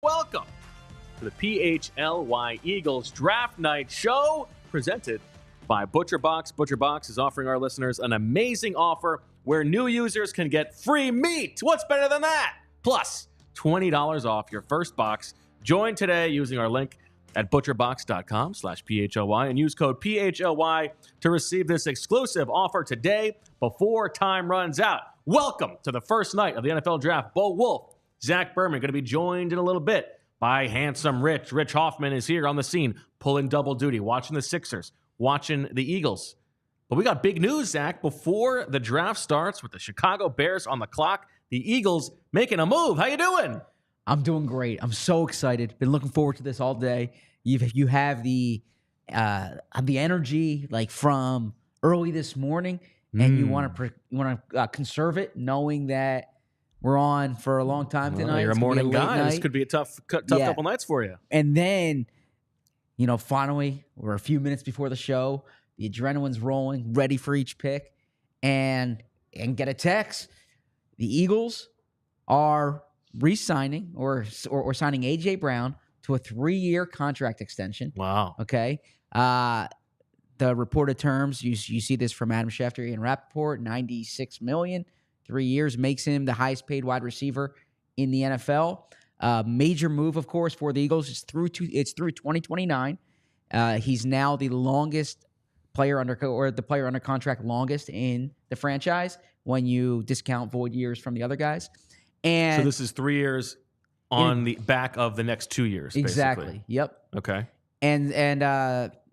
Welcome to the PHLY Eagles Draft Night Show, presented by ButcherBox. ButcherBox is offering our listeners an amazing offer where new users can get free meat. What's better than that? Plus, $20 off your first box. Join today using our link at butcherbox.com/PHLY and use code PHLY to receive this exclusive offer today before time runs out. Welcome to the first night of the NFL Draft. Bo Wulf, Zach Berman going to be joined in a little bit by handsome Rich. Rich Hofmann is here on the scene, pulling double duty, watching the Sixers, watching the Eagles. But we got big news, Zach. Before the draft starts with the Chicago Bears on the clock, the Eagles making a move. How you doing? I'm doing great. I'm so excited. Been looking forward to this all day. You have the energy like from early this morning, and you want to conserve it, knowing that we're on for a long time tonight. You're a morning guy. This could be a tough couple nights for you. And then, finally, we're a few minutes before the show. The adrenaline's rolling, ready for each pick, and get a text. The Eagles are re-signing or signing A.J. Brown to a 3-year contract extension. Wow. Okay. The reported terms, you see this from Adam Schefter and Rappaport, $96 million. 3 years makes him the highest paid wide receiver in the NFL. Major move, of course, for the Eagles. It's through 2029. He's now the longest player under contract longest in the franchise when you discount void years from the other guys. And so this is 3 years on the back of the next 2 years. Exactly. Basically. Yep. Okay. And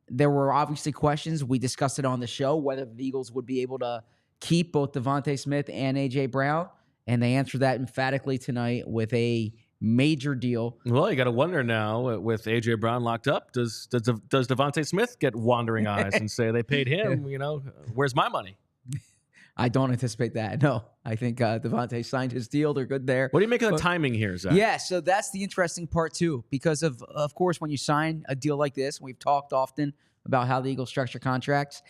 there were obviously questions. We discussed it on the show whether the Eagles would be able to keep both Devontae Smith and A.J. Brown, and they answered that emphatically tonight with a major deal. Well, you got to wonder now with A.J. Brown locked up, does Devontae Smith get wandering eyes and say they paid him, where's my money? I don't anticipate that. No, I think Devontae signed his deal. They're good there. What do you make of the timing here, Zach? Yeah, so that's the interesting part too, because of course, when you sign a deal like this, we've talked often about how the Eagles structure contracts.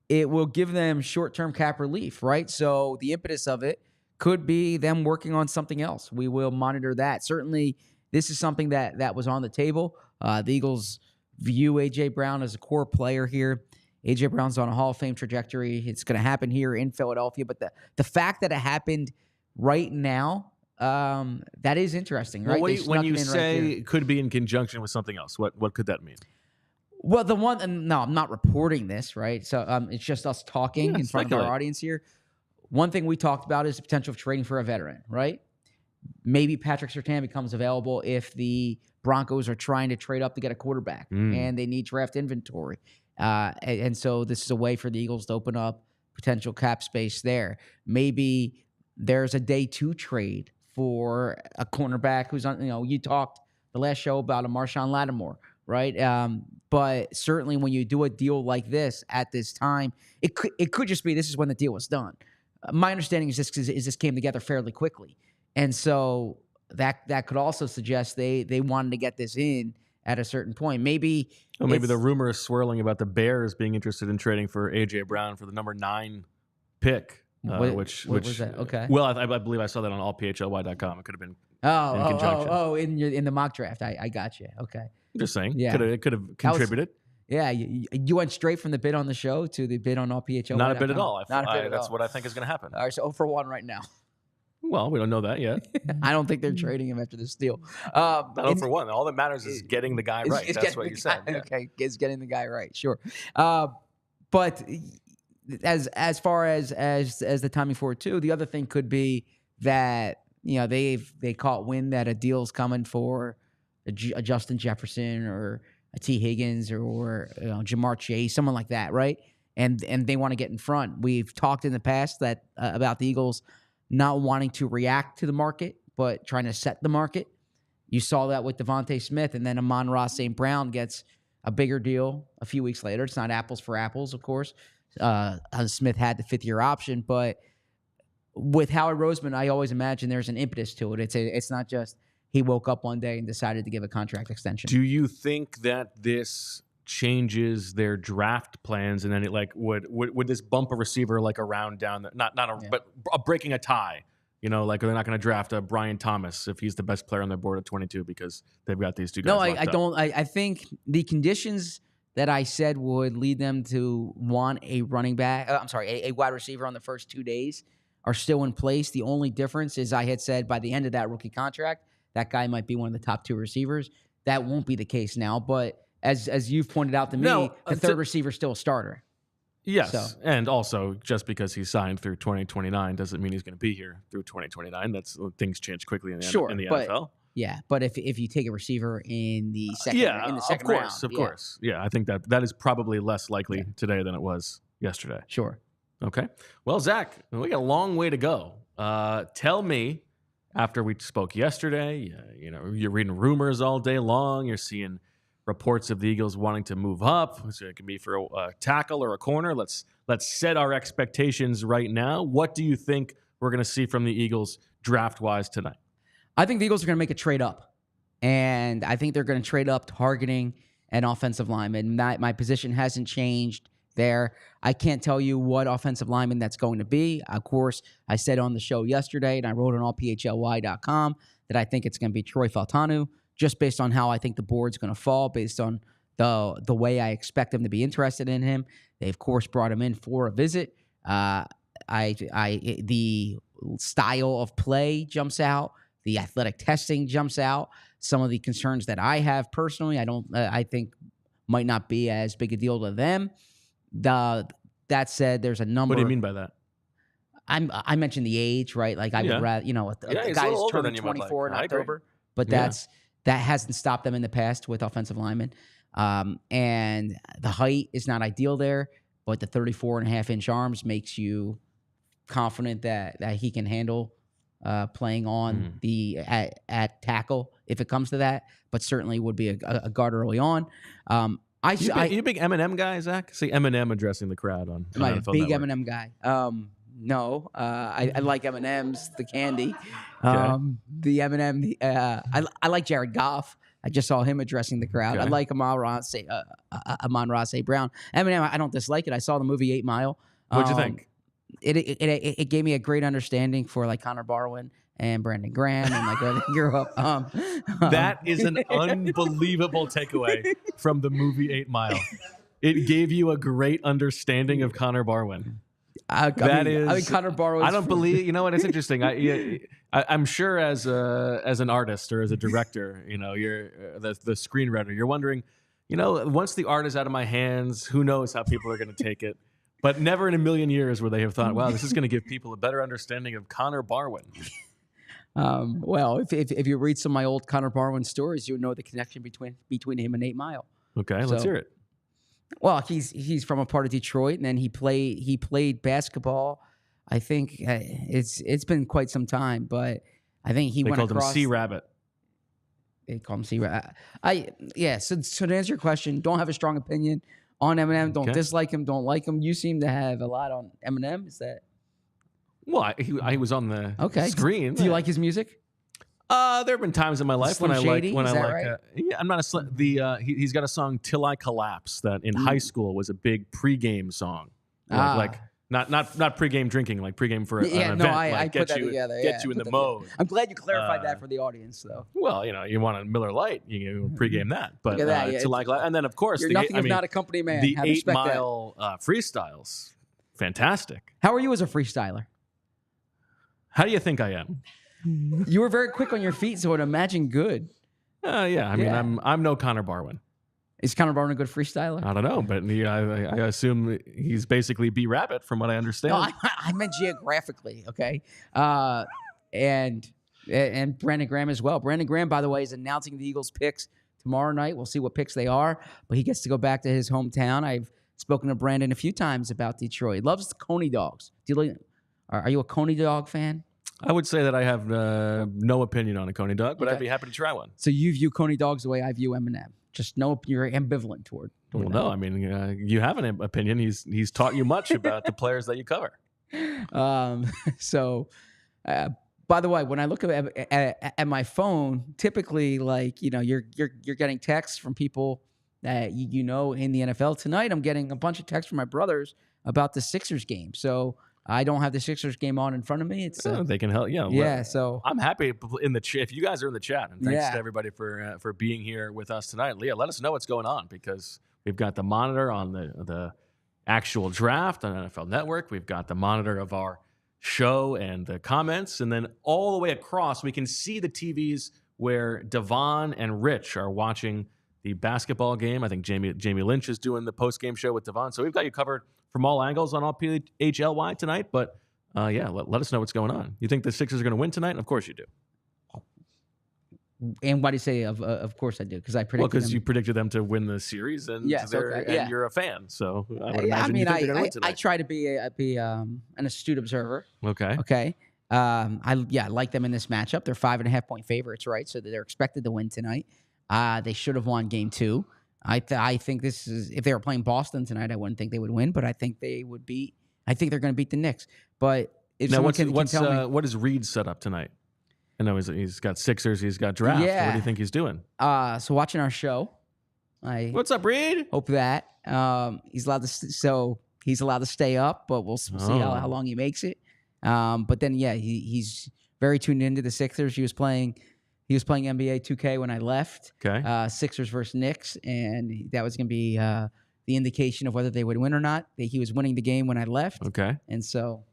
It will give them short-term cap relief, right? So the impetus of it could be them working on something else. We will monitor that. Certainly, this is something that was on the table. The Eagles view A.J. Brown as a core player here. A.J. Brown's on a Hall of Fame trajectory. It's going to happen here in Philadelphia. But the fact that it happened right now, that is interesting, right? Well, when you say it could be in conjunction with something else, what could that mean? Well, I'm not reporting this, right? So it's just us talking in front of our audience here. One thing we talked about is the potential of trading for a veteran, right? Maybe Patrick Surtain becomes available if the Broncos are trying to trade up to get a quarterback and they need draft inventory. And so this is a way for the Eagles to open up potential cap space there. Maybe there's a day 2 trade for a cornerback who's on, you talked the last show about a Marshawn Lattimore, right? But certainly when you do a deal like this at this time, it could just be this is when the deal was done. My understanding is this came together fairly quickly. And so that could also suggest they wanted to get this in at a certain point. Maybe the rumor is swirling about the Bears being interested in trading for A.J. Brown for the number 9 pick. Which was that? Okay. Well, I believe I saw that on allphly.com. It could have been in conjunction. In the mock draft. I got you. Okay. I'm just saying. Yeah. It could have contributed. You went straight from the bid on the show to the bid on allphly.com. Not a bid at all. That's what I think is going to happen. All right, so 0 for 1 right now. Well, we don't know that yet. I don't think they're trading him after this deal. Not 0 for 1. All that matters is getting the guy right. That's what you said. Yeah. Okay, is getting the guy right. Sure. But as far as the timing for it too, the other thing could be that they caught wind that a deal's coming for a Justin Jefferson or a T. Higgins or Jamar Chase, someone like that, right? And they want to get in front. We've talked in the past that about the Eagles not wanting to react to the market, but trying to set the market. You saw that with Devontae Smith, and then Amon-Ra St. Brown gets a bigger deal a few weeks later. It's not apples for apples, of course. Smith had the fifth-year option, but with Howie Roseman, I always imagine there's an impetus to it. It's not just he woke up one day and decided to give a contract extension. Do you think that this changes their draft plans, and then it would this bump a receiver like a round down, but breaking a tie? Like they're not going to draft a Brian Thomas if he's the best player on their board at 22 because they've got these two guys. No, I don't. I think the conditions that I said would lead them to want a running back. A wide receiver on the first 2 days are still in place. The only difference is I had said by the end of that rookie contract, that guy might be one of the top 2 receivers. That won't be the case now. But as you've pointed out to me, the third receiver is still a starter. Yes, and also just because he's signed through 2029 doesn't mean he's going to be here through 2029. Things change quickly in the NFL. Yeah, but if you take a receiver in the second, round, of course, I think that is probably less likely today than it was yesterday. Sure. Okay. Well, Zach, we got a long way to go. Tell me, after we spoke yesterday, you're reading rumors all day long. You're seeing reports of the Eagles wanting to move up. So it can be for a tackle or a corner. Let's set our expectations right now. What do you think we're going to see from the Eagles draft-wise tonight? I think the Eagles are going to make a trade up. And I think they're going to trade up targeting an offensive lineman. My position hasn't changed there. I can't tell you what offensive lineman that's going to be. Of course, I said on the show yesterday, and I wrote on allphly.com, that I think it's going to be Troy Fautanu, just based on how I think the board's going to fall, based on the way I expect them to be interested in him. They, of course, brought him in for a visit. The style of play jumps out. The athletic testing jumps out. Some of the concerns that I have personally, I think might not be as big a deal to them. That said, there's a number. What do you mean by that? I mentioned the age, right? Like I would rather, a guy who's turning 24 in October, but that hasn't stopped them in the past with offensive linemen. And the height is not ideal there, but the 34.5-inch arms makes you confident that he can handle playing on at tackle if it comes to that, but certainly would be a guard early on. You a big Eminem guy, Zach? See Eminem addressing the crowd on NFL Network. Big Eminem guy. No, I like M&M's, the candy. The Eminem. I like Jared Goff. I just saw him addressing the crowd. I like Amon-Ra St. Brown. Eminem, I don't dislike it. I saw the movie 8 Mile. What'd you think? It gave me a great understanding for like Connor Barwin and Brandon Graham and like where they grew up. That is an unbelievable takeaway from the movie 8 Mile. It gave you a great understanding of Connor Barwin. I mean, Connor Barwin. I don't believe. You know what? It's interesting. I'm sure as an artist or as a director, you're the screenwriter. You're wondering, once the art is out of my hands, who knows how people are going to take it. But never in a million years would they have thought, wow, this is going to give people a better understanding of Connor Barwin. Well, if you read some of my old Connor Barwin stories, you would know the connection between him and 8 Mile. Okay, let's hear it. Well, he's from a part of Detroit, and then he played basketball. I think it's been quite some time, but I think they called him Sea Rabbit. They call him Sea Rabbit. So to answer your question, don't have a strong opinion on Eminem. Don't dislike him. Don't like him. You seem to have a lot on Eminem. Is that? Well, he was on the screen. Do you like his music? There have been times in my life when I like right? I'm not a he's got a song "Till I Collapse" that in high school was a big pregame song. Like not pregame drinking, like pregame for an event. I put that together. Get you in the mode. I'm glad you clarified that for the audience, though. Well, you want a Miller Lite, you pregame that. But Till I Collapse, and then of course you're nothing if not a company man. The 8 Mile freestyles, fantastic. How are you as a freestyler? How do you think I am? You were very quick on your feet, so I'd imagine good. I mean, I'm no Connor Barwin. Is Connor Barwin a good freestyler? I don't know, but I assume he's basically B Rabbit, from what I understand. No, I meant geographically, okay? And Brandon Graham as well. Brandon Graham, by the way, is announcing the Eagles' picks tomorrow night. We'll see what picks they are, but he gets to go back to his hometown. I've spoken to Brandon a few times about Detroit. He loves the Coney dogs. Are you a Coney dog fan? I would say that I have no opinion on a Coney dog, but I'd be happy to try one. So you view Coney dogs the way I view Eminem. Just you're ambivalent toward well, no, I mean, you have an opinion. He's taught you much about the players that you cover. By the way, when I look at my phone, typically, like, you're getting texts from people that you know in the NFL. Tonight, I'm getting a bunch of texts from my brothers about the Sixers game. So I don't have the Sixers game on in front of me. It's they can help. Yeah. So I'm happy in the chat. If you guys are in the chat, and thanks to everybody for being here with us tonight. Leah, let us know what's going on, because we've got the monitor on the actual draft on NFL Network. We've got the monitor of our show and the comments, and then all the way across we can see the TVs where Devon and Rich are watching the basketball game. I think Jamie Lynch is doing the post-game show with Devon. So we've got you covered from all angles on all PHLY tonight. But let us know what's going on. You think the Sixers are going to win tonight? Of course you do. And why do you say of course I do? Because I predicted. Well, because you predicted them to win the series, and you're a fan. So I would imagine you think they're going to win tonight. I try to be an astute observer. Okay. I like them in this matchup. They're 5.5-point favorites, right? So they're expected to win tonight. They should have won game 2. I think this is, if they were playing Boston tonight, I wouldn't think they would win, but I think they would beat. I think they're going to beat the Knicks. But if someone can tell me, what is Reed set up tonight? I know he's got Sixers, he's got draft. Yeah. What do you think he's doing? So watching our show, what's up, Reed? Hope that he's allowed to stay up, but we'll see how long he makes it. But then he's very tuned into the Sixers. He was playing NBA 2K when I left. Okay. Sixers versus Knicks, and that was going to be the indication of whether they would win or not. He was winning the game when I left. Okay. And so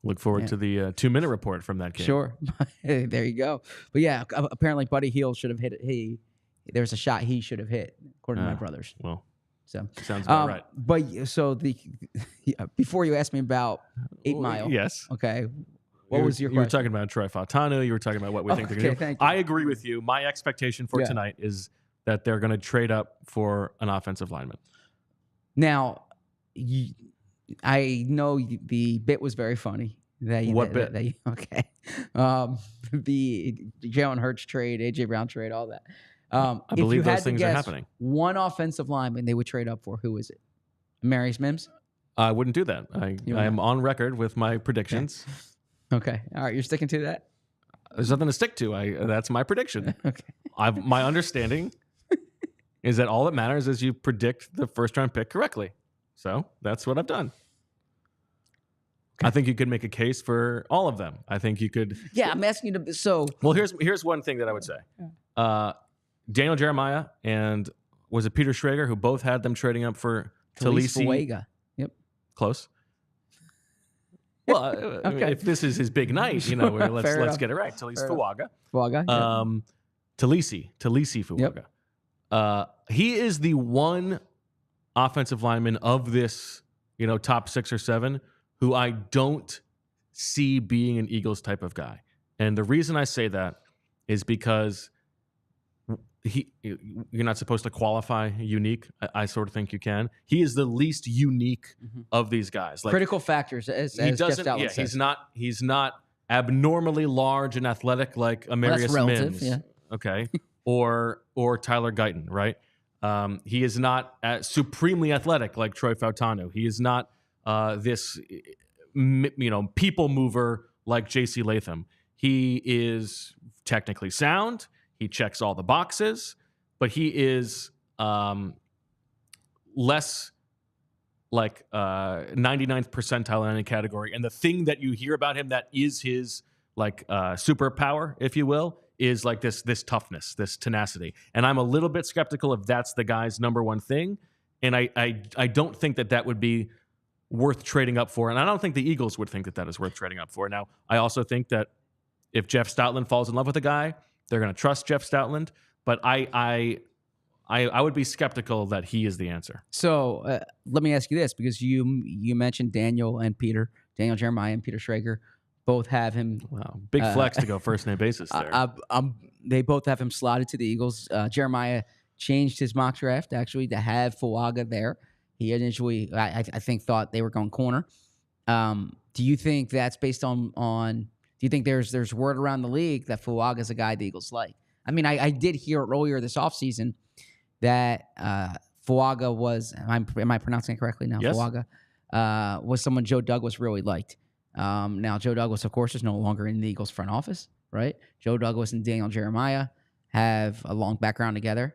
look forward to the 2-minute report from that game. Sure. There you go. But yeah, apparently Buddy Hield should have hit it. There's a shot he should have hit, according to my brothers. Well, so sounds about right. But so before you asked me about 8 Mile. Yes. Okay. What was your question? You were talking about Troy Fautanu. You were talking about what we think they're going to do. Thank you. I agree with you. My expectation for tonight is that they're going to trade up for an offensive lineman. Now, I know the bit was very funny. What bit? The Jalen Hurts trade, AJ Brown trade, all that. I believe those things are happening. One offensive lineman they would trade up for. Who is it? Amarius Mims? I wouldn't do that. I am on record with my predictions. Okay. All right. You're sticking to that? There's nothing to stick to. That's my prediction. Okay. My understanding is that all that matters is you predict the first-round pick correctly. So that's what I've done. Okay. I think you could make a case for all of them. I think you could. Yeah, I'm asking you to. So. Well, here's one thing that I would say. Daniel Jeremiah and was it Peter Schrager who both had them trading up for Taliese Fuaga. Yep. Close. Well, okay. If this is his big night, let's get it right. Taliese Fuaga. Taliese Fuaga. Yep. He is the one offensive lineman of this, top 6 or 7 who I don't see being an Eagles type of guy. And the reason I say that is because you're not supposed to qualify unique. I sort of think you can. He is the least unique of these guys. Like, critical factors, as Jeff Stoutland says. He's not abnormally large and athletic like Amarius Mims. Yeah. Okay. or Tyler Guyton, right? He is not supremely athletic like Troy Fautanu. He is not this people mover like J.C. Latham. He is technically sound. He checks all the boxes, but he is less like 99th percentile in any category. And the thing that you hear about him that is his like superpower, if you will, is like this toughness, this tenacity. And I'm a little bit skeptical if that's the guy's number one thing. And I don't think that would be worth trading up for. And I don't think the Eagles would think that is worth trading up for. Now, I also think that if Jeff Stoutland falls in love with a guy, they're going to trust Jeff Stoutland, but I would be skeptical that he is the answer. So let me ask you this, because you mentioned Daniel Jeremiah and Peter Schrager both have him. Wow, big flex to go first name basis there. They both have him slotted to the Eagles. Jeremiah changed his mock draft actually to have Fuaga there. He initially, I think, thought they were going corner. Do you think that's based on? Do you think there's word around the league that Fuaga is a guy the Eagles like? I mean, I did hear earlier this offseason that Fuaga was. Am I pronouncing it correctly now? Yes. Fuaga was someone Joe Douglas really liked. Now Joe Douglas, of course, is no longer in the Eagles front office, right? Joe Douglas and Daniel Jeremiah have a long background together,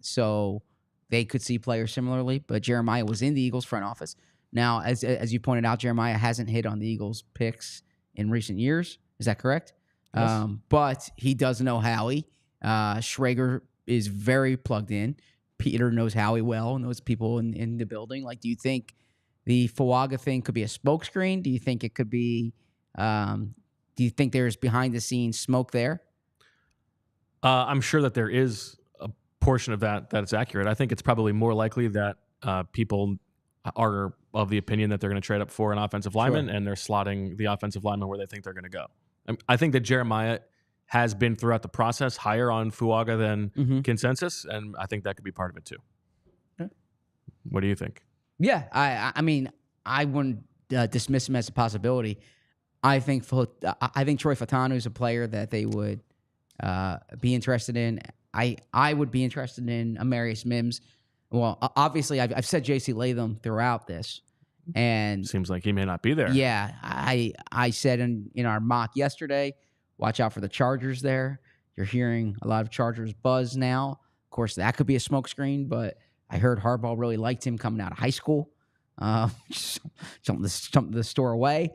so they could see players similarly. But Jeremiah was in the Eagles front office. Now, as you pointed out, Jeremiah hasn't hit on the Eagles picks in recent years. Is that correct? Yes. But he does know Howie. Schrager is very plugged in. Peter knows Howie well, knows people in the building. Like, do you think the Fuaga thing could be a smokescreen? Do you think it could be? Do you think there's behind the scenes smoke there? I'm sure that there is a portion of that's accurate. I think it's probably more likely that people are of the opinion that they're going to trade up for an offensive lineman, and they're slotting the offensive lineman where they think they're going to go. I think that Jeremiah has been throughout the process higher on Fuaga than consensus, and I think that could be part of it too. Yeah. What do you think? Yeah, I mean, I wouldn't dismiss him as a possibility. I think Troy Fautanu is a player that they would be interested in. I would be interested in Amarius Mims. Well, obviously, I've said J.C. Latham throughout this, and seems like he may not be there. Yeah, I said in our mock yesterday, watch out for the Chargers there. You're hearing a lot of Chargers buzz now. Of course, that could be a smokescreen, but I heard Harbaugh really liked him coming out of high school. Something to store away.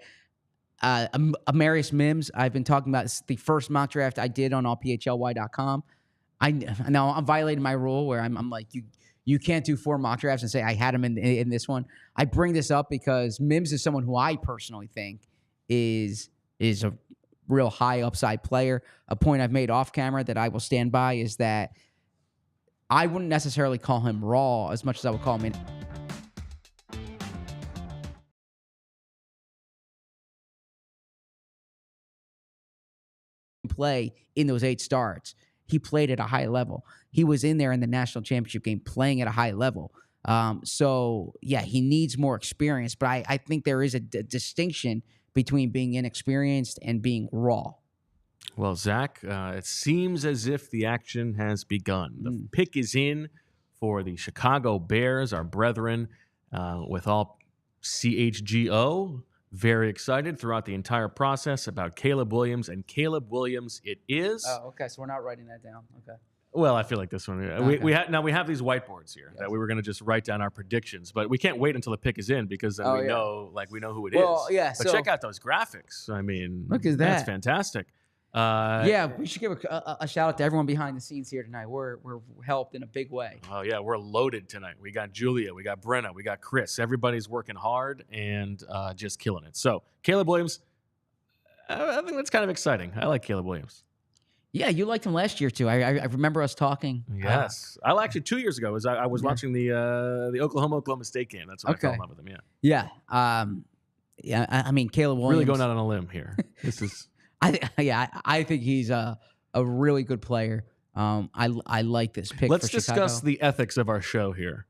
Amarius Mims, I've been talking about. It's the first mock draft I did on allphly.com. Now I'm violating my rule where I'm like, you can't do 4 mock drafts and say I had him in this one. I bring this up because Mims is someone who I personally think is a real high upside player. A point I've made off camera that I will stand by is that I wouldn't necessarily call him raw as much as I would call him play in those 8 starts. He played at a high level. He was in there in the national championship game playing at a high level. So, yeah, he needs more experience, but I think there is a distinction between being inexperienced and being raw. Well, Zach, it seems as if the action has begun. The pick is in for the Chicago Bears, our brethren, with all CHGO. Very excited throughout the entire process about Caleb Williams, and Caleb Williams it is. Oh, okay. So we're not writing that down. Okay. Well, I feel like this one. Okay. We have these whiteboards here that we were going to just write down our predictions, but we can't wait until the pick is in because then we know who it is. Well, yeah. But check out those graphics. I mean, look at that. That's fantastic. We should give a shout out to everyone behind the scenes here tonight. We're helped in a big way. Oh yeah, we're loaded tonight. We got Julia, we got Brenna, we got Chris. Everybody's working hard and just killing it. So Caleb Williams, I think that's kind of exciting. I like Caleb Williams. Yeah, you liked him last year too. I remember us talking. Yes, I actually 2 years ago. I was watching the Oklahoma State game. That's when I fell in love with him. Yeah. Yeah. I mean, Caleb Williams really going out on a limb here. This is. I think he's a really good player. I like this pick. Let's for Chicago. discuss the ethics of our show here,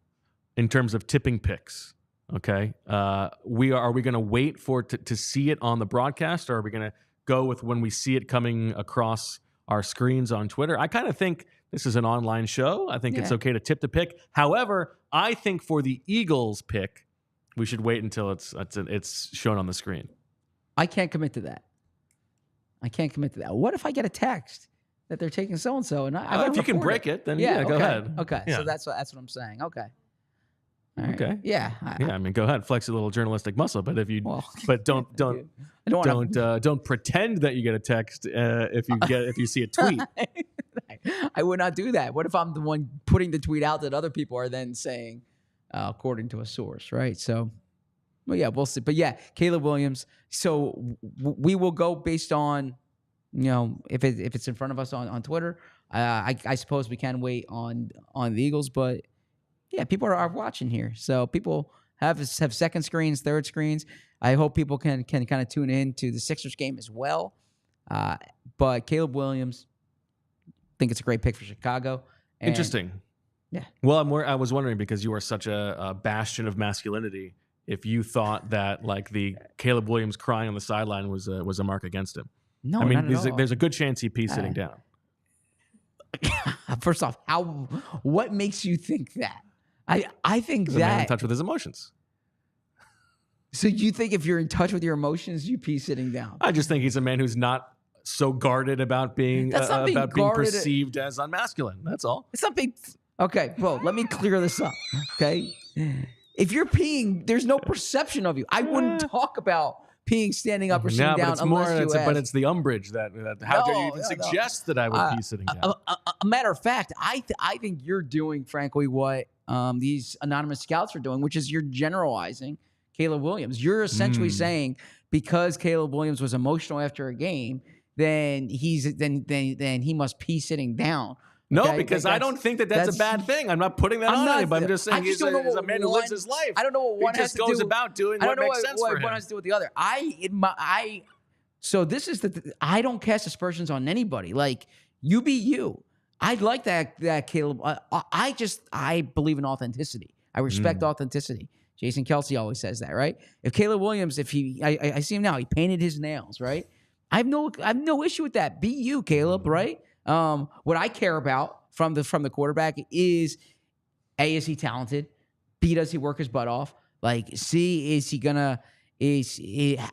in terms of tipping picks. Okay, are we going to wait to see it on the broadcast, or are we going to go with when we see it coming across our screens on Twitter? I kind of think this is an online show. I think it's okay to tip the pick. However, I think for the Eagles pick, we should wait until it's shown on the screen. I can't commit to that. What if I get a text that they're taking so and so, and if you can break it, then go ahead. Okay, yeah. So that's what I'm saying. Okay. All right. Okay. Yeah. I mean, go ahead, flex a little journalistic muscle, but if you, don't pretend that you get a text if you see a tweet. I would not do that. What if I'm the one putting the tweet out that other people are then saying, according to a source, right? So. Well, yeah, we'll see. But yeah, Caleb Williams. So we will go based on, if it's in front of us on Twitter. I suppose we can wait on the Eagles, but yeah, people are watching here. So people have second screens, third screens. I hope people can kind of tune in to the Sixers game as well. But Caleb Williams, I think it's a great pick for Chicago. And interesting. Yeah. Well, I was wondering, because you are such a bastion of masculinity, if you thought that like the Caleb Williams crying on the sideline was a mark against him. No, I mean, not at all. there's a good chance he pees sitting down. First off, what makes you think that? I think He's a man in touch with his emotions. So you think if you're in touch with your emotions, you pee sitting down? I just think he's a man who's not so guarded about being being perceived as unmasculine. That's all. It's not being. Okay, well, let me clear this up. Okay, if you're peeing, there's no perception of you. I wouldn't talk about peeing standing up or sitting down but it's the umbrage that how dare you even suggest that I would pee sitting down? A matter of fact, I think you're doing, frankly, what these anonymous scouts are doing, which is you're generalizing Caleb Williams. You're essentially saying because Caleb Williams was emotional after a game, then he must pee sitting down. No, okay? because I don't think that's a bad thing. I'm not putting that on anybody. I'm just saying he's a man who lives his life. I don't know what one has to do. He just goes about doing what makes sense for him. One has to do with the other. So this is I don't cast aspersions on anybody. Like, you be you. I like that Caleb. I believe in authenticity. I respect authenticity. Jason Kelsey always says that, right? If Caleb Williams, I see him now, he painted his nails, right? I have no issue with that. Be you, Caleb, right? What I care about from the quarterback is A, is he talented? B, does he work his butt off? Like, C,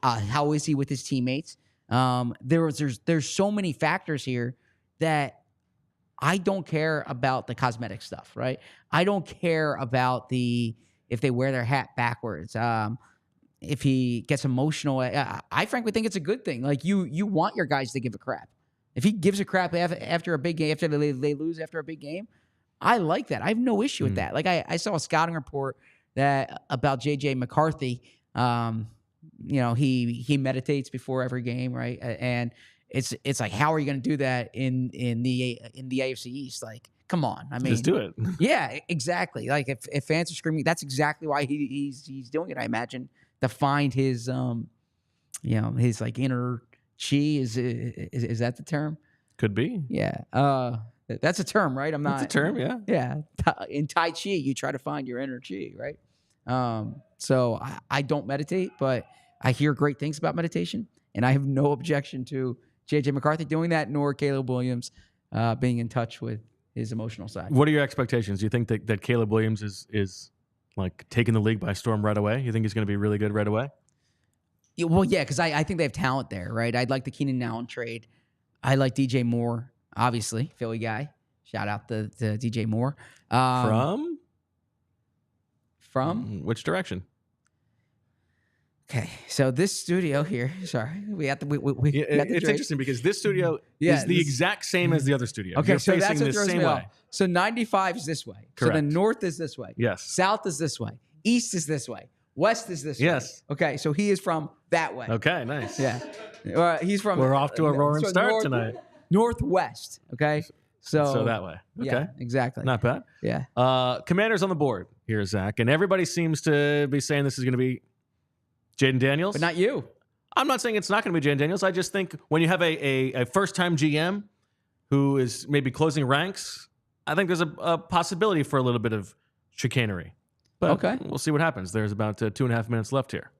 how is he with his teammates? There's so many factors here that I don't care about the cosmetic stuff, right? I don't care about if they wear their hat backwards. If he gets emotional, I frankly think it's a good thing. Like, you want your guys to give a crap. If he gives a crap after a big game, after they lose after a big game, I like that. I have no issue with that. Like, I saw a scouting report about J.J. McCarthy. He meditates before every game, right? And it's like, how are you going to do that in the AFC East? Like, come on. I mean, just do it. Yeah, exactly. Like, if fans are screaming, that's exactly why he's doing it. I imagine to find his his like inner chi. Is that the term? Could be. Yeah. That's a term, right? That's a term. Yeah. Yeah. In Tai Chi, you try to find your inner chi, right? So I don't meditate, but I hear great things about meditation, and I have no objection to J.J. McCarthy doing that, nor Caleb Williams being in touch with his emotional side. What are your expectations? Do you think that Caleb Williams is like taking the league by storm right away? You think he's going to be really good right away? Yeah, well, yeah, because I think they have talent there, right? I'd like the Keenan Allen trade. I like DJ Moore, obviously, Philly guy. Shout out to DJ Moore. From which direction? Okay, so this studio here. Sorry, we have to. It's interesting because this studio is the exact same as the other studio. Okay, You're so facing that's the same way. So 95 is this way. Correct. So the north is this way. Yes. South is this way. East is this way. West is this way. Yes. Okay, so he is from that way. Okay, nice. Yeah. He's from. We're off to a roaring start tonight. Northwest. Okay. So that way. Okay. Yeah, exactly. Not bad. Yeah. Commanders on the board here, Zach, and everybody seems to be saying this is going to be Jayden Daniels. But not you. I'm not saying it's not going to be Jayden Daniels. I just think when you have a first-time GM who is maybe closing ranks, I think there's a possibility for a little bit of chicanery. But we'll see what happens. There's about 2.5 minutes left here.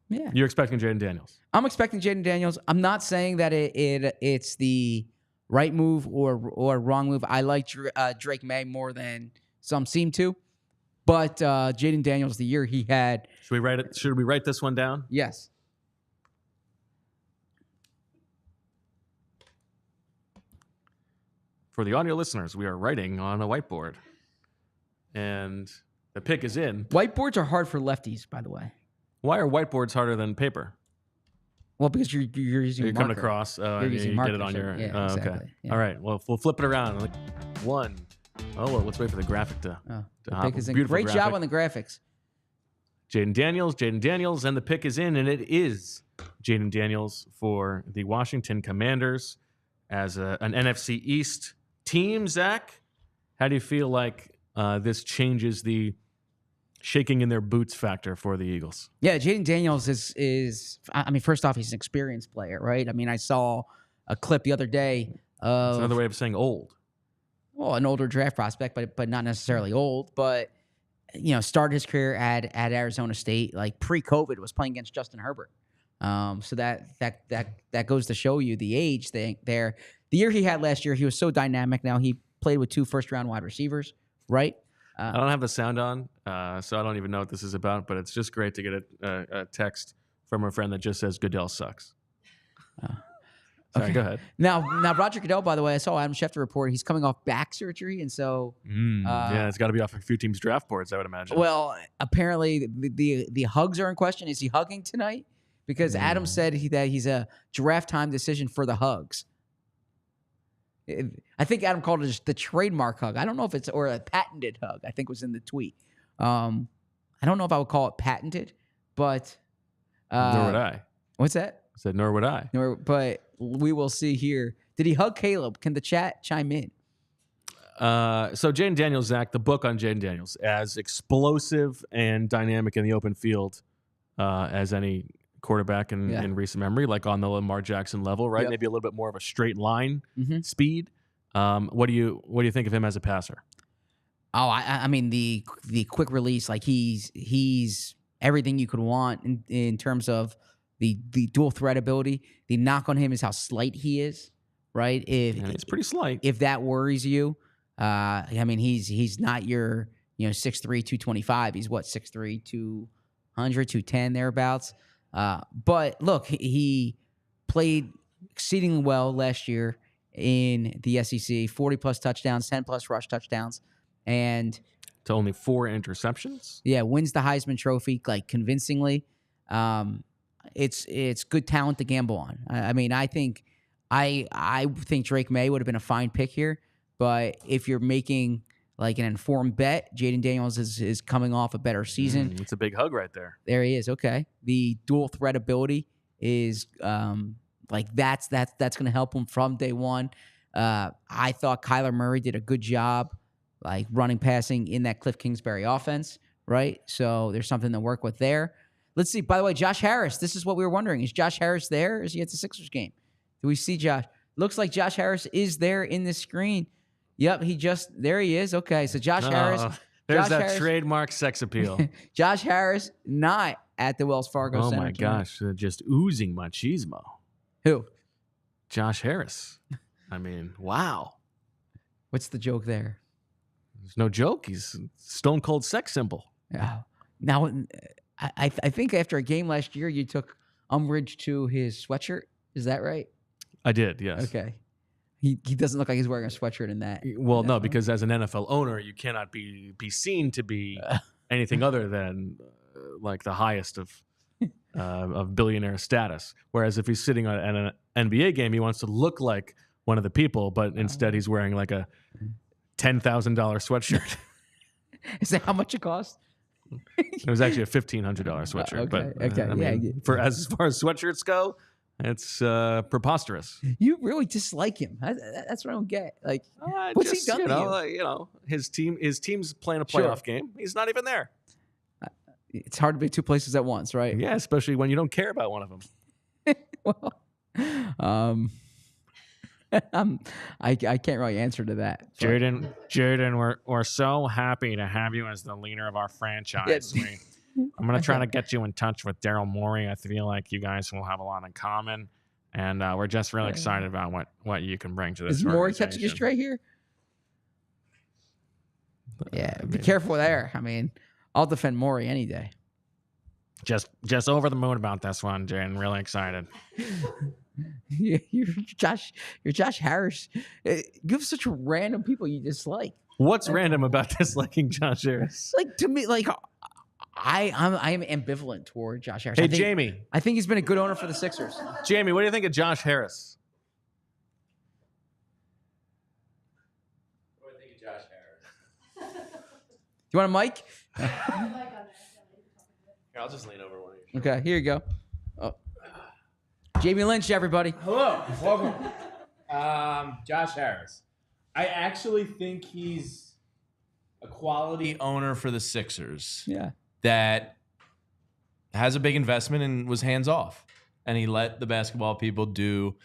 Yeah. You're expecting Jayden Daniels. I'm expecting Jayden Daniels. I'm not saying that it's the right move or wrong move. I like Drake Maye more than some seem to. But Jayden Daniels, the year he had. Should we write it? Should we write this one down? Yes. For the audio listeners, we are writing on a whiteboard. And the pick is in. Whiteboards are hard for lefties, by the way. Why are whiteboards harder than paper? Well, because you're using you're marker. coming across. You're using marker, get it on your. Yeah, exactly. Okay. Yeah. All right. Well, we'll flip it around. Like 1. Oh, well, let's wait for the graphic to. The pick is in. Great job on the graphics. Jayden Daniels, and the pick is in, and it is Jayden Daniels for the Washington Commanders as an NFC East team. Zach, how do you feel like this changes the shaking in their boots factor for the Eagles? Yeah, Jayden Daniels is. I mean, first off, he's an experienced player, right? I mean, I saw a clip the other day. It's another way of saying old. well, an older draft prospect, but not necessarily old. But started his career at Arizona State, like pre-COVID, was playing against Justin Herbert. So that goes to show you the age thing there. The year he had last year, he was so dynamic. Now he played with 2 first-round wide receivers, right? I don't have the sound on, so I don't even know what this is about, but it's just great to get a text from a friend that just says Goodell sucks. Sorry, go ahead. Now, Roger Goodell, by the way, I saw Adam Schefter report he's coming off back surgery, and so yeah, it's got to be off a few teams' draft boards, I would imagine. Well, apparently the hugs are in question. Is he hugging tonight? Because Adam said that he's a draft time decision for the hugs. I think Adam called it the trademark hug. I don't know if it's or a patented hug. I think was in the tweet. I don't know if I would call it patented, but nor would I. What's that? I said nor would I. But we will see here. Did he hug Caleb? Can the chat chime in? So Jayden Daniels, Zach, the book on Jayden Daniels, as explosive and dynamic in the open field as any quarterback in recent memory, like on the Lamar Jackson level, right? Yep. Maybe a little bit more of a straight line speed. What do you think of him as a passer? Oh, I mean the quick release, like he's everything you could want in terms of the dual threat ability. The knock on him is how slight he is, right? It's pretty slight. If that worries you, I mean he's not your 6'3", 225. He's what 6'3", 200, 210 thereabouts. But look, he played exceedingly well last year in the SEC, 40-plus touchdowns, 10-plus rush touchdowns, and to only 4 interceptions. Yeah, wins the Heisman Trophy like convincingly. It's good talent to gamble on. I mean, I think Drake Maye would have been a fine pick here, but if you're making like an informed bet, Jayden Daniels is coming off a better season. It's a big hug right there. There he is. Okay. The dual threat ability is like that's going to help him from day one. I thought Kyler Murray did a good job like running, passing in that Cliff Kingsbury offense, right? So there's something to work with there. Let's see. By the way, Josh Harris, this is what we were wondering. Is Josh Harris there? Is he at the Sixers game? Do we see Josh? Looks like Josh Harris is there in the screen. Yep, there he is. Okay, so Josh Harris. There's that trademark sex appeal. Josh Harris not at the Wells Fargo Center. Oh, my gosh. Just oozing machismo. Who? Josh Harris. I mean, wow. What's the joke there? There's no joke. He's a stone cold sex symbol. Yeah. Now, I think after a game last year, you took umbrage to his sweatshirt. Is that right? I did, yes. Okay. He doesn't look like he's wearing a sweatshirt in that. Well, no, because as an NFL owner, you cannot be seen to be anything other than like the highest of billionaire status. Whereas if he's sitting at an NBA game, he wants to look like one of the people, but instead he's wearing like a $10,000 sweatshirt. Is that how much it cost? It was actually a $1,500 sweatshirt. Okay. But I mean, as far as sweatshirts go, it's preposterous. You really dislike him. That's what I don't get. Like, what's he done to you? His team's playing a playoff game. He's not even there. It's hard to be 2 places at once, right? Yeah, especially when you don't care about one of them. Well, I can't really answer to that. Jayden, we're so happy to have you as the leader of our franchise. I'm going to try to get you in touch with Daryl Morey. I feel like you guys will have a lot in common. And we're just really excited about what you can bring to this organization. Is Morey catching you straight here? Yeah, be careful there. I mean, I'll defend Morey any day. Just over the moon about this one, Jayden. Really excited. You're Josh Harris. You have such random people you dislike. What's random about disliking Josh Harris? Like, to me, like I am ambivalent toward Josh Harris. Hey, Jamie. I think he's been a good owner for the Sixers. Jamie, what do you think of Josh Harris? What do I think of Josh Harris? You want a mic? Here, I'll just lean over one of you. Okay, here you go. Oh. Jamie Lynch, everybody. Hello. Welcome. Josh Harris. I actually think he's a quality owner for the Sixers. Yeah. That has a big investment and was hands off. And he let the basketball people do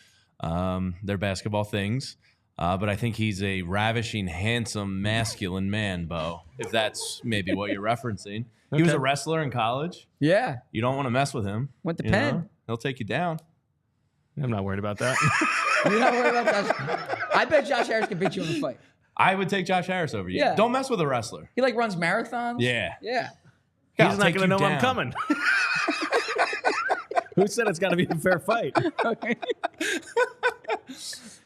their basketball things. But I think he's a ravishing, handsome, masculine man, Bo, if that's maybe what you're referencing. He was a wrestler in college. Yeah. You don't want to mess with him. Went to Penn. He'll take you down. I'm not worried about that. You're not worried about Josh. I bet Josh Harris can beat you in a fight. I would take Josh Harris over you. Yeah. Don't mess with a wrestler. He runs marathons. Yeah. Yeah. He's not going to know I'm coming. Who said it's got to be a fair fight? Okay.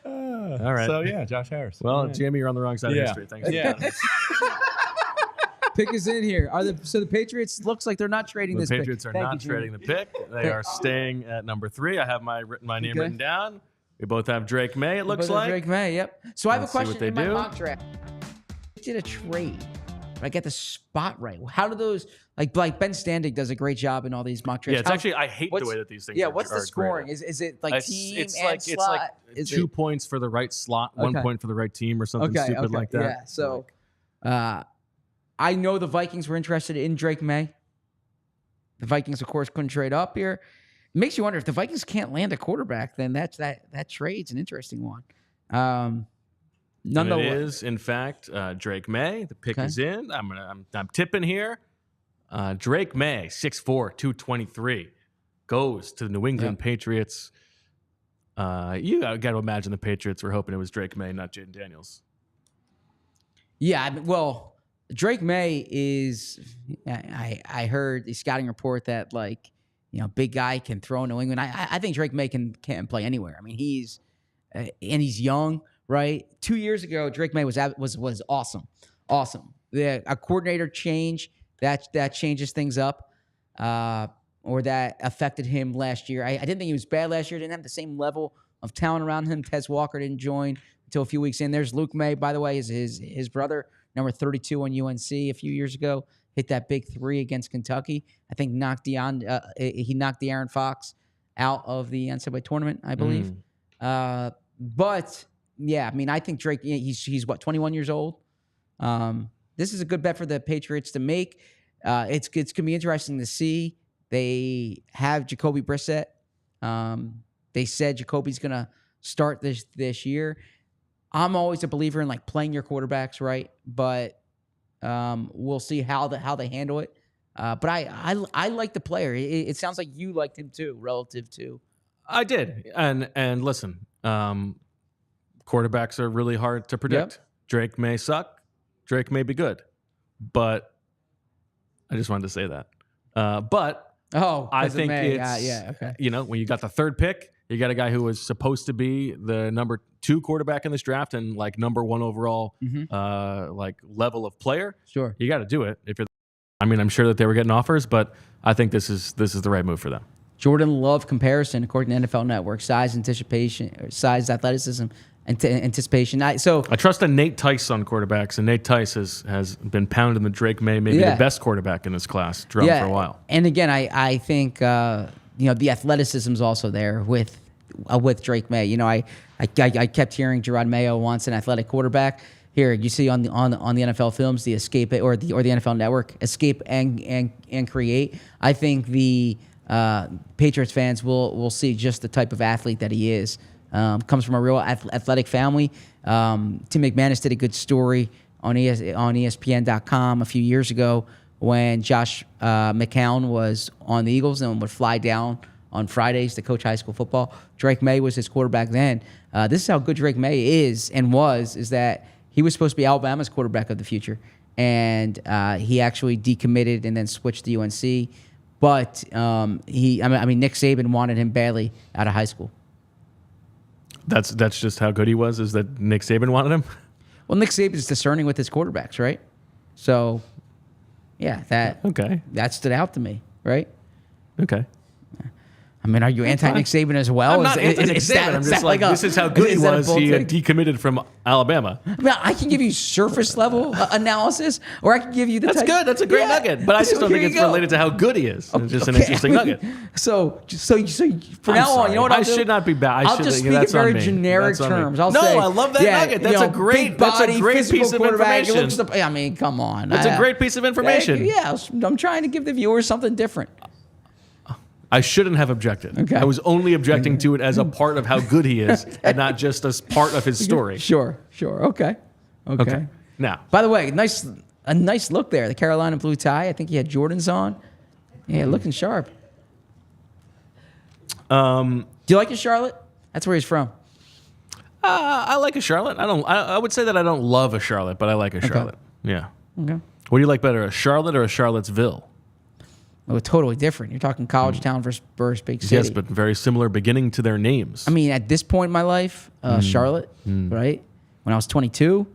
All right. So, yeah, Josh Harris. Well, Jamie, you're on the wrong side of history. Thanks. Yeah. Pick us in here. So the Patriots looks like they're not trading The this Patriots pick. are not trading the pick. They are staying at number 3. I have my name written down. We both have Drake Maye, it looks like. Drake Maye, yep. So I have a Let's see what question they in my do. mock draft. I did a trade. But I get the spot right. How do those, like Ben Standig does a great job in all these mock drafts. Yeah, it's actually, I hate the way that these things are. What's the scoring? Graded. Is it like team and slot? It's like 2 points for the right slot, 1 point for the right team or something stupid like that. Yeah, so I know the Vikings were interested in Drake Maye. The Vikings, of course, couldn't trade up here. It makes you wonder if the Vikings can't land a quarterback, then that trade's an interesting one. Nonetheless, it is, in fact, Drake Maye. The pick is in. I'm tipping here. Drake Maye, 6'4", 223, goes to the New England Patriots. You got to imagine the Patriots were hoping it was Drake Maye, not Jayden Daniels. Yeah, well, Drake Maye is. I heard the scouting report that big guy can throw in New England. I think Drake Maye can play anywhere. I mean, he's young, right? 2 years ago, Drake Maye was awesome. A coordinator change that changes things up, or that affected him last year. I didn't think he was bad last year. Didn't have the same level of talent around him. Tez Walker didn't join until a few weeks in. There's Luke Maye, by the way, is his brother, number 32 on UNC a few years ago. Hit that big 3 against Kentucky. I think he knocked De'Aaron Fox out of the NCAA tournament, I believe. But yeah, I mean, I think Drake, he's 21 years old. This is a good bet for the Patriots to make. It's going to be interesting to see. They have Jacoby Brissett. They said Jacoby's going to start this year. I'm always a believer in playing your quarterbacks, right? But we'll see how they handle it. But I like the player. It sounds like you liked him too, relative to. I did, and listen, quarterbacks are really hard to predict. Yep. Drake may suck. Drake may be good, but I just wanted to say that. But I think it's when you got the 3rd pick, you got a guy who was supposed to be the number 2 quarterback in this draft and number 1 overall level of player. Sure, you got to do it if you're. I mean, I'm sure that they were getting offers, but I think this is the right move for them. Jordan Love comparison according to NFL Network: size, athleticism, anticipation. I trust in Nate Tice on quarterbacks, and Nate Tice has been pounding the Drake Maye, maybe the best quarterback in this class, drum for a while. And again, I think the athleticism is also there with Drake Maye. I kept hearing Gerard Mayo wants an athletic quarterback. Here you see on the NFL films, the escape or the NFL Network, escape and create. I think the Patriots fans will see just the type of athlete that he is. Comes from a real athletic family. Tim McManus did a good story on ESPN.com a few years ago when Josh McCown was on the Eagles and would fly down on Fridays to coach high school football. Drake Maye was his quarterback then. This is how good Drake Maye is that he was supposed to be Alabama's quarterback of the future. And he actually decommitted and then switched to UNC. But Nick Saban wanted him badly out of high school. That's just how good he was, is that Nick Saban wanted him? Well, Nick Saban is discerning with his quarterbacks, right? So, yeah, that stood out to me, right? Okay. I mean, are you anti-Nick Saban as well? I'm not anti-Nick Saban. I'm just this is how good he was. He decommitted from Alabama. I mean, I can give you surface level analysis, or I can give you the good. That's a great nugget. But I just don't think it's related to how good he is. It's just an interesting nugget. So from now on, you know what I'll do? I should not be bad. I'll just speak in very generic terms. I'll say, I love that nugget. That's a great piece of information. I mean, come on. That's a great piece of information. Yeah, I'm trying to give the viewers something different. I shouldn't have objected. Okay. I was only objecting to it as a part of how good he is, and not just as part of his story. Sure. Okay. Now, By the way, a nice look there. The Carolina blue tie. I think he had Jordans on. Yeah, looking sharp. Do you like his Charlotte? That's where he's from. I like a Charlotte. I would say that I don't love a Charlotte, but I like a Charlotte. Yeah. Okay. What do you like better, a Charlotte or a Charlottesville? Oh, totally different. You're talking college town versus big city. Yes, but very similar beginning to their names. I mean, at this point in my life, Charlotte, right? When I was 22,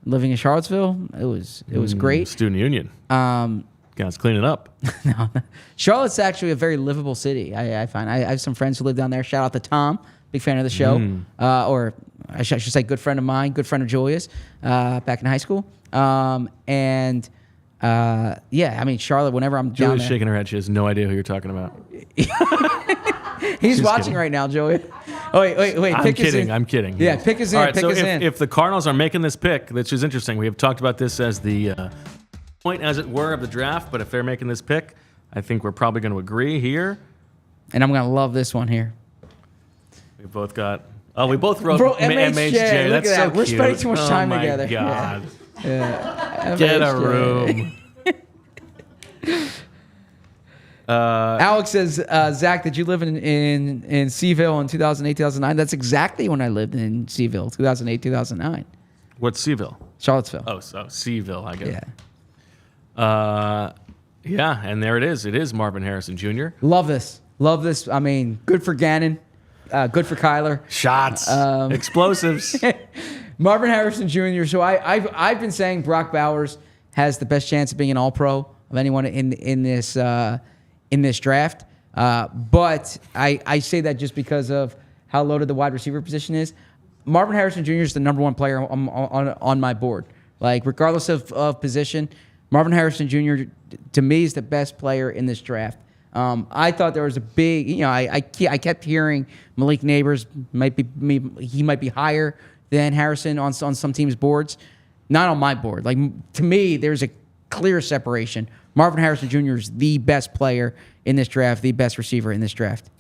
living in Charlottesville, it was great. Student Union. Guys, clean it up. No, Charlotte's actually a very livable city. I find. I have some friends who live down there. Shout out to Tom, big fan of the show, or I should say, good friend of mine, good friend of Julia's, back in high school. Yeah, I mean, Charlotte, whenever I'm down Julia's there. shaking her head. She has no idea who you're talking about. He's watching kidding. right now, Julia. Oh, wait. I'm kidding. Yeah, pick us in. All right, pick so us in. if the Cardinals are making this pick, which is interesting, we have talked about this as the point, as it were, of the draft, but if they're making this pick, I think we're probably going to agree here. And I'm going to love this one here. We both got... Oh, we both wrote Bro, MHJ. MHJ. That's Look at so that. We're cute. spending too much time oh together. My God. Yeah. Get a MHJ. room. Alex says, Zach, did you live in Seaville in 2008, 2009? That's exactly when I lived in Seaville, 2008, 2009. What's Seaville? Charlottesville. Oh, so Seaville, I guess. Yeah. Yeah, and there it is. It is Marvin Harrison Jr. Love this. I mean, good for Gannon. Good for Kyler. Shots. Explosives. Marvin Harrison Jr. So I've been saying Brock Bowers has the best chance of being an All-Pro of anyone in this draft. But I say that just because of how loaded the wide receiver position is. Marvin Harrison Jr. is the number one player on my board. Like, regardless of position, Marvin Harrison Jr. to me is the best player in this draft. I thought there was a big, I kept hearing Malik Nabers might be higher than Harrison on some teams' boards. Not on my board. Like, to me, there's a clear separation. Marvin Harrison Jr. is the best player in this draft, the best receiver in this draft.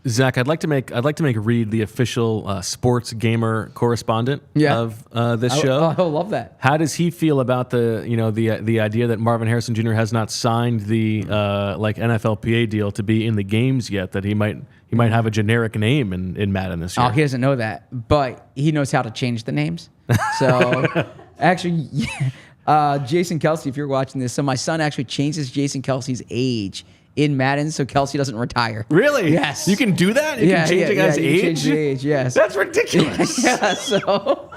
Zach, I'd like to make Reed the official sports gamer correspondent of this show. I love that. How does he feel about the idea that Marvin Harrison Jr. has not signed the NFLPA deal to be in the games yet? That he might have a generic name in Madden this year. Oh, he doesn't know that, but he knows how to change the names. So, actually, Jason Kelsey, if you're watching this, so my son actually changes Jason Kelsey's age in Madden so Kelsey doesn't retire. Really? Yes. You can do that? You can change a guy's age? Change the age, yes. That's ridiculous. Yeah, so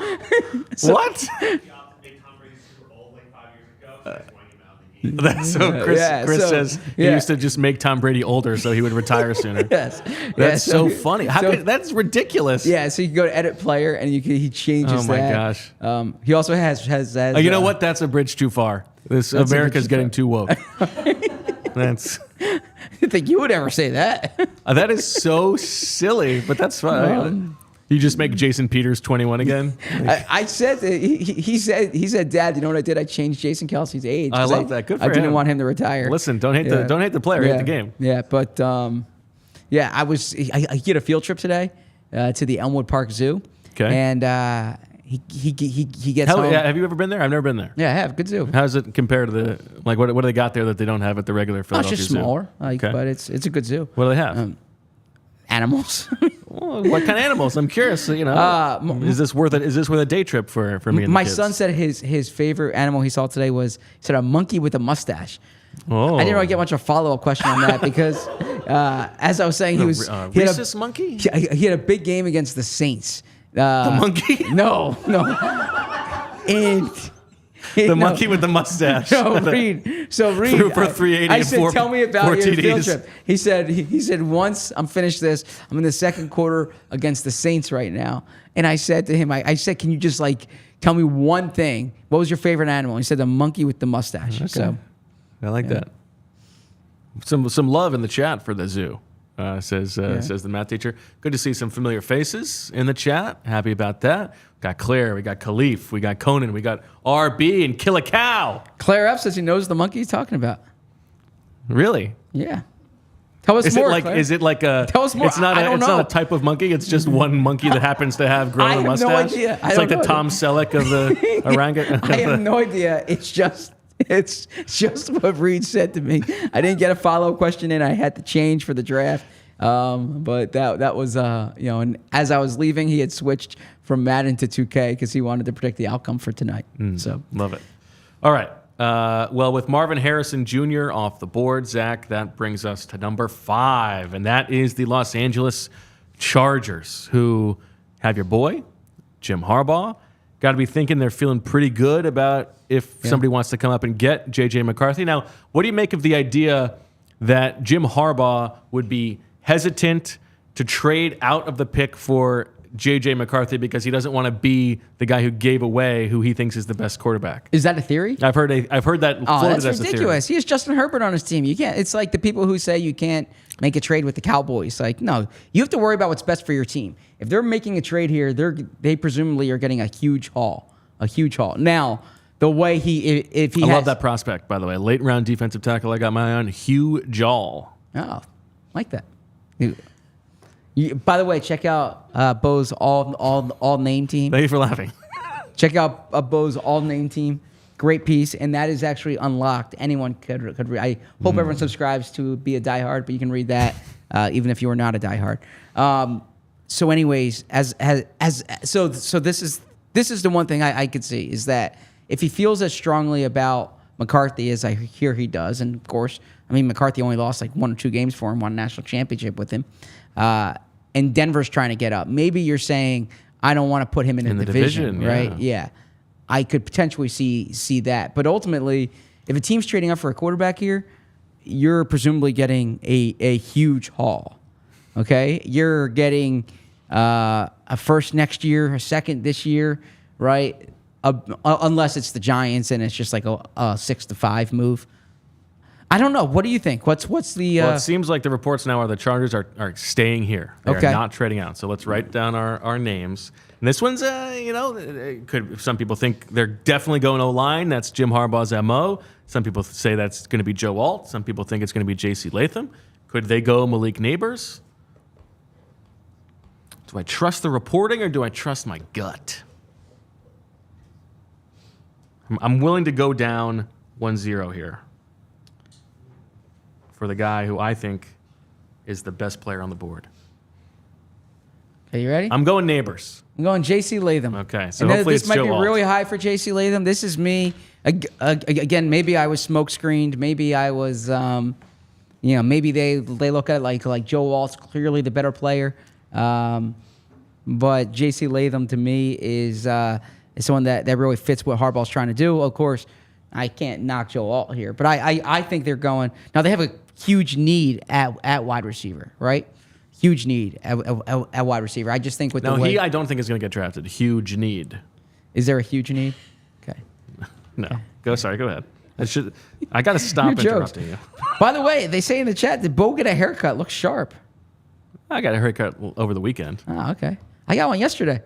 what? That's so Chris says he used to just make Tom Brady older so he would retire sooner. Yes. That's so funny. That's ridiculous. Yeah, so you can go to edit player and he changes that. Oh my gosh. He also has you know what? That's a bridge too far. America's getting too woke. That's. I think you would ever say that. That is so silly, but that's fine. You just make Jason Peters 21 again. I said that he said, Dad, you know what I did? I changed Jason Kelsey's age. I love that. Good for him. I didn't want him to retire. Listen, don't hate the player, hate the game. Yeah, but he had a field trip today to the Elmwood Park Zoo. Okay. And he gets home. Yeah, have you ever been there? I've never been there. Yeah, I have. Good zoo. How does it compare to the what do they got there that they don't have at the regular Philadelphia It's just Zoo? smaller, but it's a good zoo. What do they have? Animals. Well, what kind of animals? I'm curious. Is this worth it? Is this worth a day trip for me and my the kids? son said his favorite animal he saw today was a monkey with a mustache. Oh. I didn't really get much of a follow-up question on that because, as I was saying, he rhesus monkey. He had a big game against the Saints. The monkey? No. And the monkey with the mustache. No, Reed. So Reed, threw for 380. I said, tell me about your field TDs. trip. He said, once I'm finished this, I'm in the second quarter against the Saints right now. And I said to him, I said, can you just tell me one thing? What was your favorite animal? He said the monkey with the mustache. Okay. So I like that. Some love in the chat for the zoo. Says the math teacher. Good to see some familiar faces in the chat. Happy about that. We got Claire, we got Khalif, we got Conan, we got RB and Kill a Cow. Claire F says he knows the monkey he's talking about. Really? Yeah. Tell us more. Is it like a? Tell us more. It's not. It's not a type of monkey. It's just one monkey that happens to have grown a mustache. I have no idea. It's like the Tom Selleck of the orangutan. I have no idea. It's just what Reed said to me. I didn't get a follow-up question in. I had to change for the draft. But that was and as I was leaving, he had switched from Madden to 2K because he wanted to predict the outcome for tonight. So love it. All right. Well, with Marvin Harrison Jr. off the board, Zach, that brings us to number 5, and that is the Los Angeles Chargers, who have your boy, Jim Harbaugh. Got to be thinking they're feeling pretty good about if somebody wants to come up and get J.J. McCarthy. Now, what do you make of the idea that Jim Harbaugh would be hesitant to trade out of the pick for J.J. McCarthy because he doesn't want to be the guy who gave away who he thinks is the best quarterback? Is that a theory? I've heard that floated that's as ridiculous. a theory. He has Justin Herbert on his team. You can't. It's like the people who say you can't make a trade with the Cowboys. Like, no, you have to worry about what's best for your team. If they're making a trade here, they presumably are getting a huge haul. A huge haul. Now, the way I love that prospect, by the way. Late round defensive tackle I got my eye on, Hugh Jaw. Oh, like that. By the way, check out Bo's all name team. Thank you for laughing. Check out Bo's all name team. Great piece, and that is actually unlocked. Anyone could read. I hope everyone subscribes to be a diehard, but you can read that even if you are not a diehard. So, anyways, so this is the one thing I could see is that if he feels as strongly about McCarthy as I hear he does, and of course, I mean McCarthy only lost like 1 or 2 games for him, won a national championship with him. And Denver's trying to get up. Maybe you're saying, I don't want to put him in the division, right? Yeah. I could potentially see that. But ultimately, if a team's trading up for a quarterback here, you're presumably getting a huge haul, okay? You're getting a first next year, a second this year, right? Unless it's the Giants and it's just like a 6-5 move. I don't know. What do you think? What's the? Well, it seems like the reports now are the Chargers are staying here. They are not trading out. So let's write down our names. And this one's, some people think they're definitely going O-line. That's Jim Harbaugh's MO. Some people say that's going to be Joe Alt. Some people think it's going to be J.C. Latham. Could they go Malik Nabers? Do I trust the reporting or do I trust my gut? I'm willing to go down 1-0 here for the guy who I think is the best player on the board. Okay, you ready? I'm going Nabers. I'm going J.C. Latham. Okay, so hopefully this might be Joe really Alt. high for J.C. Latham. This is me. Again, maybe I was smoke screened. Maybe I was, maybe they look at it like Joe Alt's clearly the better player. But J.C. Latham to me is someone that really fits what Harbaugh's trying to do. Of course, I can't knock Joe Alt here, but I think they're going. Now they have a huge need at wide receiver, right? Huge need at wide receiver. I just think with the way I don't think is going to get drafted. Huge need. Is there a huge need? Okay. No. Okay. Go ahead. I got to stop interrupting you. By the way, they say in the chat, did Bo get a haircut? Looks sharp. I got a haircut over the weekend. Oh, okay. I got one yesterday.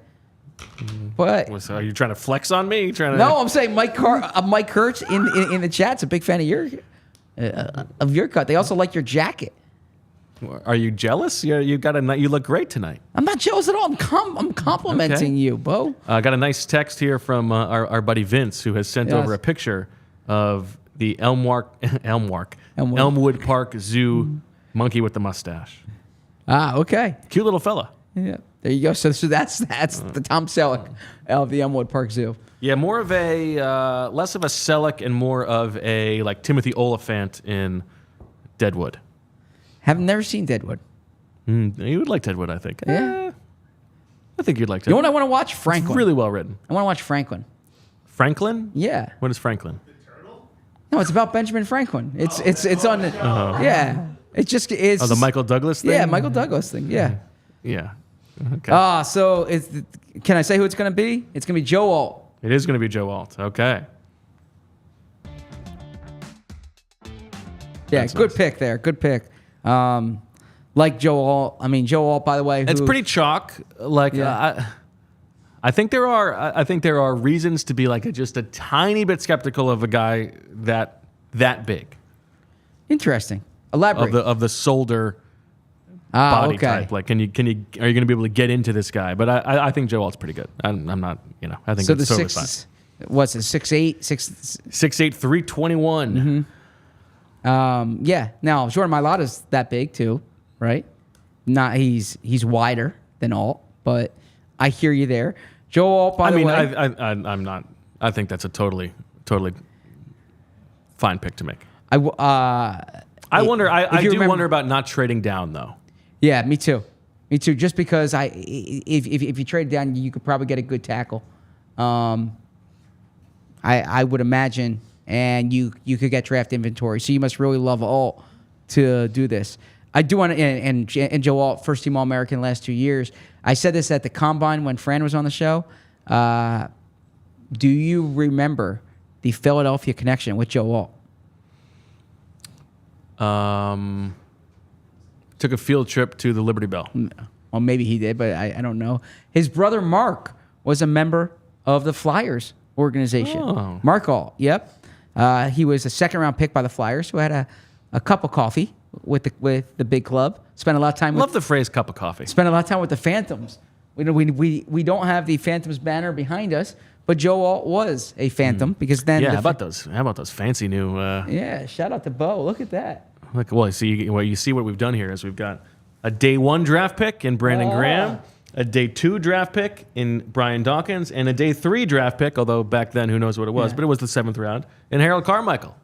What? So are you trying to flex on me? No, I'm saying Mike Kurtz in the chat's a big fan of your cut. They also like your jacket. Are you jealous? You look great tonight. I'm not jealous at all. I'm complimenting you, Bo. I got a nice text here from our buddy Vince, who has sent over a picture of the Elmwood Park Zoo monkey with the mustache. Ah, okay. Cute little fella. Yeah, there you go. So that's the Tom Selleck of the Elmwood Park Zoo. Yeah, more of a less of a Selleck and more of a like Timothy Oliphant in Deadwood. Have never seen Deadwood. You would like Deadwood, I think. Yeah. I think you'd like Deadwood. You know what I want to watch? Franklin. It's really well written. I want to watch Franklin. Franklin? Yeah. What is Franklin? No, it's about Benjamin Franklin. It's on the yeah. It just is. Oh, the Michael Douglas thing? Yeah, Michael Douglas thing. Yeah. Yeah. Okay. So can I say who it's going to be? It's going to be Joe Alt. It is going to be Joe Alt. Okay. Yeah, That's good nice. pick there. Good pick. Like Joe Alt. I mean, Joe Alt, by the way. It's pretty chalk. Like, I think there are reasons to be like just a tiny bit skeptical of a guy that big. Interesting. Elaborate. of the Solder body type. Like, are you going to be able to get into this guy? But I think Joe Alt's pretty good. I'm not, I think it's totally fine. What's it? 6'8", 6'8", 321. Mm-hmm. Yeah. Now Jordan Mailata's that big too, right? Not he's wider than Alt, but I hear you there. Joe Alt, by the way. I'm not. I think that's a totally fine pick to make. I wonder about not trading down though. Yeah, me too. Just because if you trade down, you could probably get a good tackle. I would imagine, and you could get draft inventory. So you must really love Alt to do this. I do want to, and Joe Alt, first team All-American last 2 years. I said this at the Combine when Fran was on the show. Do you remember the Philadelphia connection with Joe Alt? Took a field trip to the Liberty Bell. Well, maybe he did, but I don't know. His brother Mark was a member of the Flyers organization. Oh. Mark Alt, yep. He was a second-round pick by the Flyers who had a cup of coffee with the big club. Spent a lot of time. Love the phrase "cup of coffee." Spent a lot of time with the Phantoms. We don't have the Phantoms banner behind us, but Joe Alt was a Phantom because then. Yeah, how about those fancy new? Yeah, shout out to Bo. Look at that. Look, well, you see what we've done here is we've got a day 1 draft pick in Brandon Graham, a day 2 draft pick in Brian Dawkins, and a day 3 draft pick. Although back then, who knows what it was, but it was the 7th round in Harold Carmichael.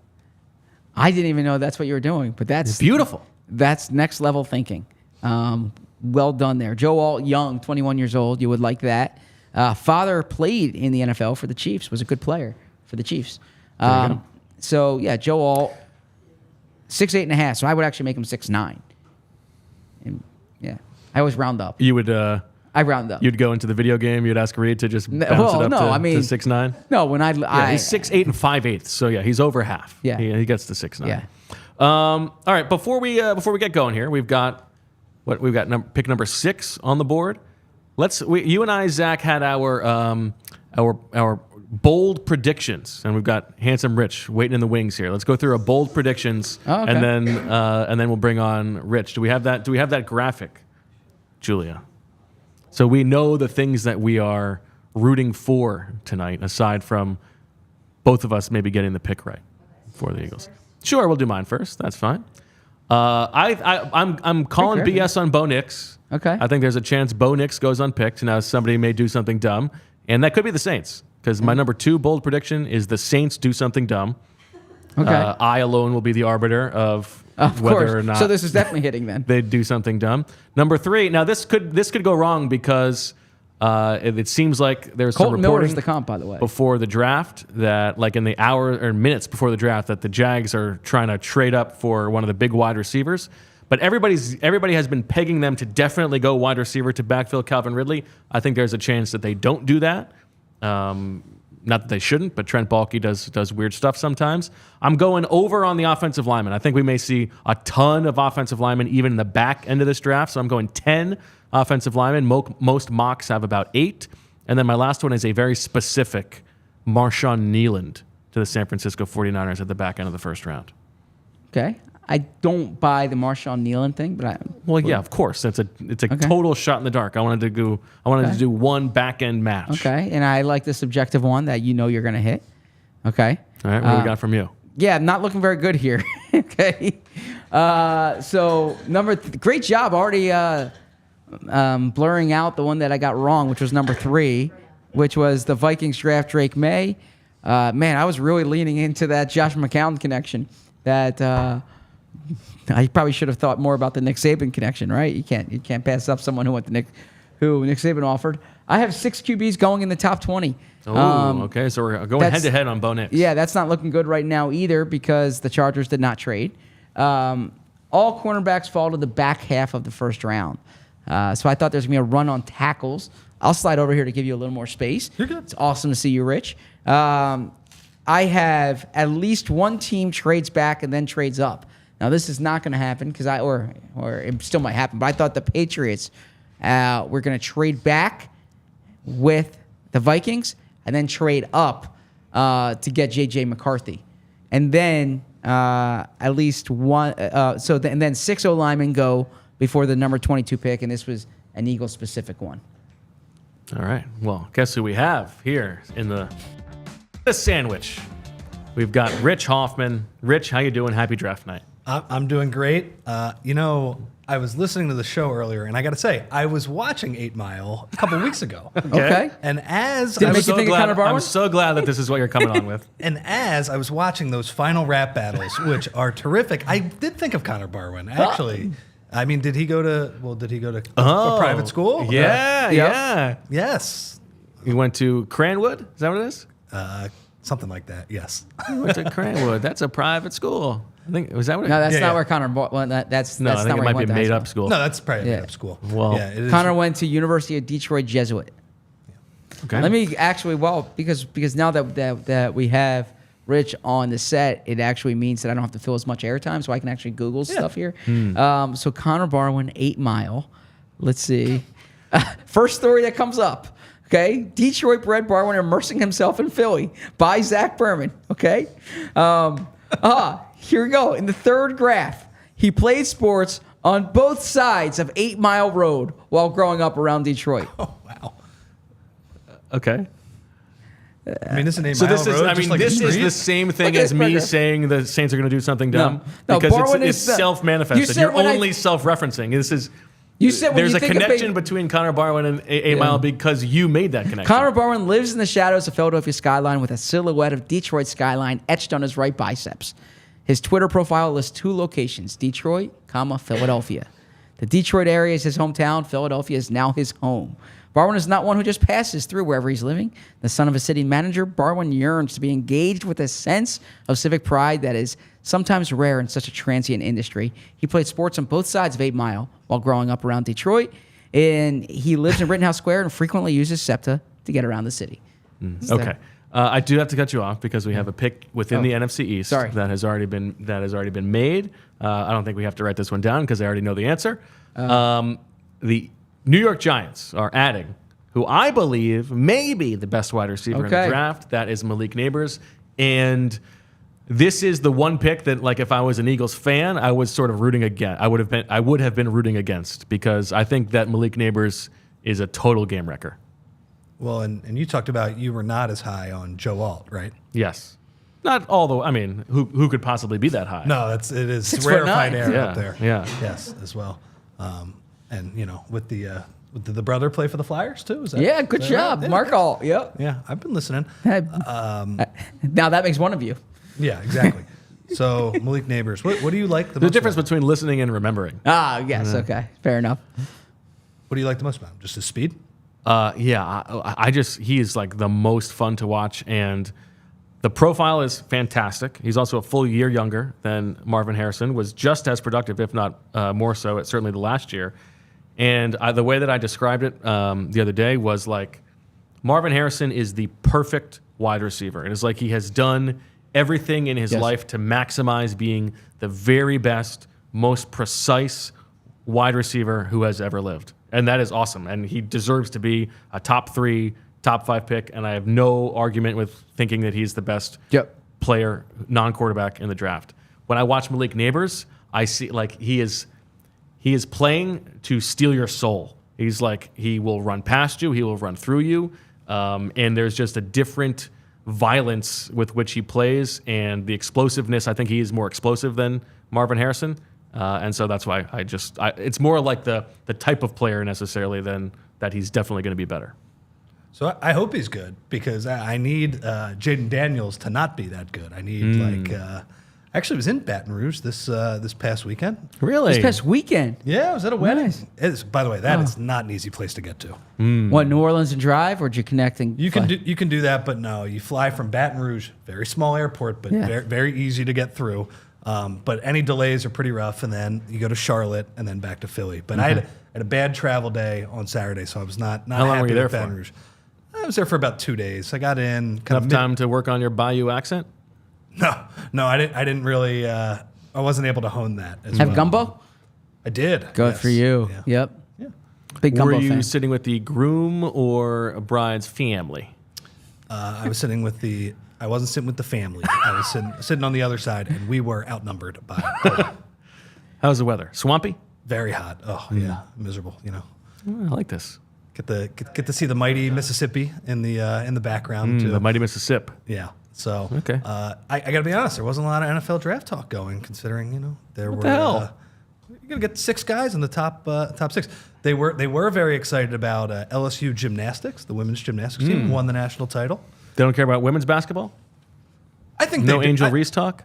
I didn't even know that's what you were doing, but that's beautiful. That's next level thinking. Well done there. Joe Alt, young, 21 years old. You would like that. Father played in the NFL for the Chiefs, was a good player for the Chiefs. So, yeah, Joe Alt, 6'8.5", so I would actually make him 6'9". And, yeah, I always round up. You would... I round up. You'd go into the video game. You'd ask Reed to just bounce it up to 6'9". No, when he's 6'8 and 5/8. So yeah, he's over half. Yeah, he gets to 6'9". Yeah. All right. Before we get going here, we've got pick number 6 on the board. You and I, Zach, had our bold predictions, and we've got Handsome Rich waiting in the wings here. Let's go through our bold predictions, and then we'll bring on Rich. Do we have that? Do we have that graphic, Julia? So we know the things that we are rooting for tonight, aside from both of us maybe getting the pick right for the Eagles. Sure, we'll do mine first. That's fine. I'm calling BS on Bo Nix. Okay. I think there's a chance Bo Nix goes unpicked. Now somebody may do something dumb, and that could be the Saints, because my number 2 bold prediction is the Saints do something dumb. Okay. I alone will be the arbiter of whether course. or not. So this is definitely hitting then. They do something dumb. Number 3. Now this could go wrong because it seems like there's some reporting the comp, by the way, before the draft that, like in the hour or minutes before the draft, that the Jags are trying to trade up for one of the big wide receivers. But everybody has been pegging them to definitely go wide receiver to backfill Calvin Ridley. I think there's a chance that they don't do that. Not that they shouldn't, but Trent Baalke does weird stuff sometimes. I'm going over on the offensive lineman. I think we may see a ton of offensive linemen even in the back end of this draft. So I'm going 10 offensive linemen. Most mocks have about 8. And then my last one is a very specific Marshawn Nealand to the San Francisco 49ers at the back end of the first round. Okay. I don't buy the Marshawn Nealand thing, but yeah, of course. It's a total shot in the dark. I wanted to do one back end match. Okay, and I like the subjective one that you're going to hit. Okay. All right. What do we got from you? Yeah, not looking very good here. Okay. So great job already blurring out the one that I got wrong, which was number 3, which was the Vikings draft Drake Maye. Man, I was really leaning into that Josh McCown connection. That. I probably should have thought more about the Nick Saban connection, right? You can't pass up someone who Nick Saban offered. I have 6 QBs going in the top 20. Oh, okay. So we're going head to head on Bo Nix. Yeah, that's not looking good right now either because the Chargers did not trade. All cornerbacks fall to the back half of the first round. So I thought there's going to be a run on tackles. I'll slide over here to give you a little more space. You're good. It's awesome to see you, Rich. I have at least one team trades back and then trades up. Now, this is not going to happen because or it still might happen, but I thought the Patriots were going to trade back with the Vikings and then trade up to get J.J. McCarthy. And then at least one. And then 6 O-linemen go before the number 22 pick, and this was an Eagle-specific one. All right. Well, guess who we have here in the sandwich? We've got Rich Hoffman. Rich, how you doing? Happy draft night. I'm doing great. I was listening to the show earlier, and I got to say, I was watching 8 Mile a couple weeks ago. Okay. And as Did it I make was you think of Connor Barwin? I'm so glad that this is what you're coming on with. and as I was watching those final rap battles, which are terrific, I did think of Connor Barwin, actually. I mean, did he go to a private school? Yeah. Yes. He went to Cranwood? Is that what it is? Something like that, yes. He went to Cranwood. That's a private school. I think, was that what it No, that's Yeah, not yeah. where Connor. That's No, that's I think not it where might he be went a to high made up school. No, that's probably Yeah. a made-up school. Well, yeah, it is. Connor went to University of Detroit Jesuit. Okay. Let me actually, because now that we have Rich on the set, it actually means that I don't have to fill as much airtime, so I can actually Google stuff here. So Connor Barwin, 8 Mile. Let's see. First story that comes up. Okay, Detroit bred Barwin immersing himself in Philly by Zach Berman. Okay, here we go. In the third graph, he played sports on both sides of 8 Mile Road while growing up around Detroit. Oh, wow. Okay. I mean, this is an 8 So Mile this is, road, I just mean, like a this is street? the same thing Look at as this me paragraph. saying the Saints are going to do something dumb. No, because Barwin it's is the- self-manifested. You said You're when I- only self-referencing. This is. You said when there's you a think of connection big- between Connor Barwin and 8 Mile because you made that connection. Connor Barwin lives in the shadows of Philadelphia skyline with a silhouette of Detroit skyline etched on his right biceps. His Twitter profile lists 2 locations, Detroit, Philadelphia. The Detroit area is his hometown. Philadelphia is now his home. Barwin is not one who just passes through wherever he's living. The son of a city manager, Barwin yearns to be engaged with a sense of civic pride that is sometimes rare in such a transient industry. He played sports on both sides of 8 Mile while growing up around Detroit, and he lives in Rittenhouse Square and frequently uses SEPTA to get around the city. Okay. I do have to cut you off because we have a pick within the NFC East Sorry. that has already been made. I don't think we have to write this one down because I already know the answer. The New York Giants are adding, who I believe may be the best wide receiver in the draft. That is Malik Nabers, and this is the one pick that, like, if I was an Eagles fan, I was sort of rooting against. I would have been rooting against because I think that Malik Nabers is a total game wrecker. Well, and you talked about you were not as high on Joe Alt, right? Yes. Not all the. I mean, who could possibly be that high? No, it is 6'9". rarefied air Yeah, up there. yeah. Yes, as well. And with the brother play for the Flyers too? Is that, Yeah, good is that job. right? Mark All. Yep. Yeah, I've been listening. Now that makes one of you. Yeah, exactly. So Malik Nabers, what do you like the The most? difference about him? between listening and remembering. Yes. Okay. Fair enough. What do you like the most about him? Just his speed? He is like the most fun to watch, and the profile is fantastic. He's also a full year younger than Marvin Harrison, was just as productive, if not more so, at certainly the last year. And the way that I described it the other day was like Marvin Harrison is the perfect wide receiver. It is like he has done everything in his life to maximize being the very best, most precise wide receiver who has ever lived. And that is awesome. And he deserves to be a top 3, top 5 pick. And I have no argument with thinking that he's the best player, non-quarterback in the draft. When I watch Malik Nabers, I see like he is playing to steal your soul. He's like, he will run past you, he will run through you. And there's just a different violence with which he plays, and the explosiveness. I think he is more explosive than Marvin Harrison. And so that's why it's more like the type of player necessarily than that he's definitely going to be better. So I hope he's good because I need Jayden Daniels to not be that good. I need actually was in Baton Rouge this past weekend. Really? This past weekend. Yeah, I was at a wedding. Nice. By the way, that is not an easy place to get to. What, New Orleans and drive, or did you connect and You can do that, but no, you fly from Baton Rouge, very small airport, but very, very easy to get through. But any delays are pretty rough, and then you go to Charlotte and then back to Philly. But I had a bad travel day on Saturday, so I was not How long happy were you there with Baton for? Rouge. I was there for about 2 days. I got in Enough time to work on your Bayou accent? No, I didn't really. I wasn't able to hone that. As have well. gumbo? I did. Good yes. for you. Yeah. Yep. Big Were gumbo you fan. sitting with the groom or a bride's family? I was sitting with the I wasn't sitting with the family. I was sitting on the other side, and we were outnumbered by How's the weather? Swampy? very hot. Oh, yeah, miserable, you know. I like this. Get to see the mighty Mississippi in the background, too. The mighty Mississippi. Yeah. So, Okay. I got to be honest, there wasn't a lot of NFL draft talk going, considering, you know, there What were... the hell? You're going to get 6 guys in the top 6. They were very excited about LSU gymnastics. The women's gymnastics team won the national title. They don't care about women's basketball? I think No they do. Angel Reese talk?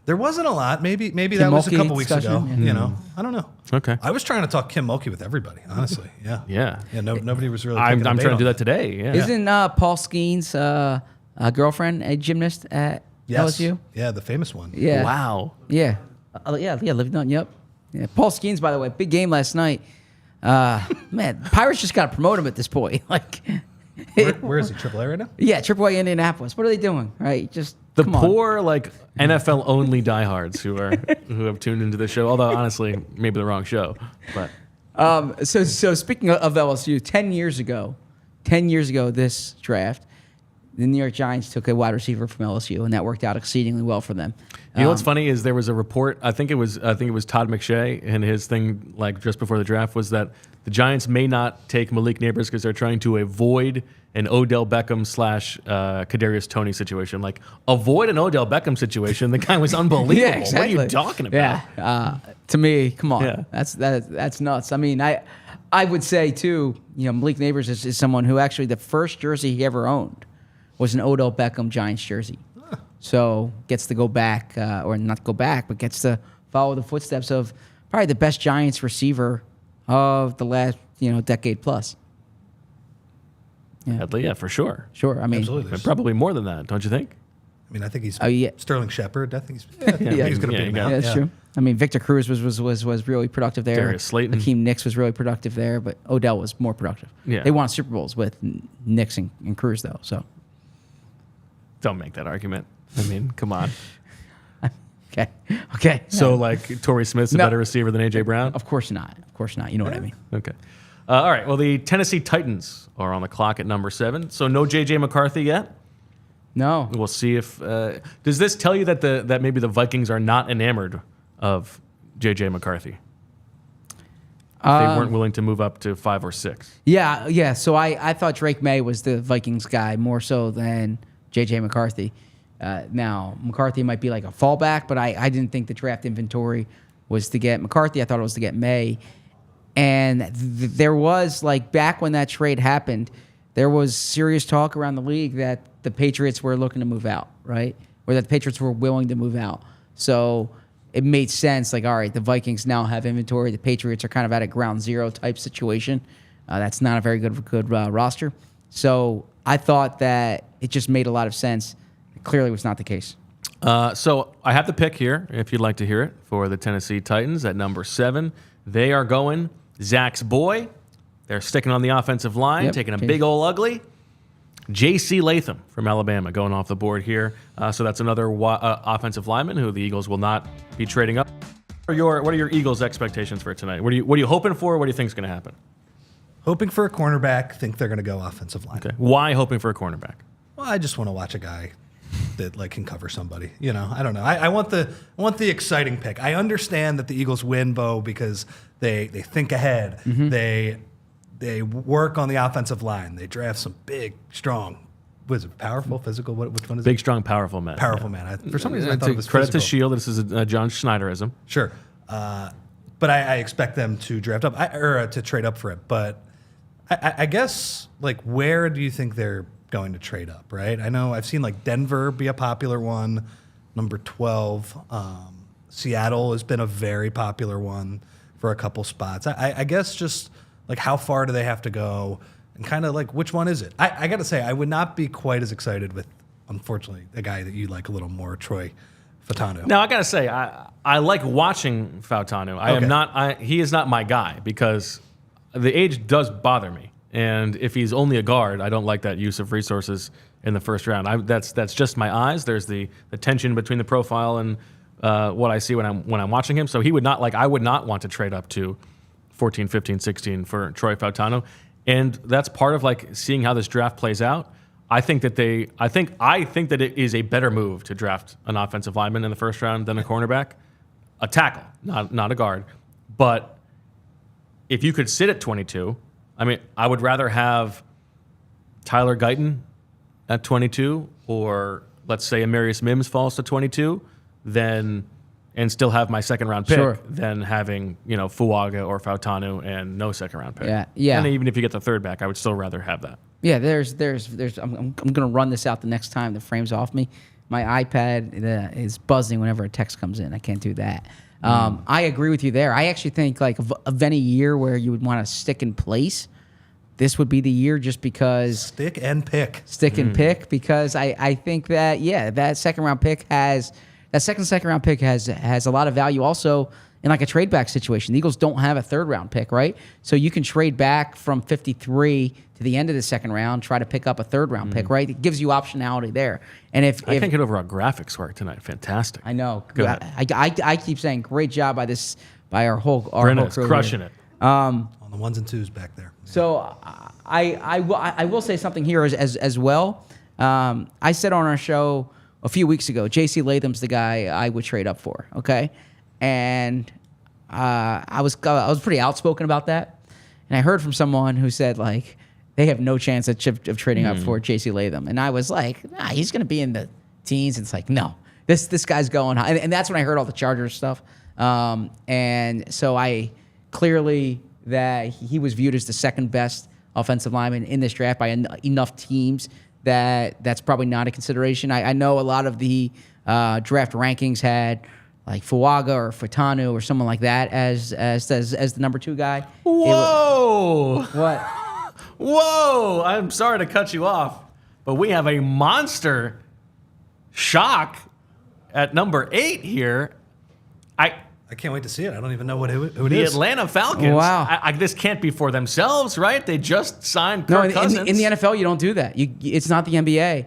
There wasn't a lot. Maybe that was a Mulkey couple weeks ago. discussion, You know, I don't know. Okay. I was trying to talk Kim Mulkey with everybody, honestly. Yeah. Yeah. Nobody was really. I'm taking the bait trying to on do that today. Yeah. Isn't Paul Skeen's girlfriend a gymnast at Yes. LSU? Yeah, the famous one. Yeah. Wow. Yeah. Yeah, lived on. Yep. Yeah. Paul Skeens, by the way, big game last night. Man, Pirates just got to promote him at this point. Like, Where is he? AAA right now? yeah, AAA Indianapolis. What are they doing? Right? Just The come on. poor like NFL only diehards who have tuned into the show. Although honestly, maybe the wrong show. But So speaking of LSU, 10 years ago, this draft, the New York Giants took a wide receiver from LSU, and that worked out exceedingly well for them. you know what's funny is there was a report. I think it was Todd McShay, and his thing like just before the draft was that the Giants may not take Malik Nabers because they're trying to avoid an Odell Beckham / Kadarius Toney situation. Like avoid an Odell Beckham situation. The guy was unbelievable. Yeah, exactly. What are you talking about? Yeah, to me, come on, Yeah. that's nuts. I mean, I would say too, you know, Malik Nabers is someone who actually the first jersey he ever owned was an Odell Beckham Giants jersey. So gets to go back, or not go back, but gets to follow the footsteps of probably the best Giants receiver of the last, decade plus. Yeah, for sure. Sure, I mean, Absolutely. But probably more than that, don't you think? I mean, I think he's yeah. Sterling Shepard. I think he's Yeah. he's going to Yeah, be you him got out. Yeah, that's true. I mean, Victor Cruz was really productive there. Darius Slayton. Hakeem Nicks was really productive there, but Odell was more productive. Yeah. They won Super Bowls with Nicks and Cruz, though. So, Don't make that argument. I mean, come on. okay. So like Torrey Smith's a No. better receiver than AJ Brown? Of course not. You know what I mean? Okay. All right. Well, the Tennessee Titans are on the clock at number 7. So no J.J. McCarthy yet. No. We'll see if does this tell you that maybe the Vikings are not enamored of J.J. McCarthy? They weren't willing to move up to 5 or 6. Yeah. So I thought Drake May was the Vikings guy more so than J.J. McCarthy. Now, McCarthy might be like a fallback, but I didn't think the draft inventory was to get McCarthy. I thought it was to get May. And there was, like, back when that trade happened, there was serious talk around the league that the Patriots were looking to move out, right? Or that the Patriots were willing to move out. So it made sense, like, all right, the Vikings now have inventory. The Patriots are kind of at a ground zero type situation. That's not a very good roster. So I thought that it just made a lot of sense. It clearly was not the case. So I have the pick here, if you'd like to hear it, for the Tennessee Titans at number 7. They are going Zach's boy. They're sticking on the offensive line, Yep. taking a big ole ugly. J.C. Latham from Alabama going off the board here. So that's another offensive lineman who the Eagles will not be trading up. What are your Eagles' expectations for tonight? What are you hoping for? What do you think is going to happen? Hoping for a cornerback. Think they're going to go offensive line. Okay. Why hoping for a cornerback? Well, I just want to watch a guy that like can cover somebody. You know, I don't know. I want the exciting pick. I understand that the Eagles win, Bo, because they think ahead. Mm-hmm. They work on the offensive line. They draft some big, strong. What is it? Powerful, physical? Which one is Big, it? strong, powerful man. Powerful man. For some reason, I thought it was credit physical. to Shield. This is a John Schneiderism. Sure, but I expect them to draft up or to trade up for it. But I guess like where do you think they're going to trade up? Right. I know I've seen like Denver be a popular one, number 12. Seattle has been a very popular one for a couple spots. I guess just like how far do they have to go, and kind of like which one is it? I got to say I would not be quite as excited with, unfortunately, a guy that you like a little more, Troy Fautanu. Now I gotta say I like watching Fautanu. I am not. He is not my guy because the age does bother me. And if he's only a guard, I don't like that use of resources in the first round. That's just my eyes. There's the tension between the profile and what I see when I'm watching him. So he would not I would not want to trade up to 14, 15, 16 for Troy Fautanu. And that's part of like seeing how this draft plays out. I think that it is a better move to draft an offensive lineman in the first round than a cornerback, a tackle, not a guard. But if you could sit at 22, I mean, I would rather have Tyler Guyton at 22, or let's say Amarius Mims falls to 22, and still have my second round pick than having, Fuaga or Fautanu and no second round pick. Yeah. And even if you get the third back, I would still rather have that. Yeah, I'm gonna run this out the next time the frame's off me. My iPad is buzzing whenever a text comes in. I can't do that. I agree with you there. I actually think like of any year where you would want to stick in place, this would be the year, just because stick and pick because I think that that second round pick has a lot of value also in like a trade back situation. The Eagles don't have a third round pick, right? So you can trade back from 53 to the end of the second round, try to pick up a third round pick, right? It gives you optionality there. And if I can't get over our graphics work tonight. Fantastic. I know. Go ahead. I keep saying great job by our whole crew crushing here. it. On the ones and twos back there. So I will say something here as well. I said on our show a few weeks ago, J.C. Latham's the guy I would trade up for. Okay, and I was pretty outspoken about that, and I heard from someone who said like they have no chance of trading up for J.C. Latham, and I was like, nah, he's going to be in the teens. And it's like, no, this guy's going high, and that's when I heard all the Chargers stuff, and so I clearly that he was viewed as the second best offensive lineman in this draft by enough teams that's probably not a consideration. I know a lot of the draft rankings had like Fuaga or Fautanu or someone like that as the number 2 guy. Whoa! What? Whoa! I'm sorry to cut you off, but we have a monster shock at number 8 here. I can't wait to see it. I don't even know who it the is. Atlanta Falcons. Wow. This can't be for themselves, right? They just signed Kirk Cousins. In the NFL, you don't do that. It's not the NBA.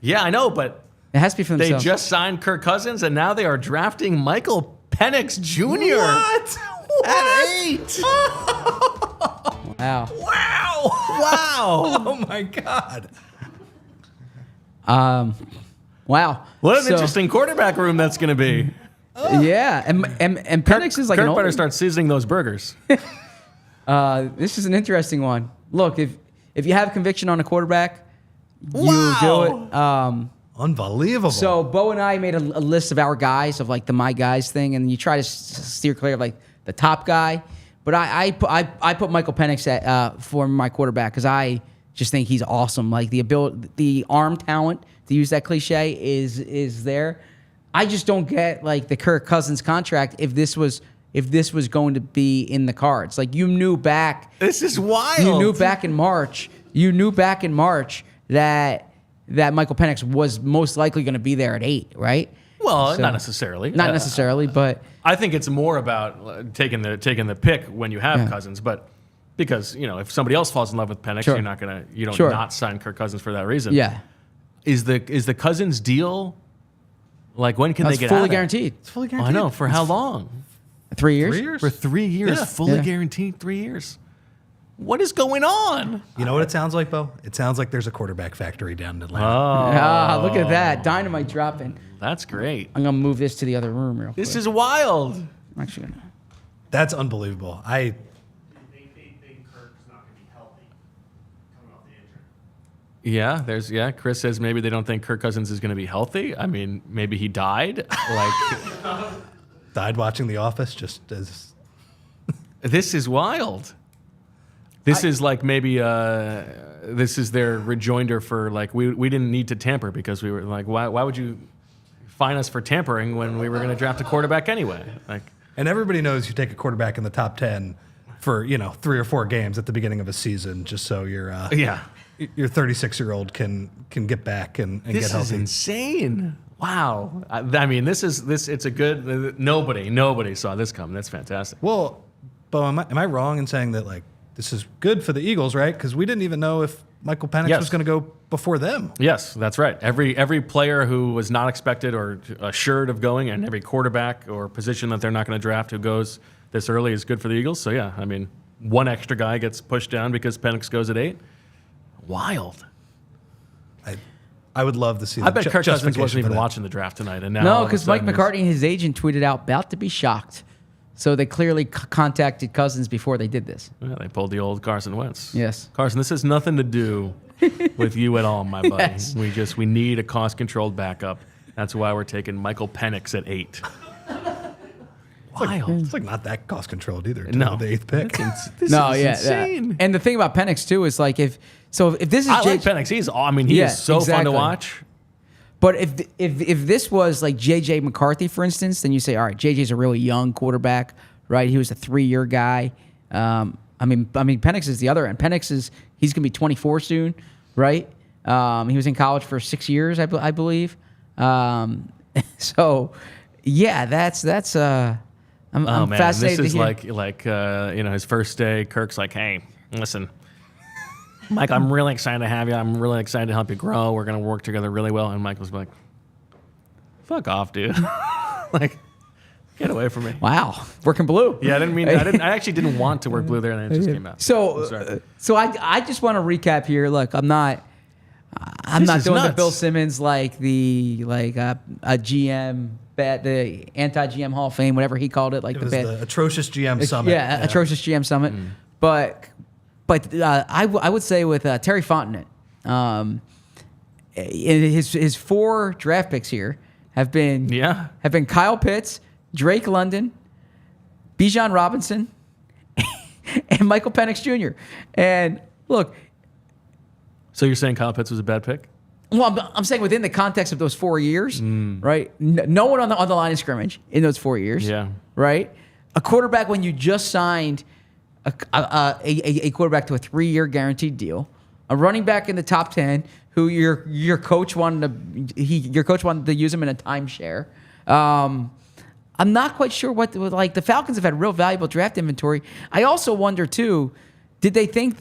Yeah, I know, but it has to be for themselves. They just signed Kirk Cousins, and now they are drafting Michael Penix Jr. What? At 8. Wow. Wow. Oh my God. Wow. What an interesting quarterback room that's going to be. Yeah, and Penix is like Kirk better start seasoning those burgers. This is an interesting one. Look, if you have conviction on a quarterback, you do it. Unbelievable. So Bo and I made a list of our guys, of like the my guys thing, and you try to steer clear of like the top guy. But I put Michael Penix for my quarterback because I just think he's awesome. Like the arm talent, to use that cliche, is there. I just don't get like the Kirk Cousins contract if this was going to be in the cards. Like you knew back. This is wild. You knew back in March. That Michael Penix was most likely going to be there at 8, right? Well, not necessarily. Not necessarily, but I think it's more about taking the pick when you have Cousins, but because if somebody else falls in love with Penix, you don't not sign Kirk Cousins for that reason. Yeah. Is the Cousins deal? Like, when can they get fully out of guaranteed. It's fully guaranteed. I know. For how long? 3 years? 3 years? For 3 years. Yeah. Fully guaranteed 3 years. What is going on? You know what it sounds like, Bo? It sounds like there's a quarterback factory down in Atlanta. Look at that. Dynamite dropping. That's great. I'm going to move this to the other room real quick. This is wild. I'm actually going to. That's unbelievable. They think Kirk's not going to be healthy coming off the injury. Yeah, Chris says maybe they don't think Kirk Cousins is going to be healthy. I mean, maybe he died. Died watching The Office just as... This is wild. This is like maybe this is their rejoinder for like we didn't need to tamper because we were like why would you fine us for tampering when we were going to draft a quarterback anyway? Like, and everybody knows you take a quarterback in the top 10 for 3 or 4 games at the beginning of a season just so your 36-year-old can get back and get healthy. This is insane. Wow. I mean, this it's a good nobody saw this coming. That's fantastic. Well, Bo, am I wrong in saying that like this is good for the Eagles, right? Because we didn't even know if Michael Penix was going to go before them. Yes, that's right. Every player who was not expected or assured of going, and every quarterback or position that they're not going to draft who goes this early is good for the Eagles. So yeah, I mean, one extra guy gets pushed down because Penix goes at 8. Wild. I would love to see. I bet Kirk Cousins wasn't justification even for that. watching the draft tonight, and now No, all of a because Mike sudden McCartney, his agent, tweeted out about to be shocked. So they clearly contacted Cousins before they did this. Yeah, they pulled the old Carson Wentz. Yes. Carson, this has nothing to do with you at all, my buddy. Yes. We need a cost-controlled backup. That's why we're taking Michael Penix at 8. Wild. It's like not that cost controlled either. No. The 8th pick. This No, is yeah, insane. And the thing about Penix too is like if this is I like Penix. He Yeah, is so fun exactly. to watch. But if this was like J.J. McCarthy, for instance, then you say, all right, J.J.'s a really young quarterback, right? He was a 3-year guy. I mean, Penix is the other end. He's going to be 24 soon, right? He was in college for 6 years, I believe. So, yeah, that's. I'm Man, fascinated. this is to hear. like his first day. Kirk's like, hey, listen, Mike, I'm really excited to have you. I'm really excited to help you grow. We're gonna work together really well. And Mike was like, fuck off, dude. Like, get away from me. Wow, working blue. Yeah, I actually didn't want to work blue there, and then it just came out. So I just want to recap here. Look, I'm not doing the nuts. Bill Simmons like a GM bet, the anti-GM Hall of Fame, whatever he called it, like It was the atrocious GM summit. Yeah, atrocious GM summit. But I would say with Terry Fontenot, his 4 draft picks here have been Kyle Pitts, Drake London, Bijan Robinson, and Michael Penix Jr. And look, So you're saying Kyle Pitts was a bad pick? well, I'm saying within the context of those 4 years, right? No one on the line of scrimmage in those 4 years, Yeah. right? A quarterback when you just signed a quarterback to a 3-year guaranteed deal, a running back in the top 10 who your coach wanted to use him in a timeshare. I'm not quite sure like the Falcons have had real valuable draft inventory. I also wonder too, did they think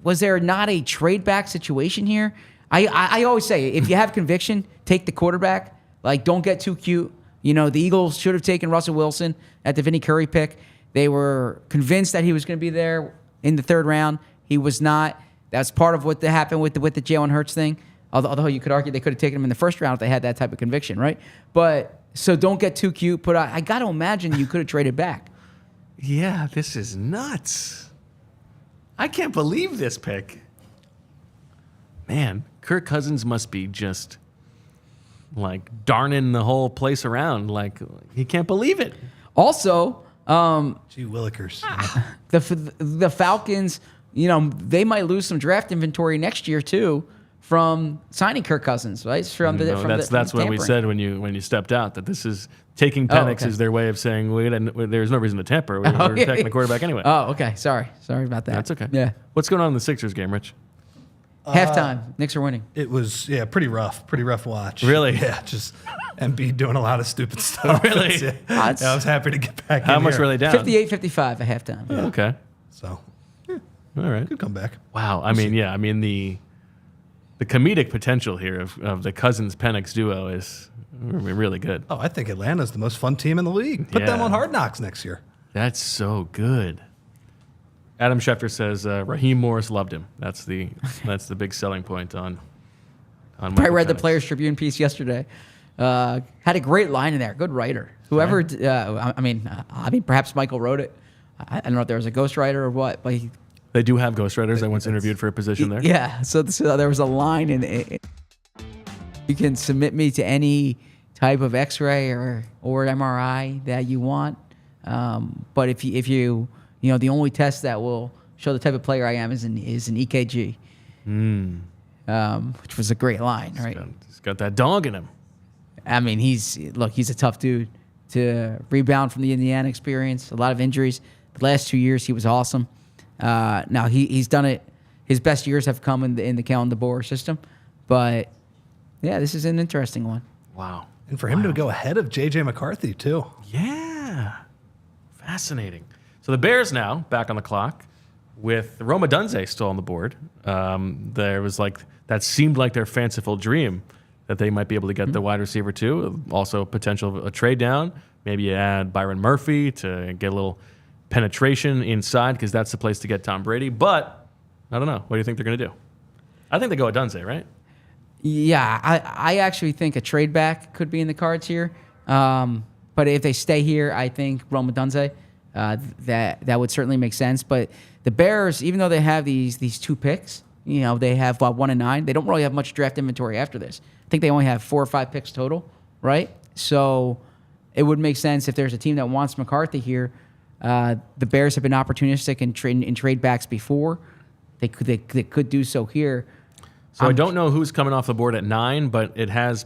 was there not a trade back situation here? I always say, if you have conviction, take the quarterback. Like, don't get too cute. The Eagles should have taken Russell Wilson at the Vinny Curry pick. They were convinced that he was going to be there in the 3rd round. He was not. That's part of what happened with the Jalen Hurts thing. Although you could argue they could have taken him in the 1st round if they had that type of conviction, right? But so don't get too cute. But I got to imagine you could have traded back. Yeah, this is nuts. I can't believe this pick. Man, Kirk Cousins must be just like darning the whole place around. Like, he can't believe it. Also, Gee willikers. the Falcons, they might lose some draft inventory next year too from signing Kirk Cousins, right? That's what we said when you stepped out, that this is taking Penix is their way of saying there's no reason to tamper. We're taking the quarterback anyway. Oh, okay. Sorry about that. That's okay. Yeah. What's going on in the Sixers game, Rich? Halftime. Knicks are winning. It was pretty rough watch. Really? Yeah, just Embiid doing a lot of stupid stuff. Really? Yeah, I was happy to get back. How in much here. were they down? 58-55 at halftime. Oh, okay. So, All right. good comeback. Wow. I mean, the comedic potential here of the Cousins Penix duo is really good. Oh, I think Atlanta's the most fun team in the league. Put them Yeah. on Hard Knocks next year. That's so good. Adam Schefter says Raheem Morris loved him. That's the big selling point on I Michael read the Penix. Players Tribune piece yesterday. Had a great line in there. Good writer. Whoever, perhaps Michael wrote it. I don't know if there was a ghostwriter or what, but They do have ghostwriters. I once interviewed for a position there. yeah. So there was a line in it. You can submit me to any type of X-ray or MRI that you want, but if you the only test that will show the type of player I am is an EKG, which was a great line, right? He's got that dog in him. I mean, he's a tough dude to rebound from the Indiana experience. A lot of injuries. The last 2 years, he was awesome. Now he's done it. His best years have come in the Kellen DeBoer system, but yeah, this is an interesting one. Wow. And for him to go ahead of J.J. McCarthy, too. Yeah. Fascinating. So the Bears now back on the clock with Roma Dunze still on the board. There was that seemed like their fanciful dream that they might be able to get the wide receiver too. Also potential of a trade down. Maybe you add Byron Murphy to get a little penetration inside because that's the place to get Tom Brady. But I don't know. What do you think they're going to do? I think they go with Dunze, right? Yeah, I actually think a trade back could be in the cards here. But if they stay here, I think Rome Odunze, that would certainly make sense. But the Bears, even though they have these 2 picks, they have 1 and 9. They don't really have much draft inventory after this. I think they only have 4 or 5 picks total, right? So it would make sense if there's a team that wants McCarthy here. The Bears have been opportunistic in trade backs before. They could do so here. So I don't know who's coming off the board at 9, but it has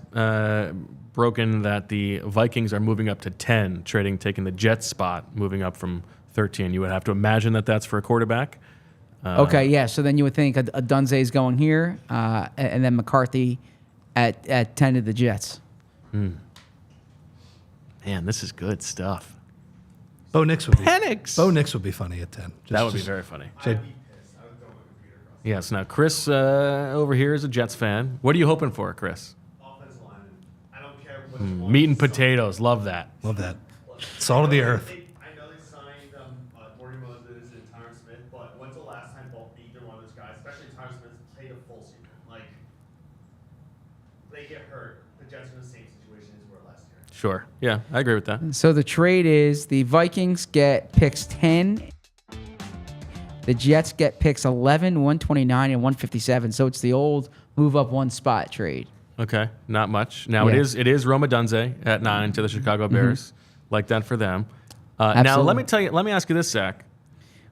broken that the Vikings are moving up to 10, taking the Jets spot, moving up from 13. You would have to imagine that that's for a quarterback. Okay, yeah. So then you would think a Dunze is going here, and then McCarthy at 10 to the Jets. Man, this is good stuff. Bo Nix would be Penix. Bo Nix would be funny at 10. That would be very funny. Jay- Yes. Now, Chris over here is a Jets fan. What are you hoping for, Chris? Offensive lineman. I don't care what Meat and potatoes. Love that. Love that. Salt of the earth. I know they signed Morgan Moses and Tyron Smith, but when's the last time either one of those guys, especially Tyron Smith, played a full season? Like, they get hurt. The Jets are in the same situation as we were last year. Sure. Yeah, I agree with that. So the trade is the Vikings get picks 10. The Jets get picks 11, 129, and 157. So it's the old move up 1 spot trade. Okay, not much. Now Yeah. it is Rome Odunze at 9 to the Chicago Bears. Like that for them. Now Absolutely. let me ask you this, Zach.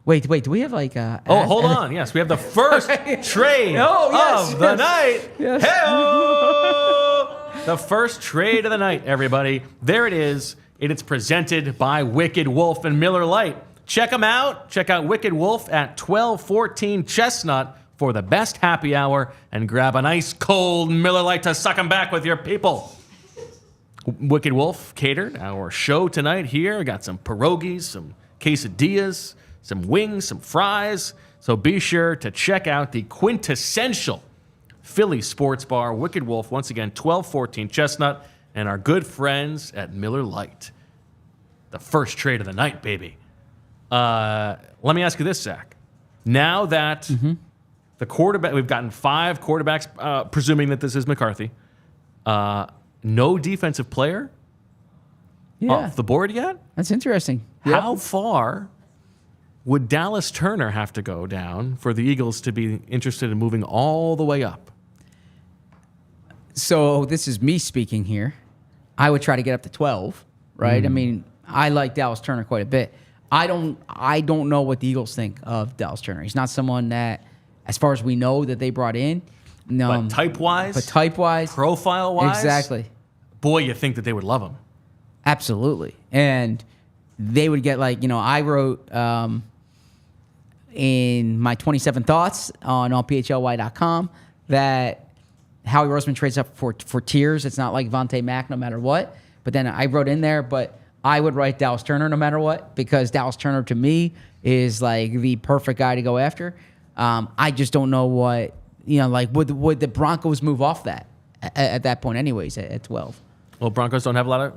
Wait. Do we have like Hold on. Yes, we have the first trade of the night. Yes. Hey-o! The first trade of the night, everybody. There it is. It is presented by Wicked Wolf and Miller Lite. Check them out. Check out Wicked Wolf at 1214 Chestnut for the best happy hour and grab an ice cold Miller Lite to suck them back with your people. Wicked Wolf catered our show tonight here. We got some pierogies, some quesadillas, some wings, some fries. So be sure to check out the quintessential Philly sports bar, Wicked Wolf, once again, 1214 Chestnut, and our good friends at Miller Lite. The first trade of the night, baby. Let me ask you this, Zach. Now that the quarterback, we've gotten 5 quarterbacks, presuming that this is McCarthy, no defensive player off the board yet? That's interesting. How far would Dallas Turner have to go down for the Eagles to be interested in moving all the way up? So this is me speaking here. I would try to get up to 12, right? I mean, I like Dallas Turner quite a bit. I don't know what the Eagles think of Dallas Turner. He's not someone that, as far as we know, that they brought in. No, But type-wise? Profile-wise? Exactly. Boy, you think that they would love him. Absolutely. And they would get I wrote in my 27 thoughts on PHLY.com that Howie Roseman trades up for tiers. It's not like Vontae Mack no matter what. But then I wrote in there, but I would write Dallas Turner no matter what, because Dallas Turner to me is like the perfect guy to go after. I just don't know what, would the Broncos move off that at that point anyways at 12? Well, Broncos don't have a lot of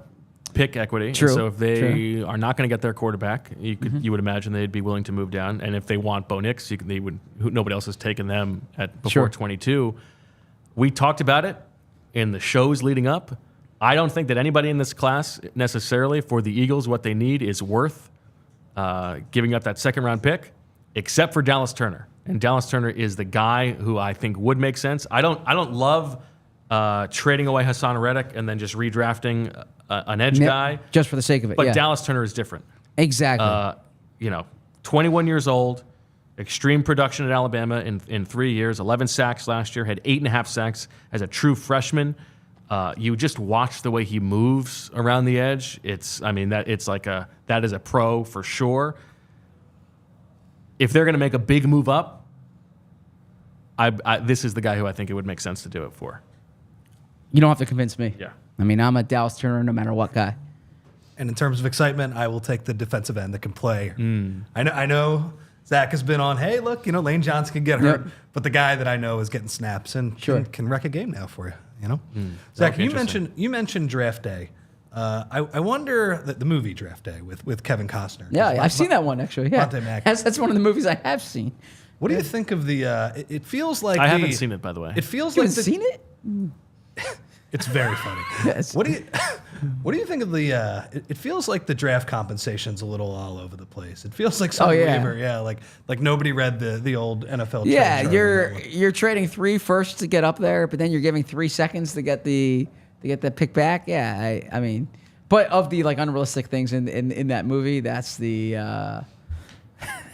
pick equity. True. So if they are not going to get their quarterback, you would imagine they'd be willing to move down. And if they want Bo Nix, nobody else has taken them before 22. We talked about it in the shows leading up. I don't think that anybody in this class necessarily for the Eagles, what they need is worth giving up that second-round pick, except for Dallas Turner. And Dallas Turner is the guy who I think would make sense. I don't love trading away Hassan Reddick and then just redrafting an edge guy just for the sake of it. But yeah. Dallas Turner is different. Exactly. 21 years old, extreme production at Alabama in 3 years, 11 sacks last year, had 8.5 sacks as a true freshman. You just watch the way he moves around the edge. That is a pro for sure. If they're going to make a big move up, this is the guy who I think it would make sense to do it for. You don't have to convince me. Yeah. I'm a Dallas Turner no matter what guy. And in terms of excitement, I will take the defensive end that can play. I know Zach has been on, hey, look, Lane Johnson can get hurt, but the guy that I know is getting snaps and can wreck a game now for you. Zach, you mentioned Draft Day. I wonder the movie Draft Day with Kevin Costner. Yeah, I've seen that one actually. Yeah, Vontae Mack. that's one of the movies I have seen. What do you think of the? It feels like I haven't seen it, by the way. It feels You like haven't seen it? It's very funny. Yes. What do you think of the? It feels like the draft compensation's a little all over the place. It feels like some waiver, like nobody read the old NFL. Yeah, trade chart you're trading 3 firsts to get up there, but then you're giving 3 seconds to get the pick back. Yeah, I mean, but of the like unrealistic things in that movie, that's the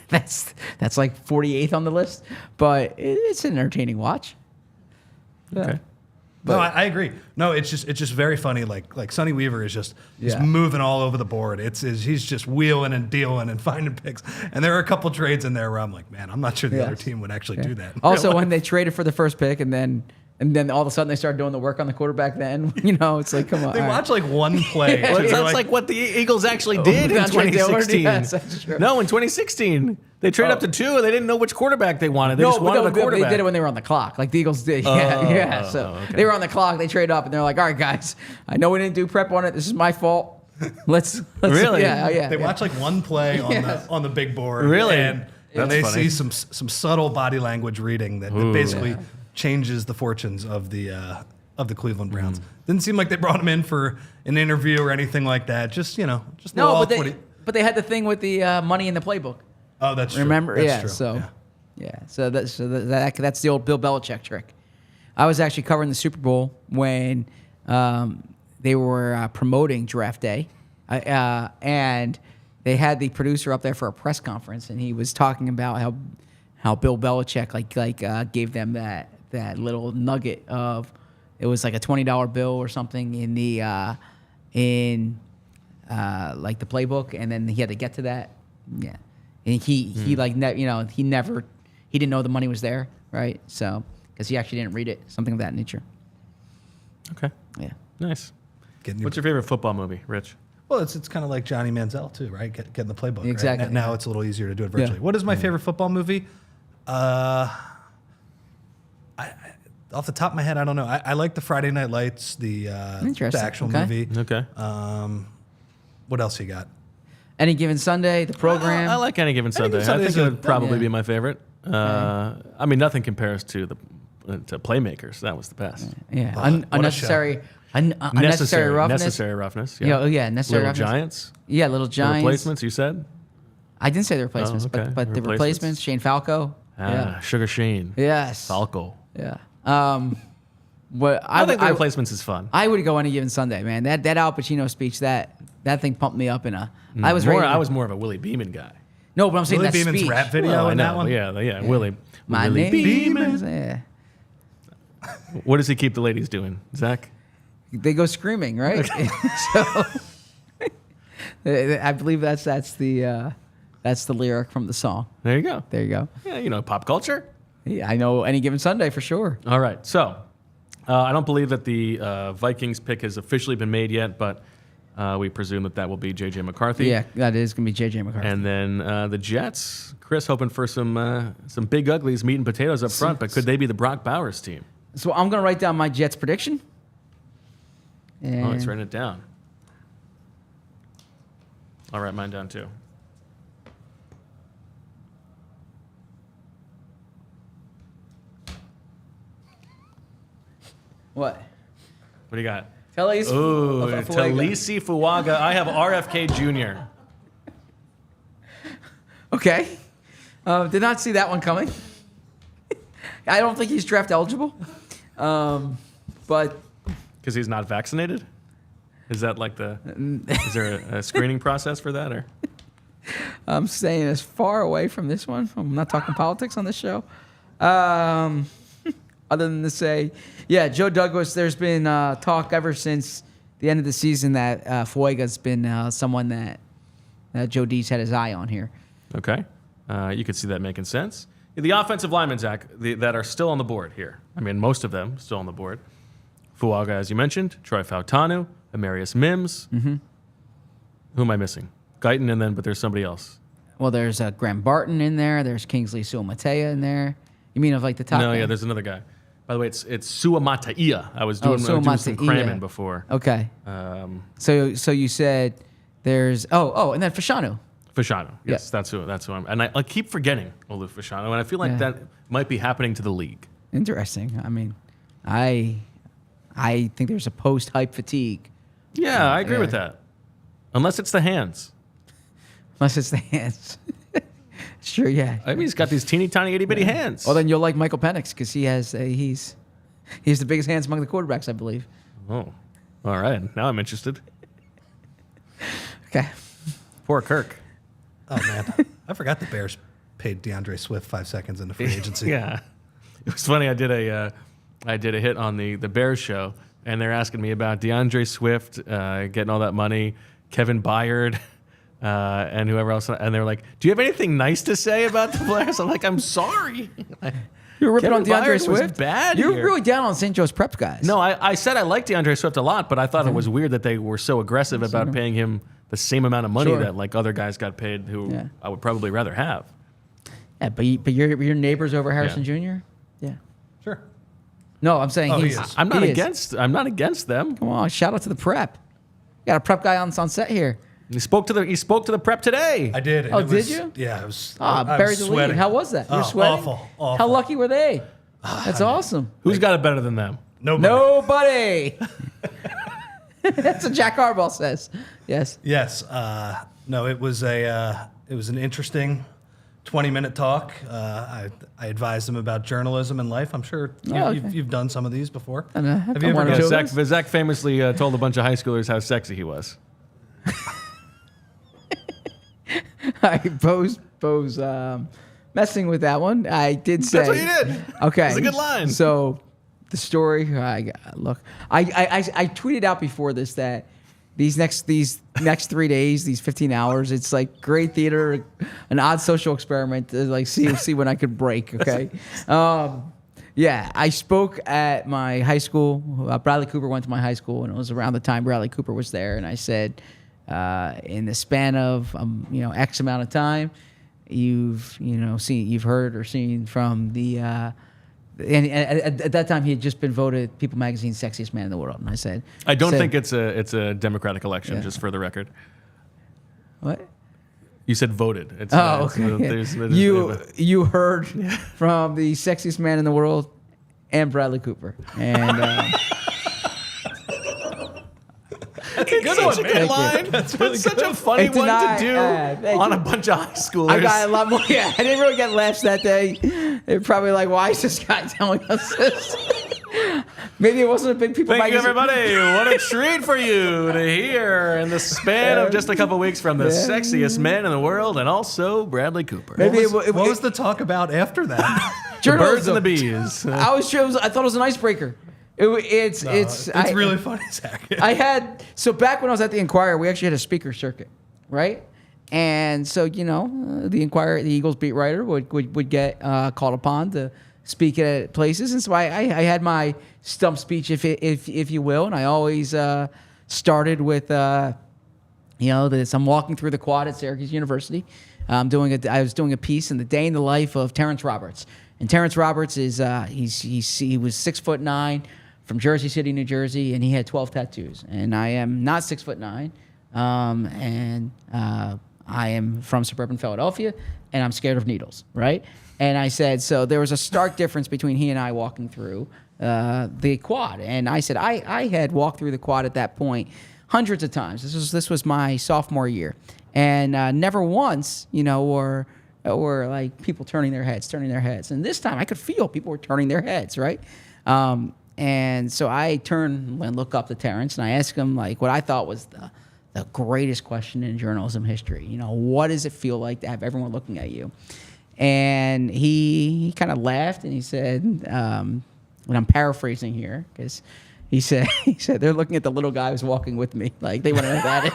that's like 48th on the list. But it's an entertaining watch. Yeah. Okay. No, I agree. No, it's just very funny. Like Sonny Weaver is just moving all over the board. He's just wheeling and dealing and finding picks. And there are a couple trades in there where I'm like, man, I'm not sure the other team would actually do that. Also, when they traded for the first pick and then all of a sudden they started doing the work on the quarterback. Then it's like, come on. They watch like one play. That's like what the Eagles actually did in 2016. Yes, that's true. No, in 2016 they traded up to 2 and they didn't know which quarterback they wanted. They just wanted a quarterback. They did it when they were on the clock, like the Eagles did. So they were on the clock. They traded up and they're like, all right, guys, I know we didn't do prep on it. This is my fault. Let's really, They watch like one play on the big board, really, and they see some subtle body language reading that basically changes the fortunes of the Cleveland Browns. Didn't seem like they brought him in for an interview or anything like that. Just but they had the thing with the money in the playbook. Oh, that's true. Remember? That's true. So that's the old Bill Belichick trick. I was actually covering the Super Bowl when they were promoting draft day, and they had the producer up there for a press conference, and he was talking about how Bill Belichick gave them that little nugget of it was like a $20 bill or something in the like the playbook, and then he had to get to that. Yeah. And he didn't know the money was there, right? So because he actually didn't read it, something of that nature. Okay. Yeah. Nice. What's your favorite football movie, Rich? Well, it's kind of like Johnny Manziel too, right? Getting the playbook. Exactly. Right? Now it's a little easier to do it virtually. What is my favorite football movie? Off the top of my head, I don't know. I like the Friday Night Lights, the actual movie. Okay. What else you got? Any Given Sunday, the program. I like Any Given Sunday. I think it would probably be my favorite. I mean, nothing compares to Playmakers. That was the best. Yeah. Unnecessary roughness. Necessary roughness. Yeah. Necessary Little roughness. Giants. Yeah, Little Giants. The Replacements, you said? I didn't say the Replacements, okay. but the Replacements, Shane Falco. Sugar Shane. Yes. Falco. Yeah. I think the Replacements is fun. I would go Any Given Sunday, man. That Al Pacino speech, that thing pumped me up in a. I was more of a Willie Beeman guy. No, but I'm saying Willie that Beeman's speech. rap video in that one. Yeah. Willie. My Willie name Beeman. is, yeah. What does he keep the ladies doing, Zach? They go screaming, right? So I believe that's the lyric from the song. There you go. Yeah, pop culture. Yeah, I know Any Given Sunday for sure. All right, so I don't believe that the Vikings pick has officially been made yet, but we presume that will be J.J. McCarthy. Yeah, that is going to be J.J. McCarthy. And then the Jets, Chris hoping for some big uglies, meat and potatoes up front, but could they be the Brock Bowers team? So I'm going to write down my Jets prediction. And he's writing it down. I'll write mine down too. What? What do you got? Taliese Fuaga. I have RFK Jr. Okay. Did not see that one coming. I don't think he's draft eligible. But because he's not vaccinated? Is that like is there a screening process for that, or? I'm staying as far away from this one. I'm not talking politics on this show. Other than to say, yeah, Joe Douglas, there's been talk ever since the end of the season that Fuaga's been someone that Joe D's had his eye on here. Okay. You could see that making sense. The offensive linemen, Zach, that are still on the board here. I mean, most of them still on the board. Fuaga, as you mentioned, Troy Fautanu, Amarius Mims. Mm-hmm. Who am I missing? Guyton, but there's somebody else. Well, there's Graham Barton in there. There's Kingsley Suamatea in there. You mean of like the top? No, yeah, there's another guy. By the way, it's Suamatea. I was doing some cramming before. Okay. So you said there's and then Fashanu. Fashanu, yes, that's who I'm. And I keep forgetting Olu Fashanu, and I feel like that might be happening to the league. Interesting. I mean, I I think there's a post-hype fatigue. Yeah, I agree with that. Unless it's the hands. Unless it's the hands. Sure, yeah. I mean, he's got these teeny tiny itty bitty hands. Well, then you'll like Michael Penix because he's the biggest hands among the quarterbacks, I believe. Oh, all right. Now I'm interested. Okay. Poor Kirk. Oh man, I forgot the Bears paid DeAndre Swift 5 seconds in the free agency. Yeah, it was funny. I did a hit on the Bears show, and they're asking me about DeAndre Swift getting all that money, Kevin Byard, and whoever else. And they're like, "Do you have anything nice to say about the players?" I'm like, "I'm sorry." You were ripping Kevin on DeAndre Byard was Swift? bad You're here. really down on St. Joe's prep guys. No, I said I liked DeAndre Swift a lot, but I thought it was weird that they were so aggressive about paying him the same amount of money Sure. that like other guys got paid who I would probably rather have. Yeah, but your neighbors over Harrison Jr.? Yeah. Sure. No, I'm saying he he's. is. I'm not he is. against them. Come on, shout out to the prep. Got a prep guy on set here. He spoke to the prep today. I did. and Oh, it did was- you? Yeah, it was. Ah, I buried was the sweating. lead. How was that? You were Oh, sweating? awful. How lucky were they? That's awesome. Who's got it better than them? Nobody. Nobody. That's what Jack Harbaugh says. Yes. Yes. No, it was an interesting 20-minute talk. I advised him about journalism and life. I'm sure you've done some of these before. I've Have done you ever one or done two. Zach famously told a bunch of high schoolers how sexy he was. Bo's messing with that one. I did say. That's what you did. Okay. It's a good line. So the story, I tweeted out before this that these next 3 days, these 15 hours, it's like great theater, an odd social experiment to like see when I could break. Okay. Yeah, I spoke at my high school. Bradley Cooper went to my high school, and it was around the time Bradley Cooper was there. And I said, in the span of X amount of time, you've heard or seen from the. And at that time, he had just been voted People Magazine's sexiest man in the world. And I said, I don't think it's a democratic election, just for the record. What? You said voted. It's, Okay. You heard from the sexiest man in the world and Bradley Cooper. And That's a good one, man. Line. That's such a funny one to do on a bunch of high schoolers. I got a lot more. Yeah, I didn't really get laughs that day. They're probably like, why is this guy telling us this? Maybe it wasn't a big People Thank you, Magazine. everybody. What a treat for you to hear in the span of just a couple weeks from the sexiest man in the world and also Bradley Cooper. Maybe What was the talk about after that? The birds and the bees. I thought it was an icebreaker. It's really funny, Zach. So back when I was at the Inquirer, we actually had a speaker circuit, right? And so the Inquirer, the Eagles beat writer would get called upon to speak at places, and so I had my stump speech, if you will, and I always started with this. I'm walking through the quad at Syracuse University. I was doing a piece in the day in the life of Terrence Roberts, and Terrence Roberts is he was 6'9", from Jersey City, New Jersey, and he had 12 tattoos. And I am not 6'9", and I am from suburban Philadelphia, and I'm scared of needles, right? And I said, so there was a stark difference between he and I walking through the quad. And I said, I had walked through the quad at that point hundreds of times. This was my sophomore year, and never once, or like people turning their heads. And this time I could feel people were turning their heads, right? And so I turn and look up to Terrence, and I ask him like what I thought was the greatest question in journalism history. What does it feel like to have everyone looking at you? And he kind of laughed, and he said, and I'm paraphrasing here because he said they're looking at the little guy who's walking with me, like they want to know who that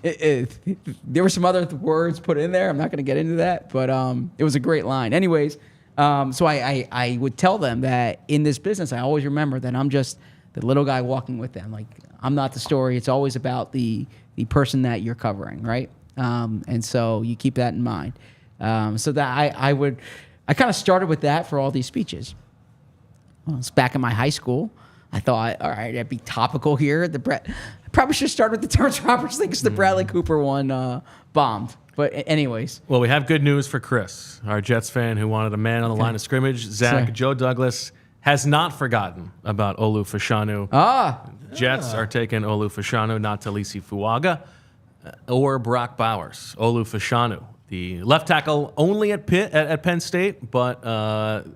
is. There were some other words put in there. I'm not going to get into that, but it was a great line. Anyways, so I would tell them that in this business, I always remember that I'm just the little guy walking with them. Like I'm not the story. It's always about the person that you're covering, right? And so you keep that in mind. So that I kind of started with that for all these speeches. Well, it's back in my high school. I thought, all right, I'd be topical here. I probably should start with the Terrence Roberts thing because the Bradley Cooper one bombed. But anyways. Well, we have good news for Chris, our Jets fan who wanted a man on the line of scrimmage. Zach, Sorry. Joe Douglas has not forgotten about Olu Fashanu. Jets are taking Olu Fashanu, not Taliese Fuaga or Brock Bowers. Olu Fashanu, the left tackle only at Penn State, but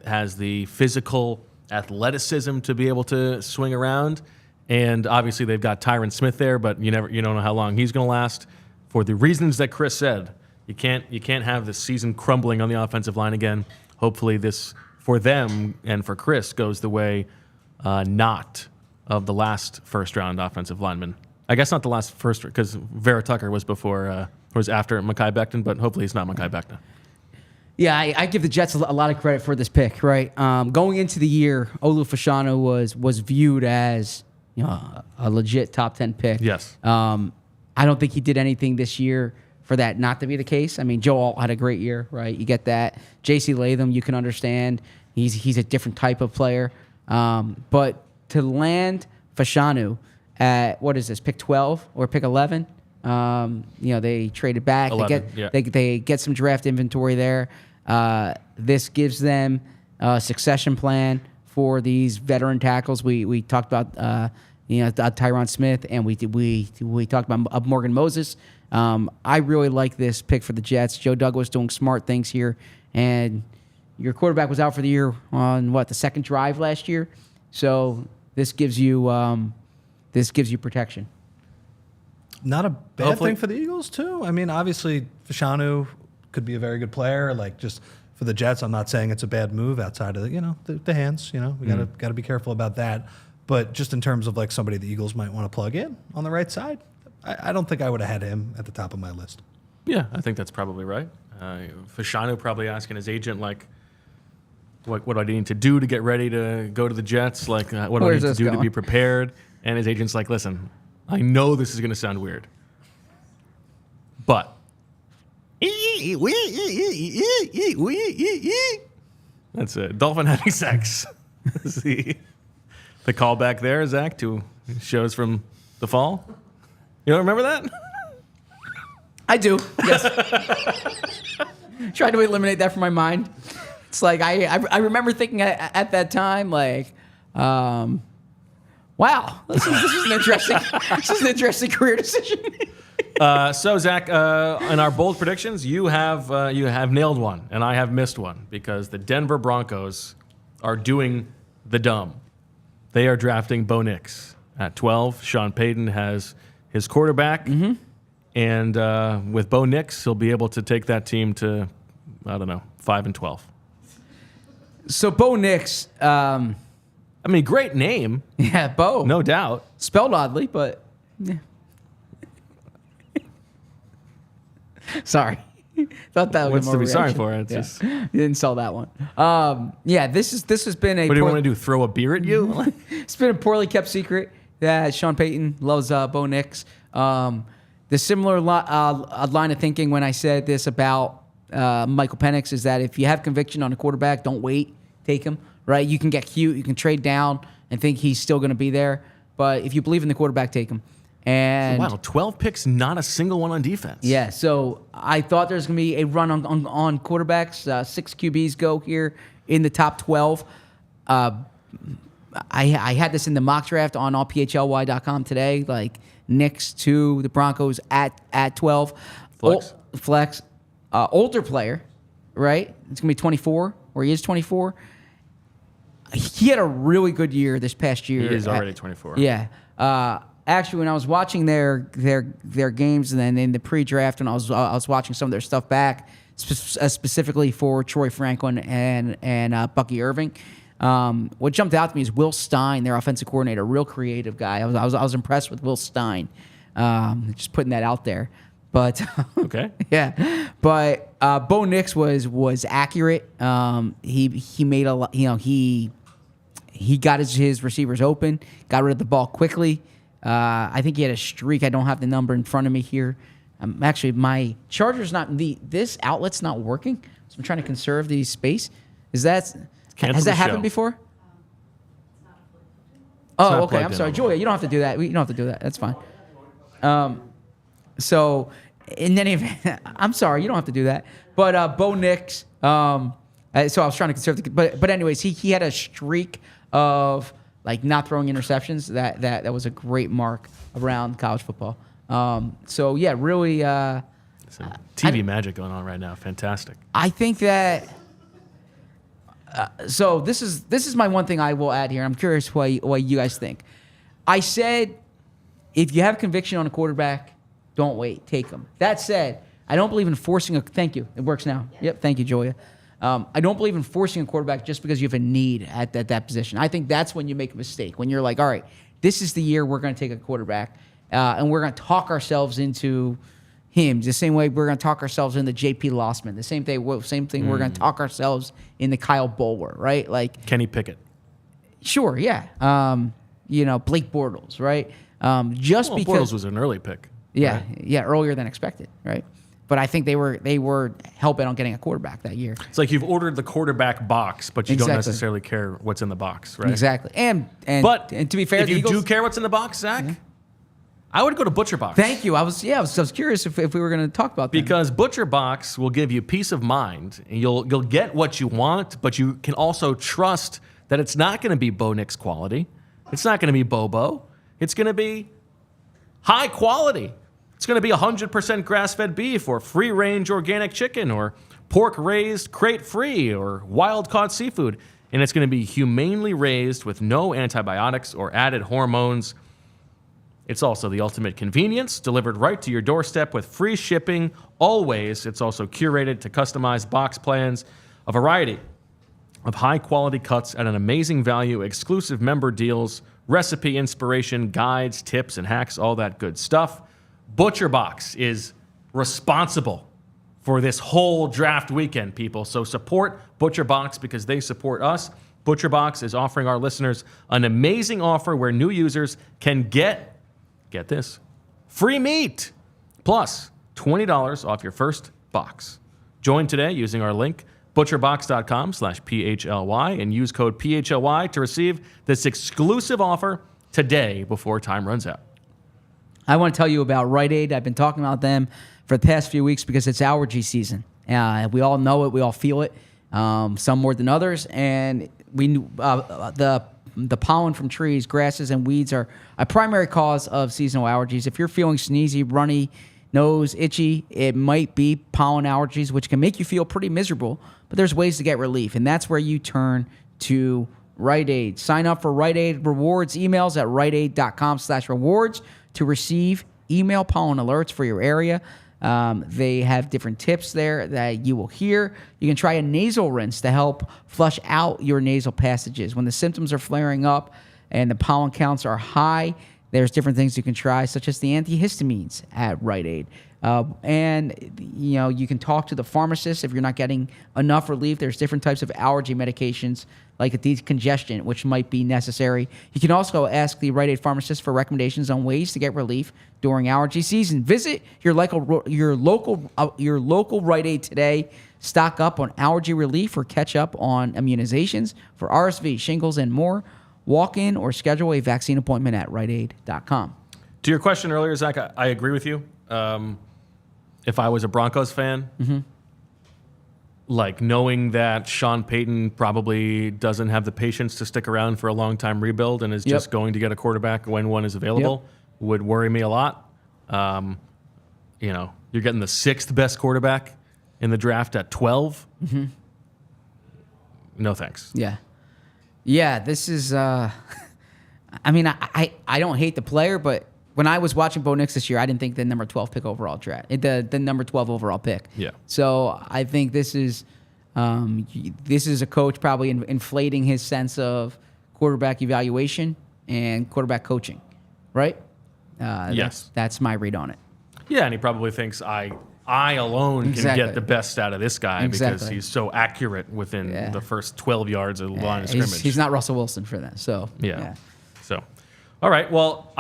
has the physical athleticism to be able to swing around. And obviously they've got Tyron Smith there, but you don't know how long he's going to last. For the reasons that Chris said, you can't have the season crumbling on the offensive line again. Hopefully this, for them and for Chris, goes the way not of the last first-round offensive lineman. I guess not the last first, because Vera Tucker was after Mekhi Becton, but hopefully it's not Mekhi Becton. Yeah, I give the Jets a lot of credit for this pick, right? Going into the year, Olu Fashanu was viewed as a legit top 10 pick. Yes. I don't think he did anything this year for that not to be the case. I mean, Joe Alt had a great year, right? You get that. J.C. Latham, you can understand. He's a different type of player. But to land Fashanu at, what is this, pick 12 or pick 11? They traded back. 11, they get some draft inventory there. This gives them a succession plan for these veteran tackles. We talked about Tyron Smith, and we talked about Morgan Moses. I really like this pick for the Jets. Joe Douglas doing smart things here, and your quarterback was out for the year on the second drive last year. So this gives you protection. Not a bad thing for the Eagles too. I mean, obviously Fashanu could be a very good player. Like, just for the Jets, I'm not saying it's a bad move outside of the hands. We gotta be careful about that. But just in terms of like somebody the Eagles might want to plug in on the right side, I don't think I would have had him at the top of my list. Yeah, I think that's probably right. Fashanu probably asking his agent, like, what do I need to do to get ready to go to the Jets? Like, what do I need to do to be prepared? And his agent's like, listen, I know this is going to sound weird, but that's it. Dolphin having sex. The callback there, Zach, to shows from the fall. You don't remember that? I do. Yes. Trying to eliminate that from my mind. It's like I remember thinking at that time, like, wow, this is an interesting career decision. So Zach, in our bold predictions, you have nailed one, and I have missed one, because the Denver Broncos are doing the dumb. They are drafting Bo Nix at 12. Sean Payton has his quarterback, and with Bo Nix, he'll be able to take that team to, 5-12. So Bo Nix, great name. Yeah, Bo. No doubt. Spelled oddly, but yeah. Sorry. Thought that was What's to be sorry for? It's just, you didn't sell that one. This has been a. What do you want to do? Throw a beer at you? It's been a poorly kept secret that Sean Payton loves Bo Nix. The similar line of thinking when I said this about Michael Penix is that if you have conviction on a quarterback, don't wait, take him. Right? You can get cute, you can trade down and think he's still going to be there, but if you believe in the quarterback, take him. And wow, 12 picks, not a single one on defense. Yeah, so I thought there's going to be a run on quarterbacks. 6 QBs go here in the top 12. I had this in the mock draft on allphly.com today, like Knicks to the Broncos at 12. Flex. Older player, right? It's going to be 24, or he is 24. He had a really good year this past year. He is already 24. Yeah. Actually, when I was watching their games, and then in the pre-draft, and I was watching some of their stuff back, specifically for Troy Franklin and Bucky Irving. What jumped out to me is Will Stein, their offensive coordinator, real creative guy. I was impressed with Will Stein. Just putting that out there. But okay, yeah. But Bo Nix was accurate. He made a lot. He got his receivers open, got rid of the ball quickly. I think he had a streak. I don't have the number in front of me here. Actually, my charger's this outlet's not working, so I'm trying to conserve the space. Has that happened before? Oh, okay. I'm sorry, Julia. You don't have to do that. You don't have to do that. That's fine. So in any event, I'm sorry, you don't have to do that. But Bo Nix, So I was trying to conserve but anyways, he had a streak of like not throwing interceptions. That was a great mark around college football. So yeah, really. Some TV magic going on right now. Fantastic. I think that. So this is my one thing I will add here. I'm curious what you guys think. I said, if you have conviction on a quarterback, don't wait, take him. That said, I don't believe in forcing Thank you. It works now. Yep. Thank you, Julia. I don't believe in forcing a quarterback just because you have a need at that position. I think that's when you make a mistake. When you're like, all right, this is the year we're going to take a quarterback, and we're going to talk ourselves into him. The same way we're going to talk ourselves into J.P. Lossman. The same thing. We're going to talk ourselves into Kyle Boller, right? Like Kenny Pickett. Sure, yeah. Blake Bortles, right? Because Bortles was an early pick. Yeah, right? yeah, earlier than expected, right? But I think they were hell-bent on getting a quarterback that year. It's like you've ordered the quarterback box, but you don't necessarily care what's in the box, right? Exactly. And to be fair, if the you Eagles, do care what's in the box, Zach, I would go to Butcher Box. Thank you. I was curious if we were going to talk about that. Because Butcher Box will give you peace of mind. And you'll get what you want, but you can also trust that it's not going to be Bo Nix quality. It's not going to be Bobo. It's going to be high quality. It's going to be 100% grass-fed beef or free-range organic chicken or pork-raised crate-free or wild-caught seafood. And it's going to be humanely raised with no antibiotics or added hormones. It's also the ultimate convenience, delivered right to your doorstep with free shipping always. It's also curated to customize box plans, a variety of high-quality cuts at an amazing value, exclusive member deals, recipe inspiration, guides, tips, and hacks, all that good stuff. Butcher Box is responsible for this whole draft weekend, people. So support Butcher Box because they support us. Butcher Box is offering our listeners an amazing offer where new users can get this, free meat, plus $20 off your first box. Join today using our link, butcherbox.com/PHLY, and use code PHLY to receive this exclusive offer today before time runs out. I want to tell you about Rite Aid. I've been talking about them for the past few weeks because it's allergy season. We all know it. We all feel it, some more than others. And the pollen from trees, grasses, and weeds are a primary cause of seasonal allergies. If you're feeling sneezy, runny, nose, itchy, it might be pollen allergies, which can make you feel pretty miserable. But there's ways to get relief, and that's where you turn to Rite Aid. Sign up for Rite Aid rewards emails at riteaid.com/rewards to receive email pollen alerts for your area. They have different tips there that you will hear. You can try a nasal rinse to help flush out your nasal passages. When the symptoms are flaring up and the pollen counts are high, there's different things you can try, such as the antihistamines at Rite Aid. You can talk to the pharmacist if you're not getting enough relief. There's different types of allergy medications, like a decongestant, which might be necessary. You can also ask the Rite Aid pharmacist for recommendations on ways to get relief during allergy season. Visit your local Rite Aid today. Stock up on allergy relief or catch up on immunizations for RSV, shingles, and more. Walk in or schedule a vaccine appointment at riteaid.com. To your question earlier, Zach, I agree with you. If I was a Broncos fan, like knowing that Sean Payton probably doesn't have the patience to stick around for a long time rebuild and is just going to get a quarterback when one is available would worry me a lot. You're getting the sixth best quarterback in the draft at 12. No thanks. Yeah, this is. I don't hate the player, but when I was watching Bo Nix this year, I didn't think the number 12 pick overall draft, the number 12 overall pick. Yeah. So I think this is a coach probably inflating his sense of quarterback evaluation and quarterback coaching, right? Yes. That's my read on it. Yeah, and he probably thinks I alone can get the best out of this guy because he's so accurate within the first 12 yards of the line of scrimmage. He's not Russell Wilson for that. So yeah. So, all right. Well,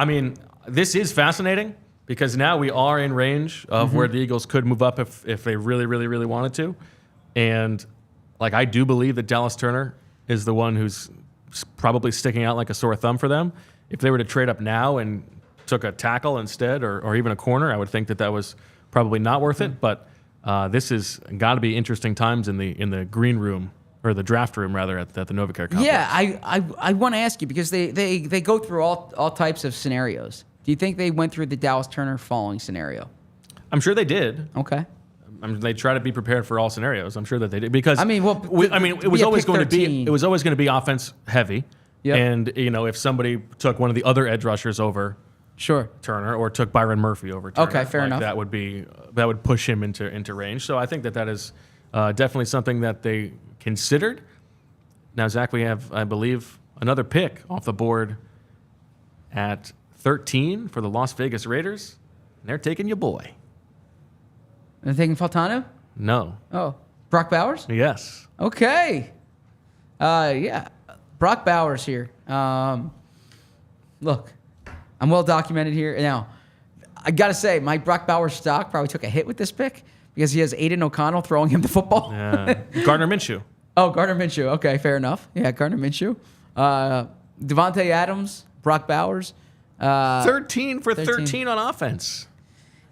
this is fascinating because now we are in range of where the Eagles could move up if they really, really, really wanted to. And I do believe that Dallas Turner is the one who's probably sticking out like a sore thumb for them. If they were to trade up now and took a tackle instead or even a corner, I would think that was probably not worth it. But this has got to be interesting times in the green room or the draft room rather at the Novacare complex. Yeah, I want to ask you because they go through all types of scenarios. Do you think they went through the Dallas Turner falling scenario? I'm sure they did. Okay. I mean, they try to be prepared for all scenarios. I'm sure that they did because it was always going to be offense heavy. Yep. And if somebody took one of the other edge rushers over Sure. Turner or took Byron Murphy over Turner, okay, fair enough. That would push him into range. So I think that is definitely something that they considered. Now, Zach, we have, I believe, another pick off the board at 13 for the Las Vegas Raiders. And they're taking your boy. They're taking Fautanu? No. Oh, Brock Bowers? Yes. Okay. Yeah, Brock Bowers here. Look, I'm well documented here. Now, I got to say, my Brock Bowers stock probably took a hit with this pick because he has Aiden O'Connell throwing him the football. Yeah. Gardner Minshew. Oh, Gardner Minshew. Okay, fair enough. Yeah, Gardner Minshew. Devontae Adams, Brock Bowers. 13 for 13 on offense.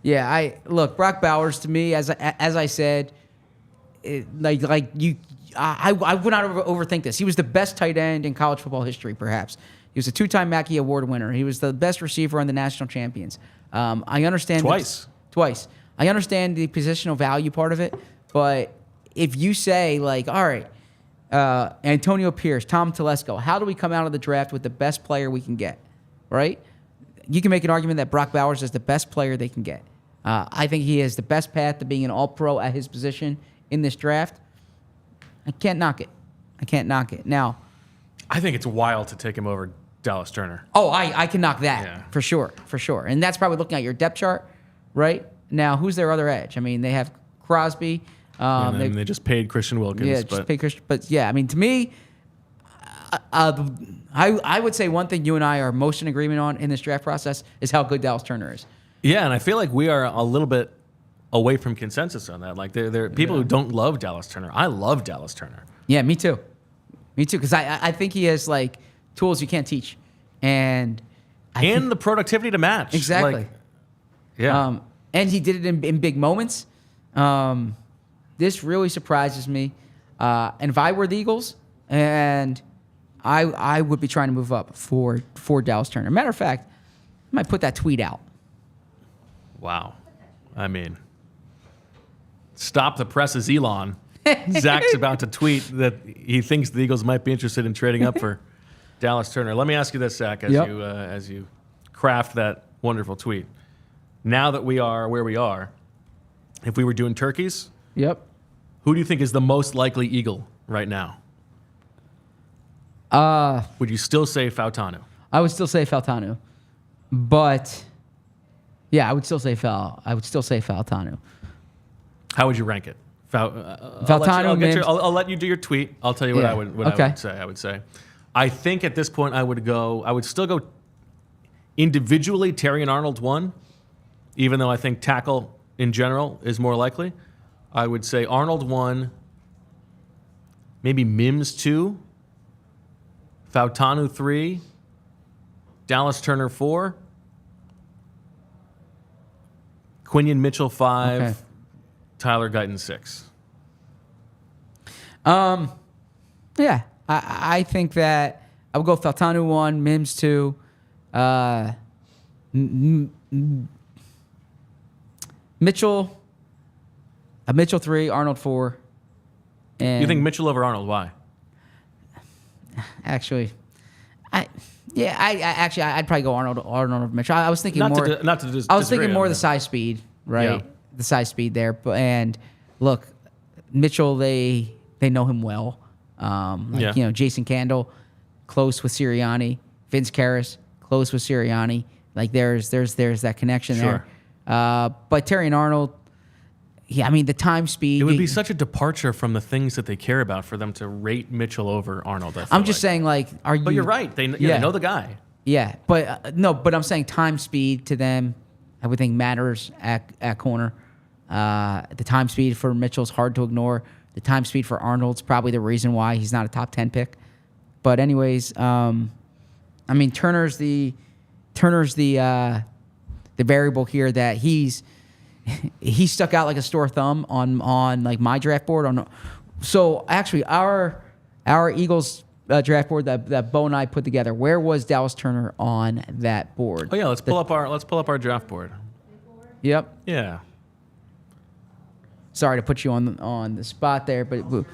Yeah, look, Brock Bowers to me, as I said, I would not overthink this. He was the best tight end in college football history, perhaps. He was a 2-time Mackey Award winner. He was the best receiver on the national champions. I understand twice. I understand the positional value part of it, but if you say all right, Antonio Pierce, Tom Telesco, how do we come out of the draft with the best player we can get, right? You can make an argument that Brock Bowers is the best player they can get. I think he has the best path to being an all-pro at his position in this draft. I can't knock it. Now, I think it's wild to take him over Dallas Turner. Oh, I can knock that for sure. And that's probably looking at your depth chart, right? Now, who's their other edge? I mean, they have Crosby. And then they just paid Christian Wilkins. Yeah, just paid Christian. But yeah, I mean, to me, I would say one thing you and I are most in agreement on in this draft process is how good Dallas Turner is. Yeah, and I feel like we are a little bit away from consensus on that. Like there are people who don't love Dallas Turner. I love Dallas Turner. Yeah, me too, because I think he has tools you can't teach, and the productivity to match. Exactly. Yeah. And he did it in big moments. This really surprises me. And if I were the Eagles, and I would be trying to move up for Dallas Turner. Matter of fact, I might put that tweet out. Wow. I mean, stop the presses, Elon. Zach's about to tweet that he thinks the Eagles might be interested in trading up for Dallas Turner. Let me ask you this, Zach, as you craft that wonderful tweet. Now that we are where we are, if we were doing turkeys, yep, who do you think is the most likely Eagle right now? Would you still say Fautanu? I would still say Fautanu, but yeah, I would still say Fautanu. How would you rank it? Fautanu. I'll let you do your tweet. I'll tell you what I would say. I think at this point I would still go individually. Terrion Arnold 1, even though I think tackle in general is more likely. I would say Arnold 1, maybe Mims 2, Fautanu 3, Dallas Turner 4, Quinyon Mitchell 5, okay. Tyler Guyton 6. Yeah, I think that I would go Fautanu 1, Mims 2, Mitchell 3, Arnold 4. And you think Mitchell over Arnold? Why? Actually, I'd probably go Arnold over Mitchell. I was thinking I was thinking more the size speed, right? Yeah. The size speed there. But and look, Mitchell, they know him well. Jason Candle, close with Sirianni. Vince Karras, close with Sirianni. Like there's that connection there. But Terrion Arnold, yeah, I mean the time speed. It would be such a departure from the things that they care about for them to rate Mitchell over Arnold. I'm just saying, are you? But you're right. They know the guy. Yeah, but no. But I'm saying time speed to them, I would think matters at corner. The time speed for Mitchell's hard to ignore. The time speed for Arnold's probably the reason why he's not a top 10 pick. But anyways, I mean Turner's the variable here that he stuck out like a sore thumb on like my draft board So actually, our Eagles draft board that Bo and I put together, where was Dallas Turner on that board? Oh yeah, let's pull up our draft board. Yep. Yeah. Sorry to put you on the spot there, but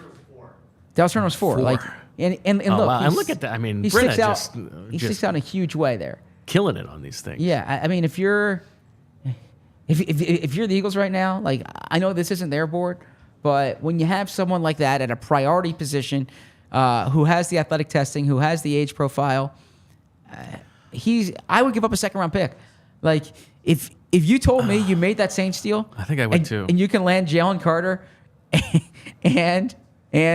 Dallas Turner was 4. Like, and Oh, look, wow. And look at that. I mean, he Brenna sticks out. just He sticks out in a huge way there. killing it on these things. Yeah, I mean, if you're the Eagles right now, like, I know this isn't their board, but when you have someone like that at a priority position, who has the athletic testing, who has the age profile, I would give up a second-round pick. Like, if you told me you made that Saints deal, I think I would too. And you can land Jalen Carter and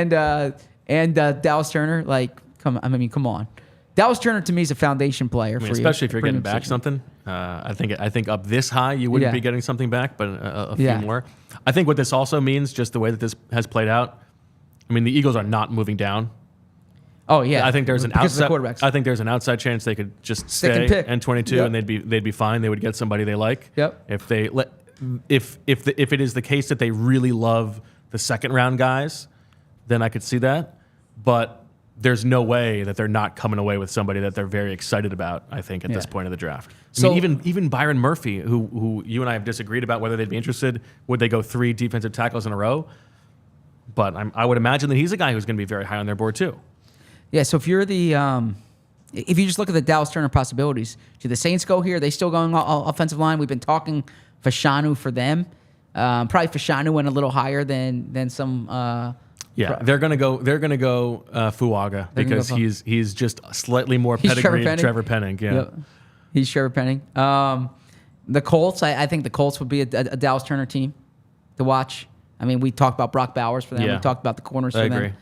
Dallas Turner, like, come on. Dallas Turner to me is a foundation player for you, especially if you're getting back something. I think up this high you wouldn't be getting something back, but a few more. I think what this also means, just the way that this has played out. I mean, the Eagles are not moving down. Oh yeah, I think there's an outside chance they could just stay and 22, and they'd be fine. They would get somebody they like. Yep. If it is the case that they really love the second round guys, then I could see that. But there's no way that they're not coming away with somebody that they're very excited about, I think, at this point of the draft. I mean, even Byron Murphy, who you and I have disagreed about whether they'd be interested, would they go 3 defensive tackles in a row? But I would imagine that he's a guy who's going to be very high on their board too. Yeah, so if you're if you just look at the Dallas Turner possibilities, do the Saints go here? Are they still going offensive line? We've been talking Fashanu for them. Probably Fashanu went a little higher than some. They're gonna go Fuaga because he's just slightly more pedigree than Trevor Penning. Yeah, yep. He's Trevor Penning. The Colts, I think the Colts would be a Dallas Turner team to watch. I mean, we talked about Brock Bowers for them. We talked about the corners for them. I agree.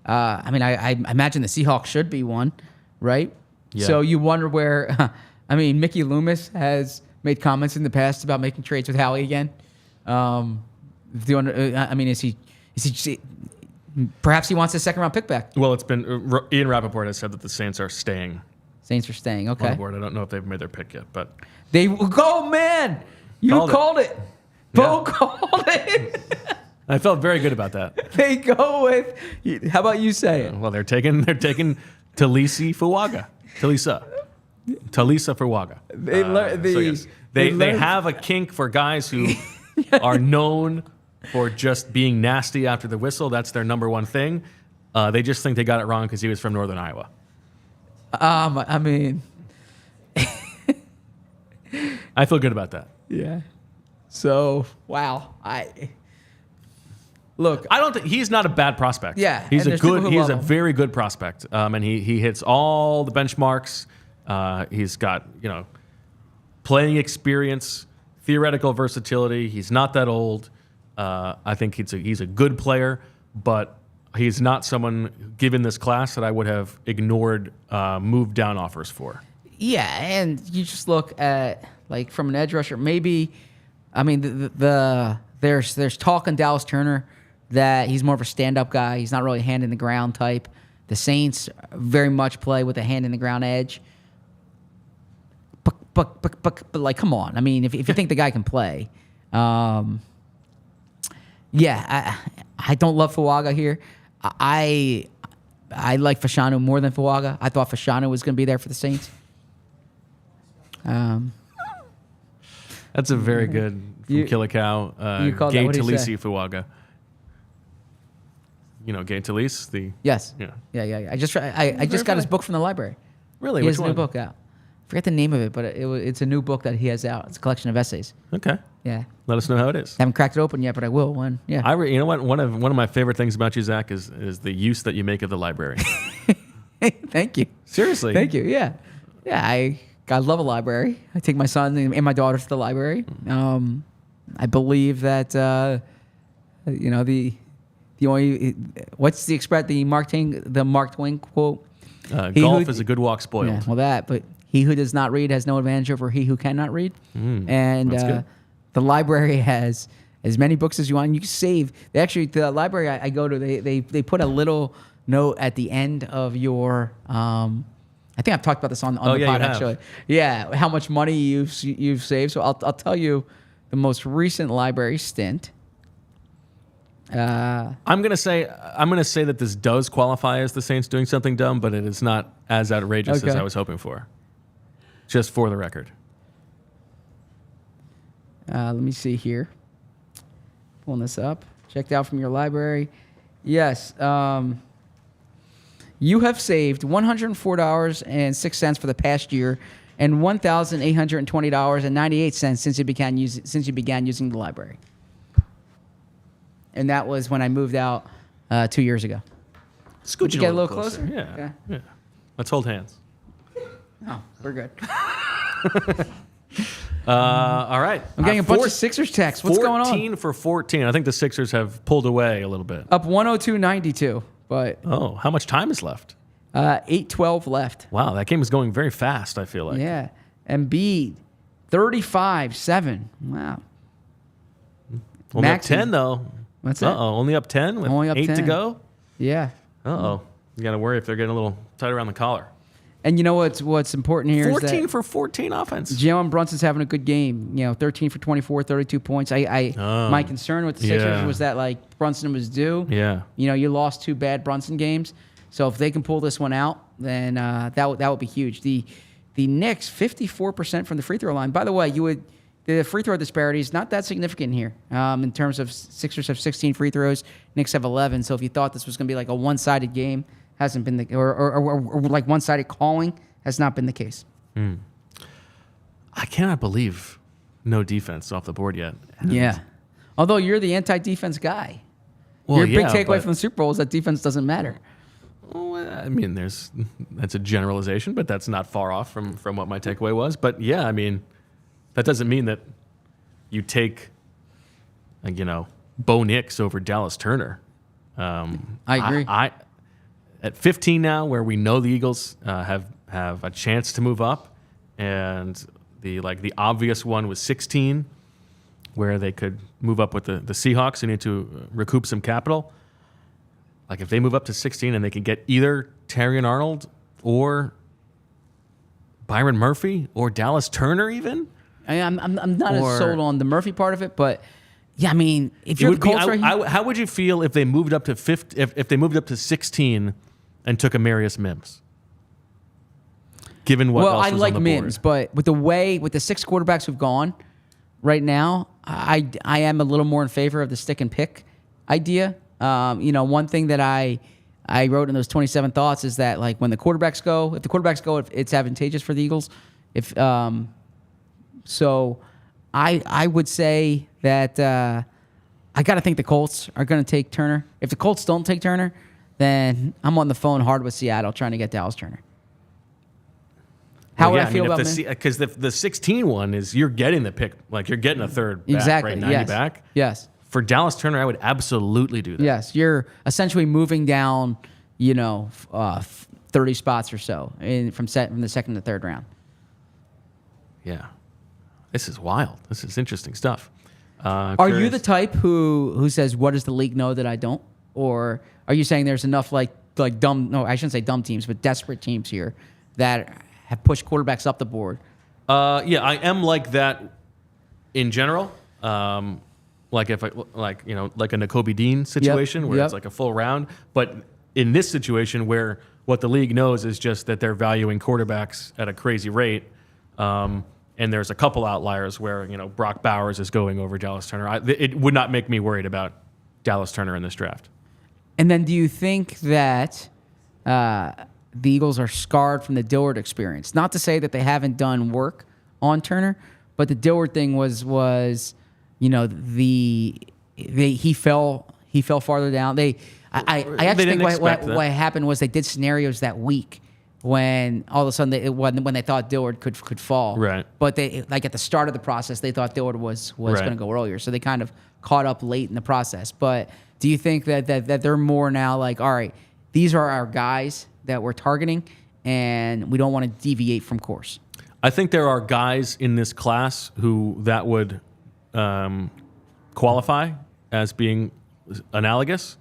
I mean, I imagine the Seahawks should be one, right? Yeah. So you wonder where. I mean, Mickey Loomis has made comments in the past about making trades with Howie again. I mean, is he? Perhaps he wants a second-round pick back. Well, it's been Ian Rappaport has said that the Saints are staying. Saints are staying. Okay. On the board. I don't know if they've made their pick yet, but they go, man. You called it. Bo called it. I felt very good about that. They go with. How about you say it? Well, they're taking Taliese Fuaga. Taliese Fuaga. They have a kink for guys who are known for just being nasty after the whistle. That's their number one thing. They just think they got it wrong because he was from Northern Iowa. I mean, I feel good about that. Yeah. So wow, I don't think he's not a bad prospect. Yeah, he's a very good prospect. And he hits all the benchmarks. He's got playing experience, theoretical versatility. He's not that old. I think he's a good player, but he's not someone, given this class, that I would have ignored move down offers for. Yeah, and you just look at, like, from an edge rusher, maybe, I mean, there's talk on Dallas Turner that he's more of a stand-up guy. He's not really a hand-in-the-ground type. The Saints very much play with a hand-in-the-ground edge. But like, come on. I mean, if you think the guy can play, I don't love Fuaga here. I like Fashanu more than Fuaga. I thought Fashanu was going to be there for the Saints. That's a very good from Killicow. Gay Taliese Fuaga. Gay Taliese? Yes. Yeah. I just got his book from the library. Really? He Which has a one? new book out. I forget the name of it, but it's a new book that he has out. It's a collection of essays. Okay. Yeah. Let us know how it is. Haven't cracked it open yet, but I will when. Yeah. You know what? One of my favorite things about you, Zach, is the use that you make of the library. Thank you. Seriously. Thank you. Yeah. Yeah. I love a library. I take my son and my daughter to the library. I believe that the only what's the express the Mark Twain quote. Golf is a good walk spoiled. Yeah, well, but he who does not read has no advantage over he who cannot read. And the library has as many books as you want. And you can save. The library I go to, they put a little note at the end of your. I think I've talked about this on the pod actually. Yeah, how much money you've saved. So I'll tell you the most recent library stint. I'm gonna say that this does qualify as the Saints doing something dumb, but it is not as outrageous as I was hoping for. Just for the record. Let me see here. Pulling this up. Checked out from your library. Yes. You have saved $104.06 for the past year and $1,820.98 since you began using the library. And that was when I moved out 2 years ago. Scoot you get a little closer? Yeah. Yeah. Let's hold hands. Oh, we're good. All right. I'm getting a bunch of Sixers texts. What's going on? 14 for 14. I think the Sixers have pulled away a little bit. Up 102-92. But how much time is left? 8:12 left. Wow, that game is going very fast, I feel like. Yeah. Embiid, 35-7. Wow. Only up 10, though. What's that? Uh-oh, only up 10 with Only up 8 to 10. go? Yeah. Uh-oh. You got to worry if they're getting a little tight around the collar. And you know what's important here 14 is that for 14 offense. Jalen Brunson's having a good game. 13 for 24, 32 points. My concern with the Sixers was that like Brunson was due. Yeah. You lost 2 bad Brunson games. So if they can pull this one out, then that would be huge. The Knicks 54% from the free throw line. By the way, the free throw disparity is not that significant here. In terms of Sixers have 16 free throws, Knicks have 11. So if you thought this was going to be like a one-sided game, hasn't been the or like one-sided calling has not been the case. I cannot believe no defense off the board yet. Yeah. Although you're the anti-defense guy. Well, Your big takeaway from the Super Bowl is that defense doesn't matter. Well, I mean, that's a generalization, but that's not far off from what my takeaway was. But yeah, I mean, that doesn't mean that you take, Bo Nix over Dallas Turner. I agree. At 15 now, where we know the Eagles have a chance to move up, and the obvious one was 16, where they could move up with the Seahawks who need to recoup some capital. Like if they move up to 16 and they can get either Terrion Arnold or Byron Murphy or Dallas Turner even. I'm not as sold on the Murphy part of it, but yeah, I mean, if you're the Colts right here, how would you feel if they moved up to 15, if they moved up to 16 and took Amarius Mims? Given what else I was like on the Mims, board. but with the 6 quarterbacks who've gone right now, I am a little more in favor of the stick and pick idea. One thing that I wrote in those 27 thoughts is that like when the quarterbacks go, it's advantageous for the Eagles. So I would say that I got to think the Colts are going to take Turner. If the Colts don't take Turner, then I'm on the phone hard with Seattle trying to get Dallas Turner. How would I feel about Mims? Because the 16 one is you're getting the pick, like you're getting a third back, exactly. right? 90 yes. back. Yes. For Dallas Turner, I would absolutely do that. Yes, you're essentially moving down, 30 spots or so from the second to third round. Yeah, this is wild. This is interesting stuff. Are you the type who says, "What does the league know that I don't?" Or are you saying there's enough like dumb? No, I shouldn't say dumb teams, but desperate teams here that have pushed quarterbacks up the board. Yeah, I am like that in general. Like if like a Nakobe Dean situation where it's like a full round, but in this situation where what the league knows is just that they're valuing quarterbacks at a crazy rate, and there's a couple outliers where Brock Bowers is going over Dallas Turner. It would not make me worried about Dallas Turner in this draft. And then, do you think that the Eagles are scarred from the Dillard experience? Not to say that they haven't done work on Turner, but the Dillard thing was he fell farther down. I actually think what happened was they did scenarios that week when all of a sudden when they thought Dillard could fall. Right. But they at the start of the process they thought Dillard was going to go earlier, so they kind of caught up late in the process. But do you think that they're more now like, all right, these are our guys that we're targeting, and we don't want to deviate from course? I think there are guys in this class who that would qualify as being analogous,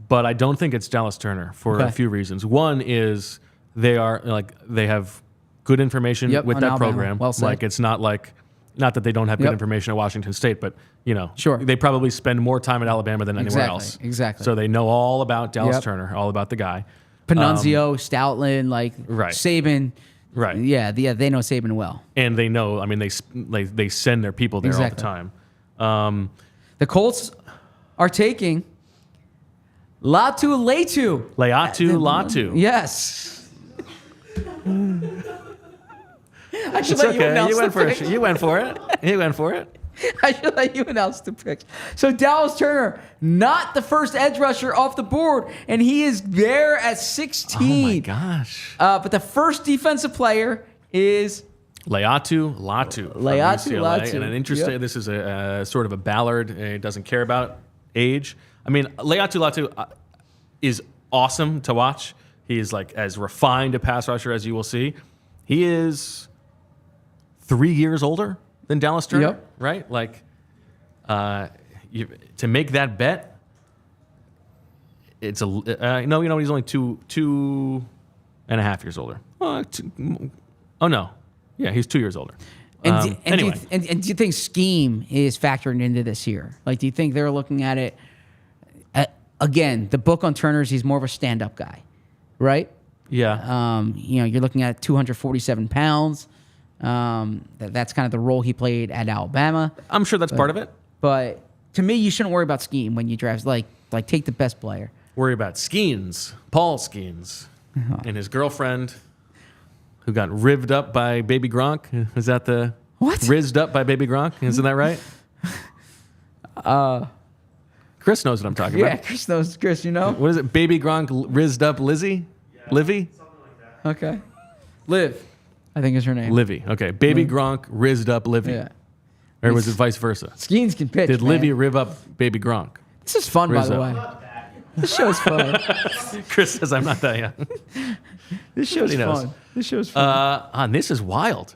but I don't think it's Dallas Turner for a few reasons. One is they have good information with that Alabama. program. Well said. Like it's not like not that they don't have good information at Washington State, but Sure. they probably spend more time at Alabama than anywhere else. Exactly. So they know all about Dallas Turner, all about the guy. Panunzio, Stoutland, Right. Saban. Right. Yeah, they know Saban well. And they know. I mean, they send their people there all the time. The Colts are taking Leatu. Latu. Yes. I should It's let you okay. announce You went the for pick. it. You went for it. You went for it. I should let you announce the pick. So Dallas Turner, not the first edge rusher off the board, and he is there at 16. Oh my gosh. But the first defensive player is Latu. from UCLA. And an interesting. Yep. This is a sort of a Ballard. It doesn't care about age. I mean, Latu is awesome to watch. He is like as refined a pass rusher as you will see. He is 3 years older than Dallas Turner, right? Like, to make that bet, it's he's only two and a half years older. Yeah, he's 2 years older. And do you think scheme is factoring into this here? Like, do you think they're looking at it? Again, the book on Turner's, he's more of a stand-up guy, right? Yeah. You're looking at 247 pounds. That's kind of the role he played at Alabama. I'm sure that's part of it. But to me, you shouldn't worry about scheme when you draft. Like take the best player. Worry about Paul Skeens, and his girlfriend, who got rived up by Baby Gronk. Is that the what? Rizzed up by Baby Gronk? Isn't that right? Chris knows what I'm talking about. Yeah, Chris knows. Chris, you know what is it? Baby Gronk rizzed up Lizzie, Livy. Something like that. Okay, Liv, I think is her name. Livy. Okay, Baby Gronk rizzed up Livy. Yeah. Or was it vice versa? Skeens can pitch. Did man. Livy riv up Baby Gronk? This is fun, by the Rizzo. way. This show's fun. Chris says I'm not that young. This show's knows. fun. This show's fun. This is wild.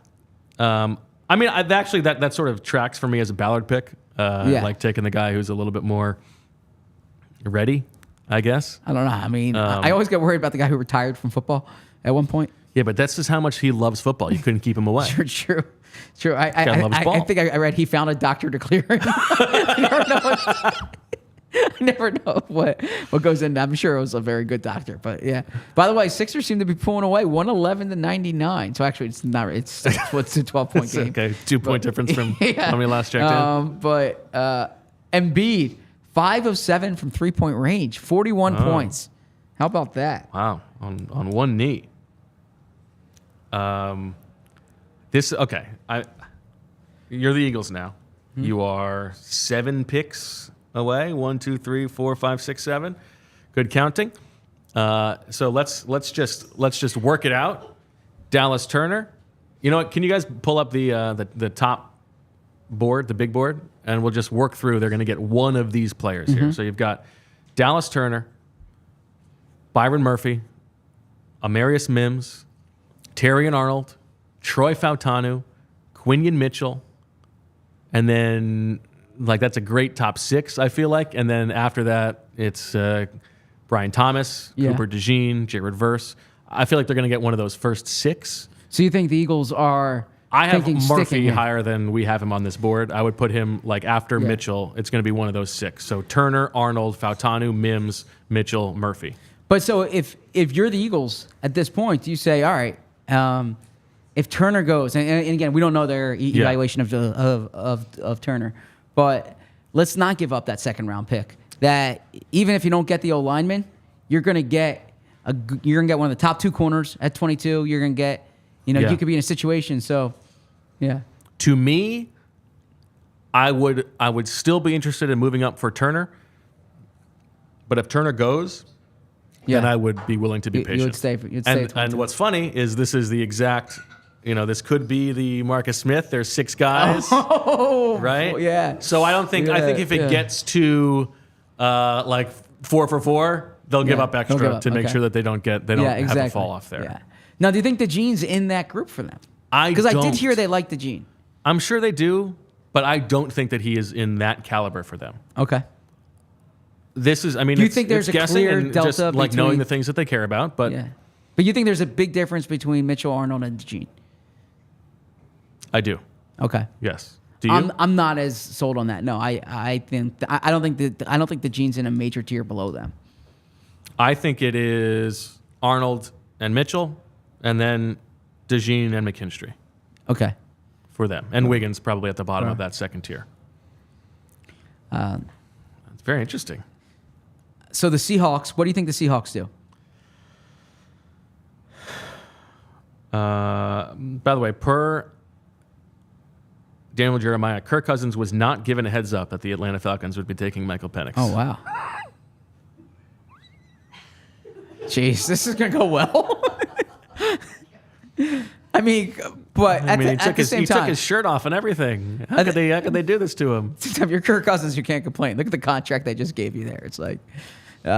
I mean, actually, that sort of tracks for me as a Ballard pick. Like taking the guy who's a little bit more ready, I guess. I don't know. I mean, I always get worried about the guy who retired from football at one point. Yeah, but that's just how much he loves football. You couldn't keep him away. True. Guy loves I ball. think I read he found a doctor to clear him. I never know what goes in. I'm sure it was a very good doctor, but yeah. By the way, Sixers seem to be pulling away, 111-99. So actually, it's not. It's what's a 12-point game. Okay, 2-point difference from how many last checked in. But Embiid, 5 of 7 from 3-point range, 41 points. How about that? Wow, on one knee. You're the Eagles now. You are 7 picks away. 1, 2, 3, 4, 5, 6, 7. Good counting. So let's just work it out. Dallas Turner. You know what? Can you guys pull up the top board, the big board, and we'll just work through. They're going to get one of these players here. So you've got Dallas Turner, Byron Murphy, Amarius Mims, Terrion Arnold, Troy Fautanu, Quinyon Mitchell, and then that's a great top 6, I feel like. And then after that, it's Brian Thomas, Cooper DeJean, Jared Verse. I feel like they're going to get one of those first 6. So you think the Eagles are? I have sticking Murphy him. higher than we have him on this board. I would put him after Mitchell. It's going to be one of those 6. So Turner, Arnold, Fautanu, Mims, Mitchell, Murphy. But so if you're the Eagles at this point, you say, all right, if Turner goes, and again, we don't know their evaluation of Turner, but let's not give up that second round pick. That even if you don't get the O lineman, you're gonna get one of the top 2 corners at 22. You're gonna get, you could be in a situation. So, yeah. To me, I would still be interested in moving up for Turner, but if Turner goes, then I would be willing to be patient. You would stay. And what's funny is this is the exact. This could be the Marcus Smith. There's 6 guys, right? Yeah. So I don't think. I think if it gets to 4 for 4, they'll give up extra to make sure that they don't have a fall off there. Yeah. Now, do you think DeJean's in that group for them? Because I did hear they like DeJean. I'm sure they do, but I don't think that he is in that caliber for them. Okay. This is. I mean, do you think there's a guessing clear and delta just between knowing the things that they care about? But but you think there's a big difference between Mitchell, Arnold, and DeJean? I do. Okay. Yes. Do you? I'm not as sold on that. No, I don't think DeJean's in a major tier below them. I think it is Arnold and Mitchell, and then DeJean and McKinstry Okay. for them. And Wiggins probably at the bottom of that second tier. That's very interesting. So the Seahawks, what do you think the Seahawks do? By the way, per Daniel Jeremiah, Kirk Cousins was not given a heads up that the Atlanta Falcons would be taking Michael Penix. Oh, wow. Jeez, this is going to go well. I mean, but at the same time, he took his shirt off and everything. How could they do this to him? If you're Kirk Cousins, you can't complain. Look at the contract they just gave you there. It's like, you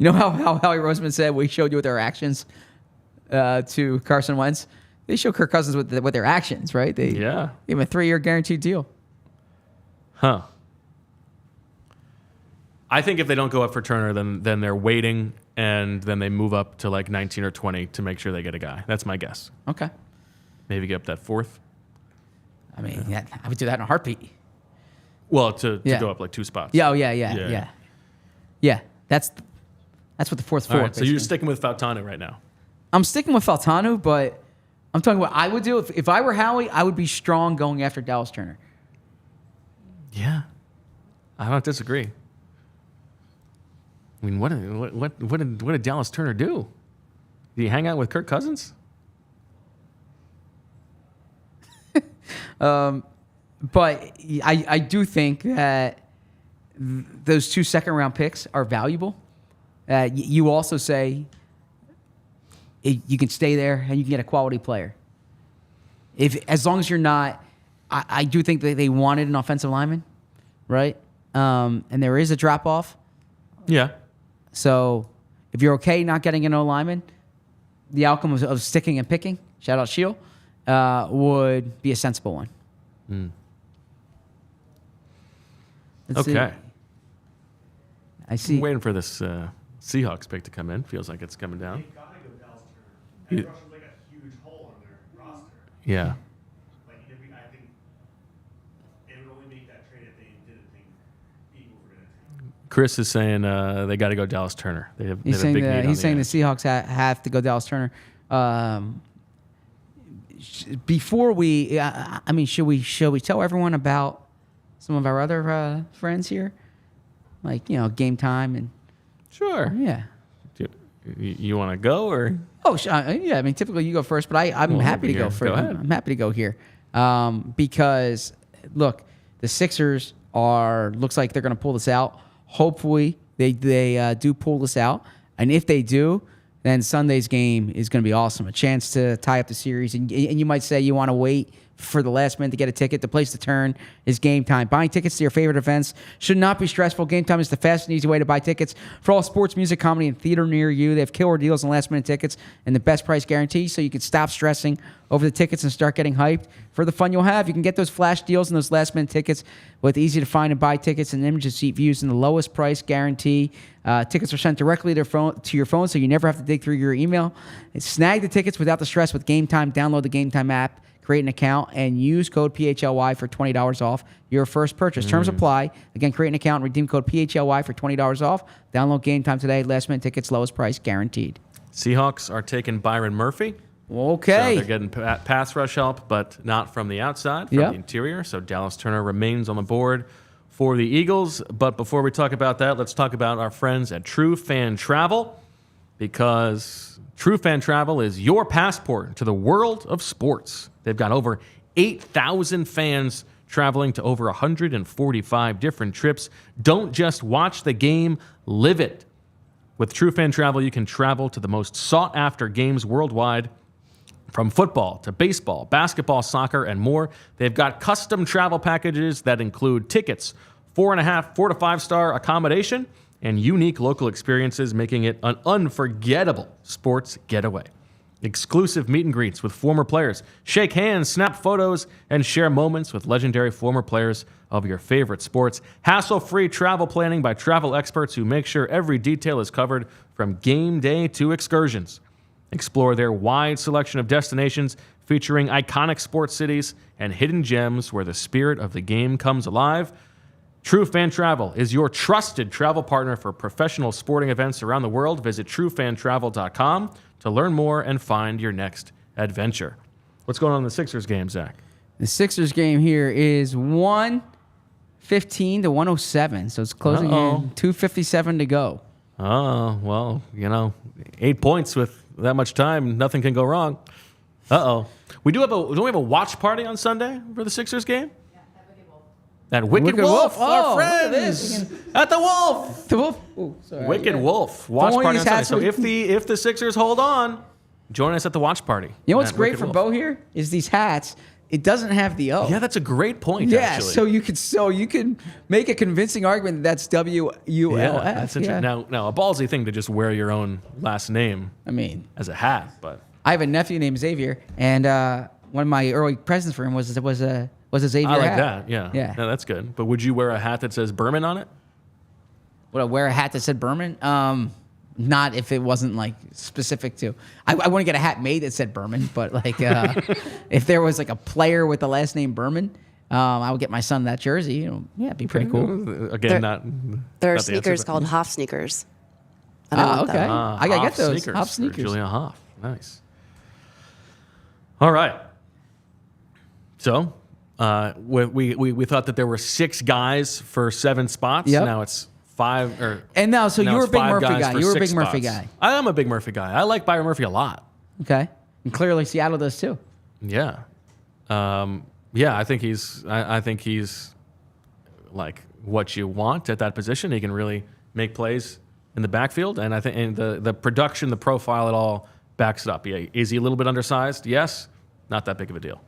know how Howie Roseman said we showed you with our actions to Carson Wentz. They show Kirk Cousins with their actions, right? They give him a 3-year guaranteed deal. Huh. I think if they don't go up for Turner, then they're waiting, and then they move up to like 19 or 20 to make sure they get a guy. That's my guess. Okay. Maybe get up that 4th. I mean, I would do that in a heartbeat. Well, to go up like 2 spots. Yeah. That's what the 4th for. All right, so you're sticking with Fautanu right now. I'm sticking with Fautanu, but I'm talking what I would do. If I were Howie, I would be strong going after Dallas Turner. Yeah. I don't disagree. I mean, what did Dallas Turner do? Did he hang out with Kirk Cousins? But I do think that those 2 second-round picks are valuable. You also say you can stay there and you can get a quality player. As long as you're not, I do think that they wanted an offensive lineman, right? And there is a drop-off. Yeah. So if you're okay not getting an O-lineman, the outcome of sticking and picking, shout out Shield, would be a sensible one. Let's see. I see. I'm waiting for this Seahawks pick to come in. Feels like it's coming down. They've got to go Dallas Turner. That Russian's like a huge hole on their roster. Yeah. Like, I think it would only make that trade if they didn't think Eagles were going to take him. Chris is saying they got to go Dallas Turner. He's saying the Seahawks have to go Dallas Turner. Before we, I mean, should we tell everyone about some of our other friends here, like Game Time and sure, yeah. You want to go or? Oh, yeah. I mean, typically you go first, but I'm happy to go first. Go ahead. I'm happy to go here because look, the Sixers looks like they're going to pull this out. Hopefully they do pull this out, and if they do, then Sunday's game is going to be awesome. A chance to tie up the series. And you might say you want to wait for the last minute to get a ticket. The place to turn is Game Time. Buying tickets to your favorite events should not be stressful. Game Time is the fast and easy way to buy tickets for all sports, music, comedy, and theater near you. They have killer deals on last-minute tickets and the best price guarantee, so you can stop stressing over the tickets and start getting hyped for the fun you'll have. You can get those flash deals and those last-minute tickets with easy-to-find and buy tickets and image seat views and the lowest price guarantee. Tickets are sent directly to your phone, so you never have to dig through your email. Snag the tickets without the stress with Game Time. Download the Game Time app, create an account, and use code PHLY for $20 off your first purchase. Terms apply. Again, create an account and redeem code PHLY for $20 off. Download Game Time today. Last-minute tickets, lowest price guaranteed. Seahawks are taking Byron Murphy. Okay. So they're getting pass rush help, but not from the outside, from the interior. So Dallas Turner remains on the board for the Eagles. But before we talk about that, let's talk about our friends at True Fan Travel, because True Fan Travel is your passport to the world of sports. They've got over 8,000 fans traveling to over 145 different trips. Don't just watch the game, live it. With True Fan Travel, you can travel to the most sought-after games worldwide, from football to baseball, basketball, soccer, and more. They've got custom travel packages that include tickets, 4 to 5-star accommodation, and unique local experiences, making it an unforgettable sports getaway. Exclusive meet and greets with former players. Shake hands, snap photos, and share moments with legendary former players of your favorite sports. Hassle-free travel planning by travel experts who make sure every detail is covered from game day to excursions. Explore their wide selection of destinations featuring iconic sports cities and hidden gems where the spirit of the game comes alive. True Fan Travel is your trusted travel partner for professional sporting events around the world. Visit truefantravel.com to learn more and find your next adventure. What's going on in the Sixers game, Zach? The Sixers game here is 115 to 107, so it's closing in. 2:57 to go. Oh, well, 8 points with that much time, nothing can go wrong. Don't we have a watch party on Sunday for the Sixers game? At Wicked Wolf, our friends at the Wolf. The Wolf. Ooh, sorry. Wicked Wolf. Watch party on Sunday. So with- if the Sixers hold on, join us at the watch party. You know what's at great Wicked for Wolf. Bo here is these hats. It doesn't have the O. Yeah, that's a great point. Yeah, actually. so you could make a convincing argument that that's WULF. Yeah, that's interesting. Now a ballsy thing to just wear your own last name. I mean, as a hat, but I have a nephew named Xavier, and one of my early presents for him was a Xavier I like hat. that. Yeah, Yeah. no, that's good. But would you wear a hat that says Berman on it? Would I wear a hat that said Berman? Not if it wasn't like specific to. I want to get a hat made that said Berman, but like if there was like a player with the last name Berman, I would get my son that jersey. Yeah, it'd be pretty cool. Again, There are not the sneakers answer, but- called Hoff sneakers. And I want Okay. them. I gotta get those. Hoff for sneakers. Julia Hoff. Nice. All right. So we thought that there were 6 guys for 7 spots. Yep. Now it's 5 or. And now, so now you were a it's big 5 Murphy guys guy. for You were a 6 big Murphy spots. guy. I am a big Murphy guy. I like Byron Murphy a lot. Okay. And clearly Seattle does too. Yeah. Yeah, I think he's like what you want at that position. He can really make plays in the backfield, and I think the production, the profile, it all backs it up. Yeah, is he a little bit undersized? Yes, not that big of a deal.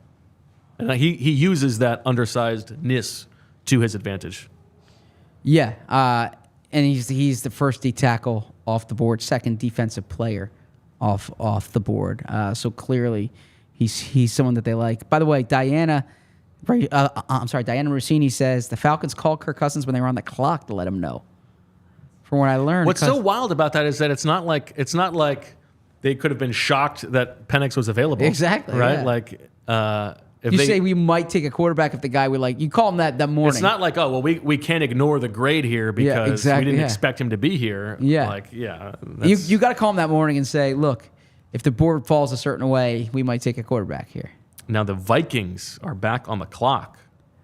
And he uses that undersizedness to his advantage. Yeah. And he's the first D tackle off the board, second defensive player off the board. So clearly he's someone that they like. By the way, Diana Rossini says the Falcons called Kirk Cousins when they were on the clock to let him know. From what I learned. What's so wild about that is that it's not like they could have been shocked that Penix was available. Exactly, Right? yeah. Like if you they say we might take a quarterback if the guy would like you call him that morning. It's not like, oh, well, we can't ignore the grade here because exactly, we didn't yeah. expect him to be here. Yeah. Like, yeah. You got to call him that morning and say, look, if the board falls a certain way, we might take a quarterback here. Now the Vikings are back on the clock,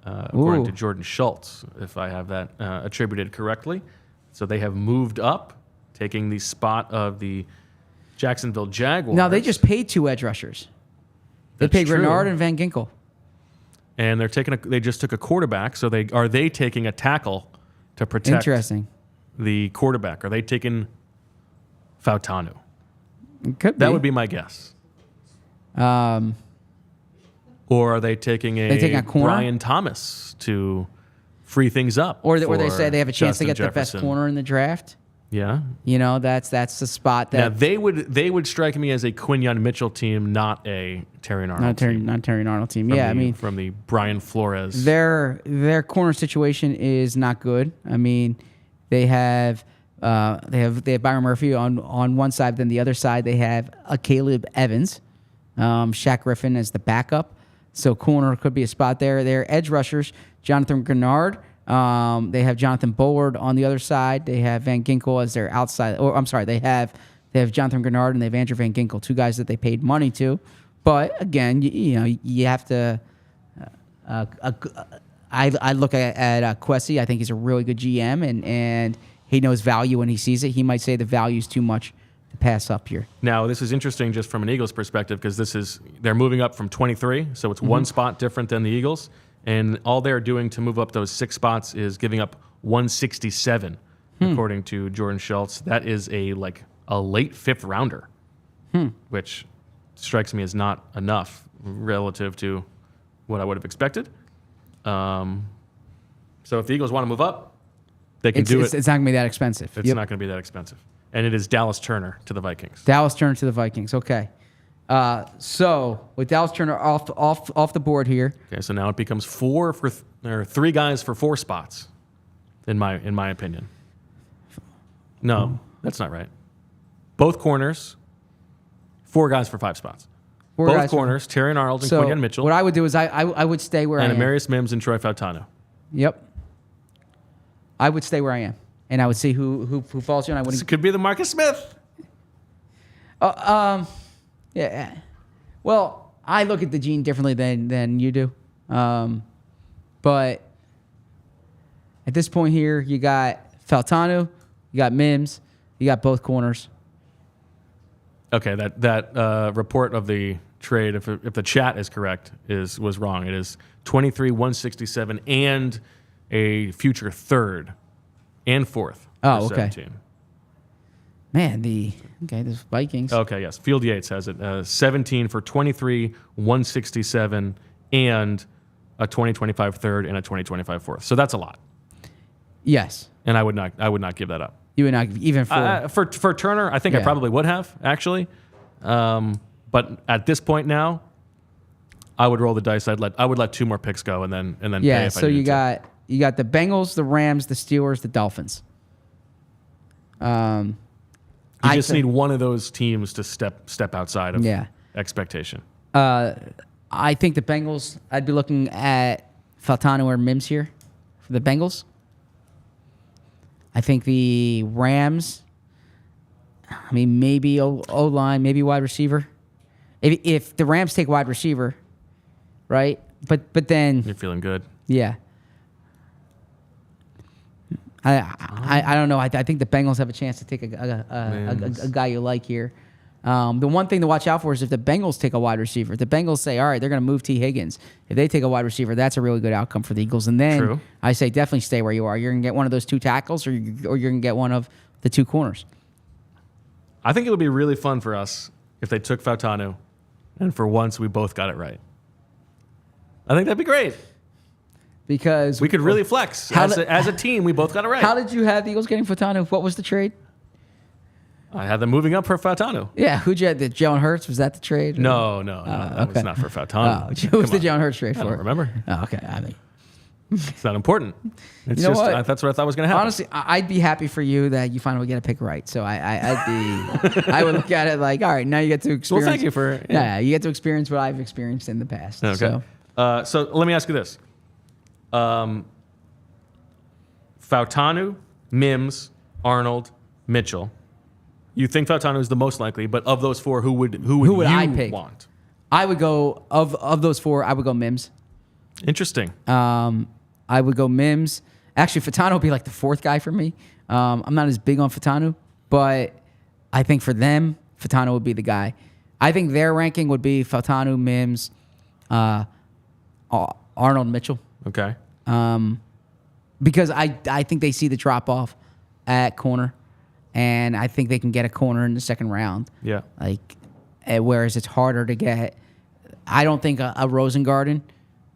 according Ooh. to Jordan Schultz, if I have that attributed correctly. So they have moved up, taking the spot of the Jacksonville Jaguars. Now, they just paid 2 edge rushers. They That's paid true. Renard and Van Ginkel. And they just took a quarterback. So are they taking a tackle to protect Interesting. the quarterback? Are they taking Fautanu? It could be. That would be my guess. Or are they taking taking a corner? Brian Thomas to free things up? Or they for say they have a chance Justin to get the best Jefferson? corner in the draft. Yeah. That's the spot Now that they would strike me as a Quinyon Mitchell team, not a Terrion Arnold team. not Terrion Arnold team. From Yeah, the- I mean from the Brian Flores. their corner situation is not good. I mean, they have Byron Murphy on one side, then the other side they have a Caleb Evans, Shaq Griffin as the backup. So corner could be a spot there. Their edge rushers, Jonathan Grenard. They have Jonathan Bullard on the other side. They have Van Ginkel as their outside. Or I'm sorry, they have Jonathan Grenard and they have Andrew Van Ginkel, 2 guys that they paid money to. But again, you have to. I look at Quessy. I think he's a really good GM, and he knows value when he sees it. He might say the value is too much to pass up here. Now this is interesting just from an Eagles perspective because they're moving up from 23, so it's one spot different than the Eagles. And all they're doing to move up those 6 spots is giving up 167, according to Jordan Schultz. That is a late 5th rounder, which strikes me as not enough relative to what I would have expected. So if the Eagles want to move up, they can do it. It's not going to be that expensive. It's not going to be that expensive. And it is Dallas Turner to the Vikings. Dallas Turner to the Vikings. Okay. So with Dallas Turner off the board here. Okay, so now it becomes 3 guys for 4 spots, in my opinion. No, that's not right. Both corners, 4 guys for 5 spots. Both corners, Terrion Arnold and Quinyon Mitchell. What I would do is I would stay where I am. And Amarius Mims and Troy Fautanu. Yep. I would stay where I am, and I would see who falls you, and I wouldn't. This could be the Marcus Smith. Yeah. Well, I look at DeJean differently than you do, but at this point here, you got Fautanu, you got Mims, you got both corners. Okay, that report of the trade, if the chat is correct, was wrong. It is 23-167 and a future third and fourth. Oh, for okay. 17. Man, the Vikings. Okay, yes. Field Yates has it. 17 for 23-167 and a 2025 third and a 2025 fourth. So that's a lot. Yes. And I would not give that up. You would not even for Turner. I think I probably would have actually, but at this point now, I would roll the dice. I would let 2 more picks go and then pay if so I you to. got the Bengals, the Rams, the Steelers, the Dolphins. You just need one of those teams to step outside of expectation. I think the Bengals. I'd be looking at Fautanu or Mims here for the Bengals. I think the Rams, maybe O-line, maybe wide receiver. If the Rams take wide receiver, right? But then you're feeling good. Yeah. I don't know. I think the Bengals have a chance to take a guy you like here. The one thing to watch out for is if the Bengals take a wide receiver. If the Bengals say, all right, they're going to move T. Higgins. If they take a wide receiver, that's a really good outcome for the Eagles. And then I say definitely stay where you are. You're going to get one of those 2 tackles or you're going to get one of the 2 corners. I think it would be really fun for us if they took Fautanu and for once we both got it right. I think that'd be great. Because we could really flex. As a team, we both got it right. How did you have the Eagles getting Fautanu? What was the trade? I had them moving up for Fautanu. Yeah, who'd you have? The Jalen Hurts? Was that the trade? No. That was not for Fautanu. Who was the Jalen Hurts trade for? I don't remember. Oh, okay. It's not important. It's you know just that's what I thought was going to happen. Honestly, I'd be happy for you that you finally get a pick right. So I would look at it like, all right, now you get to experience. Well, thank you for you get to experience what I've experienced in the past. Okay. So let me ask you this: Fautanu, Mims, Arnold, Mitchell. You think Fautanu is the most likely, but of those 4, who would I pick? Want? I would go of those 4. I would go Mims. Interesting. I would go Mims. Actually, Fautanu would be like the 4th guy for me. I'm not as big on Fautanu, but I think for them, Fautanu would be the guy. I think their ranking would be Fautanu, Mims, Arnold, Mitchell. Okay. Because I think they see the drop off at corner. And I think they can get a corner in the second round. Yeah. Whereas it's harder to get. I don't think a Rosengarten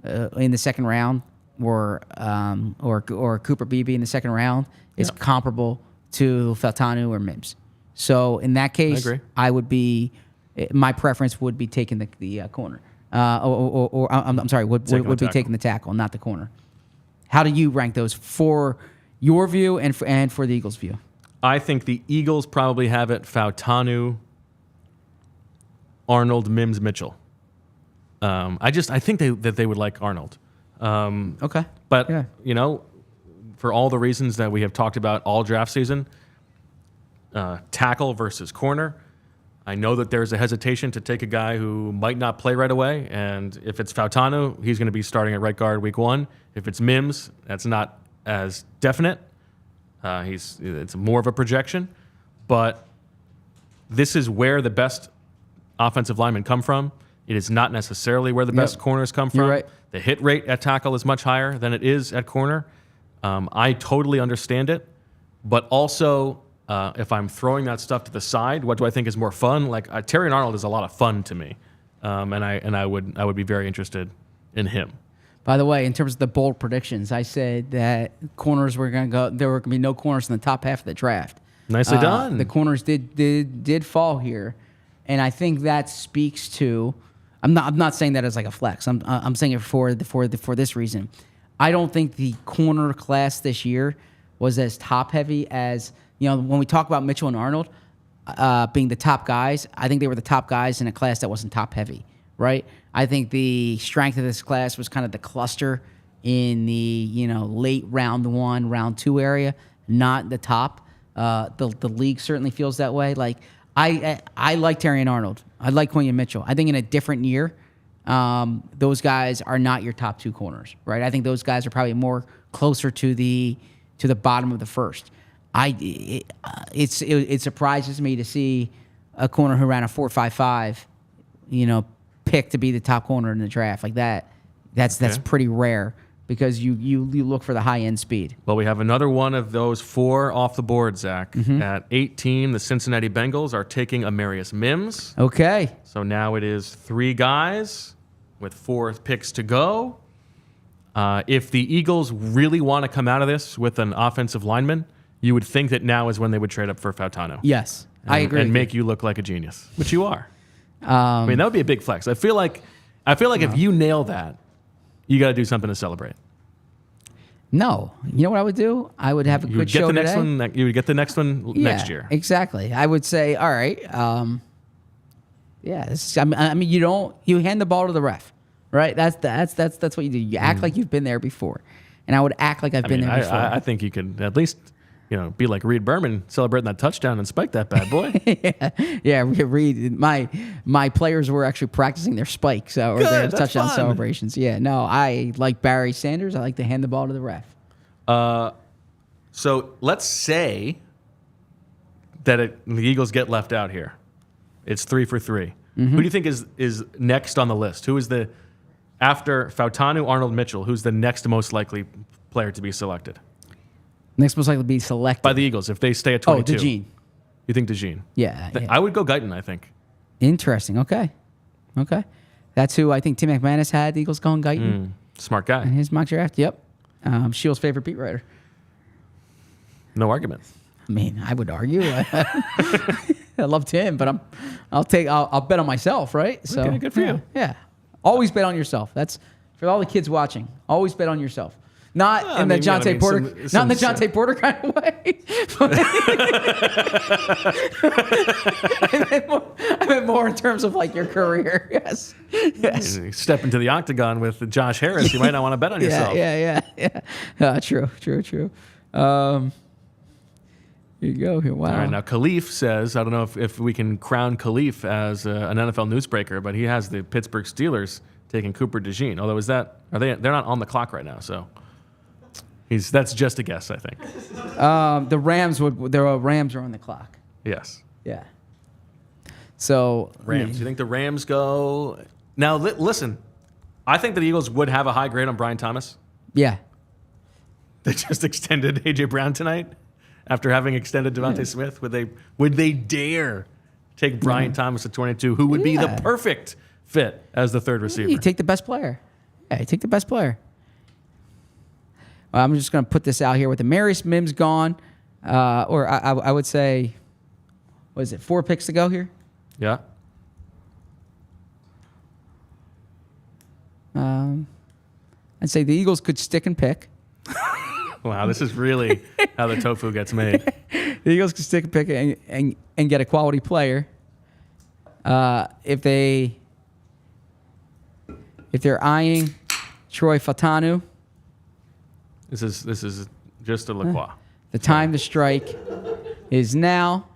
in the second round or Cooper Beebe in the second round is comparable to Fautanu or Mims. So in that case, I would be. My preference would be taking the corner. I'm sorry, would be taking the tackle, not the corner. How do you rank those for your view and for the Eagles' view? I think the Eagles probably have it Fautanu, Arnold, Mims, Mitchell. I think that they would like Arnold. Okay. But, for all the reasons that we have talked about all draft season, tackle versus corner, I know that there's a hesitation to take a guy who might not play right away. And if it's Fautanu, he's going to be starting at right guard week 1. If it's Mims, that's not as definite. It's more of a projection, but this is where the best offensive linemen come from. It is not necessarily where the best corners come from. You're right. The hit rate at tackle is much higher than it is at corner. I totally understand it, but also if I'm throwing that stuff to the side, what do I think is more fun? Like Terrion Arnold is a lot of fun to me, and I would be very interested in him. By the way, in terms of the bold predictions, I said that corners were going to go. There were going to be no corners in the top half of the draft. Nicely done. The corners did fall here, and I think that speaks to. I'm not saying that as like a flex. I'm saying it for this reason. I don't think the corner class this year was as top heavy as when we talk about Mitchell and Arnold. being the top guys. I think they were the top guys in a class that wasn't top heavy, right? I think the strength of this class was kind of the cluster in the late round 1, round 2 area, not the top. The league certainly feels that way. Like I like Terrion Arnold. I like Quinyon Mitchell. I think in a different year, those guys are not your top 2 corners, right? I think those guys are probably more closer to the bottom of the first. It surprises me to see a corner who ran a 4.55, picked to be the top corner in the draft like that. That's pretty rare because you look for the high end speed. Well, we have another one of those 4 off the board, Zach. At 18, the Cincinnati Bengals are taking Amarius Mims. Okay. So now it is 3 guys with 4 picks to go. If the Eagles really want to come out of this with an offensive lineman, you would think that now is when they would trade up for Fautanu. Yes, I agree. And make you look like a genius, which you are. I mean, that would be a big flex. I feel like if you nail that, you got to do something to celebrate. No, you know what I would do? I would have a good show today. You would get the next one next year. Exactly. I would say, all right, you hand the ball to the ref, right? That's what you do. You act like you've been there before, and I would act like I've been there before. I think you could at least, be like Reed Berman celebrating that touchdown and spike that bad boy. yeah. Reed. My players were actually practicing their spikes or their touchdown celebrations. Yeah. No, I like Barry Sanders. I like to hand the ball to the ref. So let's say that the Eagles get left out here. It's 3 for 3. Who do you think is next on the list? Who is after Fautanu, Arnold, Mitchell? Who's the next most likely player to be selected? Next most likely to be selected by the Eagles if they stay at 22. Oh, DeJean. You think DeJean? Yeah. I would go Guyton, I think. Interesting. Okay. That's who I think Tim McManus had. The Eagles going Guyton. Smart guy. In his mock draft. Yep. Shields' favorite beat writer. No argument. I mean, I would argue. I love Tim, but I'll bet on myself, right? So okay, good for you. Yeah. Always bet on yourself. That's for all the kids watching. Always bet on yourself. Not in the Jonte Porter, not in the Jonte Porter kind of way. I meant more in terms of like your career. Yes. You step into the octagon with Josh Harris, you might not want to bet on yourself. Yeah. True. Here you go. Here, wow. All right, now Khalif says, I don't know if we can crown Khalif as an NFL newsbreaker, but he has the Pittsburgh Steelers taking Cooper DeJean. Although they're not on the clock right now, so. That's just a guess, I think. The Rams are on the clock. Yes. Yeah. So Rams. You think the Rams go? Now listen, I think the Eagles would have a high grade on Brian Thomas. Yeah. They just extended AJ Brown tonight after having extended Devontae Smith. Would they dare take Brian Thomas at 22, who would be the perfect fit as the third receiver? You take the best player. Yeah, you take the best player. I'm just going to put this out here with Amarius Mims gone, or I would say, what is it, 4 picks to go here? Yeah. I'd say the Eagles could stick and pick. Wow, this is really how the tofu gets made. The Eagles could stick and pick and get a quality player. If they're eyeing Troy Fautanu. This is just a LaCroix. The time to strike is now.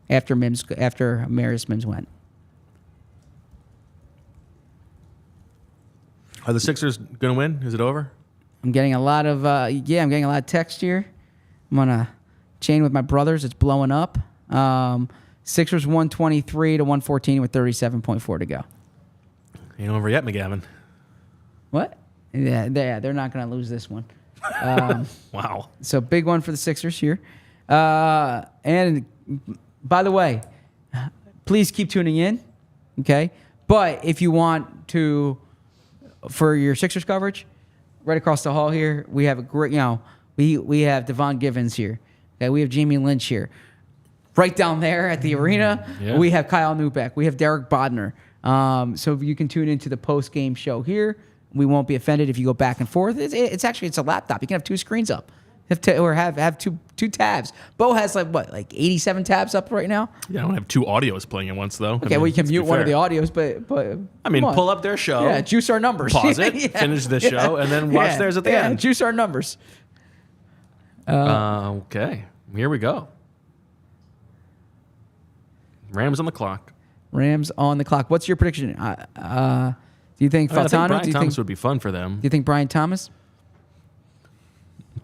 After Amarius Mims went. Are the Sixers going to win? Is it over? I'm getting a lot of text here. I'm on a chain with my brothers. It's blowing up. Sixers 123 to 114 with 37.4 to go. Ain't over yet, McGavin. What? Yeah, they're not going to lose this one. Wow. So big one for the Sixers here. And by the way, please keep tuning in, okay? But if you want to, for your Sixers coverage, right across the hall here, we have a great, we have Devon Givens here. Okay, we have Jamie Lynch here. Right down there at the arena, we have Kyle Newbeck. We have Derek Bodner. So you can tune into the post-game show here. We won't be offended if you go back and forth. It's a laptop. You can have 2 screens up. Have two tabs. Bo has like 87 tabs up right now. Yeah, I don't have 2 audios playing at once though. Okay, you can mute one of the audios, but I mean, pull up their show. Yeah, juice our numbers. Pause it, finish the show, and then watch theirs at the end. Juice our numbers. Okay, here we go. Rams on the clock. What's your prediction? Do you think Fautanu? I think Brian Thomas would be fun for them. Do you think Brian Thomas?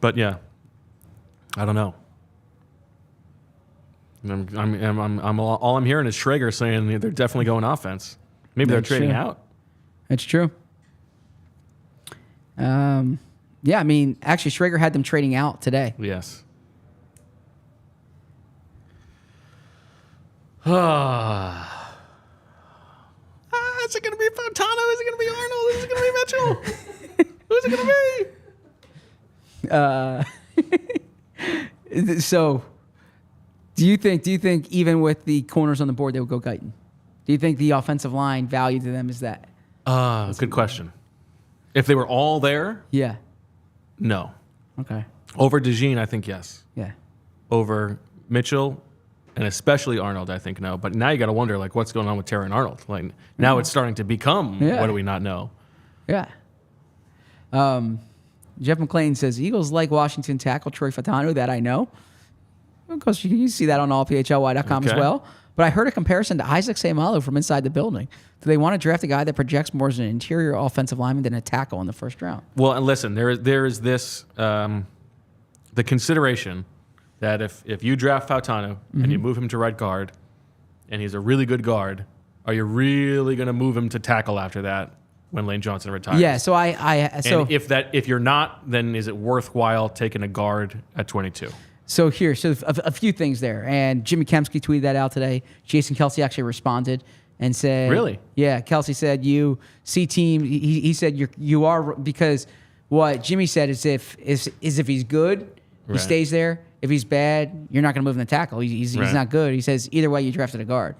But yeah, I don't know. All I'm hearing is Schrager saying they're definitely going offense. Maybe they're trading out. That's true. Yeah, I mean, actually, Schrager had them trading out today. Yes. Is it going to be Fautanu? Is it going to be Arnold? Is it going to be Mitchell? Who's it going to be? So, do you think even with the corners on the board, they would go Guyton? Do you think the offensive line value to them is that? Good question. If they were all there, Yeah. no. Okay. Over DeJean, I think yes. Yeah. Over Mitchell, and especially Arnold, I think no. But now you got to wonder, like, what's going on with Terrion Arnold? Like, now it's starting to become, Yeah. what do we not know? Yeah. Jeff McClain says, Eagles like Washington tackle Troy Fautanu, that I know. Of course, you see that on allphly.com as Okay. well. But I heard a comparison to Isaac Seumalo from inside the building. Do they want to draft a guy that projects more as an interior offensive lineman than a tackle in the first round? Well, and listen, there is this, the consideration that if you draft Fautanu and you move him to right guard, and he's a really good guard, are you really going to move him to tackle after that when Lane Johnson retires? Yeah, so And if you're not, then is it worthwhile taking a guard at 22? So a few things there. And Jimmy Kemsky tweeted that out today. Jason Kelsey actually responded and said, Really? Yeah, Kelsey said, you see team, he said you are, because what Jimmy said is if he's good, he Right. stays there. If he's bad, you're not going to move him to tackle. He's Right. not good. He says, either way, you drafted a guard.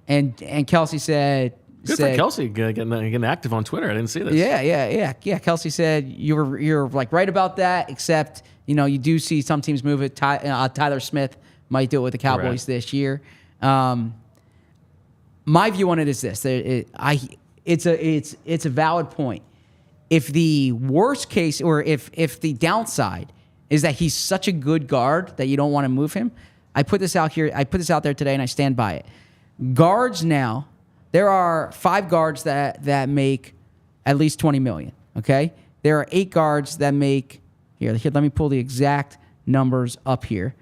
And Kelsey said... Good for Kelsey getting active on Twitter. I didn't see this. Yeah. Kelsey said you're like right about that, except you do see some teams move it. Tyler Smith might do it with the Cowboys Right. this year. My view on it is this: it's a valid point. If the worst case, or if the downside is that he's such a good guard that you don't want to move him, I put this out there today, and I stand by it. Guards now. There are 5 guards that make at least $20 million. Okay, there are 8 guards that make here. Let me pull the exact numbers up here.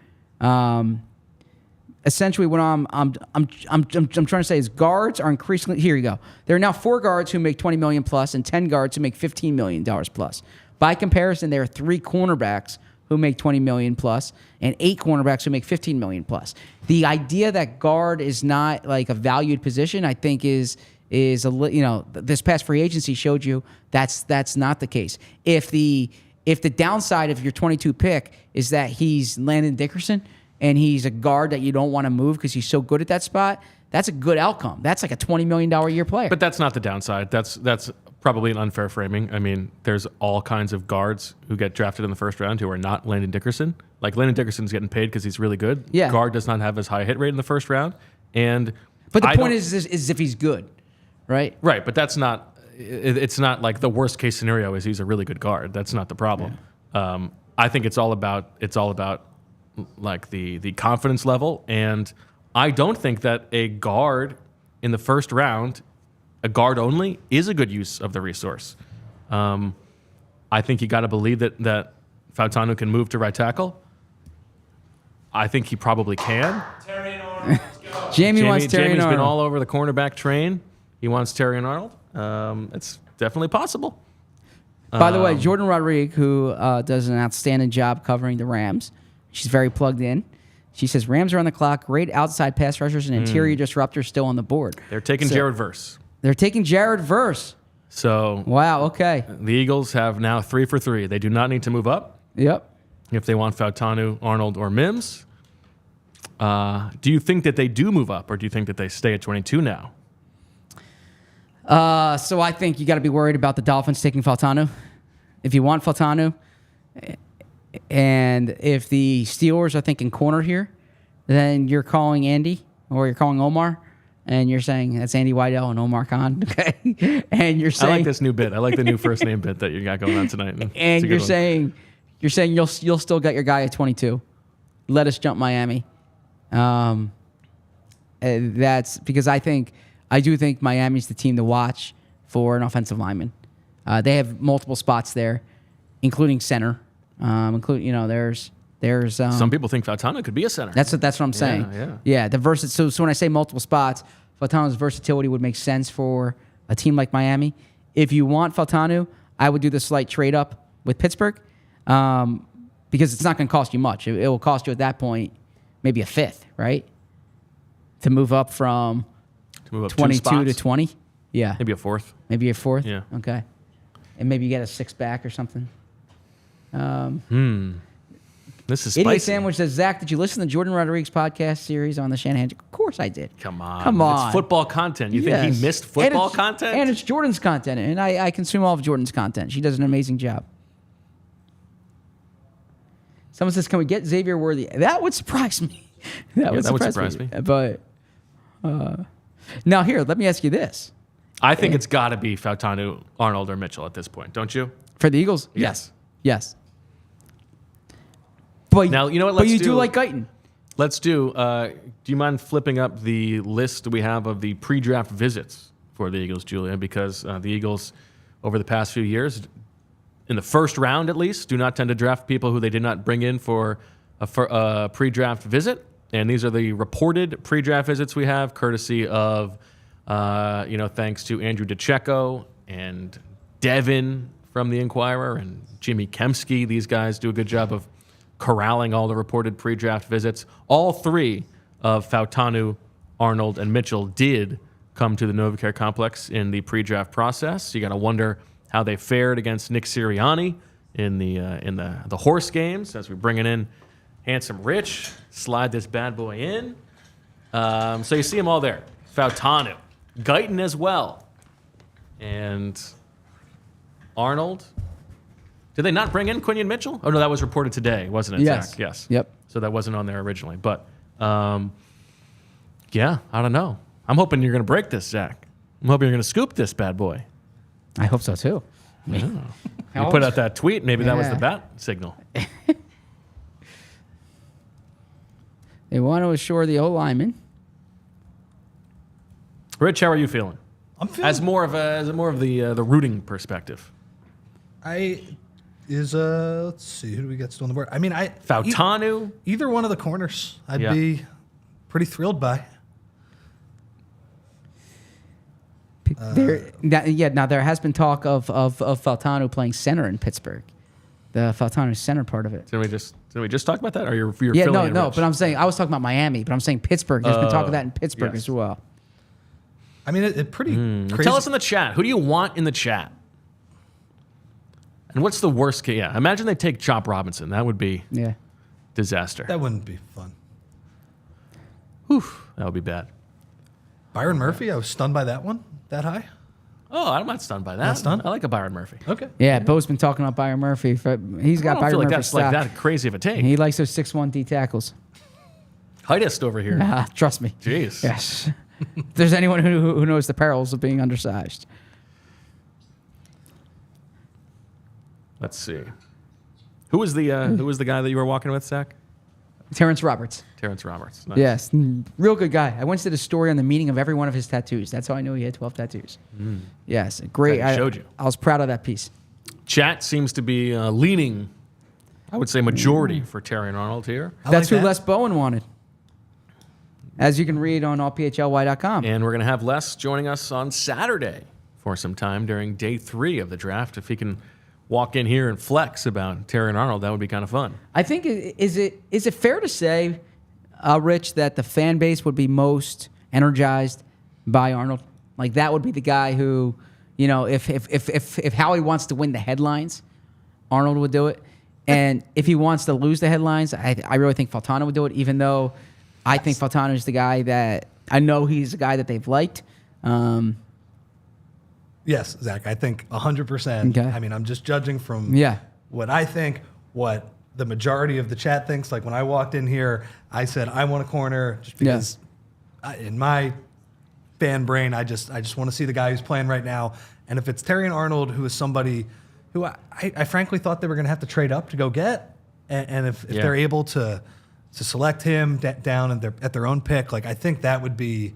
Essentially, what I'm trying to say is guards are increasingly. Here you go. There are now 4 guards who make $20 million plus, and 10 guards who make $15 million plus. By comparison, there are 3 cornerbacks who make $20 million plus, and 8 cornerbacks who make $15 million plus. The idea that guard is not like a valued position, I think, is this past free agency showed you that's not the case. If the downside of your 22 pick is that he's Landon Dickerson and he's a guard that you don't want to move because he's so good at that spot, that's a good outcome. That's like a $20 million a year player. But that's not the downside. That's probably an unfair framing. I mean, there's all kinds of guards who get drafted in the first round who are not Landon Dickerson. Like, Landon Dickerson's getting paid because he's really good. Yeah. Guard does not have as high a hit rate in the first round. But the point is if he's good, right? Right, but that's not. It's not like the worst case scenario is he's a really good guard. That's not the problem. Yeah. I think it's all about like the confidence level, and I don't think that a guard in the first round, a guard only, is a good use of the resource. I think you got to believe that Fautanu can move to right tackle. I think he probably can. Terrion Arnold, let's go. Jamie wants Terrion Jamie's Arnold. been all over the cornerback train. He wants Terrion Arnold. It's definitely possible. By the way, Jordan Rodriguez, who does an outstanding job covering the Rams, she's very plugged in. She says Rams are on the clock. Great outside pass rushers and interior disruptors still on the board. They're taking Jared Verse. They're taking Jared Verse. So Wow. Okay. the Eagles have now 3 for 3. They do not need to move up Yep. if they want Fautanu, Arnold, or Mims. Do you think that they do move up, or do you think that they stay at 22 now? So I think you got to be worried about the Dolphins taking Fautanu. If you want Fautanu, And if the Steelers are thinking corner here, then you're calling Andy or you're calling Omar, and you're saying that's Andy Weidel and Omar Khan, okay? And you're saying I like this new bit. I like the new first name bit that you got going on tonight. And you're saying you'll still get your guy at 22. Let us jump Miami. That's because I do think Miami's the team to watch for an offensive lineman. They have multiple spots there, including center. There's some people think Fautanu could be a center. That's what I'm saying. Yeah. So when I say multiple spots, Fautanu's versatility would make sense for a team like Miami. If you want Fautanu, I would do the slight trade up with Pittsburgh, because it's not going to cost you much. It will cost you at that point maybe a fifth, right? To move up from 22 to 20. Yeah. Maybe a fourth. Yeah. Okay. And maybe you get a 6 back or something. This is Idiot spicy. Sandwich says, Zach, did you listen to Jordan Rodriguez podcast series on the Shanahan? Of course I did. Come on. It's football content. You think he missed football content? And it's Jordan's content. And I consume all of Jordan's content. She does an amazing job. Someone says, can we get Xavier Worthy? That would surprise me. That would surprise me. But now here, let me ask you this. I think it's got to be Fautanu, Arnold, or Mitchell at this point, don't you? For the Eagles? Yes. But now, you know what? But you do like Guyton. Let's do. Do you mind flipping up the list we have of the pre-draft visits for the Eagles, Julia? Because the Eagles, over the past few years, in the first round at least, do not tend to draft people who they did not bring in for a pre-draft visit. And these are the reported pre-draft visits we have, courtesy of, thanks to Andrew DeCecco and Devin from the Inquirer and Jimmy Kemsky. These guys do a good job of corralling all the reported pre-draft visits. All three of Fautanu, Arnold, and Mitchell did come to the NovaCare complex in the pre-draft process. You got to wonder how they fared against Nick Sirianni in the horse games as we bring it in. Handsome Rich, slide this bad boy in. So you see them all there. Fautanu, Guyton as well, and Arnold. Did they not bring in Quinyon Mitchell? Oh, no, that was reported today, wasn't it, Yes. Zach? Yes. Yep. So that wasn't on there originally. But, I don't know. I'm hoping you're going to break this, Zach. I'm hoping you're going to scoop this bad boy. I hope so, too. You put out that tweet. Maybe that was the bat signal. They want to assure the O-lineman. Rich, how are you feeling? I'm feeling As more of the rooting perspective. Let's see, who do we get still on the board? I mean, Fautanu. either one of the corners, I'd be pretty thrilled by. Now there has been talk of Fautanu playing center in Pittsburgh. The Fautanu center part of it. Did we just talk about that? Or you're Yeah, filling in, no. Rich? But I'm saying I was talking about Miami, but I'm saying Pittsburgh. There's been talk of that in Pittsburgh yes. as well. I mean, it pretty crazy. Tell us in the chat. Who do you want in the chat? And what's the worst case? Yeah, imagine they take Chop Robinson. That would be disaster. That wouldn't be fun. Whew, that would be bad. Byron Murphy, I was stunned by that one, that high. Oh, I'm not stunned by that. Not stunned? I like a Byron Murphy. Okay. Yeah, Bo's been talking about Byron Murphy. He's got I don't Byron feel like Murphy that's stock. like that crazy of a take. He likes those 6'1" D tackles. Heightest over here. Trust me. Jeez. Yes. If there's anyone who knows the perils of being undersized. Let's see. Who was the guy that you were walking with, Zach? Terrence Roberts. Terrence Roberts. Nice. Yes. Real good guy. I once did a story on the meaning of every one of his tattoos. That's how I knew he had 12 tattoos. Yes. Great. Glad he showed you. I was proud of that piece. Chat seems to be leaning, I would say, majority for Terrion Arnold here. That's who Les Bowen wanted. As you can read on allphly.com. And we're going to have Les joining us on Saturday for some time during day 3 of the draft. If he can walk in here and flex about Terrion Arnold, that would be kind of fun. I think, is it fair to say, Rich, that the fan base would be most energized by Arnold? Like, that would be the guy who, if Howie wants to win the headlines, Arnold would do it. And if he wants to lose the headlines, I really think Fautanu would do it, even though I think Fautanu is the guy that, I know he's the guy that they've liked. Yes, Zach, I think 100%. Okay. I mean, I'm just judging from what I think, what the majority of the chat thinks. Like when I walked in here, I said I want a corner just because in my fan brain, I just want to see the guy who's playing right now. And if it's Terrion Arnold, who is somebody who I frankly thought they were going to have to trade up to go get, and if they're able to select him down at their own pick, like I think that would be.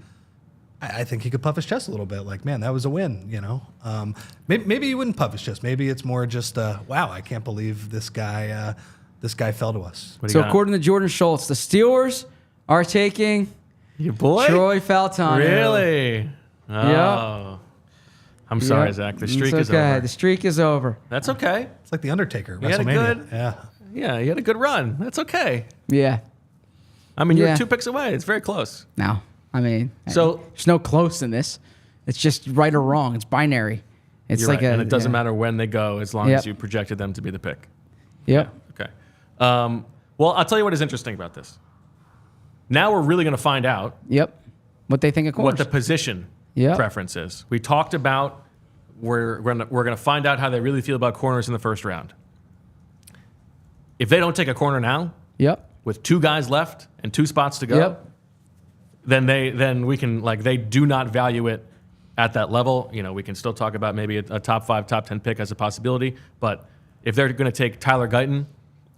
I think he could puff his chest a little bit. Like, man, that was a win, you know? Maybe he wouldn't puff his chest. Maybe it's more just, wow, I can't believe this guy fell to us. So according to Jordan Schultz, the Steelers are taking your boy Troy Fautanu. Really? Oh. Yeah. I'm sorry, Zach. The streak is over. The streak is over. That's okay. It's like the Undertaker. He had a WrestleMania. good, yeah, he had a good run. That's okay. Yeah. I mean, you're 2 picks away. It's very close. No. I mean, so there's no close in this. It's just right or wrong. It's binary. It's like and it doesn't matter when they go as long as you projected them to be the pick. Yep. Yeah. Okay. Well, I'll tell you what is interesting about this. Now we're really going to find out. Yep. What they think of corners. What the position preference is. We talked about we're going to find out how they really feel about corners in the first round. If they don't take a corner now, with 2 guys left and 2 spots to go, then we can they do not value it at that level. You know, we can still talk about maybe a top 5, top 10 pick as a possibility. But if they're going to take Tyler Guyton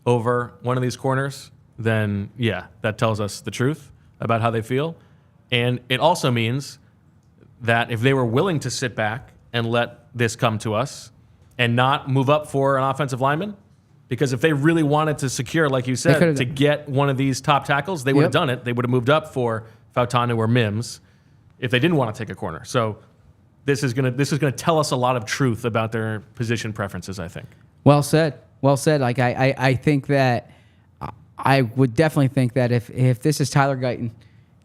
over one of these corners, then that tells us the truth about how they feel. And it also means that if they were willing to sit back and let this come to us and not move up for an offensive lineman, because if they really wanted to secure, like you said, to get one of these top tackles, they would have done it. They would have moved up for Fautanu or Mims if they didn't want to take a corner. So this is gonna tell us a lot of truth about their position preferences, I think. Well said. Well said. Like I think that I would definitely think that if this is Tyler Guyton,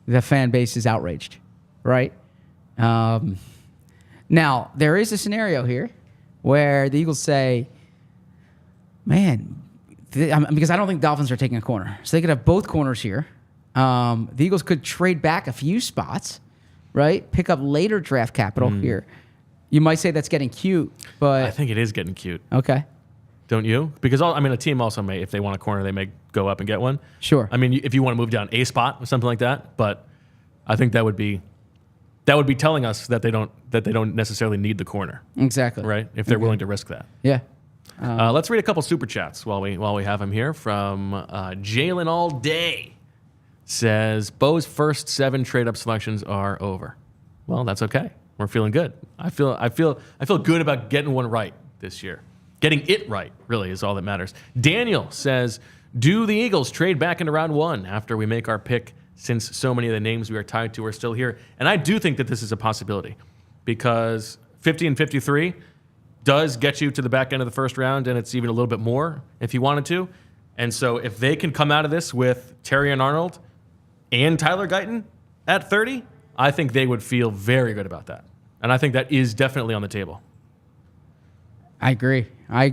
the fan base is outraged, right? Now there is a scenario here where the Eagles say, man, because I don't think Dolphins are taking a corner, so they could have both corners here. The Eagles could trade back a few spots, right? Pick up later draft capital here. You might say that's getting cute, but I think it is getting cute. Okay. Don't you? Because a team also may, if they want a corner, they may go up and get one. Sure. I mean, if you want to move down a spot or something like that, but I think that would be telling us that they don't necessarily need the corner. Exactly. Right? If they're willing to risk that. Yeah. Let's read a couple super chats while we have him here from Jaylen All Day. Says Bo's first 7 trade-up selections are over. Well, that's okay. We're feeling good. I feel good about getting one right this year. Getting it right really is all that matters. Daniel says, do the Eagles trade back into round 1 after we make our pick, since so many of the names we are tied to are still here? And I do think that this is a possibility, because 50 and 53 does get you to the back end of the first round, and it's even a little bit more if you wanted to. And so if they can come out of this with Terrion Arnold and Tyler Guyton at 30, I think they would feel very good about that. And I think that is definitely on the table. I agree. I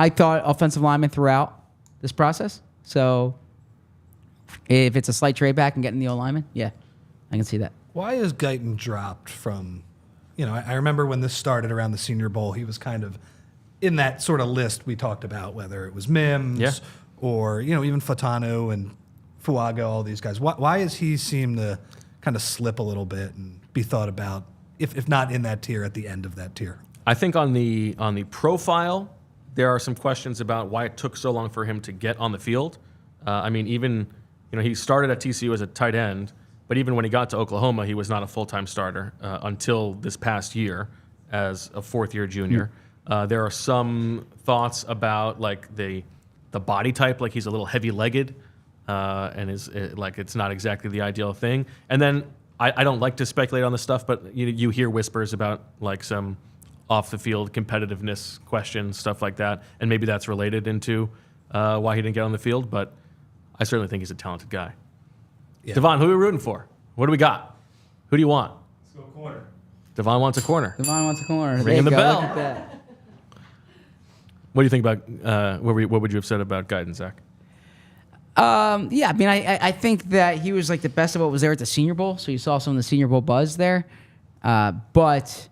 thought offensive lineman throughout this process. So if it's a slight trade back and getting the O-lineman, I can see that. Why is Guyton dropped from, I remember when this started around the Senior Bowl, he was kind of in that sort of list we talked about, whether it was Mims or, even Fautanu and Fuaga, all these guys. Why does he seem to kind of slip a little bit and be thought about, if not in that tier, at the end of that tier? I think on the profile, there are some questions about why it took so long for him to get on the field. Even he started at TCU as a tight end, but even when he got to Oklahoma, he was not a full-time starter until this past year as a fourth-year junior. There are some thoughts about the body type, like he's a little heavy-legged, and it's not exactly the ideal thing. And then I don't like to speculate on this stuff, but you hear whispers about some off-the-field competitiveness questions, stuff like that, and maybe that's related into why he didn't get on the field. But I certainly think he's a talented guy. Yeah. Devon, who are we rooting for? What do we got? Who do you want? Let's go corner. Devon wants a corner. Devon wants a corner. Ringing the bell. Look at that. What do you think about what would you have said about Guyton, Zach? I think that he was the best of what was there at the Senior Bowl. So you saw some of the Senior Bowl buzz there. But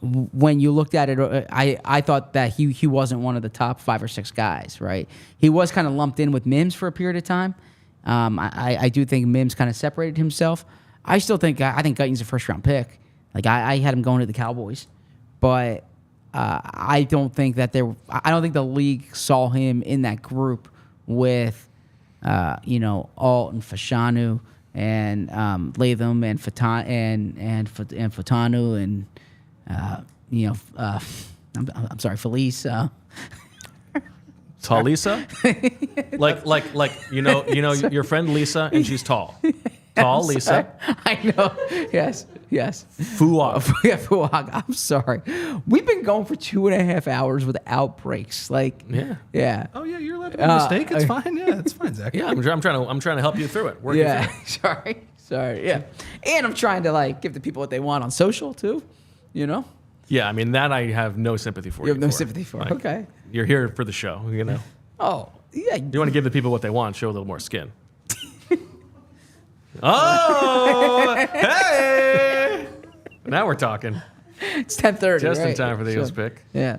when you looked at it, I thought that he wasn't one of the top 5 or 6 guys, right? He was kind of lumped in with Mims for a period of time. I do think Mims kind of separated himself. I think Guyton's a first-round pick. Like I had him going to the Cowboys, but I don't think that I don't think the league saw him in that group with Alt and Fashanu and Latham and Fautanu and I'm sorry, Felice. Taliese? like your friend Lisa, and she's tall. Tall Lisa. I know. Yes. Fuaga. Yeah, Fuaga. I'm sorry. We've been going for 2.5 hours without breaks. Like, yeah. Oh yeah, you're allowed to make a mistake. It's fine. Yeah, it's fine, Zach. Yeah, I'm trying to help you through it. Work you through it. Sorry. Yeah, and I'm trying to give the people what they want on social too. Yeah, I mean that I have no sympathy for. You have no sympathy for. Okay. You're here for the show. Oh yeah. You want to give the people what they want. Show a little more skin. Oh, hey! Now we're talking. It's 10:30. Just in time for the Eagles pick. Yeah.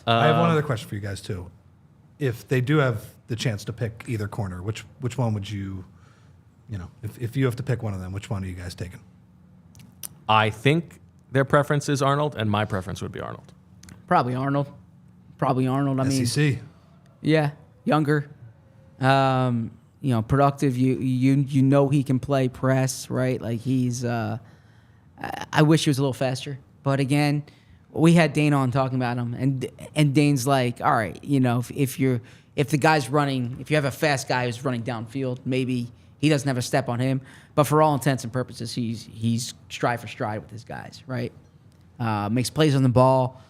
I have one other question for you guys too. If they do have the chance to pick either corner, which one would you, if you have to pick one of them, which one are you guys taking? I think their preference is Arnold, and my preference would be Arnold. Probably Arnold. I mean, SEC. Yeah, younger. Productive. You know he can play press, right? Like he's. I wish he was a little faster, but again, we had Dane on talking about him, and Dane's like, all right, if the guy's running, if you have a fast guy who's running downfield, maybe he doesn't have a step on him, but for all intents and purposes, he's stride for stride with his guys, right? Makes plays on the ball.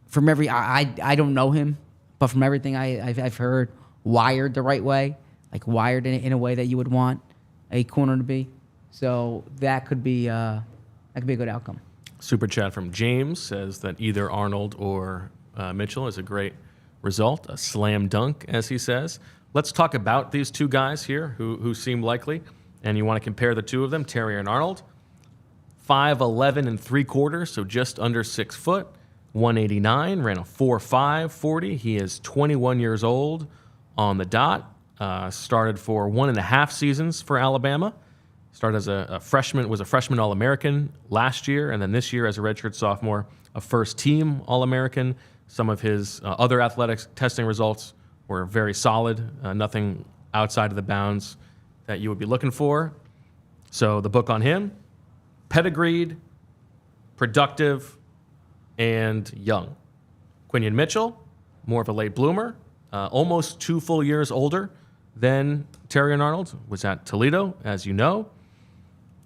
From I don't know him, but from everything I've heard, wired the right way. Like wired in a way that you would want a corner to be. So that could be a good outcome. Super chat from James says that either Arnold or Mitchell is a great result, a slam dunk, as he says. Let's talk about these two guys here who seem likely, and you want to compare the two of them. Terrion Arnold, 5'11 and 3/4, so just under 6 foot, 189, ran a 4.5 40. He is 21 years old on the dot. Started for 1.5 seasons for Alabama. Started as a freshman, was a freshman All-American last year, and then this year as a redshirt sophomore, a first-team All-American. Some of his other athletics testing results were very solid, nothing outside of the bounds that you would be looking for. So the book on him, pedigreed, productive, and young. Quinyon Mitchell, more of a late bloomer, almost 2 full years older than Terrion Arnold, was at Toledo, as you know.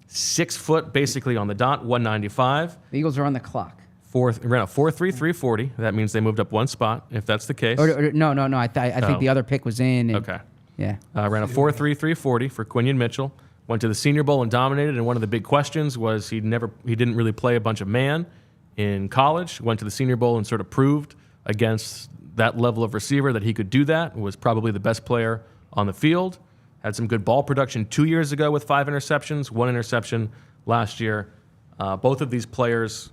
6 foot, basically on the dot, 195. The Eagles are on the clock. Ran a 4.3 340. That means they moved up 1 spot, if that's the case. No. I think the other pick was in. Okay. Yeah. Ran a 4.3 340 for Quinyon Mitchell. Went to the Senior Bowl and dominated. And one of the big questions was he didn't really play a bunch of man in college. Went to the Senior Bowl and sort of proved against that level of receiver that he could do that. Was probably the best player on the field. Had some good ball production 2 years ago with 5 interceptions, 1 interception last year. Both of these players,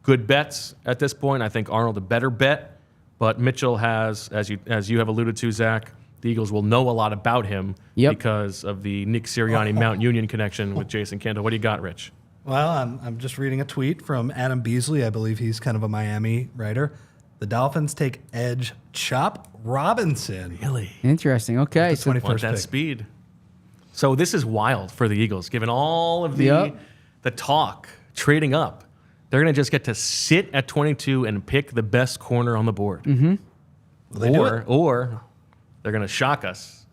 good bets at this point. I think Arnold a better bet, but Mitchell has, as you have alluded to, Zach, the Eagles will know a lot about him because of the Nick Sirianni Mount Union connection with Jason Kendall. What do you got, Rich? Well, I'm just reading a tweet from Adam Beasley. I believe he's kind of a Miami writer. The Dolphins take edge Chop Robinson. Really? Interesting. Okay. So 21st want that pick. speed. So this is wild for the Eagles, given all of the talk trading up. They're going to just get to sit at 22 and pick the best corner on the board. Mm-hmm. Or they're going to shock us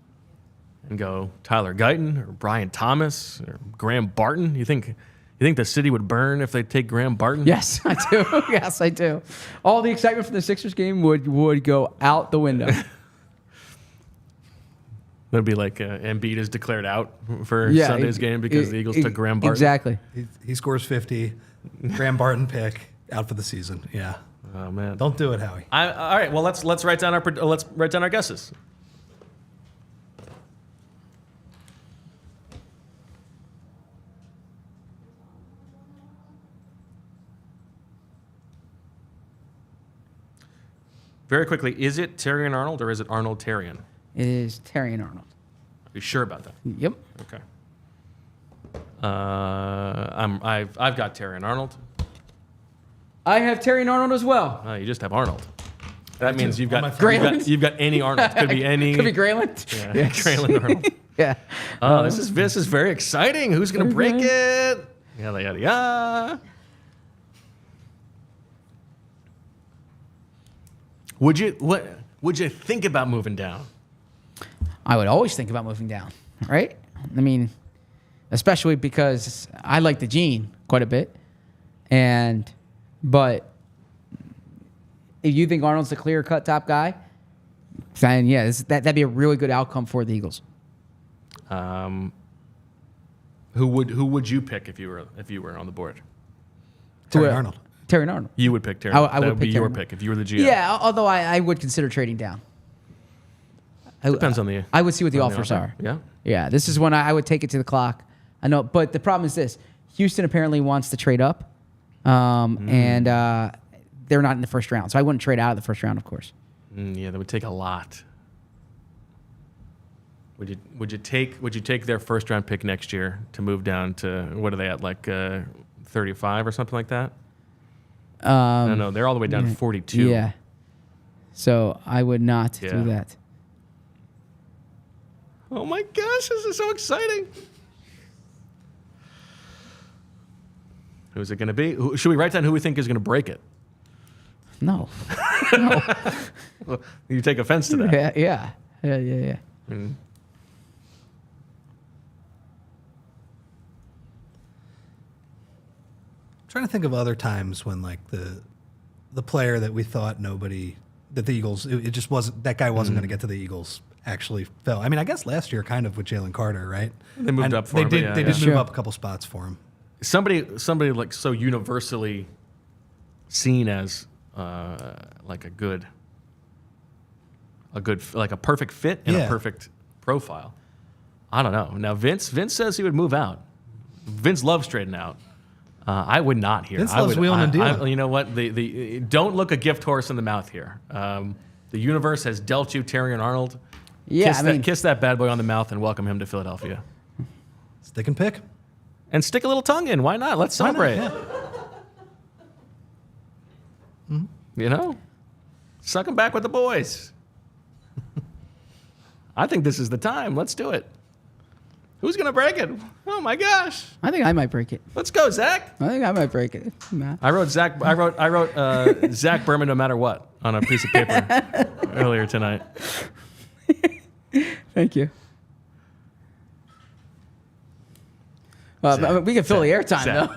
and go Tyler Guyton or Brian Thomas or Graham Barton. You think the city would burn if they take Graham Barton? Yes, I do. Yes, I do. All the excitement from the Sixers game would go out the window. That'd be like Embiid is declared out for Sunday's game because the Eagles took Graham Barton. Exactly. He scores 50. Graham Barton pick out for the season. Yeah. Oh man. Don't do it, Howie. All right. Well, let's write down our guesses. Very quickly, is it Terrion Arnold or is it Arnold Terrion? It is Terrion Arnold. Are you sure about that? Yep. Okay. I've got Terrion Arnold. I have Terrion Arnold as well. You just have Arnold. That means you've got Grayland? you've got any Arnold. Could be any. Could be Grayland. Yeah, Yes. Grayland Arnold. Yeah. Oh, this is very exciting. Who's gonna break it? Yada yada yada. Would you think about moving down? I would always think about moving down, right? I mean, especially because I like DeJean quite a bit, but if you think Arnold's the clear-cut top guy, then yeah, that'd be a really good outcome for the Eagles. Who would you pick if you were on the board? Terrion Arnold. Terrion Arnold. You would pick Terrion. I would That would be pick your Terrion. pick if you were the GM. Yeah, although I would consider trading down. Depends on the. I would see what the on offers offer. are. Yeah. Yeah, this is when I would take it to the clock. I know, but the problem is this: Houston apparently wants to trade up, and they're not in the first round, so I wouldn't trade out of the first round, of course. Yeah, that would take a lot. Would you take their first round pick next year to move down to what are they at, like 35 or something like that? No, they're all the way down to 42. Yeah. So I would not Yeah. do that. Oh my gosh, this is so exciting. Who's it going to be? Should we write down who we think is going to break it? No. Well, you take offense to that. Yeah. Mm. Trying to think of other times when like the player that we thought that the Eagles, it just wasn't, that guy wasn't going to get to the Eagles actually fell. I mean, I guess last year kind of with Jalen Carter, right? They moved up for they him. Did, Yeah, they yeah. did Sure. move up a couple spots for him. Somebody like so universally seen as like a good like a perfect fit and a Yeah. perfect profile. I don't know. Now Vince says he would move out. Vince loves trading out. I would not here. Vince loves wheeling and dealing. You know what? The don't look a gift horse in the mouth here. The universe has dealt you Terrion Arnold. Yeah, Kiss that bad boy on the mouth and welcome him to Philadelphia. Stick and pick. And stick a little tongue in. Why not? Let's Why not? celebrate. Yeah. You know? Suck him back with the boys. I think this is the time. Let's do it. Who's going to break it? Oh, my gosh. I think I might break it. Let's go, Zach. I think I might break it. Nah. I wrote Zach Zach Berman no matter what on a piece of paper earlier tonight. Thank you. We can fill the airtime, though.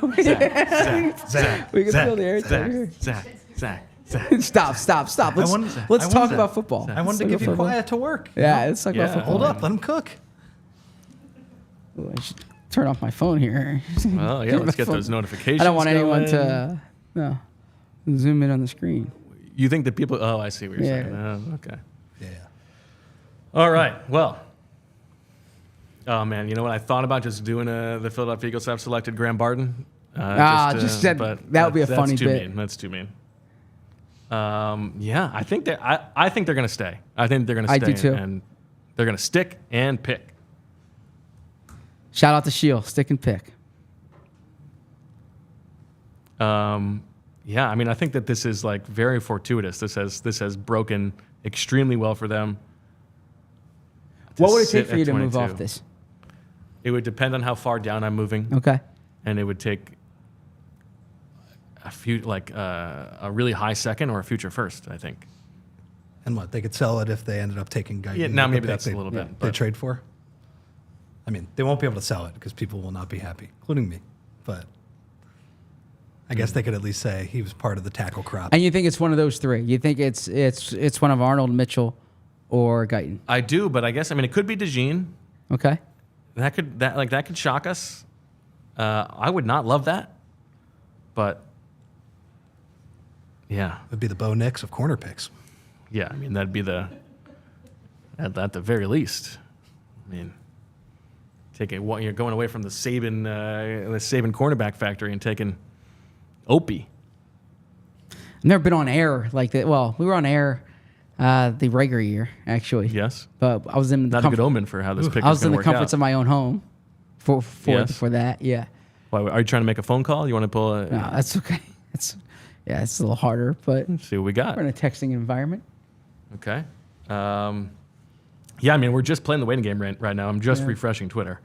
We can fill the airtime here. Zach. Stop. Let's talk about football. I wanted to give you quiet to work. Yeah, let's talk about Yeah. football. Hold up, let him cook. Ooh, I should turn off my phone here. Well, yeah, let's get those notifications. I don't want anyone going. to zoom in on the screen. You think that people... Oh, I see what you're Yeah. saying. Oh, okay. Yeah. All right. Well. Oh, man. You know what? I thought about just doing the Philadelphia Eagles have selected Graham Barton. But that would be a that's funny too bit. Mean. That's too mean. Yeah, I think they're going to stay. I think they're going to stay. I do too. And they're going to stick and pick. Shout out to Shield, stick and pick. Yeah, I mean, I think that this is like very fortuitous. This has broken extremely well for them. What would it sit take for at you to move 22. off this? It would depend on how far down I'm moving, Okay. and it would take a really high second or a future first, I think. And what, they could sell it if they ended up taking Guyton. Yeah, now the maybe pick that's a little bit. They But trade for. I mean, they won't be able to sell it because people will not be happy, including me. But I guess they could at least say he was part of the tackle crop. And you think it's one of those three? You think it's one of Arnold, Mitchell, or Guyton? I do, but I guess it could be DeJean. Okay. That could shock us. I would not love that, but yeah, It'd be the Bo Nix of corner picks. yeah. I mean, that'd be at the very least. I mean, you're going away from the Saban cornerback factory and taking Opie. I've never been on air like that. Well, we were on air The regular year, actually. Yes. But I was in the Not a good omen for how this pick I is was in going to the work comforts out. of my own home for Yes. that. Yeah. Why, are you trying to make a phone call? You want to pull a... No, that's okay. It's a little harder, but see what we got. we're in a texting environment. Okay. Yeah, I mean, we're just playing the waiting game right now. I'm just refreshing Twitter.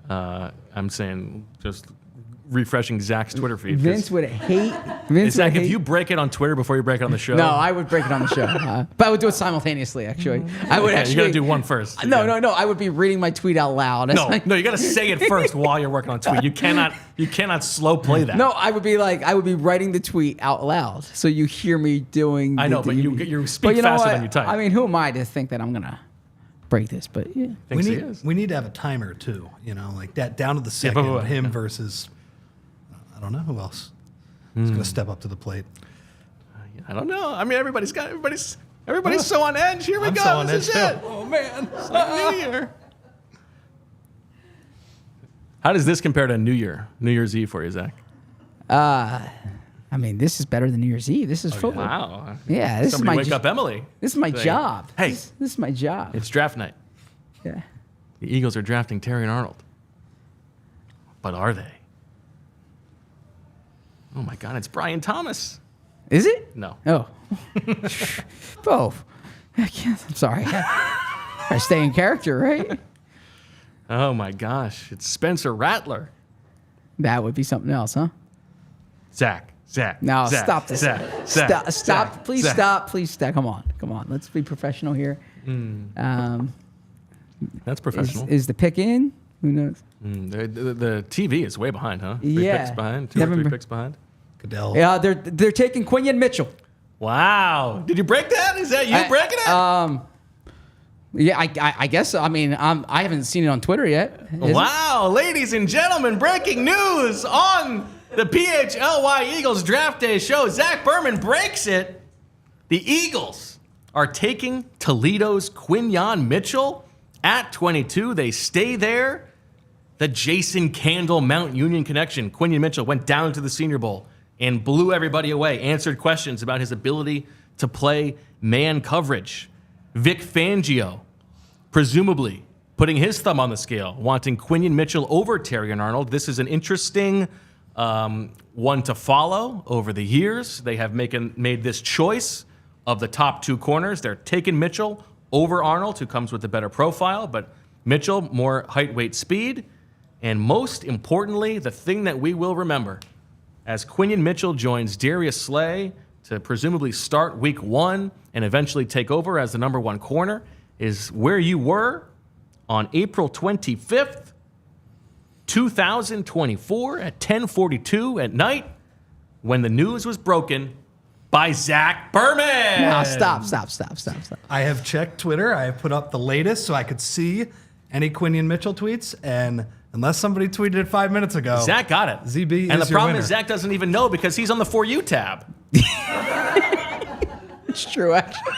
I'm saying just refreshing Zach's Twitter feed. Vince would hate. Vince Zach, would hate. if you break it on Twitter before you break it on the show. No, I would break it on the show, but I would do it simultaneately. Actually, I would okay, actually. you got to do one first. No. I would be reading my tweet out loud. That's No, you got to say it first while you're working on tweet. You cannot slow play that. No, I would be writing the tweet out loud, so you hear me doing. I know, but you speak you know faster what? than you type. I mean, who am I to think that I'm gonna break this? But yeah. We need to have a timer too. Like that down to the second. but- him versus I don't know who else is going to step up to the plate. I don't know. I mean, everybody's so on edge. Here we I'm go. so on This is edge, it. too. Oh man, it's like New Year. How does this compare to New Year's Eve for you, Zach? I mean, this is better than New Year's Eve. This is football. Wow. Yeah, this Somebody is wake my up Emily. this is my Say, job. Hey. This is my job. It's draft night. Yeah. The Eagles are drafting Terrion Arnold. But are they? Oh my God, it's Brian Thomas. Is it? No. Oh. Both. I'm sorry. I stay in character, right? Oh my gosh, it's Spencer Rattler. That would be something else, huh? Zach. No, Zach, stop this. Zach, Stop. Zach, Please Zach. stop. Please stop. Come on. Let's be professional here. That's professional. Is the pick in? Who knows? The TV is way behind, huh? Three Yeah. picks behind, two Yeah, or three remember. picks behind. Goodell. Yeah, they're taking Quinyon Mitchell. Wow. Did you break that? Is that you breaking it? Yeah, I guess. I mean, I haven't seen it on Twitter yet. Is it? Wow, ladies and gentlemen, breaking news on the PHLY Eagles Draft Day show. Zach Berman breaks it. The Eagles are taking Toledo's Quinyon Mitchell at 22. They stay there. The Jason Candle Mount Union connection. Quinyon Mitchell went down to the Senior Bowl and blew everybody away, answered questions about his ability to play man coverage. Vic Fangio, presumably putting his thumb on the scale, wanting Quinyon Mitchell over Terrion Arnold. This is an interesting one to follow over the years. They have made this choice of the top two corners. They're taking Mitchell over Arnold, who comes with a better profile, but Mitchell, more height, weight, speed. And most importantly, the thing that we will remember, as Quinyon Mitchell joins Darius Slay to presumably start week 1 and eventually take over as the number 1 corner, is where you were on April 25th, 2024 at 10:42 at night when the news was broken by Zach Berman. No, stop. I have checked Twitter. I have put up the latest so I could see any Quinyon Mitchell tweets. And unless somebody tweeted it 5 minutes ago, Zach got it. ZB and is the your problem winner. is Zach doesn't even know because he's on the For You tab. It's true, actually.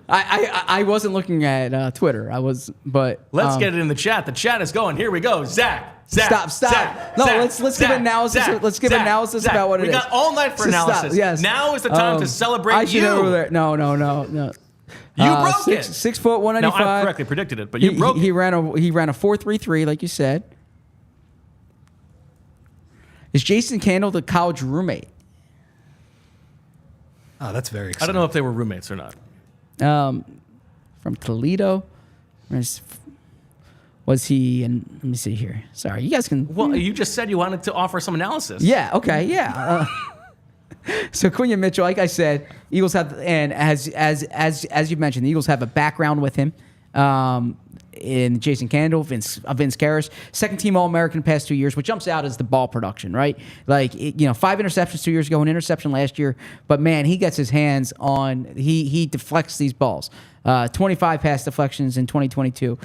I wasn't looking at Twitter. I was, but Let's get it in the chat. The chat is going. Here we go. Zach. Stop. Zach, No, Zach, let's give Zach, analysis. Zach, Let's give Zach, analysis Zach. about what it is. We got all night for So stop, analysis. yes. Now is the time to celebrate I should you. have over there. No. You broke it. 6 foot 195. Now, I correctly predicted it, but you broke he it. ran a 4.33, like you said. Is Jason Candle the college roommate? Oh, that's very I exciting. don't know if they were roommates or not. From Toledo. Was he? And let me see here. Sorry, you guys can. Well, you just said you wanted to offer some analysis. Yeah. Okay. Yeah. So Quinyon Mitchell, like I said, Eagles have, and as you mentioned, the Eagles have a background with him. In Jason Candle, Vince Karras, second team All-American past 2 years. What jumps out is the ball production, right? Like 5 interceptions 2 years ago, an interception last year. But man, he gets his hands on. He deflects these balls. 25 pass deflections in 2022.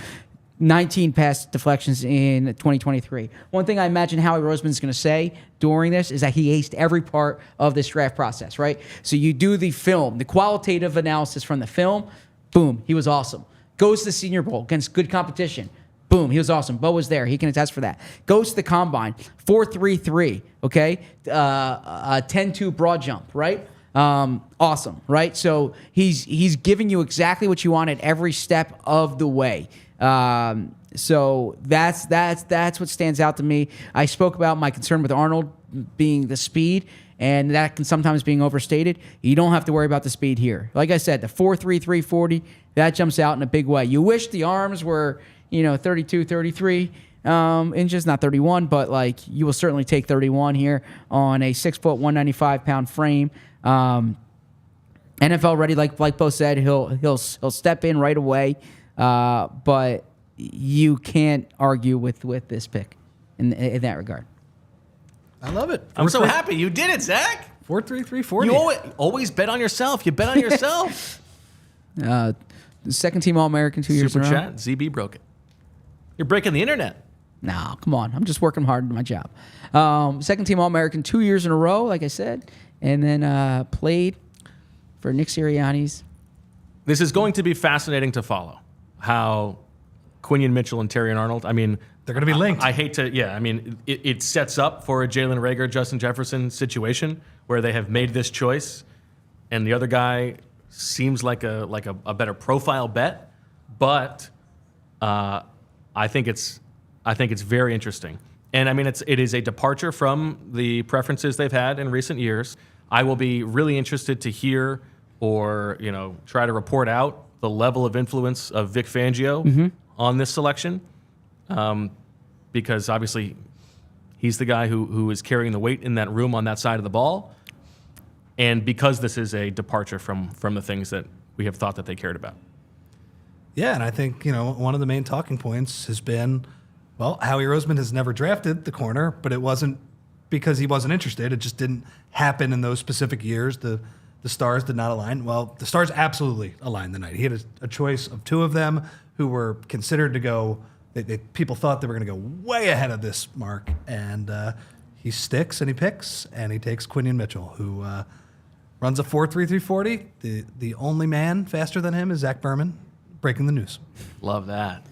19 pass deflections in 2023. One thing I imagine Howie Roseman is going to say during this is that he aced every part of this draft process, right? So you do the film, the qualitative analysis from the film. Boom, he was awesome. Goes to the Senior Bowl against good competition. Boom, he was awesome. Bo was there. He can attest for that. Goes to the Combine, 4.33, okay? 10-2 broad jump, right? Awesome, right? So he's giving you exactly what you want at every step of the way. So that's what stands out to me. I spoke about my concern with Arnold being the speed, and that can sometimes being overstated. You don't have to worry about the speed here. Like I said, the 4.3 340, that jumps out in a big way. You wish the arms were, 32, 33 inches, not 31, but like you will certainly take 31 here on a 6 foot, 195-pound frame. NFL ready, like Bo said, he'll step in right away. But you can't argue with this pick in that regard. I love it. I'm so happy you did it, Zach. 4.3 340. You always bet on yourself. You bet on yourself. Second team All-American 2 years in a row. Super chat. ZB broke it. You're breaking the internet. No, come on. I'm just working hard at my job. Second team All-American 2 years in a row, like I said, and then played for Nick Sirianni's. This is going to be fascinating to follow. How Quinyon Mitchell and Terrion Arnold, I mean, they're going to be linked. I hate to, I mean, it sets up for a Jalen Reagor, Justin Jefferson situation where they have made this choice, and the other guy seems like a better profile bet, but I think it's very interesting, and I mean it is a departure from the preferences they've had in recent years. I will be really interested to hear or try to report out the level of influence of Vic Fangio on this selection. Because obviously he's the guy who is carrying the weight in that room on that side of the ball. And because this is a departure from the things that we have thought that they cared about. Yeah, and I think, one of the main talking points has been, well, Howie Roseman has never drafted the corner, but it wasn't because he wasn't interested. It just didn't happen in those specific years. The stars did not align. Well, the stars absolutely aligned tonight. He had a choice of two of them who were considered to go. People thought they were going to go way ahead of this mark, and he sticks and he picks, and he takes Quinyon Mitchell, who runs a 4.3 340. The only man faster than him is Zach Berman, breaking the news. Love that.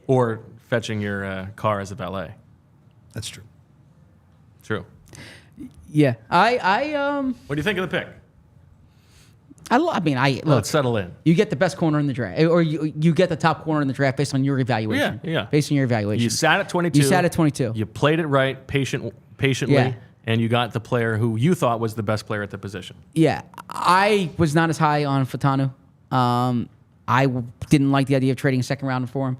Or fetching your car as a valet. That's true. True. Yeah, What do you think of the pick? look. Let's settle in. You get the best corner in the draft, or you get the top corner in the draft based on your evaluation. Yeah. Based on your evaluation. You sat at 22. You sat at 22. You played it right, patiently, Yeah. and you got the player who you thought was the best player at the position. Yeah, I was not as high on Fautanu. I didn't like the idea of trading a second round for him.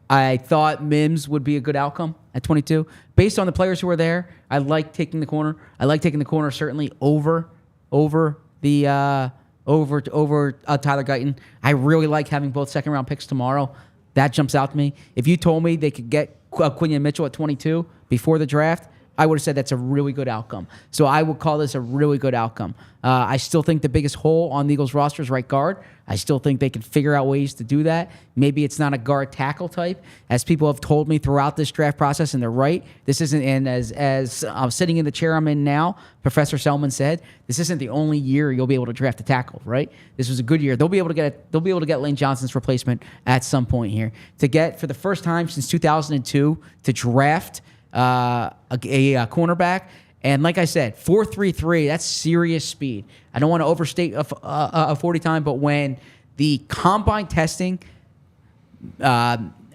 I thought Mims would be a good outcome at 22. Based on the players who were there, I like taking the corner. I like taking the corner certainly over Tyler Guyton. I really like having both second round picks tomorrow. That jumps out to me. If you told me they could get Quinyon Mitchell at 22 before the draft, I would have said that's a really good outcome. So I would call this a really good outcome. I still think the biggest hole on the Eagles roster is right guard. I still think they can figure out ways to do that. Maybe it's not a guard tackle type, as people have told me throughout this draft process, and they're right. This isn't, and as I'm sitting in the chair I'm in now, Professor Selman said, this isn't the only year you'll be able to draft a tackle, right? This was a good year. They'll be able to get Lane Johnson's replacement at some point here. To get, for the first time since 2002, to draft a cornerback. And like I said, 4.33, that's serious speed. I don't want to overstate a 40 time, but when the combine testing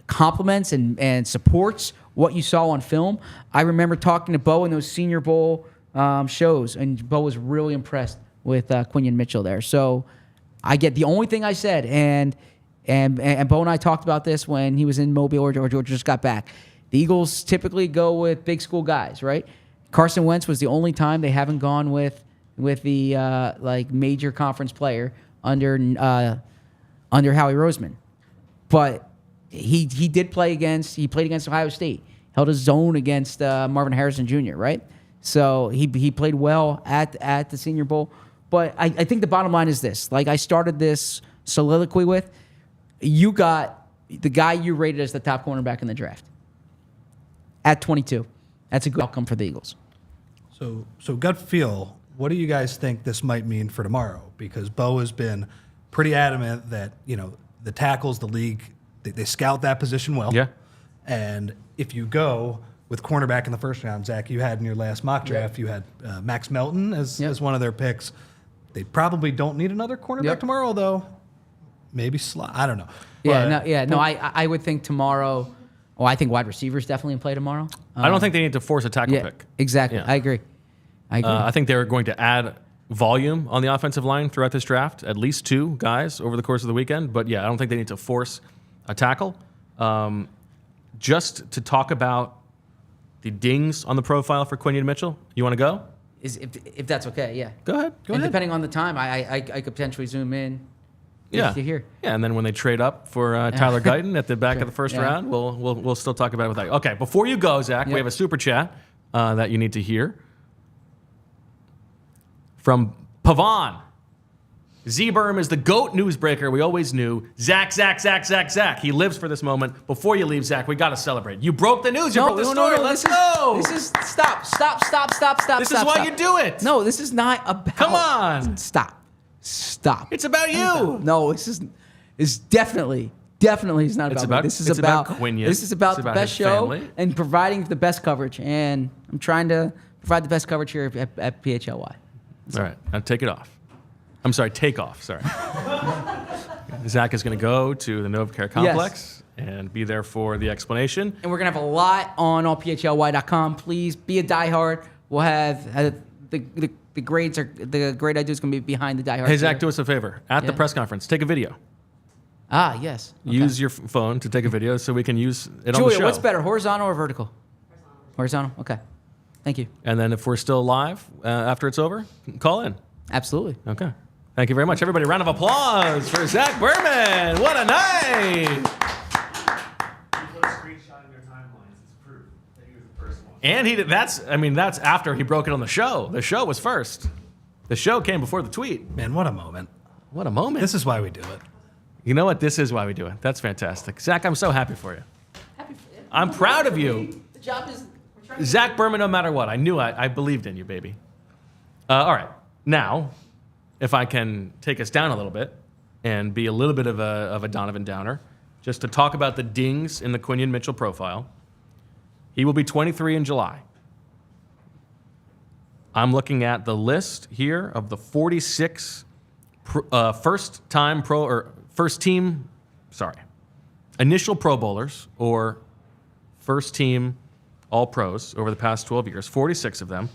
complements and supports what you saw on film, I remember talking to Bo in those Senior Bowl shows, and Bo was really impressed with Quinyon Mitchell there. So I get the only thing I said, and Bo and I talked about this when he was in Mobile or just got back. The Eagles typically go with big school guys, right? Carson Wentz was the only time they haven't gone with the major conference player under Howie Roseman. But he played against Ohio State, held his zone against Marvin Harrison Jr., right? So he played well at the Senior Bowl. But I think the bottom line is this. Like I started this soliloquy with, you got the guy you rated as the top cornerback in the draft at 22. That's a good outcome for the Eagles. So gut feel, what do you guys think this might mean for tomorrow? Because Bo has been pretty adamant that, the tackles, the league, they scout that position well. Yeah. And if you go with cornerback in the first round, Zach, you had in your last mock draft, you had Max Melton as one of their picks. They probably don't need another cornerback tomorrow, although maybe slot. I don't know. I would think tomorrow. Oh, I think wide receivers definitely in play tomorrow. I don't think they need to force a tackle pick. Exactly. Yeah. I agree. I think they're going to add volume on the offensive line throughout this draft, at least 2 guys over the course of the weekend. But yeah, I don't think they need to force a tackle. Just to talk about the dings on the profile for Quinyon Mitchell, you want to go? If that's okay, yeah. Go ahead. Depending on the time, I could potentially zoom in. Yeah. Here. Yeah, and then when they trade up for Tyler Guyton at the back of the first round, we'll still talk about it with that. Okay, before you go, Zach, we have a super chat that you need to hear from Pavan. Z-Berm is the GOAT newsbreaker we always knew. Zach. He lives for this moment. Before you leave, Zach, we got to celebrate. You broke the news. You broke the story. Let's go. This is stop. This is why you do it. No, this is not about. Come on. Stop. It's about you. No, it's definitely is not about me. This is about Quinyon. This is about the best show and providing the best coverage. And I'm trying to provide the best coverage here at PHLY. All right, now take it off. I'm sorry, take off. Sorry. Zach is going to go to the NovaCare complex and be there for the explanation. And we're going to have a lot on allphly.com. Please be a diehard. We'll have the grades the grade I do is going to be behind the diehard. Hey, Zach, do us a favor. At the press conference, take a video. Yes. Okay. Use your phone to take a video so we can use it on the Julia, show. what's better, horizontal or vertical? Horizontal. Okay. Thank you. And then if we're still live after it's over, call in. Absolutely. Okay. Thank you very much. Everybody, round of applause for Zach Berman. What a night. You put a screenshot in your timelines. It's proof that he was the first one. And that's after he broke it on the show. The show was first. The show came before the tweet. Man, what a moment. What a moment. This is why we do it. You know what? This is why we do it. That's fantastic. Zach, I'm so happy for you. I'm proud of you. The job is... Zach Berman, no matter what. I believed in you, baby. All right. Now, if I can take us down a little bit and be a little bit of a Donovan Downer, just to talk about the dings in the Quinyon Mitchell profile. He will be 23 in July. I'm looking at the list here of the 46 initial Pro Bowlers or first team All-Pros over the past 12 years, 46 of them.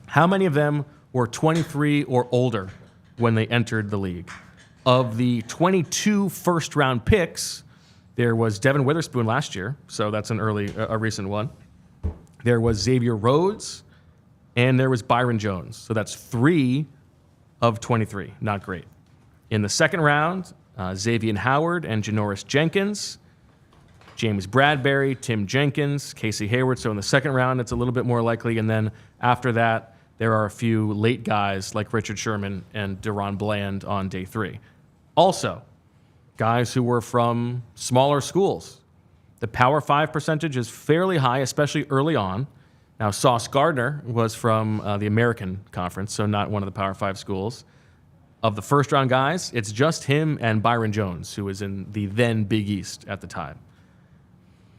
How many of them were 23 or older when they entered the league? Of the 22 first-round picks, there was Devin Witherspoon last year, so that's a recent one. There was Xavier Rhodes, and there was Byron Jones. So that's 3 of 23. Not great. In the second round, Xavier Howard and Janoris Jenkins, James Bradbury, Tim Jenkins, Casey Hayward. So in the second round, it's a little bit more likely. And then after that, there are a few late guys like Richard Sherman and Deron Bland on day 3. Also, guys who were from smaller schools. The Power 5 percentage is fairly high, especially early on. Now, Sauce Gardner was from the American Conference, so not one of the Power 5 schools. Of the first-round guys, it's just him and Byron Jones, who was in the then Big East at the time.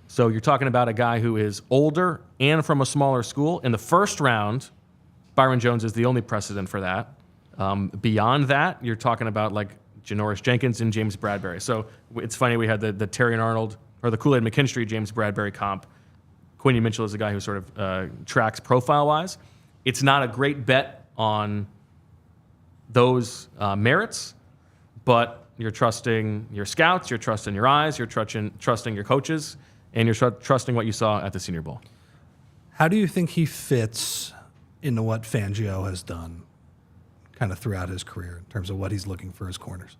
So you're talking about a guy who is older and from a smaller school. In the first round, Byron Jones is the only precedent for that. Beyond that, you're talking about like Janoris Jenkins and James Bradbury. So it's funny, we had the Terrion Arnold or the Kool-Aid McKinstry James Bradbury comp. Quinyon Mitchell is a guy who sort of tracks profile-wise. It's not a great bet on those merits, but you're trusting your scouts, you're trusting your eyes, you're trusting your coaches, and you're trusting what you saw at the Senior Bowl. How do you think he fits into what Fangio has done kind of throughout his career in terms of what he's looking for his corners?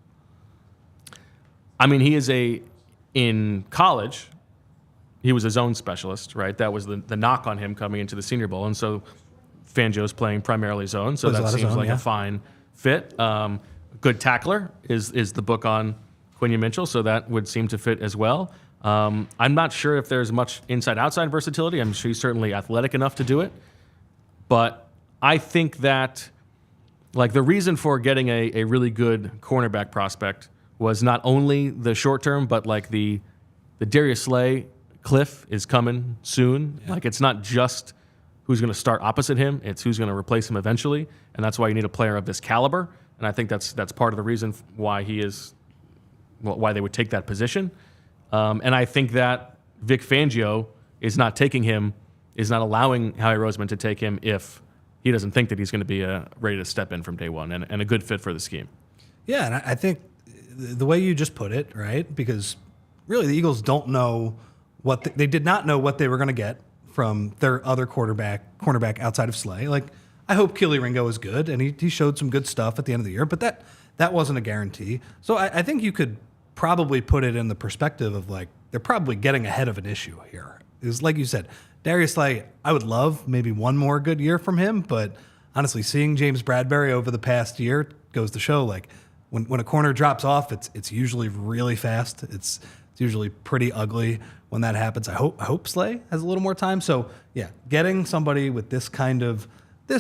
I mean, he is in college, he was a zone specialist, right? That was the knock on him coming into the Senior Bowl. And so Fangio's playing primarily zone, so that seems like a fine fit. Good tackler is the book on Quinyon Mitchell, so that would seem to fit as well. I'm not sure if there's much inside-outside versatility. I'm sure he's certainly athletic enough to do it. But I think that like the reason for getting a really good cornerback prospect was not only the short term, but like the Darius Slay cliff is coming soon. Yeah. Like it's not just who's going to start opposite him. It's who's going to replace him eventually, and that's why you need a player of this caliber. And I think that's part of the reason why why they would take that position. And I think that Vic Fangio is not allowing Howie Roseman to take him if he doesn't think that he's going to be ready to step in from day one and a good fit for the scheme. Yeah, and I think the way you just put it, right? Because really the Eagles don't know they did not know what they were going to get from their other cornerback outside of Slay. Like, I hope Keely Ringo is good, and he showed some good stuff at the end of the year, but that wasn't a guarantee. So I think you could probably put it in the perspective of, like, they're probably getting ahead of an issue here. Because, like you said, Darius Slay, I would love maybe one more good year from him, but honestly, seeing James Bradbury over the past year goes to show, like, when a corner drops off, it's usually really fast. It's usually pretty ugly when that happens. I hope Slay has a little more time. So, yeah, getting somebody with this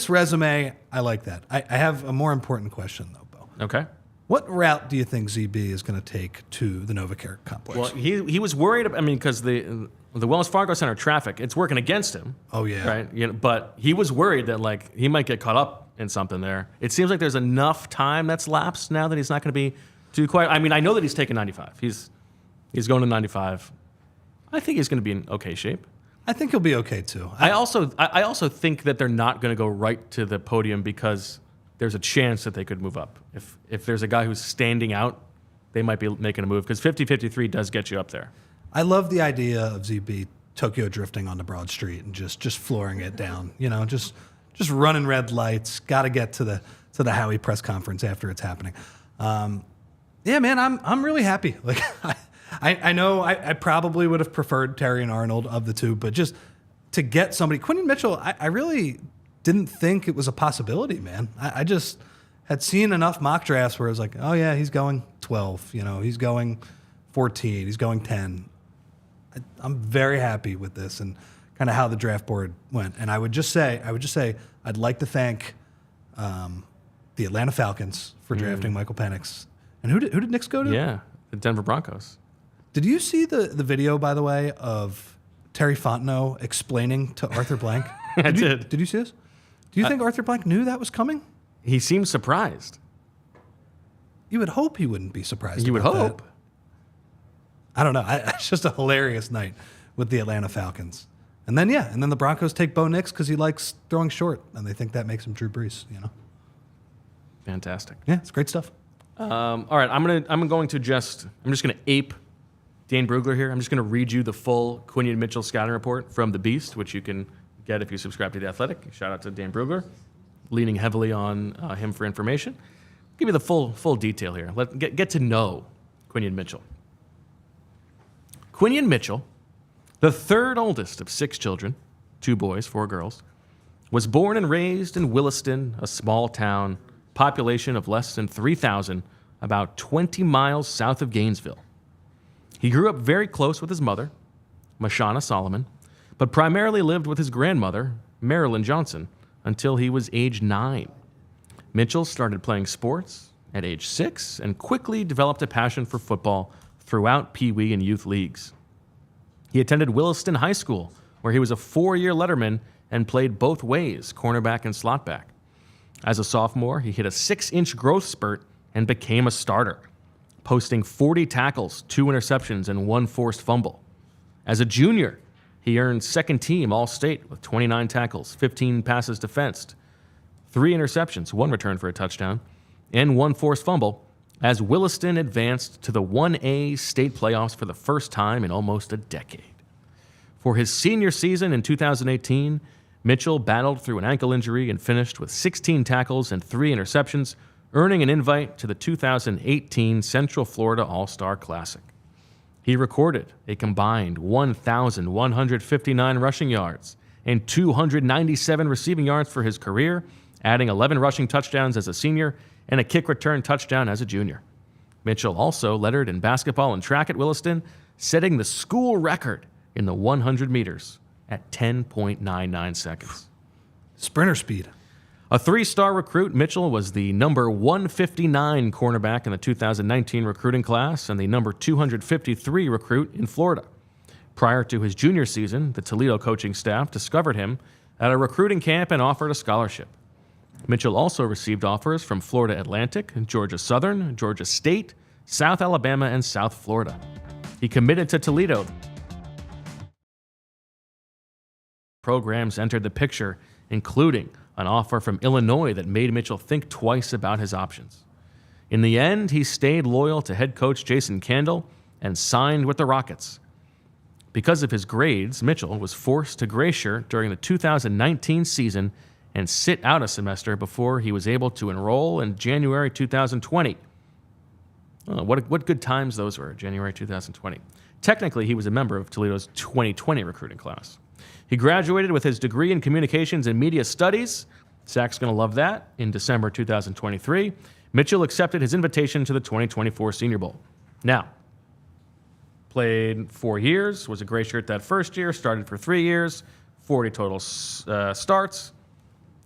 resume, I like that. I have a more important question, though, Bo. Okay. What route do you think ZB is going to take to the NovaCare complex? Well, he was worried, because the Wells Fargo Center traffic, it's working against him. Oh, yeah. Right? But he was worried that, like, he might get caught up in something there. It seems like there's enough time that's lapsed now that he's not going to be too quiet. I know that he's taking 95. He's going to 95. I think he's going to be in okay shape. I think he'll be okay, too. I also think that they're not going to go right to the podium because there's a chance that they could move up. If there's a guy who's standing out, they might be making a move because 50-53 does get you up there. I love the idea of ZB Tokyo drifting onto Broad Street and just flooring it down. Just running red lights. Got to get to the Howie press conference after it's happening. Yeah, man, I'm really happy. Like I know I probably would have preferred Terrion Arnold of the two, but just to get somebody, Quinyon Mitchell, I really didn't think it was a possibility, man. I just had seen enough mock drafts where I was like, oh yeah, he's going 12, he's going 14, he's going 10. I'm very happy with this and kind of how the draft board went. And I would just say I'd like to thank the Atlanta Falcons for drafting Michael Penix. And who did Knicks go to? Yeah, the Denver Broncos. Did you see the video, by the way, of Terry Fontenot explaining to Arthur Blank? I did. Did you see this? Do you think Arthur Blank knew that was coming? He seemed surprised. You would hope he wouldn't be surprised. You would hope. That. I don't know. It's just a hilarious night with the Atlanta Falcons. And then the Broncos take Bo Nix because he likes throwing short, and they think that makes him Drew Brees. Fantastic. Yeah, it's great stuff. All right, I'm just gonna ape Dane Brugler here. I'm just gonna read you the full Quinyon Mitchell scouting report from the Beast, which you can get if you subscribe to The Athletic. Shout out to Dane Brugler, leaning heavily on him for information. Give you the full detail here. Get to know Quinyon Mitchell. Quinyon Mitchell, the third oldest of 6 children, 2 boys, 4 girls, was born and raised in Williston, a small town, population of less than 3,000, about 20 miles south of Gainesville. He grew up very close with his mother, Mashana Solomon, but primarily lived with his grandmother, Marilyn Johnson, until he was age 9. Mitchell started playing sports at age 6 and quickly developed a passion for football throughout Pee Wee and youth leagues. He attended Williston High School, where he was a 4-year letterman and played both ways, cornerback and slotback. As a sophomore, he hit a 6-inch growth spurt and became a starter, posting 40 tackles, 2 interceptions, and 1 forced fumble. As a junior, he earned second team All-State with 29 tackles, 15 passes defensed, 3 interceptions, 1 return for a touchdown, and 1 forced fumble, as Williston advanced to the 1A state playoffs for the first time in almost a decade. For his senior season in 2018, Mitchell battled through an ankle injury and finished with 16 tackles and 3 interceptions, earning an invite to the 2018 Central Florida All-Star Classic. He recorded a combined 1,159 rushing yards and 297 receiving yards for his career, adding 11 rushing touchdowns as a senior and a kick return touchdown as a junior. Mitchell also lettered in basketball and track at Williston, setting the school record in the 100 meters at 10.99 seconds. Sprinter speed. A 3-star recruit, Mitchell was the number 159 cornerback in the 2019 recruiting class and the number 253 recruit in Florida. Prior to his junior season, the Toledo coaching staff discovered him at a recruiting camp and offered a scholarship. Mitchell also received offers from Florida Atlantic, Georgia Southern, Georgia State, South Alabama, and South Florida. He committed to Toledo. Programs entered the picture, including an offer from Illinois that made Mitchell think twice about his options. In the end, he stayed loyal to head coach Jason Candle and signed with the Rockets. Because of his grades, Mitchell was forced to gray shirt during the 2019 season and sit out a semester before he was able to enroll in January 2020. Oh, what good times those were, January 2020. Technically, he was a member of Toledo's 2020 recruiting class. He graduated with his degree in communications and media studies. Zach's going to love that. In December 2023, Mitchell accepted his invitation to the 2024 Senior Bowl. Now, played 4 years, was a gray shirt that first year, started for 3 years, 40 total starts,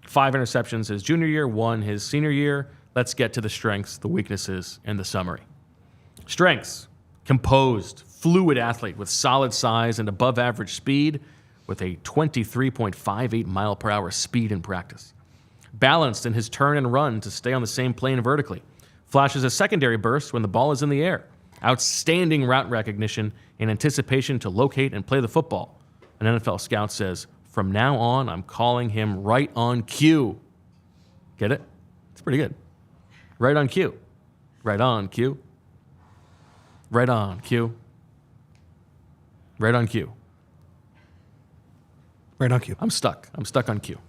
5 interceptions his junior year, 1 his senior year. Let's get to the strengths, the weaknesses, and the summary. Strengths: composed, fluid athlete with solid size and above average speed with a 23.58 mile per hour speed in practice. Balanced in his turn and run to stay on the same plane vertically. Flashes a secondary burst when the ball is in the air. Outstanding route recognition and anticipation to locate and play the football. An NFL scout says, "From now on, I'm calling him right on cue." Get it? It's pretty good. Right on cue. Right on cue. Right on cue. Right on cue. Right on cue. I'm stuck. I'm stuck on Q.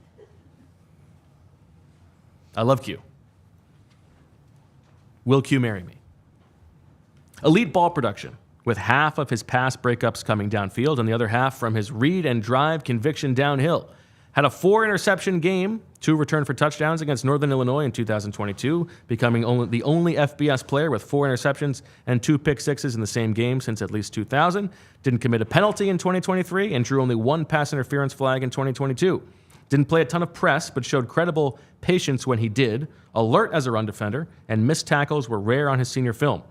I love Q. Will Q marry me? Elite ball production, with half of his pass breakups coming downfield and the other half from his read and drive conviction downhill. Had a 4-interception game, 2 return for touchdowns against Northern Illinois in 2022, becoming the only FBS player with 4 interceptions and 2 pick sixes in the same game since at least 2000. Didn't commit a penalty in 2023 and drew only 1 pass interference flag in 2022. Didn't play a ton of press, but showed credible patience when he did, alert as a run defender, and missed tackles were rare on his senior film.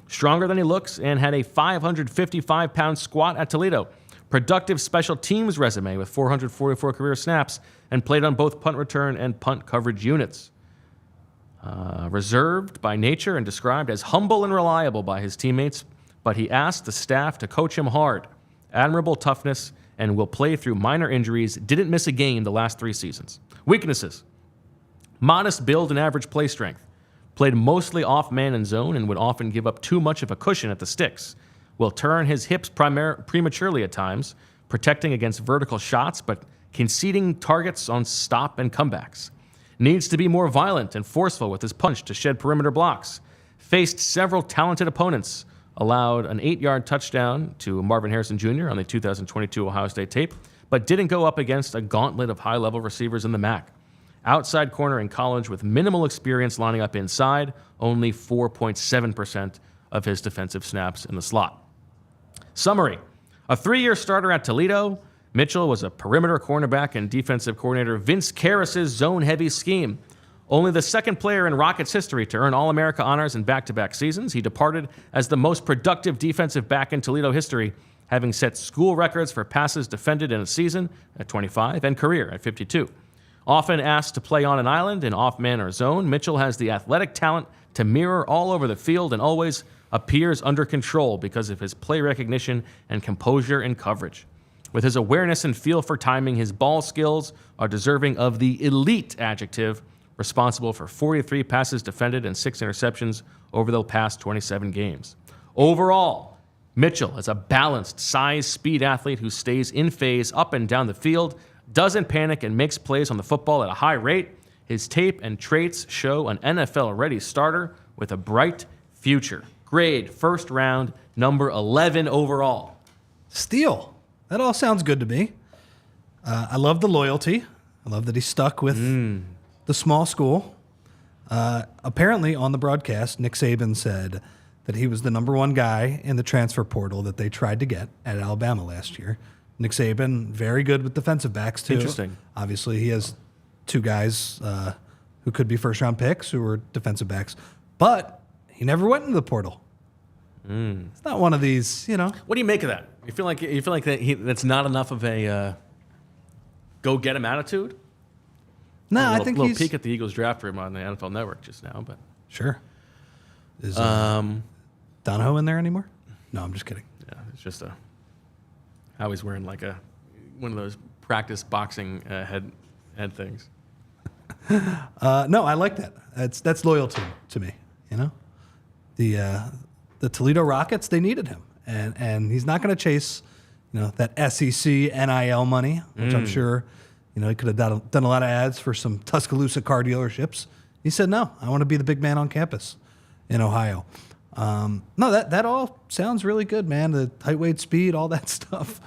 Stronger than he looks and had a 555-pound squat at Toledo. Productive special teams resume with 444 career snaps and played on both punt return and punt coverage units. Reserved by nature and described as humble and reliable by his teammates, but he asked the staff to coach him hard. Admirable toughness and will play through minor injuries. Didn't miss a game the last 3 seasons. Weaknesses: modest build and average play strength. Played mostly off man and zone and would often give up too much of a cushion at the sticks. Will turn his hips prematurely at times, protecting against vertical shots, but conceding targets on stop and comebacks. Needs to be more violent and forceful with his punch to shed perimeter blocks. Faced several talented opponents. Allowed an 8-yard touchdown to Marvin Harrison Jr. on the 2022 Ohio State tape, but didn't go up against a gauntlet of high-level receivers in the MAC. Outside corner in college with minimal experience lining up inside, only 4.7% of his defensive snaps in the slot. Summary: a 3-year starter at Toledo, Mitchell was a perimeter cornerback and defensive coordinator Vince Karras' zone-heavy scheme. Only the second player in Rockets history to earn All-America honors in back-to-back seasons, he departed as the most productive defensive back in Toledo history, having set school records for passes defended in a season at 25 and career at 52. Often asked to play on an island in off-man or zone, Mitchell has the athletic talent to mirror all over the field and always appears under control because of his play recognition and composure in coverage. With his awareness and feel for timing, his ball skills are deserving of the elite adjective, responsible for 43 passes defended and 6 interceptions over the past 27 games. Overall, Mitchell is a balanced size-speed athlete who stays in phase up and down the field, doesn't panic, and makes plays on the football at a high rate. His tape and traits show an NFL-ready starter with a bright future. Grade, first round, number 11 overall. Steal. That all sounds good to me. I love the loyalty. I love that he's stuck with the small school. Apparently, on the broadcast, Nick Saban said that he was the number 1 guy in the transfer portal that they tried to get at Alabama last year. Nick Saban, very good with defensive backs, too. Interesting. Obviously, he has 2 guys who could be first-round picks who were defensive backs. But he never went into the portal. It's not one of these, What do you make of that? You feel like that's not enough of a go get him attitude. No, I I think little he's peek at the Eagles draft room on the NFL Network just now, but sure. Is Donahoe in there anymore? No, I'm just kidding. yeah, it's just how he's wearing like one of those practice boxing head things. No, I like that. That's loyalty to me. You know, the Toledo Rockets, they needed him, and he's not going to chase, that SEC NIL money, which I'm sure, he could have done a lot of ads for some Tuscaloosa car dealerships. He said, no, I want to be the big man on campus in Ohio. No, that all sounds really good, man. The height, weight, speed, all that stuff.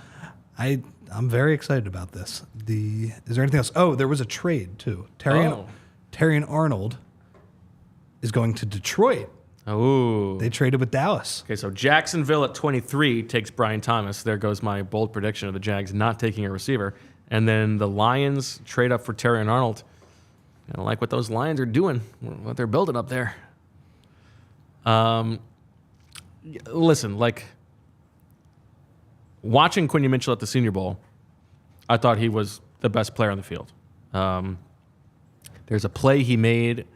I'm very excited about this. Is there anything else? Oh, there was a trade too. Terrion Arnold is going to Detroit. Oh. They traded with Dallas. Okay, so Jacksonville at 23 takes Brian Thomas. There goes my bold prediction of the Jags not taking a receiver. And then the Lions trade up for Terrion Arnold. I don't like what those Lions are doing, what they're building up there. Listen, watching Quinyon Mitchell at the Senior Bowl, I thought he was the best player on the field. There's a play he made,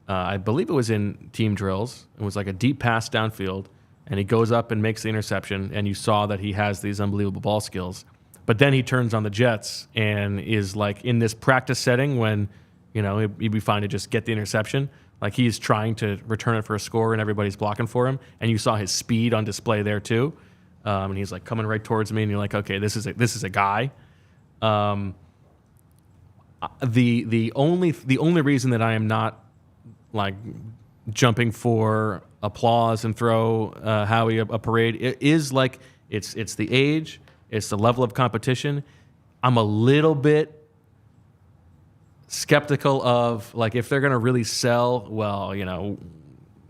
I believe it was in team drills. It was like a deep pass downfield, and he goes up and makes the interception, and you saw that he has these unbelievable ball skills. But then he turns on the Jets and is like in this practice setting when, he'd be fine to just get the interception. Like he's trying to return it for a score and everybody's blocking for him. And you saw his speed on display there too. And he's like coming right towards me and you're like, okay, this is a guy. The only reason that I am not like jumping for applause and throw Howie a parade is like it's the age, it's the level of competition. I'm a little bit skeptical of like if they're gonna really sell. Well,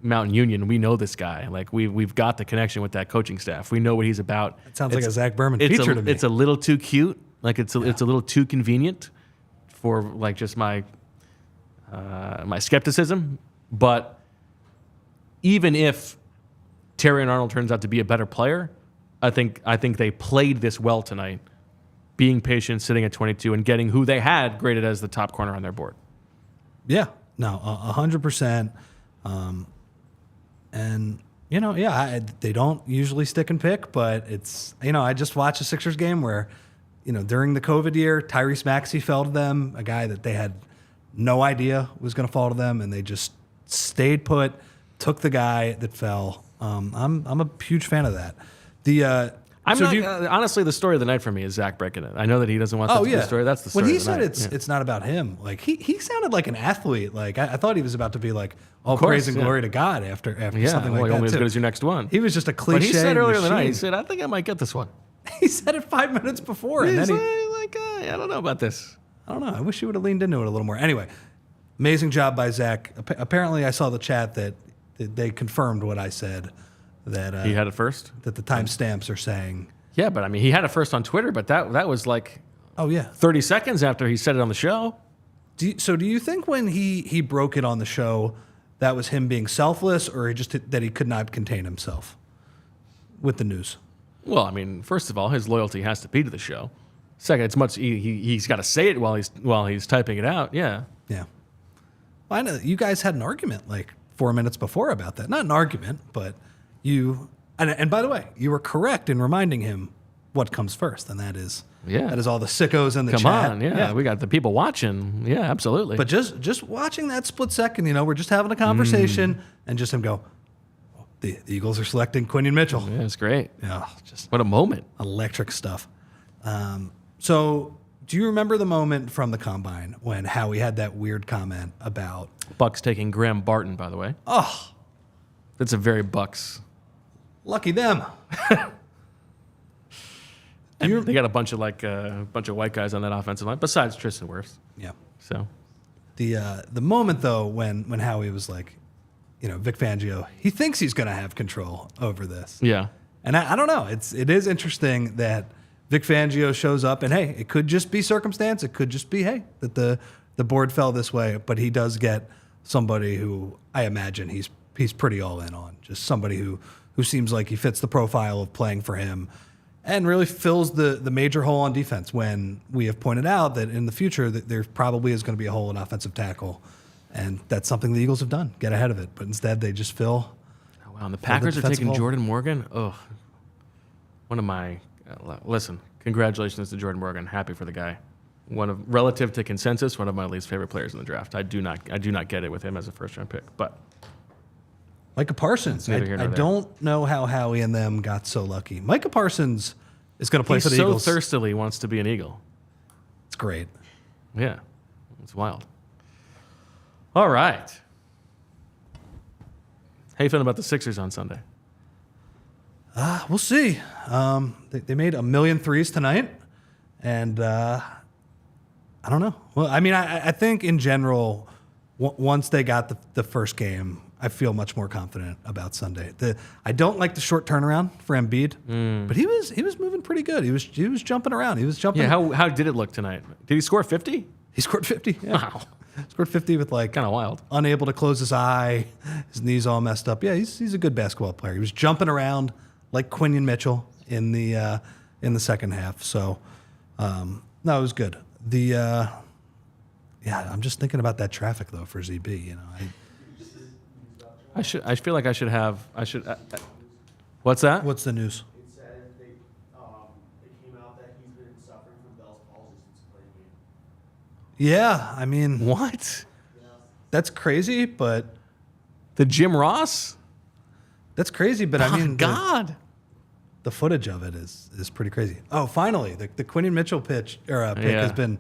Mountain Union, we know this guy. Like we've got the connection with that coaching staff. We know what he's about. It sounds like a Zach Berman feature to me. It's a little too cute. Like it's a little too convenient for like just my skepticism. But even if Terrion Arnold turns out to be a better player, I think they played this well tonight, being patient, sitting at 22, and getting who they had graded as the top corner on their board. Yeah, no, 100%. And, they don't usually stick and pick, but it's, I just watched a Sixers game where, during the COVID year, Tyrese Maxey fell to them, a guy that they had no idea was going to fall to them, and they just stayed put, took the guy that fell. I'm a huge fan of that. Honestly, the story of the night for me is Zach breaking it. I know that he doesn't want that to be the story. That's the story. When he of the said night. it's not about him, like he sounded like an athlete. Like I thought he was about to be like, all praise and glory to God after something like that. Only as too. good as your next one. He was just a cliche. But he said earlier in the night, he machine. said, I think I might get this one. He said it 5 minutes before, and then I don't know about this. I don't know. I wish he would have leaned into it a little more. Anyway, amazing job by Zach. Apparently, I saw the chat that they confirmed what I said. That He had it first? That the timestamps are saying. Yeah, but I mean, he had it first on Twitter, but that was like 30 seconds after he said it on the show. So do you think when he broke it on the show, that was him being selfless, or that he could not contain himself with the news? Well, I mean, first of all, his loyalty has to be to the show. Second, it's much he's got to say it while he's typing it out. Yeah. Yeah. Well, I know you guys had an argument like 4 minutes before about that. Not an argument, but you. And by the way, you were correct in reminding him what comes first, and that is all the sickos in the chat. Come on, we got the people watching. Yeah, absolutely. But just watching that split second, we're just having a conversation, and just him go, the Eagles are selecting Quinyon Mitchell. Yeah, it's great. Yeah, just what a moment. Electric stuff. So do you remember the moment from the Combine when Howie had that weird comment about... Bucks taking Graham Barton, by the way. Oh. That's a very Bucks... Lucky them. They got a bunch of white guys on that offensive line, besides Tristan Wirfs. Yeah. So, the moment though when Howie was like, Vic Fangio, he thinks he's going to have control over this. Yeah. And I don't know. It is interesting that Vic Fangio shows up, and hey, it could just be circumstance. It could just be that the board fell this way, but he does get somebody who I imagine he's pretty all in on. Just somebody who seems like he fits the profile of playing for him. and really fills the major hole on defense when we have pointed out that in the future that there probably is going to be a hole in offensive tackle. And that's something the Eagles have done, get ahead of it. But instead, they just fill. Oh, wow, and the Packers are taking hole. Jordan Morgan? Oh, one of my... listen, congratulations to Jordan Morgan. Happy for the guy. Relative to consensus, one of my least favorite players in the draft. I do not get it with him as a first-round pick. But Micah Parsons. I don't know how Howie and them got so lucky. Micah Parsons is going to play for the Eagles. He so thirstily wants to be an Eagle. It's great. Yeah, it's wild. All right. How you feeling about the Sixers on Sunday? We'll see. They made 1 million threes tonight, and I don't know. Well, I mean, I think in general, once they got the first game, I feel much more confident about Sunday. I don't like the short turnaround for Embiid, but he was moving pretty good. He was jumping around. He was jumping. Yeah. How did it look tonight? Did he score 50? He scored 50. Yeah. Wow. Scored 50 with like kind of wild. Unable to close his eye, his knees all messed up. Yeah, he's a good basketball player. He was jumping around like Quinyon Mitchell in the second half. So no, it was good. I'm just thinking about that traffic though for ZB. You know, I feel like I should have. What's that? What's the news? It said it came out that he's been suffering from Bell's palsy since playing the game. Yeah, I mean, What? that's crazy, but The Jim Ross? that's crazy. But I mean, God. the footage of it is pretty crazy. Oh, finally, the Quinyon Mitchell pick has been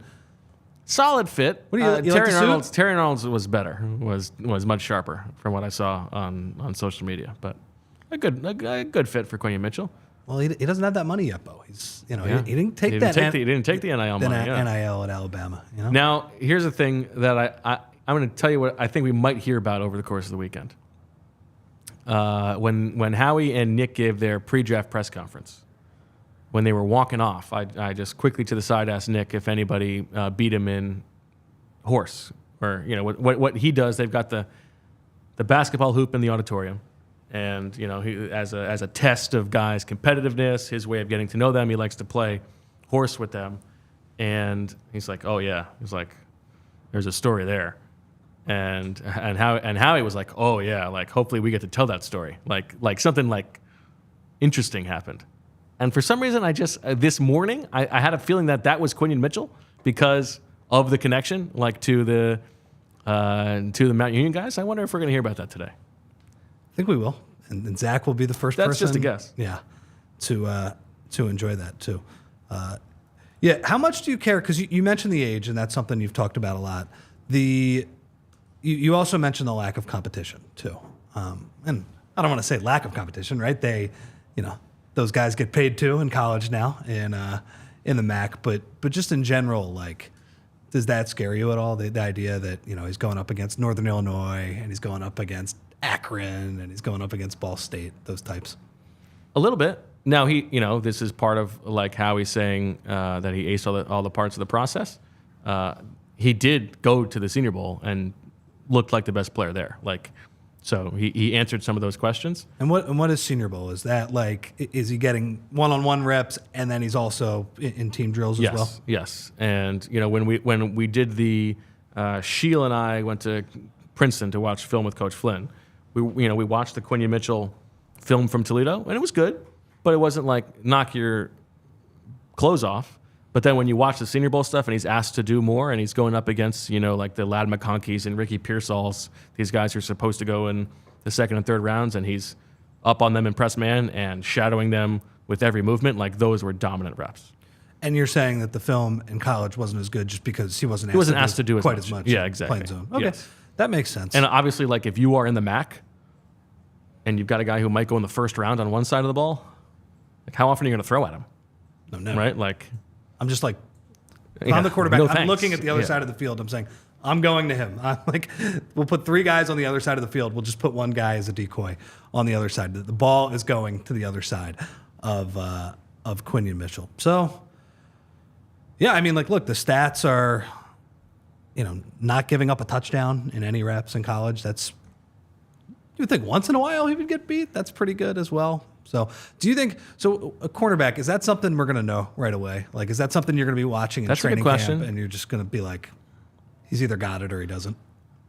Solid fit. What do you like the suit? Terrion Arnold's was better. Was much sharper from what I saw on social media. But a good fit for Quinyon Mitchell. Well, he doesn't have that money yet, Bo. He's he Yeah. didn't take He that. didn't take the NIL money. Yeah. NIL at Alabama. You know? Now, here's the thing that I'm going to tell you what I think we might hear about over the course of the weekend. When Howie and Nick gave their pre-draft press conference, when they were walking off, I just quickly to the side asked Nick if anybody beat him in horse, or you know what he does. They've got the basketball hoop in the auditorium, and you know he, as a test of guys' competitiveness, his way of getting to know them, he likes to play horse with them. And he's like, oh yeah, he's like, there's a story there. And Howie was like, oh yeah, like hopefully we get to tell that story, like something like interesting happened. And for some reason, I just this morning I had a feeling that was Quinyon Mitchell because of the connection, like to the Mount Union guys. I wonder if we're going to hear about that today. I think we will, and Zach will be the first person. That's just a guess. Yeah, to enjoy that too. Yeah, how much do you care? Because you mentioned the age, and that's something you've talked about a lot. You also mentioned the lack of competition too, and I don't want to say lack of competition, right? Those guys get paid too in college now in the MAC, but just in general, like, does that scare you at all? The idea that he's going up against Northern Illinois and he's going up against Akron and he's going up against Ball State, those types. A little bit. Now this is part of like how he's saying that he aced all the parts of the process. He did go to the Senior Bowl and looked like the best player there. So he answered some of those questions. And what is Senior Bowl? Is that like, is he getting one-on-one reps and then he's also in team drills as well? Yes. And when we did the Sheil and I went to Princeton to watch film with Coach Flynn. We watched the Quinyon Mitchell film from Toledo and it was good, but it wasn't like knock your clothes off. But then when you watch the Senior Bowl stuff and he's asked to do more and he's going up against, like the Ladd McConkeys and Ricky Pearsalls, these guys who are supposed to go in the second and third rounds, and he's up on them in press man and shadowing them with every movement, like those were dominant reps. And you're saying that the film in college wasn't as good just because he wasn't asked to do quite as much. Yeah, exactly. Playing zone. Okay, yes. That makes sense. And obviously, like if you are in the MAC and you've got a guy who might go in the first round on one side of the ball, like how often are you going to throw at him? No. Right? Like, I'm just like, I'm the quarterback. No I'm thanks. looking at the other side of the field. I'm saying, I'm going to him. I'm like, we'll put 3 guys on the other side of the field. We'll just put 1 guy as a decoy on the other side. The ball is going to the other side of Quinyon Mitchell. So, yeah, I mean, like, look, the stats are, not giving up a touchdown in any reps in college. You would think once in a while he would get beat. That's pretty good as well. So do you think, a cornerback, is that something we're going to know right away? Like, is that something you're going to be watching in That's a good training question. camp and you're just going to be like, he's either got it or he doesn't?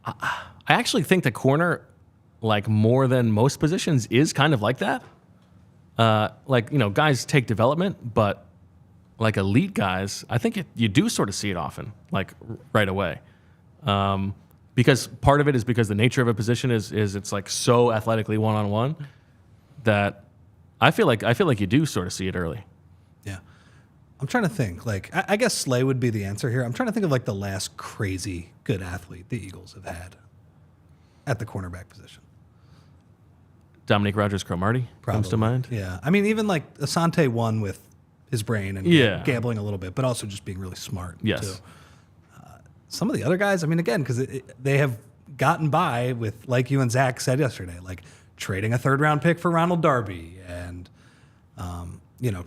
I actually think the corner, like more than most positions, is kind of like that. Guys take development, but like elite guys, I think you do sort of see it often, like right away. Because part of it is because the nature of a position is it's like so athletically one-on-one that I feel like you do sort of see it early. Yeah. I'm trying to think. Like, I guess Slay would be the answer here. I'm trying to think of like the last crazy good athlete the Eagles have had at the cornerback position. Dominique Rodgers-Cromartie comes to mind. Yeah. I mean, even like Asante won with his brain and gambling a little bit, but also just being really smart. Yes. Too. Some of the other guys, I mean, again, because they have gotten by with, like you and Zach said yesterday, like trading a third-round pick for Ronald Darby and,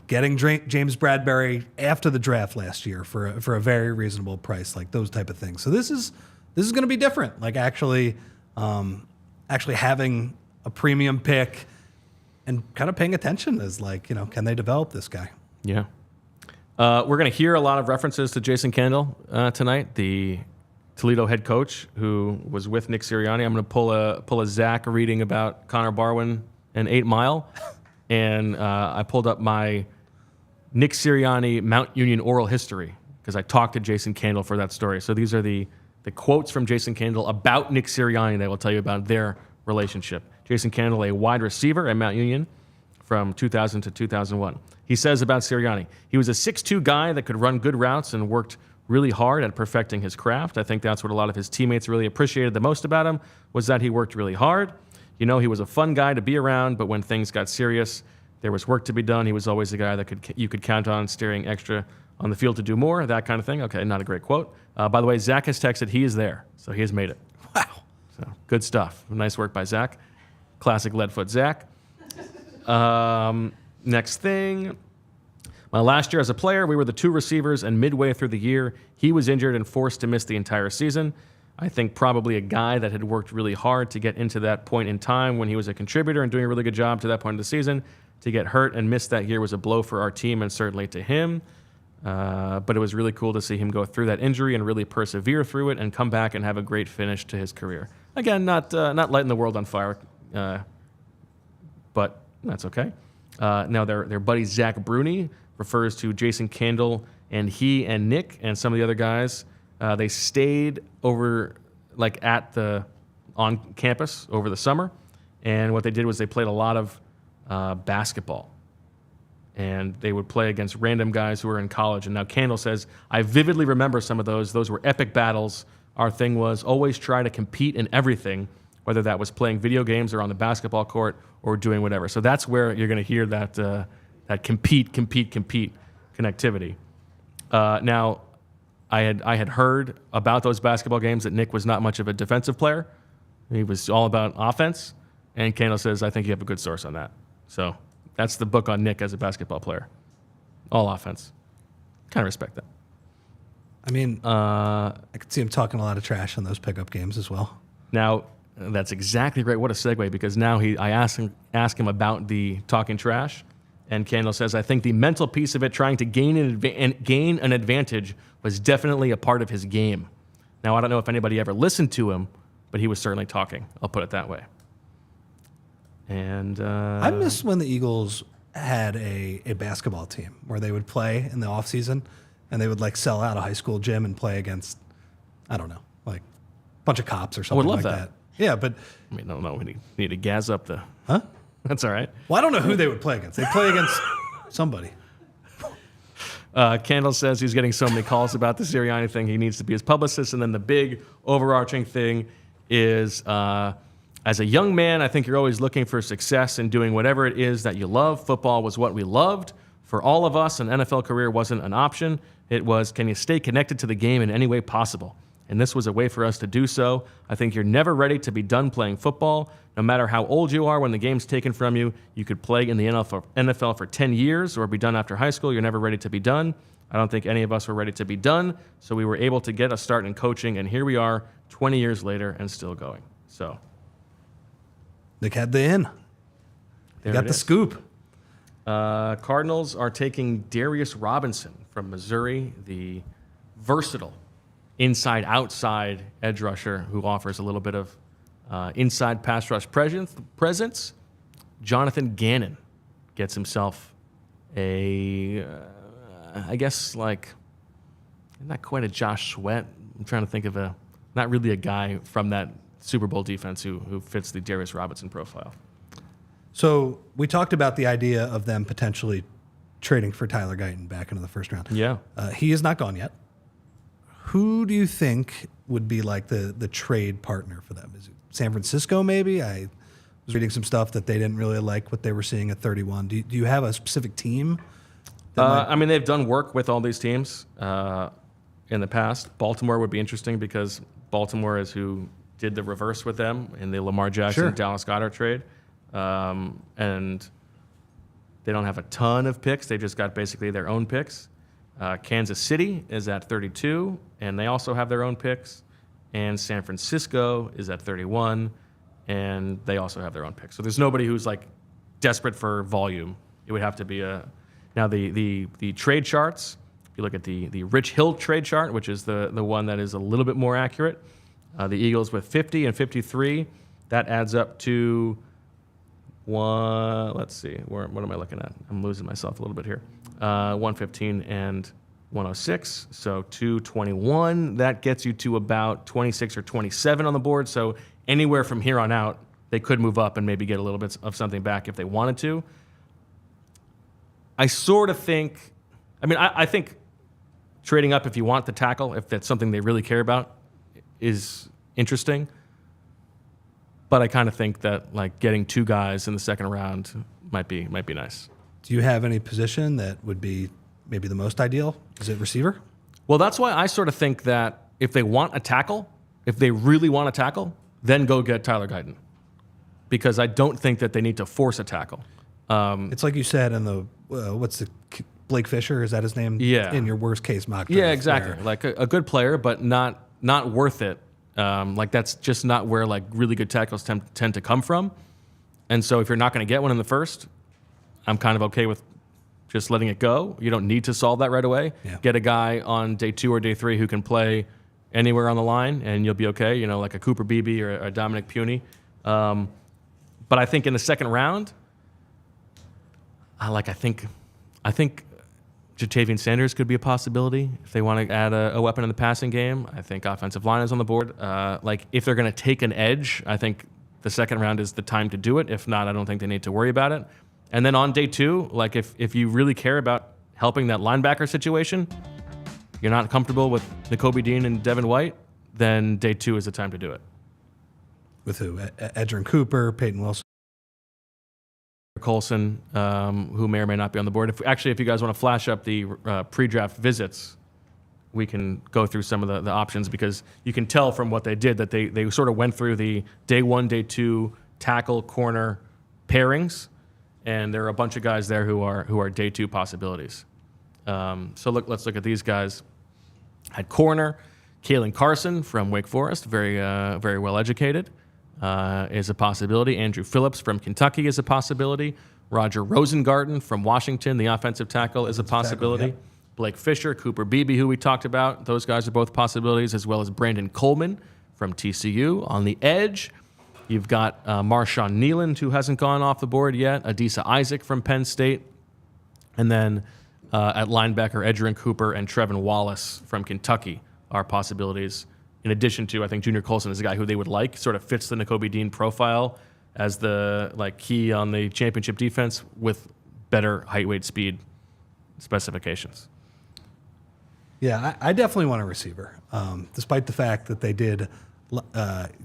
getting James Bradbury after the draft last year for a very reasonable price, like those type of things. So this is going to be different. Like actually having a premium pick and kind of paying attention is like, can they develop this guy? Yeah. We're going to hear a lot of references to Jason Kendall tonight, the Toledo head coach who was with Nick Sirianni. I'm going to pull a Zach reading about Connor Barwin and 8 Mile, and I pulled up my Nick Sirianni Mount Union oral history because I talked to Jason Kendall for that story. So these are the quotes from Jason Kendall about Nick Sirianni that will tell you about their relationship. Jason Kendall, a wide receiver at Mount Union from 2000 to 2001. He says about Sirianni, he was a 6'2" guy that could run good routes and worked really hard at perfecting his craft. I think that's what a lot of his teammates really appreciated the most about him, was that he worked really hard. He was a fun guy to be around, but when things got serious, there was work to be done. He was always the guy that you could count on steering extra on the field to do more, that kind of thing. Okay, not a great quote. By the way, Zach has texted he is there, so he has made it. Wow. So good stuff. Nice work by Zach. Classic Leadfoot Zach. Next thing. My last year as a player, we were the 2 receivers, and midway through the year, he was injured and forced to miss the entire season. I think probably a guy that had worked really hard to get into that point in time when he was a contributor and doing a really good job to that point of the season. To get hurt and miss that year was a blow for our team and certainly to him. But it was really cool to see him go through that injury and really persevere through it and come back and have a great finish to his career. Again, not lighting the world on fire, but that's okay. Now, their buddy Zach Bruni refers to Jason Kendall and he and Nick and some of the other guys. They stayed over on campus over the summer, and what they did was they played a lot of basketball. And they would play against random guys who were in college. And now Kendall says, I vividly remember some of those. Those were epic battles. Our thing was always try to compete in everything, whether that was playing video games or on the basketball court or doing whatever. So that's where you're going to hear that compete connectivity. Now, I had heard about those basketball games that Nick was not much of a defensive player. He was all about offense. And Kendall says, I think you have a good source on that. So that's the book on Nick as a basketball player. All offense. Kind of respect that. I mean, I could see him talking a lot of trash in those pickup games as well. Now, that's exactly right. What a segue, because now I ask him about the talking trash, and Kendall says, I think the mental piece of it, trying to gain an advantage, was definitely a part of his game. Now, I don't know if anybody ever listened to him, but he was certainly talking. I'll put it that way. And I miss when the Eagles had a basketball team where they would play in the offseason and they would like sell out a high school gym and play against, I don't know, like a bunch of cops or something like that. Yeah, but I mean, no, we need to gas up the. Huh? That's all right. Well, I don't know who they would play against. They play against somebody. Kendall says he's getting so many calls about the Sirianni thing. He needs to be his publicist. And then the big overarching thing is, as a young man, I think you're always looking for success and doing whatever it is that you love. Football was what we loved. For all of us, an NFL career wasn't an option. It was, can you stay connected to the game in any way possible? And this was a way for us to do so. I think you're never ready to be done playing football. No matter how old you are, when the game's taken from you, you could play in the NFL for 10 years or be done after high school. You're never ready to be done. I don't think any of us were ready to be done, so we were able to get a start in coaching, and here we are 20 years later and still going. So Nick had the in. He got the scoop. Cardinals are taking Darius Robinson from Missouri, the versatile inside-outside edge rusher who offers a little bit of inside pass rush presence. Jonathan Gannon gets himself I guess, like, not quite a Josh Sweat. I'm trying to think of not really a guy from that Super Bowl defense who fits the Darius Robinson profile. So we talked about the idea of them potentially trading for Tyler Guyton back into the first round. Yeah. He is not gone yet. Who do you think would be like the trade partner for them? Is it San Francisco maybe? I was reading some stuff that they didn't really like what they were seeing at 31. Do you have a specific team? I mean, they've done work with all these teams in the past. Baltimore would be interesting because Baltimore is who did the reverse with them in the Lamar Jackson, Dallas Goedert trade. And they don't have a ton of picks. They just got basically their own picks. Kansas City is at 32, and they also have their own picks. And San Francisco is at 31, and they also have their own picks. So there's nobody who's like desperate for volume. It would have to be now the trade charts. If you look at the Rich Hill trade chart, which is the one that is a little bit more accurate, the Eagles with 50 and 53, that adds up to let's see, what am I looking at? I'm losing myself a little bit here. 115 and 106, so 221. That gets you to about 26 or 27 on the board. So anywhere from here on out, they could move up and maybe get a little bit of something back if they wanted to. I sort of think, I think trading up if you want the tackle, if that's something they really care about, is interesting. But I kind of think that like getting two guys in the second round might be nice. Do you have any position that would be maybe the most ideal? Is it receiver? Well, that's why I sort of think that if they want a tackle, if they really want a tackle, then go get Tyler Guyton. Because I don't think that they need to force a tackle. It's like you said in the Blake Fisher, is that his name? Yeah. In your worst case mock draft. Yeah, exactly. Like a good player, but not worth it. Like that's just not where like really good tackles tend to come from. And so if you're not going to get one in the first, I'm kind of okay with just letting it go. You don't need to solve that right away. Yeah. Get a guy on day 2 or day 3 who can play anywhere on the line, and you'll be okay. You know, like a Cooper Beebe or a Dominic Puny. But I think in the second round, I think Jatavian Sanders could be a possibility if they want to add a weapon in the passing game. I think offensive line is on the board. Like if they're going to take an edge, I think the second round is the time to do it. If not, I don't think they need to worry about it. And then on day 2, like if you really care about helping that linebacker situation, you're not comfortable with Nakobe Dean and Devin White, then day 2 is the time to do it. With who? Edgerrin Cooper, Peyton Wilson. Colson, who may or may not be on the board. If you guys want to flash up the pre-draft visits, we can go through some of the options because you can tell from what they did that they sort of went through the day 1, day 2 tackle corner pairings, and there are a bunch of guys there who are day 2 possibilities. So let's look at these guys. At corner, Kalen Carson from Wake Forest, very well educated. Is a possibility. Andrew Phillips from Kentucky is a possibility. Roger Rosengarten from Washington, the offensive tackle, is a possibility. Tackle, yep. Blake Fisher, Cooper Beebe, who we talked about. Those guys are both possibilities, as well as Brandon Coleman from TCU. On the edge, you've got Marshawn Nealand, who hasn't gone off the board yet. Adisa Isaac from Penn State. And then at linebacker, Edgerrin Cooper and Trevin Wallace from Kentucky are possibilities. In addition to, I think Junior Colson is a guy who they would like, sort of fits the Nakobe Dean profile as the key on the championship defense with better height, weight, speed specifications. Yeah, I definitely want a receiver, despite the fact that they did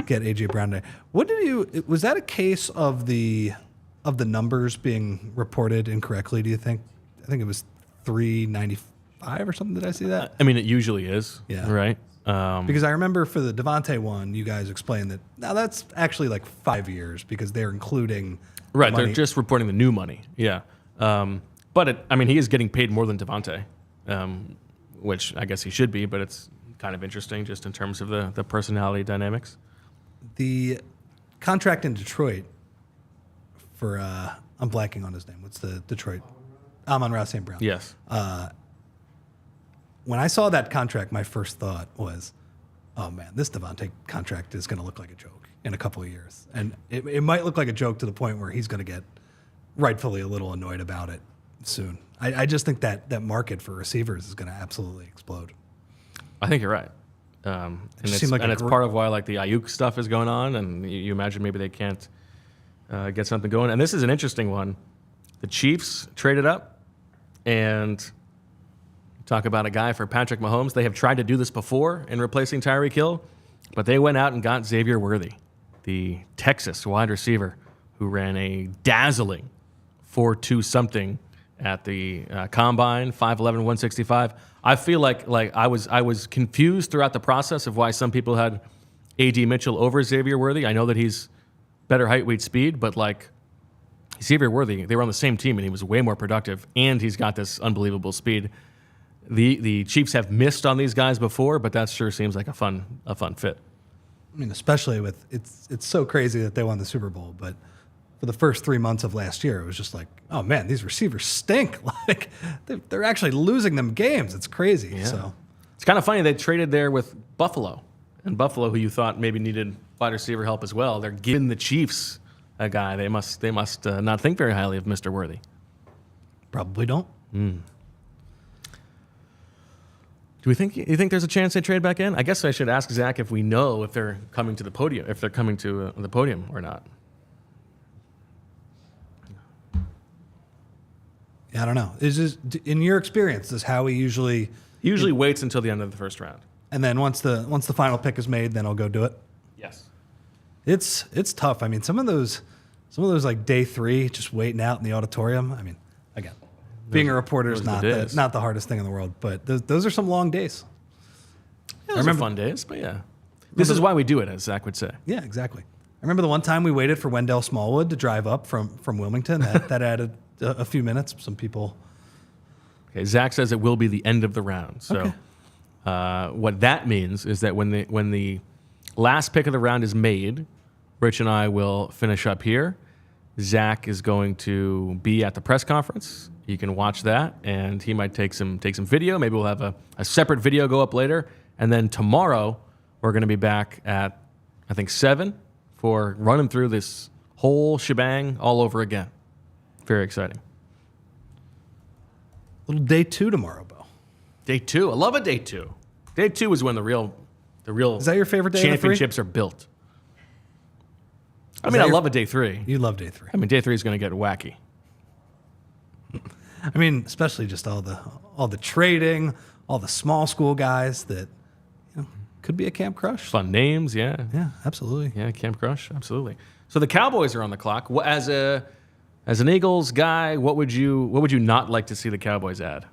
get A.J. Brown. Was that a case of the numbers being reported incorrectly, do you think? I think it was 395 or something. Did I see that? I mean, it usually is, yeah. Right? Because I remember for the Devontae one, you guys explained that now that's actually like 5 years because they're including right. money. They're just reporting the new money. Yeah, but he is getting paid more than Devontae, which I guess he should be. But it's kind of interesting just in terms of the personality dynamics. The contract in Detroit for I'm blanking on his name. What's the Detroit? Amon-Ra St. Brown. Yes. When I saw that contract, my first thought was, oh man, this Devontae contract is going to look like a joke in a couple of years. And it might look like a joke to the point where he's going to get rightfully a little annoyed about it soon. I just think that market for receivers is going to absolutely explode. I think you're right. And it's part of why like the Ayuk stuff is going on, and you imagine maybe they can't get something going. And this is an interesting one. The Chiefs traded up, and talk about a guy for Patrick Mahomes. They have tried to do this before in replacing Tyreek Hill, but they went out and got Xavier Worthy, the Texas wide receiver who ran a dazzling 4.2 something at the combine, 5'11", 165. I feel like I was confused throughout the process of why some people had A.D. Mitchell over Xavier Worthy. I know that he's better height, weight, speed, but like Xavier Worthy, they were on the same team, and he was way more productive, and he's got this unbelievable speed. The Chiefs have missed on these guys before, but that sure seems like a fun fit. I mean, especially with it's so crazy that they won the Super Bowl, but for the first 3 months of last year, it was just like, oh man, these receivers stink. Like they're actually losing them games. It's crazy. Yeah. So it's kind of funny they traded there with Buffalo, and Buffalo, who you thought maybe needed wide receiver help as well, they're giving the Chiefs a guy. They must not think very highly of Mr. Worthy. probably don't. You think there's a chance they trade back in? I guess I should ask Zach if we know if they're coming to the podium, or not. Yeah, I don't know. Is this, in your experience, does Howie usually waits until the end of the first round? And then once the final pick is made, then I'll go do it? Yes. It's tough. I mean, some of those like day 3, just waiting out in the auditorium. I mean, again, being a reporter is not the hardest thing in the world, but those are some long days. Yeah, those are fun days, but yeah. This is why we do it, as Zach would say. Yeah, exactly. I remember the one time we waited for Wendell Smallwood to drive up from Wilmington. That added a few minutes. Some people. Okay, Zach says it will be the end of the round. So what that means is that when the last pick of the round is made, Rich and I will finish up here. Zach is going to be at the press conference. You can watch that, and he might take some video. Maybe we'll have a separate video go up later. And then tomorrow, we're going to be back at, I think, 7 for running through this whole shebang all over again. Very exciting. Little day 2 tomorrow, Bo. Day 2. I love a day 2. Day 2 is when the real is that your favorite day? Championships are built. I love a day 3. You love day 3. I mean, day 3 is going to get wacky. I mean, especially just all the trading, all the small school guys that could be a Camp Crush. Fun names, yeah. Yeah, absolutely. Yeah, Camp Crush, absolutely. So the Cowboys are on the clock. As an Eagles guy, what would you not like to see the Cowboys add?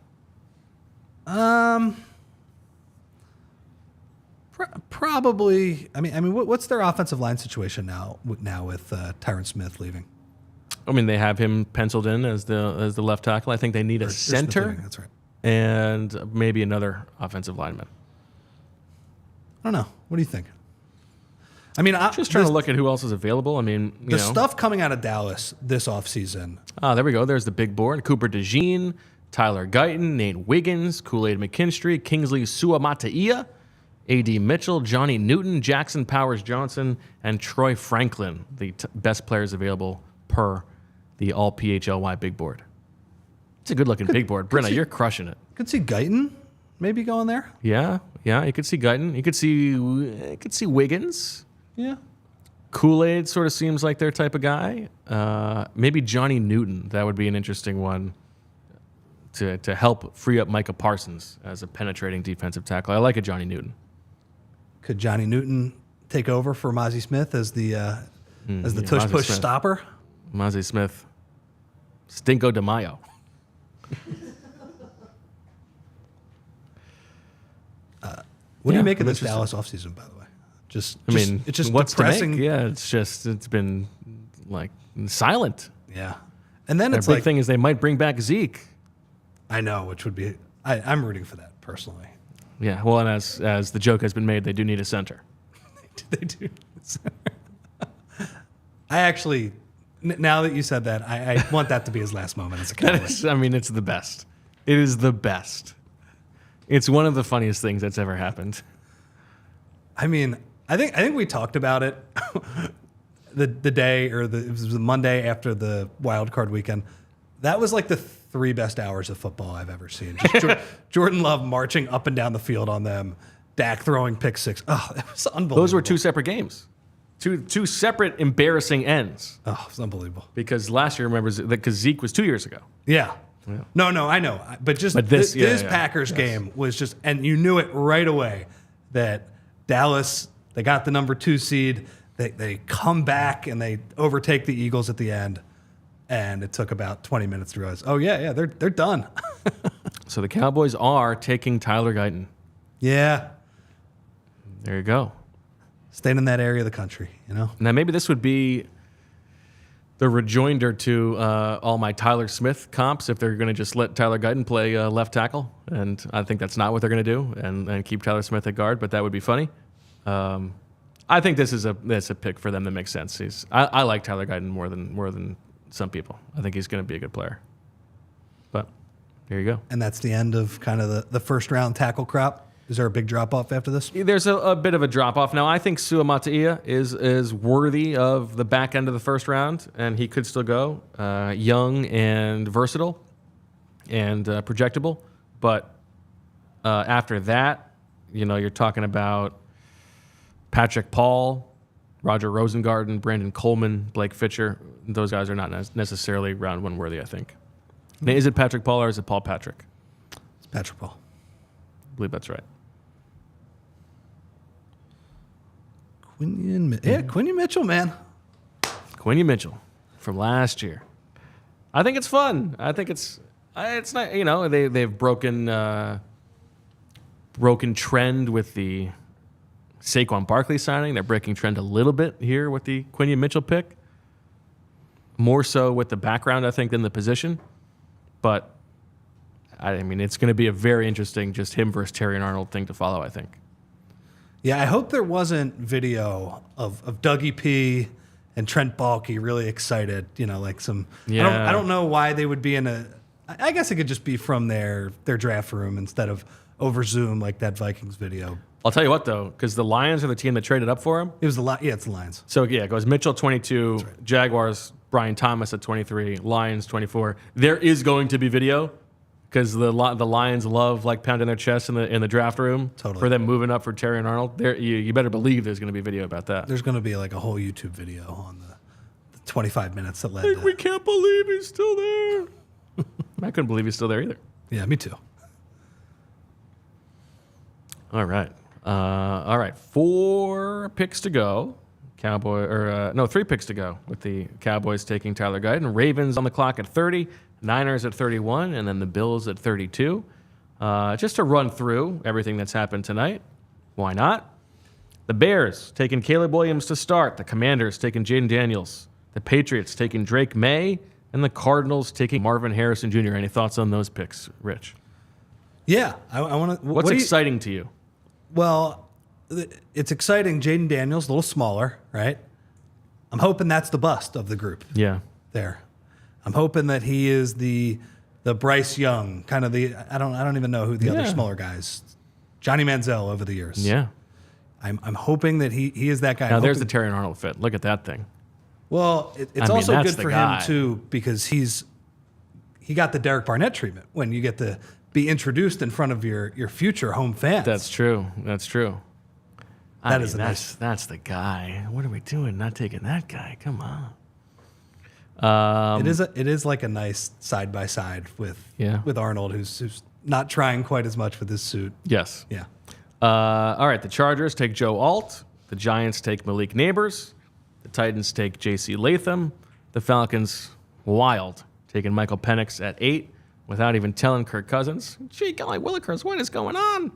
Probably. I mean, what's their offensive line situation now with Tyron Smith leaving? I mean, they have him penciled in as the left tackle. I think they need a center. That's right. And maybe another offensive lineman. I don't know. What do you think? I mean, I'm just trying to look at who else is available. I mean, the stuff coming out of Dallas this offseason. There we go. There's the big board. Cooper DeJean, Tyler Guyton, Nate Wiggins, Kool-Aid McKinstry, Kingsley Suamataia, A.D. Mitchell, Johnny Newton, Jackson Powers-Johnson, and Troy Franklin, the best players available per the all PHLY big board. It's a good-looking big board. Brenna, you're crushing it. Could see Guyton maybe going there. Yeah. You could see Guyton. You could see Wiggins. Yeah. Kool-Aid sort of seems like their type of guy. Maybe Johnny Newton. That would be an interesting one to help free up Micah Parsons as a penetrating defensive tackle. I like a Johnny Newton. Could Johnny Newton take over for Mozzie Smith as the tush-push stopper? Mozzie Smith. Stinko de Mayo. What do you make of this Dallas offseason, by the way? It's just what's depressing. Yeah, it's been like silent. Yeah. And then the big thing is they might bring back Zeke. I know, which would be I'm rooting for that personally. Yeah, well, and as the joke has been made, they do need a center. They do. I actually Now that you said that, I want that to be his last moment as a Cowboy. It's the best. It is the best. It's one of the funniest things that's ever happened. I think we talked about it the day it was the Monday after the wild card weekend. That was like the 3 best hours of football I've ever seen. Just Jordan Love marching up and down the field on them, Dak throwing pick six. Oh, that was unbelievable. Those were 2 separate games. Two separate embarrassing ends. Oh, it was unbelievable. Because last year, remember, because Zeke was 2 years ago. Yeah. No, I know. But this Packers game was just, and you knew it right away that Dallas, they got the number 2 seed. They come back and they overtake the Eagles at the end. And it took about 20 minutes to realize, they're done. So the Cowboys are taking Tyler Guyton. Yeah. There you go. Staying in that area of the country, you know? Now, maybe this would be the rejoinder to all my Tyler Smith comps if they're going to just let Tyler Guyton play left tackle. And I think that's not what they're going to do and keep Tyler Smith at guard, but that would be funny. I think this is a pick for them that makes sense. I like Tyler Guyton more than some people. I think he's going to be a good player. But here you go. And that's the end of kind of the first round tackle crop. Is there a big drop off after this? There's a bit of a drop off. Now, I think Suamataia is worthy of the back end of the first round, and he could still go. Young and versatile and projectable. But after that, you're talking about Patrick Paul, Roger Rosengarten, Brandon Coleman, Blake Fitcher. Those guys are not necessarily round 1 worthy, I think. Now, is it Patrick Paul or is it Paul Patrick? It's Patrick Paul. I believe that's right. Quinyon Mitchell, man. Quinyon Mitchell from last year. I think it's fun. I think it's not. They've broken trend with the Saquon Barkley signing. They're breaking trend a little bit here with the Quinyon Mitchell pick. More so with the background, I think, than the position. But it's going to be a very interesting just him versus Terrion Arnold thing to follow, I think. Yeah, I hope there wasn't video of Dougie P and Trent Baalke really excited. Like some. Yeah. I don't know why they would be in a. I guess it could just be from their draft room instead of over Zoom like that Vikings video. I'll tell you what though, because the Lions are the team that traded up for him. It was it's the Lions. So it goes Mitchell 22, right. Jaguars Brian Thomas at 23, Lions 24. There is going to be video. Because the Lions love pounding their chests in the draft room for them moving up for Terrion Arnold. You better believe there's going to be video about that. There's going to be a whole YouTube video on the 25 minutes that led to. We can't believe he's still there. I couldn't believe he's still there either. Yeah, me too. All right. 4 picks to go. 3 picks to go with the Cowboys taking Tyler Guyton. Ravens on the clock at 30. Niners at 31, and then the Bills at 32. Just to run through everything that's happened tonight. Why not? The Bears taking Caleb Williams to start. The Commanders taking Jayden Daniels. The Patriots taking Drake Maye. And the Cardinals taking Marvin Harrison Jr. Any thoughts on those picks, Rich? Yeah. I want to. What's exciting to you? Well, it's exciting. Jayden Daniels, a little smaller, right? I'm hoping that's the bust of the group. Yeah. There. I'm hoping that he is the Bryce Young, kind of the I don't even know who the other smaller guys. Johnny Manziel over the years. Yeah. I'm hoping that he is that guy. Now there's the Terrion Arnold fit. Look at that thing. Well, it's also good for him too because he got the Derek Barnett treatment when you get to be introduced in front of your future home fans. That's true. That's the guy. What are we doing? Not taking that guy. Come on. It is like a nice side by side with Arnold, who's not trying quite as much with his suit. Yes. Yeah. All right. The Chargers take Joe Alt. The Giants take Malik Nabers. The Titans take J.C. Latham. The Falcons, wild, taking Michael Penix at 8 without even telling Kirk Cousins. Gee, golly willikers, what is going on?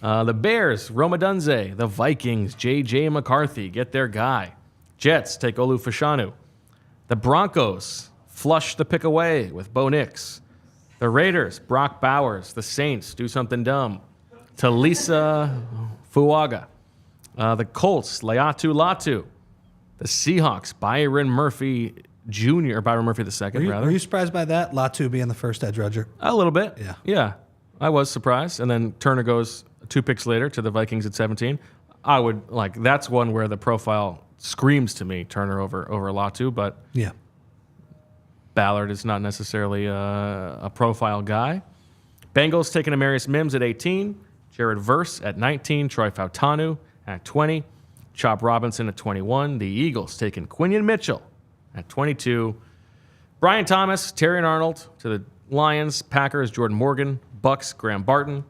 The Bears, Rome Odunze. The Vikings, J.J. McCarthy, get their guy. Jets take Olu Fashanu. The Broncos flush the pick away with Bo Nix. The Raiders, Brock Bowers. The Saints, do something dumb. Taliese Fuaga. The Colts, Latu. The Seahawks, Byron Murphy Jr. or Byron Murphy II, rather. Were you surprised by that? Latu being the first edge rusher? A little bit. Yeah. Yeah. I was surprised. And then Turner goes 2 picks later to the Vikings at 17. That's one where the profile screams to me, Turner over Latu, but Yeah. Ballard is not necessarily a profile guy. Bengals taking Amarius Mims at 18, Jared Verse at 19, Troy Fautanu at 20, Chop Robinson at 21. The Eagles taking Quinyon Mitchell at 22. Brian Thomas, Terrion Arnold to the Lions, Packers, Jordan Morgan, Bucks, Graham Barton,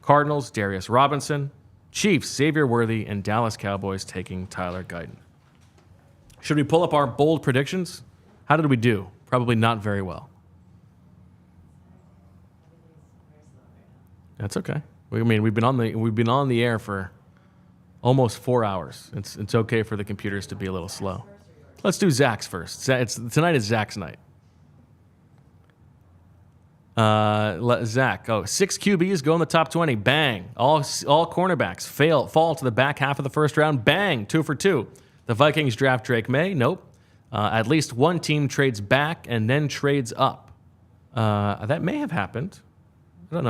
Cardinals, Darius Robinson, Chiefs, Xavier Worthy, and Dallas Cowboys taking Tyler Guyton. Should we pull up our bold predictions? How did we do? Probably not very well. That's okay. We've been on the air for almost 4 hours. It's okay for the computers to be a little slow. Let's do Zach's first. Tonight is Zach's night. Zach, 6 QBs go in the top 20. Bang. All cornerbacks fall to the back half of the first round. Bang. 2 for 2. The Vikings draft Drake Maye. Nope. At least one team trades back and then trades up. That may have happened. I don't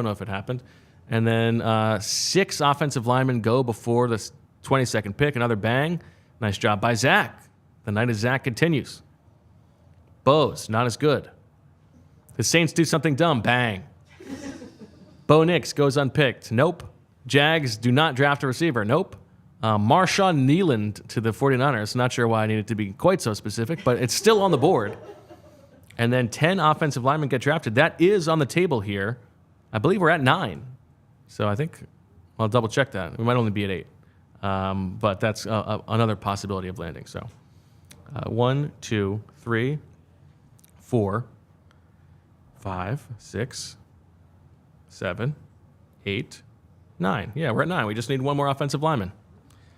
know if it happened. And then 6 offensive linemen go before the 22nd pick. Another bang. Nice job by Zach. The night of Zach continues. Bo's not as good. The Saints do something dumb. Bang. Bo Nix goes unpicked. Nope. Jags do not draft a receiver. Nope. Marshawn Nealand to the 49ers. Not sure why I needed to be quite so specific, but it's still on the board. And then 10 offensive linemen get drafted. That is on the table here. I believe we're at 9. So I think I'll double check that. We might only be at 8. But that's another possibility of landing. So 1, 2, 3, 4, 5, 6, 7, 8, 9. Yeah, we're at 9. We just need one more offensive lineman.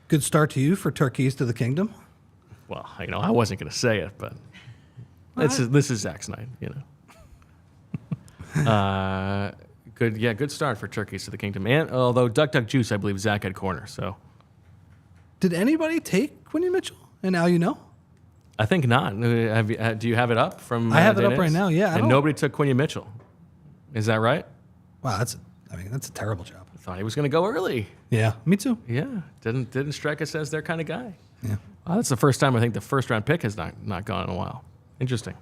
Good start to you for Turkeys to the Kingdom. Well, I wasn't going to say it, but this is Zach's night, Good start for Turkeys to the Kingdom. And although Duck Juice, I believe Zach had corner. So, did anybody take Quinyon Mitchell? And now you know. I think not. Do you have it up from? I have it up right now. Yeah, and nobody took Quinyon Mitchell. Is that right? Wow, that's a terrible job. I thought he was going to go early. Yeah, me too. Yeah, didn't strike us as their kind of guy. Yeah, that's the first time I think the first round pick has not gone in a while. Interesting.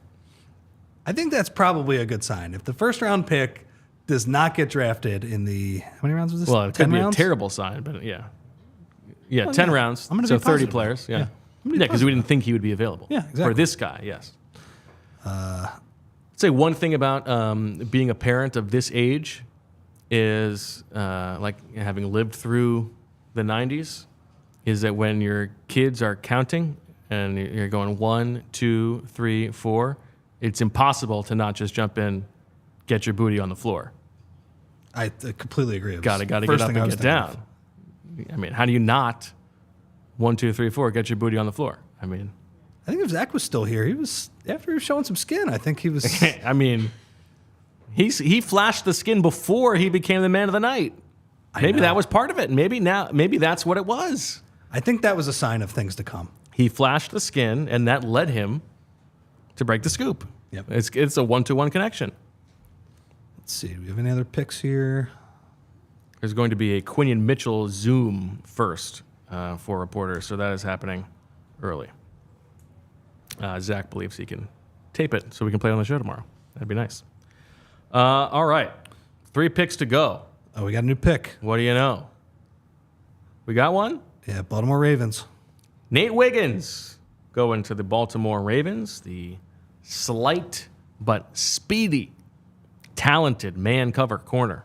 I think that's probably a good sign. If the first round pick does not get drafted in the how many rounds was this? Well, it could be a terrible sign, but yeah, 10 rounds. I'm gonna so be 30 positive. players. Yeah, because we didn't think he would be available. Yeah, exactly. For this guy, yes. I'd say one thing about being a parent of this age is like having lived through the 90s, is that when your kids are counting and you're going 1, 2, 3, 4, it's impossible to not just jump in, get your booty on the floor. I completely agree. Got to get up and get down. I mean, how do you not 1, 2, 3, 4 get your booty on the floor? I mean, I think if Zach was still here, after he was showing some skin, I think he was. I mean, he flashed the skin before he became the man of the night. Maybe that was part of it. Maybe that's what it was. I think that was a sign of things to come. He flashed the skin, and that led him to break the scoop. Yep. It's a 1-to-1 connection. Let's see. Do we have any other picks here? There's going to be a Quinyon Mitchell Zoom first for reporters, so that is happening early. Zach believes he can tape it so we can play it on the show tomorrow. That'd be nice. All right. 3 picks to go. Oh, we got a new pick. What do you know? We got one? Yeah, Baltimore Ravens. Nate Wiggins going to the Baltimore Ravens, the slight but speedy, talented man cover corner.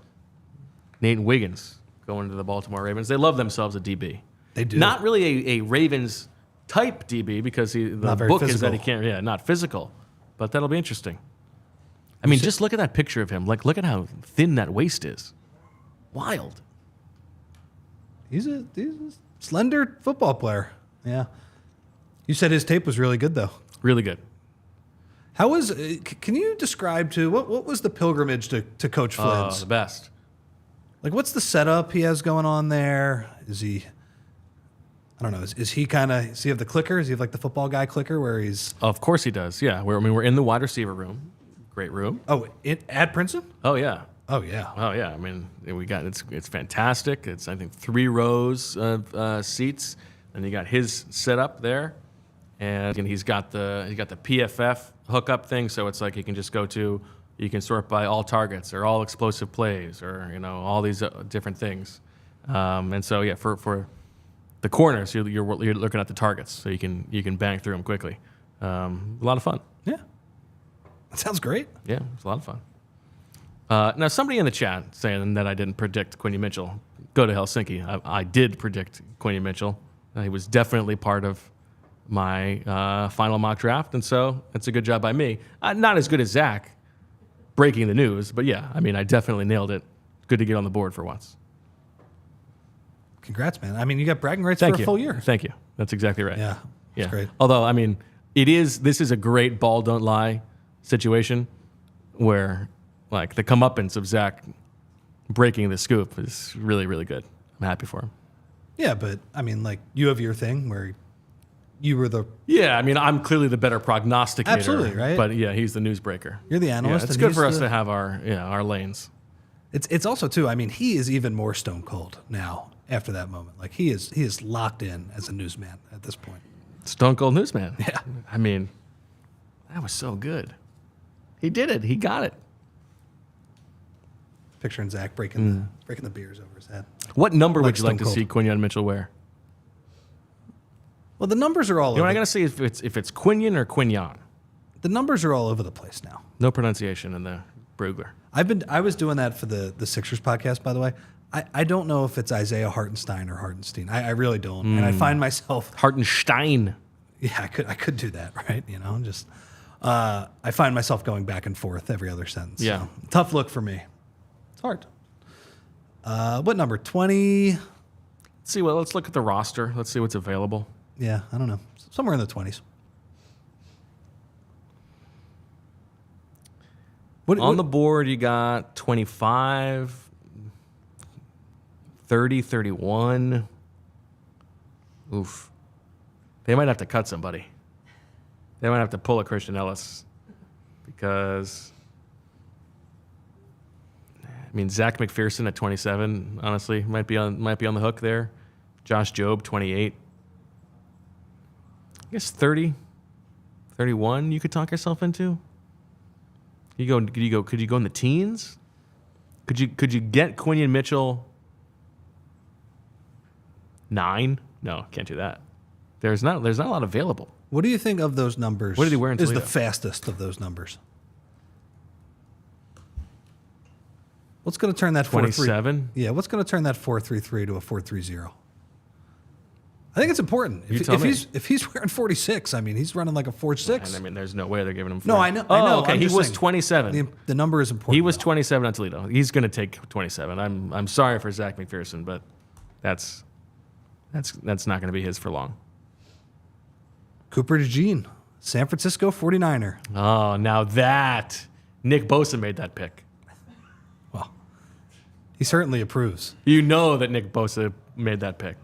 Nate Wiggins going to the Baltimore Ravens. They love themselves a DB. They do. Not really a Ravens type DB because the book is that he can't, not physical, but that'll be interesting. I mean, just look at that picture of him. Like, look at how thin that waist is. Wild. He's a slender football player. Yeah. You said his tape was really good, though. Really good. How was? Can you describe what was the pilgrimage to Coach Flynn's? The best. Like, what's the setup he has going on there? Is he I don't know. Is he kind of? Does he have the clicker? Does he have like the football guy clicker where he's? Of course he does. Yeah. We're in the wide receiver room. Great room. Oh, at Princeton? Oh yeah. Oh yeah. Oh yeah. I mean, it's fantastic. It's, I think, 3 rows of seats, and you got his set up there, and he's got the PFF hookup thing, so it's like you can just go to. You can sort by all targets or all explosive plays or all these different things, and so yeah, for the corners, you're looking at the targets, so you can bang through them quickly. A lot of fun. Yeah, that sounds great. Yeah, it's a lot of fun. Now, somebody in the chat saying that I didn't predict Quinyon Mitchell go to Helsinki. I did predict Quinyon Mitchell. He was definitely part of my final mock draft, and so it's a good job by me. Not as good as Zach breaking the news, but yeah, I mean, I definitely nailed it. Good to get on the board for once. Congrats, man. I mean, you got bragging rights for a full year. Thank you. That's exactly right. Yeah, that's great. Although, I mean, this is a great ball don't lie situation where, like, the comeuppance of Zach breaking the scoop is really, really good. I'm happy for him. Yeah, but I mean, like, you have your thing where you were the... Yeah, I mean, I'm clearly the better prognosticator. Absolutely, right? But yeah, he's the newsbreaker. You're the analyst. Yeah, it's good for us to have our lanes. It's also, too, I mean, he is even more stone cold now after that moment. Like, he is locked in as a newsman at this point. Stone cold newsman. Yeah. I mean, that was so good. He did it. He got it. Picturing Zach breaking the beers over his head. What number would you like Stone to Cold. see Quinyon Mitchell wear? Well, the numbers are all You know over. what I gotta see if it's Quinyon or Quinyon. The numbers are all over the place now. No pronunciation in the Brugler. I was doing that for the Sixers podcast, by the way. I don't know if it's Isaiah Hartenstein or Hartenstein. I really don't. And I find myself Hartenstein. Yeah, I could do that, right? Just I find myself going back and forth every other sentence. Yeah. So, tough look for me. It's hard. What number? 20? Let's see. Well, let's look at the roster. Let's see what's available. Yeah, I don't know. Somewhere in the 20s. On the board, you got 25, 30, 31. Oof. They might have to cut somebody. They might have to pull a Christian Ellis because, I mean, Zach McPherson at 27, honestly, might be on the hook there. Josh Jobe, 28. I guess 30, 31 you could talk yourself into. Could you go in the teens? Could you get Quinyon Mitchell 9? No, can't do that. There's not a lot available. What do you think of those numbers? What did he wear in Is the Toledo? fastest of those numbers? What's going to turn that 27? Yeah, what's going to turn that 4.33 to a 4.30? I think it's important. If he's wearing 46, I mean, he's running like a 4.6. And I mean, there's no way they're giving him 40. No, I know. Okay, I'm he just was saying, 27. The number is important. He was though. 27 on Toledo. He's going to take 27. I'm sorry for Zach McPherson, but that's not going to be his for long. Cooper DeJean, San Francisco 49er. Oh, now that Nick Bosa made that pick. Well, he certainly approves. You know that Nick Bosa made that pick.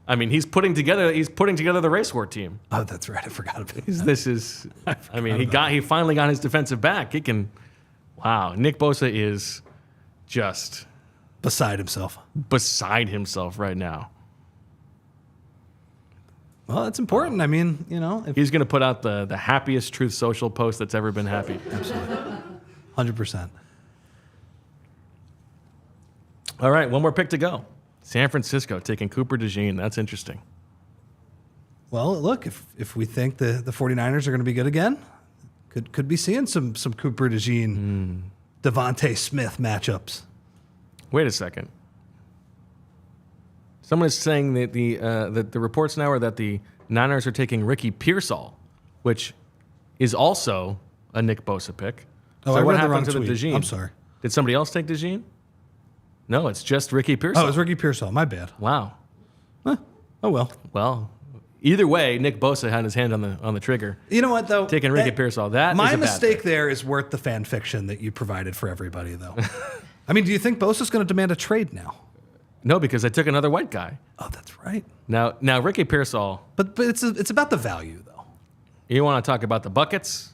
I mean, he's putting together the race war team. Oh, that's right. I forgot about that. This is. I mean, he finally got his defensive back. He can. Wow, Nick Bosa is just Beside himself. right now. Well, that's important. I mean, if He's going to put out the happiest Truth Social post that's ever been happy. 100%. All right, one more pick to go. San Francisco taking Cooper DeJean. That's interesting. Well, look, if we think the 49ers are going to be good again, could be seeing some Cooper DeJean, Devontae Smith matchups. Wait a second. Someone is saying that the reports now are that the Niners are taking Ricky Pearsall, which is also a Nick Bosa pick. Oh, so I what read the wrong happened to the tweet. DeJean? I'm sorry. Did somebody else take DeJean? No, it's just Ricky Pearsall. Oh, it was Ricky Pearsall. My bad. Wow. Oh, well. Well, either way, Nick Bosa had his hand on the trigger. You know what, though? Taking Ricky Pearsall. That my is a bad mistake pick. there is worth the fan fiction that you provided for everybody, though. I mean, do you think Bosa's going to demand a trade now? No, because I took another white guy. Oh, that's right. Now Ricky Pearsall. But it's about the value, though. You want to talk about the buckets?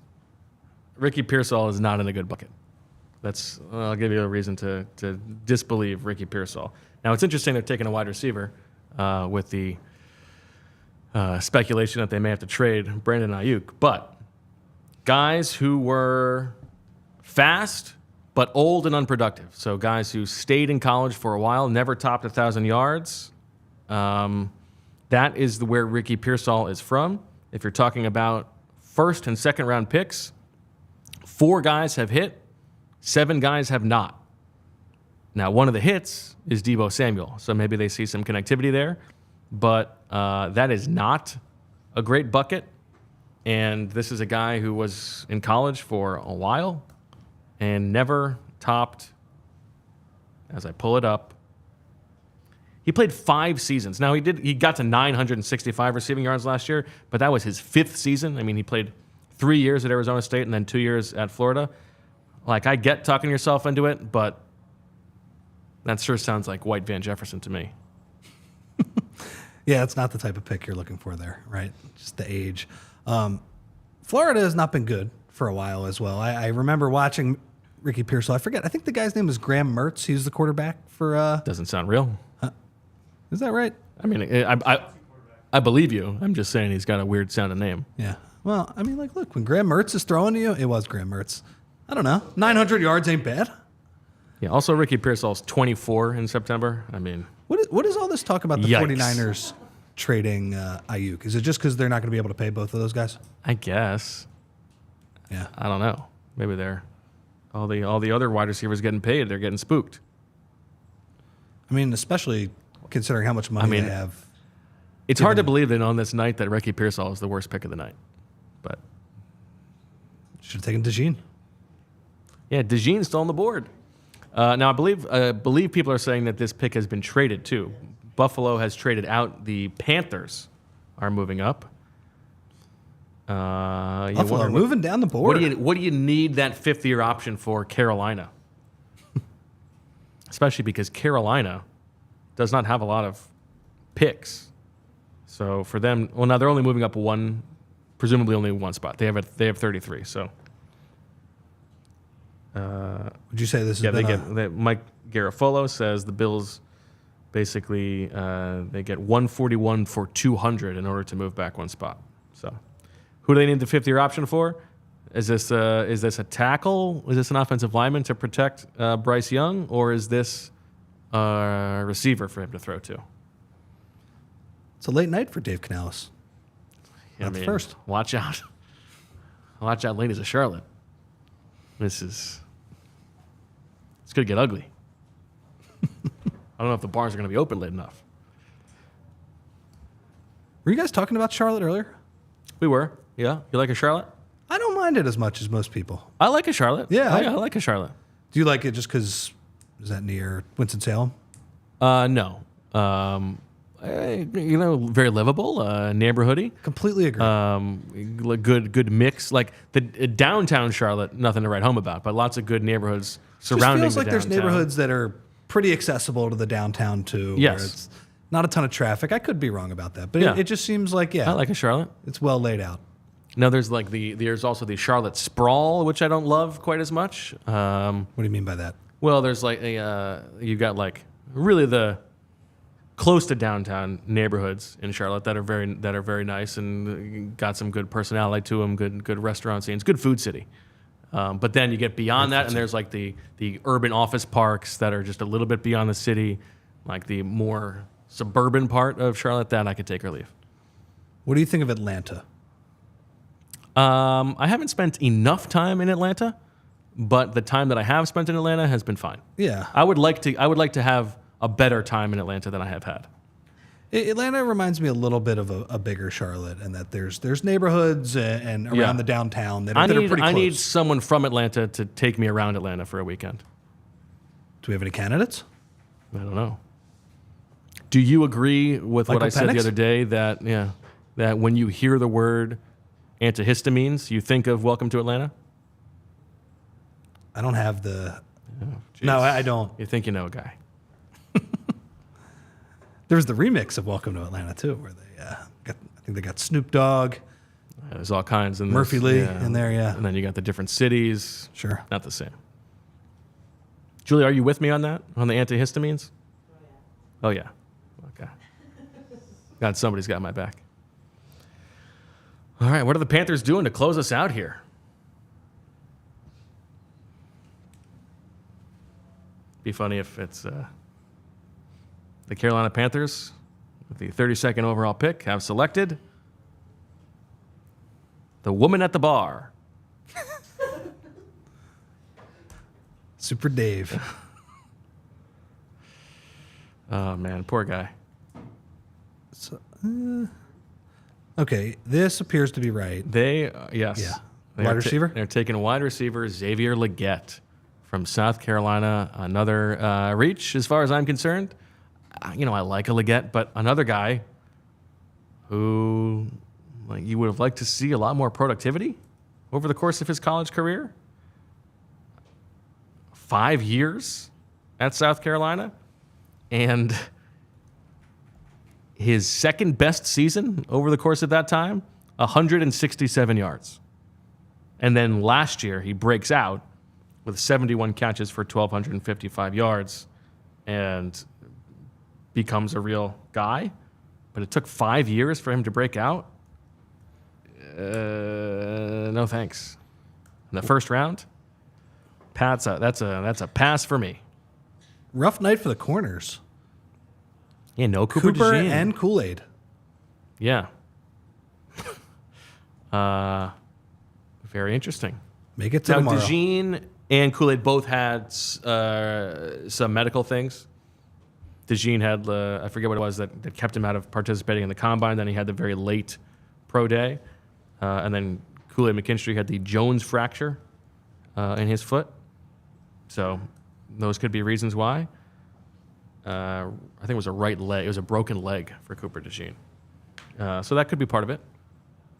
Ricky Pearsall is not in a good bucket. I'll give you a reason to disbelieve Ricky Pearsall. Now, it's interesting they're taking a wide receiver with the speculation that they may have to trade Brandon Ayuk. But guys who were fast but old and unproductive, so guys who stayed in college for a while, never topped 1,000 yards, that is where Ricky Pearsall is from. If you're talking about first and second round picks, 4 guys have hit, 7 guys have not. Now, one of the hits is Deebo Samuel, so maybe they see some connectivity there, but that is not a great bucket. And this is a guy who was in college for a while and never topped, as I pull it up, he played 5 seasons. Now, he got to 965 receiving yards last year, but that was his 5th season. I mean, he played 3 years at Arizona State and then 2 years at Florida. Like, I get talking yourself into it, but that sure sounds like White Van Jefferson to me. Yeah, it's not the type of pick you're looking for there, right? Just the age. Florida has not been good for a while as well. I remember watching Ricky Pearsall. I forget. I think the guy's name was Graham Mertz. He was the quarterback for... Doesn't sound real. Is that right? I mean, I believe you. I'm just saying he's got a weird sounding name. Yeah. Well, I mean, like, look, when Graham Mertz is throwing to you, it was Graham Mertz. I don't know. 900 yards ain't bad. Yeah, also Ricky Pearsall's 24 in September. I mean... What is all this talk about the Yikes. 49ers trading Ayuk? Is it just because they're not going to be able to pay both of those guys? I guess. Yeah. I don't know. Maybe they're... All the other wide receivers getting paid, they're getting spooked. I mean, especially considering how much money they have. It's hard to believe that on this night that Ricky Pearsall is the worst pick of the night. But should have taken DeJean. yeah, DeJean's still on the board. Now, I believe people are saying that this pick has been traded too. Buffalo has traded out. The Panthers are moving up. Buffalo moving down the board. What do you need that 5th-year option for Carolina? Especially because Carolina does not have a lot of picks. So for them, well, now they're only moving up presumably only one spot. They have 33. So. Would you say this is Mike Garafolo says the Bills basically they get 141 for 200 in order to move back one spot. So, who do they need the 5th-year option for? Is this a tackle? Is this an offensive lineman to protect Bryce Young, or is this a receiver for him to throw to? It's a late night for Dave Canales. Not the first. Watch out, ladies of Charlotte. It's going to get ugly. I don't know if the bars are going to be open late enough. Were you guys talking about Charlotte earlier? We were. Yeah. You like a Charlotte? I don't mind it as much as most people. I like a Charlotte. Yeah. I like a Charlotte. Do you like it just because, is that near Winston-Salem? No. Very livable, neighborhoody. Completely agree. Good mix. Like the downtown Charlotte, nothing to write home about, but lots of good neighborhoods surrounding. It feels like the there's downtown. neighborhoods that are pretty accessible to the downtown too. Yes. Where it's not a ton of traffic. I could be wrong about that, but Yeah. it just seems like I like a Charlotte. it's well laid out. Now there's also the Charlotte sprawl, which I don't love quite as much. What do you mean by that? Well, there's like you got like really the close to downtown neighborhoods in Charlotte that are very nice and got some good personality to them, good restaurant scenes, good food city. But then you get beyond that, and there's like the urban office parks that are just a little bit beyond the city, like the more suburban part of Charlotte. That I could take or leave. What do you think of Atlanta? I haven't spent enough time in Atlanta, but the time that I have spent in Atlanta has been fine. Yeah. I would like to have a better time in Atlanta than I have had. Atlanta reminds me a little bit of a bigger Charlotte, and that there's neighborhoods and around the downtown that are pretty close. I need someone from Atlanta to take me around Atlanta for a weekend. Do we have any candidates? I don't know. Do you agree with what Michael I said Penix? the other day that when you hear the word antihistamines, you think of Welcome to Atlanta? I don't have the. Oh, No, I don't. You think you know a guy. There was the remix of Welcome to Atlanta too, where they I think they got Snoop Dogg. There's all kinds in Murphy this, Lee in there, yeah. And then you got the different cities. Sure. Not the same. Julie, are you with me on that? On the antihistamines? Oh, yeah. Okay. God, somebody's got my back. All right, what are the Panthers doing to close us out here? Be funny if it's the Carolina Panthers with the 32nd overall pick have selected the woman at the bar. Super Dave. Oh, man, poor guy. So, okay, this appears to be right. They, yes. Yeah. They Wide are receiver? They're taking wide receiver Xavier Legette from South Carolina. Another reach, as far as I'm concerned. I like a Legette, but another guy who you would have liked to see a lot more productivity over the course of his college career. 5 years at South Carolina. And his second best season over the course of that time, 167 yards. And then last year, he breaks out with 71 catches for 1,255 yards and becomes a real guy. But it took 5 years for him to break out. No thanks. In the first round, that's a pass for me. Rough night for the corners. Yeah, no Cooper DeJean. And Kool-Aid. Yeah. Very interesting. Make it to Now, tomorrow. DeJean and Kool-Aid both had some medical things. DeJean had, I forget what it was, that kept him out of participating in the combine. Then he had the very late pro day. And then Kool-Aid McKinstry had the Jones fracture in his foot. So those could be reasons why. I think it was a right leg. It was a broken leg for Cooper DeJean. So that could be part of it.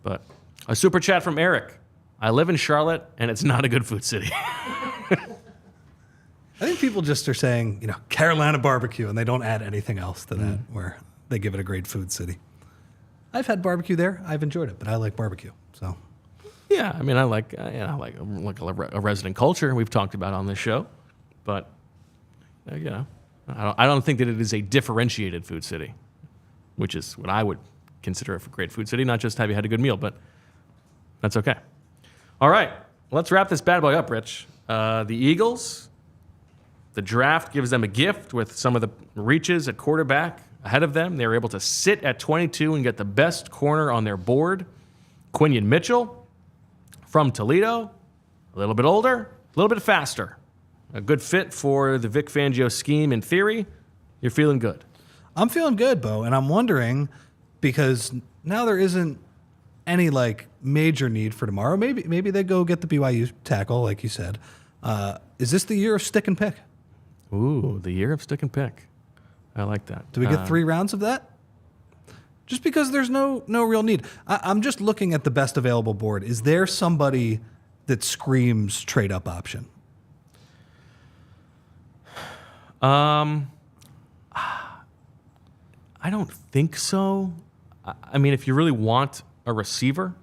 But a super chat from Eric. I live in Charlotte, and it's not a good food city. I think people just are saying, Carolina barbecue, and they don't add anything else to that, where they give it a great food city. I've had barbecue there. I've enjoyed it, but I like barbecue. So, yeah, I mean, I like a resident culture we've talked about on this show, but I don't think that it is a differentiated food city, which is what I would consider a great food city. Not just have you had a good meal, but that's okay. All right, let's wrap this bad boy up, Rich. The Eagles, the draft gives them a gift with some of the reaches at quarterback ahead of them. They were able to sit at 22 and get the best corner on their board. Quinyon Mitchell from Toledo, a little bit older, a little bit faster. A good fit for the Vic Fangio scheme in theory. You're feeling good. I'm feeling good, Bo, and I'm wondering, because now there isn't any major need for tomorrow. Maybe they go get the BYU tackle, like you said. Is this the year of stick and pick? Ooh, the year of stick and pick. I like that. Do we get 3 rounds of that? Just because there's no real need. I'm just looking at the best available board. Is there somebody that screams trade up option? I don't think so. I mean, if you really want a receiver,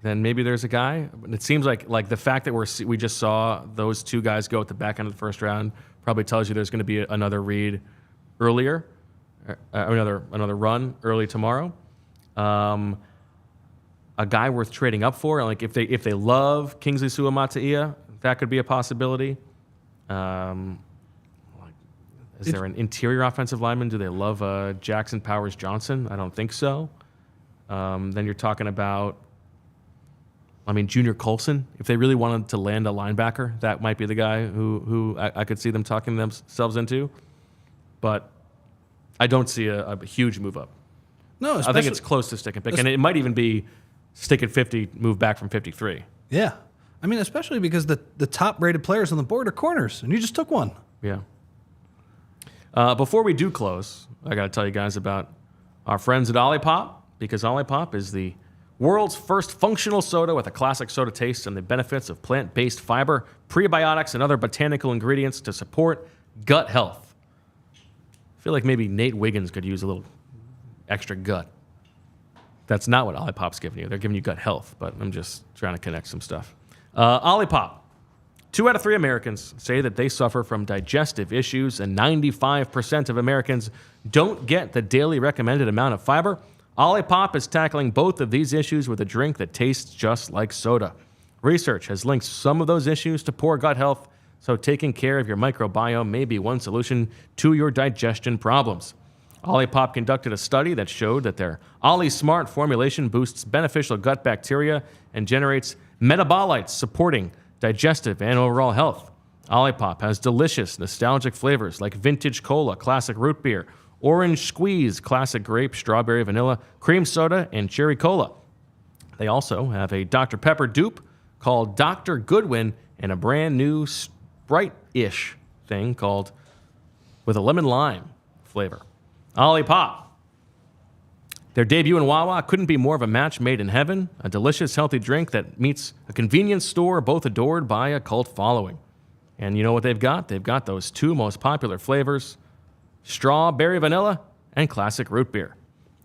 then maybe there's a guy. But it seems like the fact that we just saw those two guys go at the back end of the first round probably tells you there's going to be another read earlier, another run early tomorrow. A guy worth trading up for, like if they love Kingsley Suamataia, that could be a possibility. Is there an interior offensive lineman? Do they love Jackson Powers Johnson? I don't think so. Then you're talking about, Junior Colson. If they really wanted to land a linebacker, that might be the guy who I could see them talking themselves into. But I don't see a huge move up. No, I think it's close to stick and pick. And it might even be stick at 50, move back from 53. Yeah. Especially because the top-rated players on the board are corners, and you just took one. Yeah. Before we do close, I got to tell you guys about our friends at Olipop, because Olipop is the world's first functional soda with a classic soda taste and the benefits of plant-based prebiotics, and other botanical ingredients to support gut health. feel like maybe Nate Wiggins could use a little extra gut. That's not what Olipop's giving you. They're giving you gut health, but I'm just trying to connect some stuff. Olipop. 2 out of 3 Americans say that they suffer from digestive issues, and 95% of Americans don't get the daily recommended amount of fiber. Olipop is tackling both of these issues with a drink that tastes just like soda. Research has linked some of those issues to poor gut health, so taking care of your microbiome may be one solution to your digestion problems. Olipop conducted a study that showed that their Oli Smart formulation boosts beneficial gut bacteria and generates metabolites supporting digestive and overall health. Olipop has delicious, nostalgic flavors like vintage cola, classic root beer, orange squeeze, classic grape, strawberry, vanilla, cream soda, and cherry cola. They also have a Dr. Pepper dupe called Dr. Goodwin and a brand new Sprite-ish thing called with a lemon lime flavor. Olipop. Their debut in Wawa couldn't be more of a match made in heaven, a delicious, healthy drink that meets a convenience store both adored by a cult following. And you know what they've got? They've got those 2 most popular flavors, strawberry vanilla and classic root beer.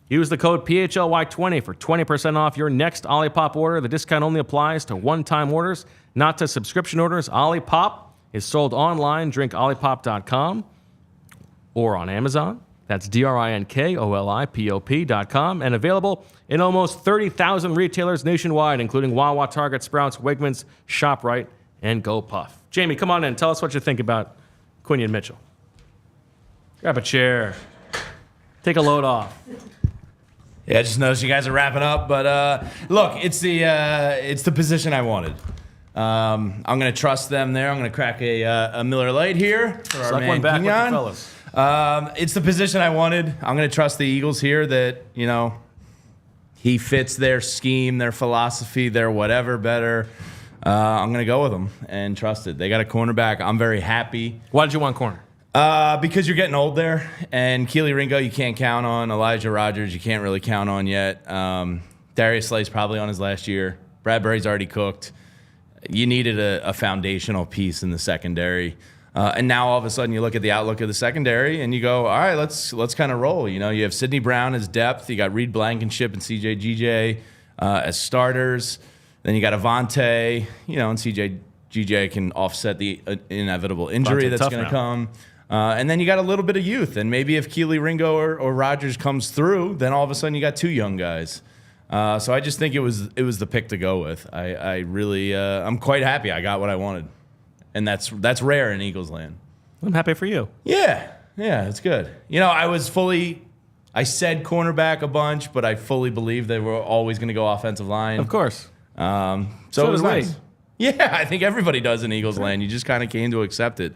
Use the code PHLY20 for 20% off your next Olipop order. The discount only applies to one-time orders, not to subscription orders. Olipop is sold online, drinkolipop.com, or on Amazon. That's DRINKOLIPOP.com, and available in almost 30,000 retailers nationwide, including Wawa, Target, Sprouts, Wegmans, ShopRite, and GoPuff. Jamie, come on in. Tell us what you think about Quinyon Mitchell. Grab a chair. Take a load off. Yeah, I just noticed you guys are wrapping up, but look, it's the position I wanted. I'm going to trust them there. I'm going to crack a Miller Lite here for our man one back with the Quinyon. fellas. It's the position I wanted. I'm going to trust the Eagles here that, he fits their scheme, their philosophy, their whatever better. I'm going to go with them and trust it. They got a cornerback. I'm very happy. Why did you want corner? Because you're getting old there, and Keely Ringo you can't count on. Elijah Rodgers you can't really count on yet. Darius Slay's probably on his last year. Bradbury's already cooked. You needed a foundational piece in the secondary. And now all of a sudden you look at the outlook of the secondary and you go, all right, let's kind of roll. You have Sidney Brown as depth. You got Reed Blankenship and CJ GJ as starters. Then you got Avante, and CJ GJ can offset the inevitable injury that's going to come. And then you got a little bit of youth. And maybe if Keely Ringo or Rodgers comes through, then all of a sudden you got 2 young guys. So I just think it was the pick to go with. I really, I'm quite happy I got what I wanted. And that's rare in Eagles land. I'm happy for you. Yeah, it's good. I said cornerback a bunch, but I fully believed they were always going to go offensive line. Of course. So it was nice. Yeah, I think everybody does in Eagles land. You just kind of came to accept it.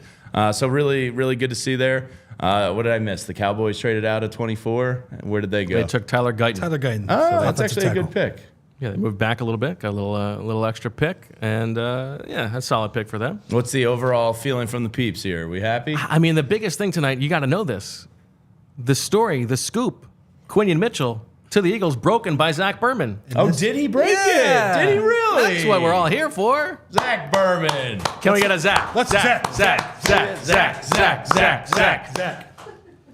So really, really good to see there. What did I miss? The Cowboys traded out at 24. Where did they go? They took Tyler Guyton. Oh, that's actually a good pick. Yeah, they moved back a little bit, got a little extra pick, and a solid pick for them. What's the overall feeling from the peeps here? Are we happy? I mean, the biggest thing tonight, you got to know this. The story, the scoop, Quinyon Mitchell to the Eagles broken by Zach Berman. Did he break it? Did he really? That's what we're all here for. Zach Berman. Can we get a Zach? Let's Zach.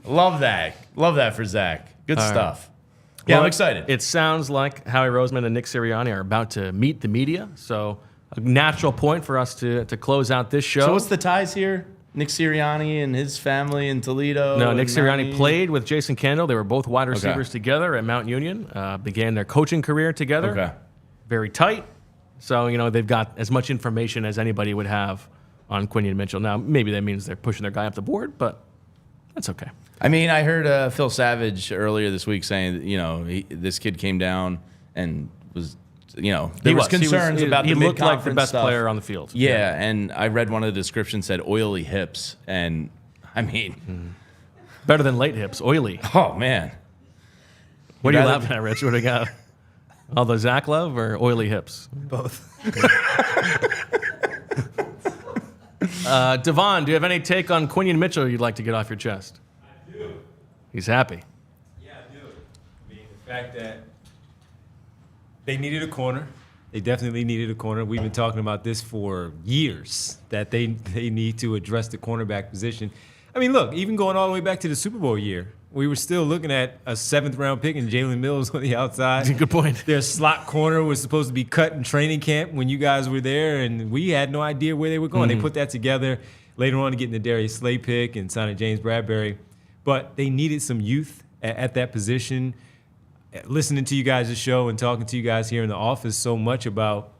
Love that for Zach. Good stuff. Yeah, Well, I'm excited. It sounds like Howie Roseman and Nick Sirianni are about to meet the media, so a natural point for us to close out this show. So what's the ties here? Nick Sirianni and his family in Toledo? No, Nick and Sirianni Maye? played with Jason Kendall. They were both wide receivers together at Mount Union, began their coaching career together. Okay. Very tight. So, they've got as much information as anybody would have on Quinyon Mitchell. Now, maybe that means they're pushing their guy up the board, but that's okay. I mean, I heard Phil Savage earlier this week saying that, this kid came down and was, there was concerns about the He looked like the mid-conference best stuff. player on the field. Yeah, and I read one of the descriptions said oily hips, and I mean, Better than late hips, oily. oh man, What are you rather- laughing at, Rich? What do you got? All the Zach love or oily hips? Both. Devon, do you have any take on Quinyon Mitchell you'd like to get off your chest? I do. He's happy. Yeah, I do. I mean, the fact that they needed a corner. They definitely needed a corner. We've been talking about this for years, that they need to address the cornerback position. I mean, look, even going all the way back to the Super Bowl year, we were still looking at a 7th-round pick and Jalen Mills on the outside. Good point. Their slot corner was supposed to be cut in training camp when you guys were there, and we had no idea where they were going. They put that together later on to get the Darius Slay pick and signing James Bradberry. But they needed some youth at that position. Listening to you guys' show and talking to you guys here in the office so much about,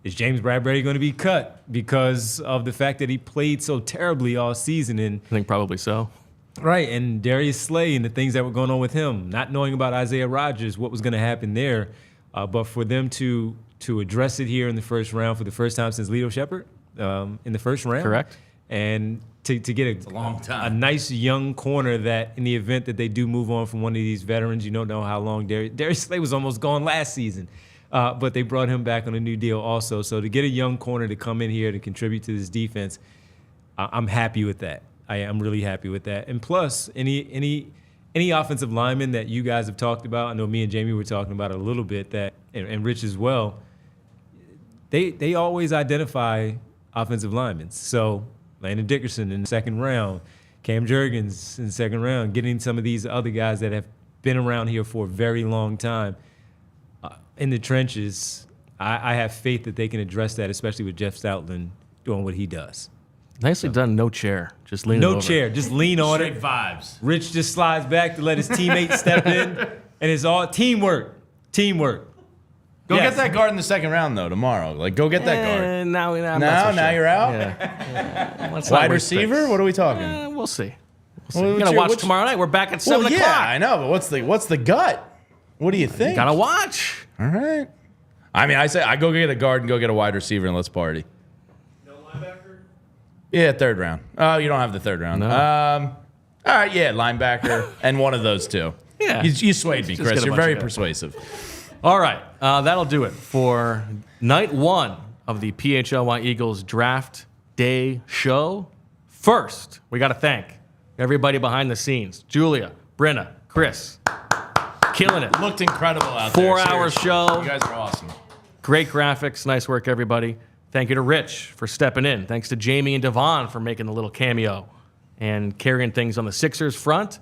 is James Bradberry going to be cut because of the fact that he played so terribly all season? And I think probably so. Right, and Darius Slay and the things that were going on with him, not knowing about Isaiah Rodgers, what was going to happen there. But for them to address it here in the first round for the first time since Lito Shepherd in the first round. Correct. And to get a long time. a nice young corner that in the event that they do move on from one of these veterans, you don't know how long Darius Slay was almost gone last season. But they brought him back on a new deal also. So to get a young corner to come in here to contribute to this defense, I'm happy with that. I am really happy with that. And plus, any offensive lineman that you guys have talked about, I know me and Jamie were talking about it a little bit, that and Rich as well, they always identify offensive linemen. So Landon Dickerson in the 2nd round, Cam Jurgens in the 2nd round, getting some of these other guys that have been around here for a very long time in the trenches, I have faith that they can address that, especially with Jeff Stoutland doing what he does. Nicely done. No chair. Just lean No over. chair, just lean on Straight it. vibes. Rich just slides back to let his teammates step in, and it's all teamwork. Teamwork. Go Yes. get that guard in the 2nd round, though, tomorrow. Like, go get that guard. Now Now you're out? Yeah. Let's not Wide risk receiver? things. What are we talking? We'll see. Well, You what's gotta your- watch what's- tomorrow night. We're back at 7 Well, yeah, o'clock. I know, but what's the gut? What do you think? Gotta watch. All right. I mean, I say I go get a guard and go get a wide receiver and let's party. No linebacker? Yeah, 3rd round. Oh, you don't have the 3rd round. No. All right, yeah, linebacker and one of those two. Yeah. You swayed me, Just Chris. get a You're bunch very of guys. persuasive. All right. That'll do it for night 1 of the PHLY Eagles draft day show. First, we got to thank everybody behind the scenes. Julia, Brenna, Chris. Killing it. Looked incredible out 4 there. hour seriously. show. You guys are awesome. Great graphics. Nice work, everybody. Thank you to Rich for stepping in. Thanks to Jamie and Devon for making the little cameo and carrying things on the Sixers front.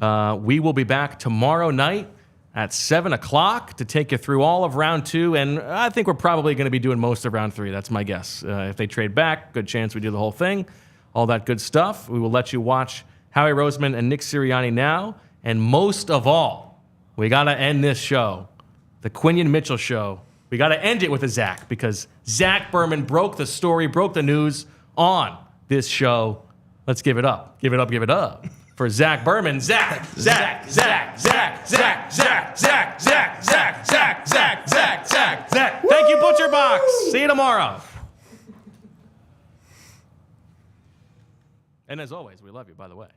We will be back tomorrow night at 7 o'clock to take you through all of round 2. And I think we're probably going to be doing most of round 3. That's my guess. If they trade back, good chance we do the whole thing. All that good stuff. We will let you watch Howie Roseman and Nick Sirianni now. And most of all, we got to end this show, the Quinyon Mitchell show. We got to end it with a Zach because Zach Berman broke the story, broke the news on this show. Let's give it up. Give it up, give it up. For Zach Berman, Zach. Thank you, Butcher Box. See you tomorrow. And as always, we love you, by the way.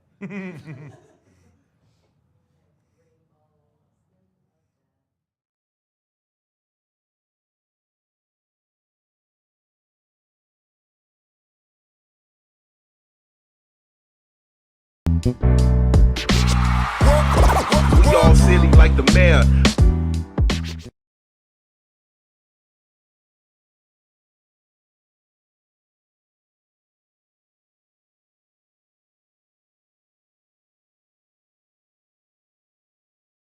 We all silly like the mayor.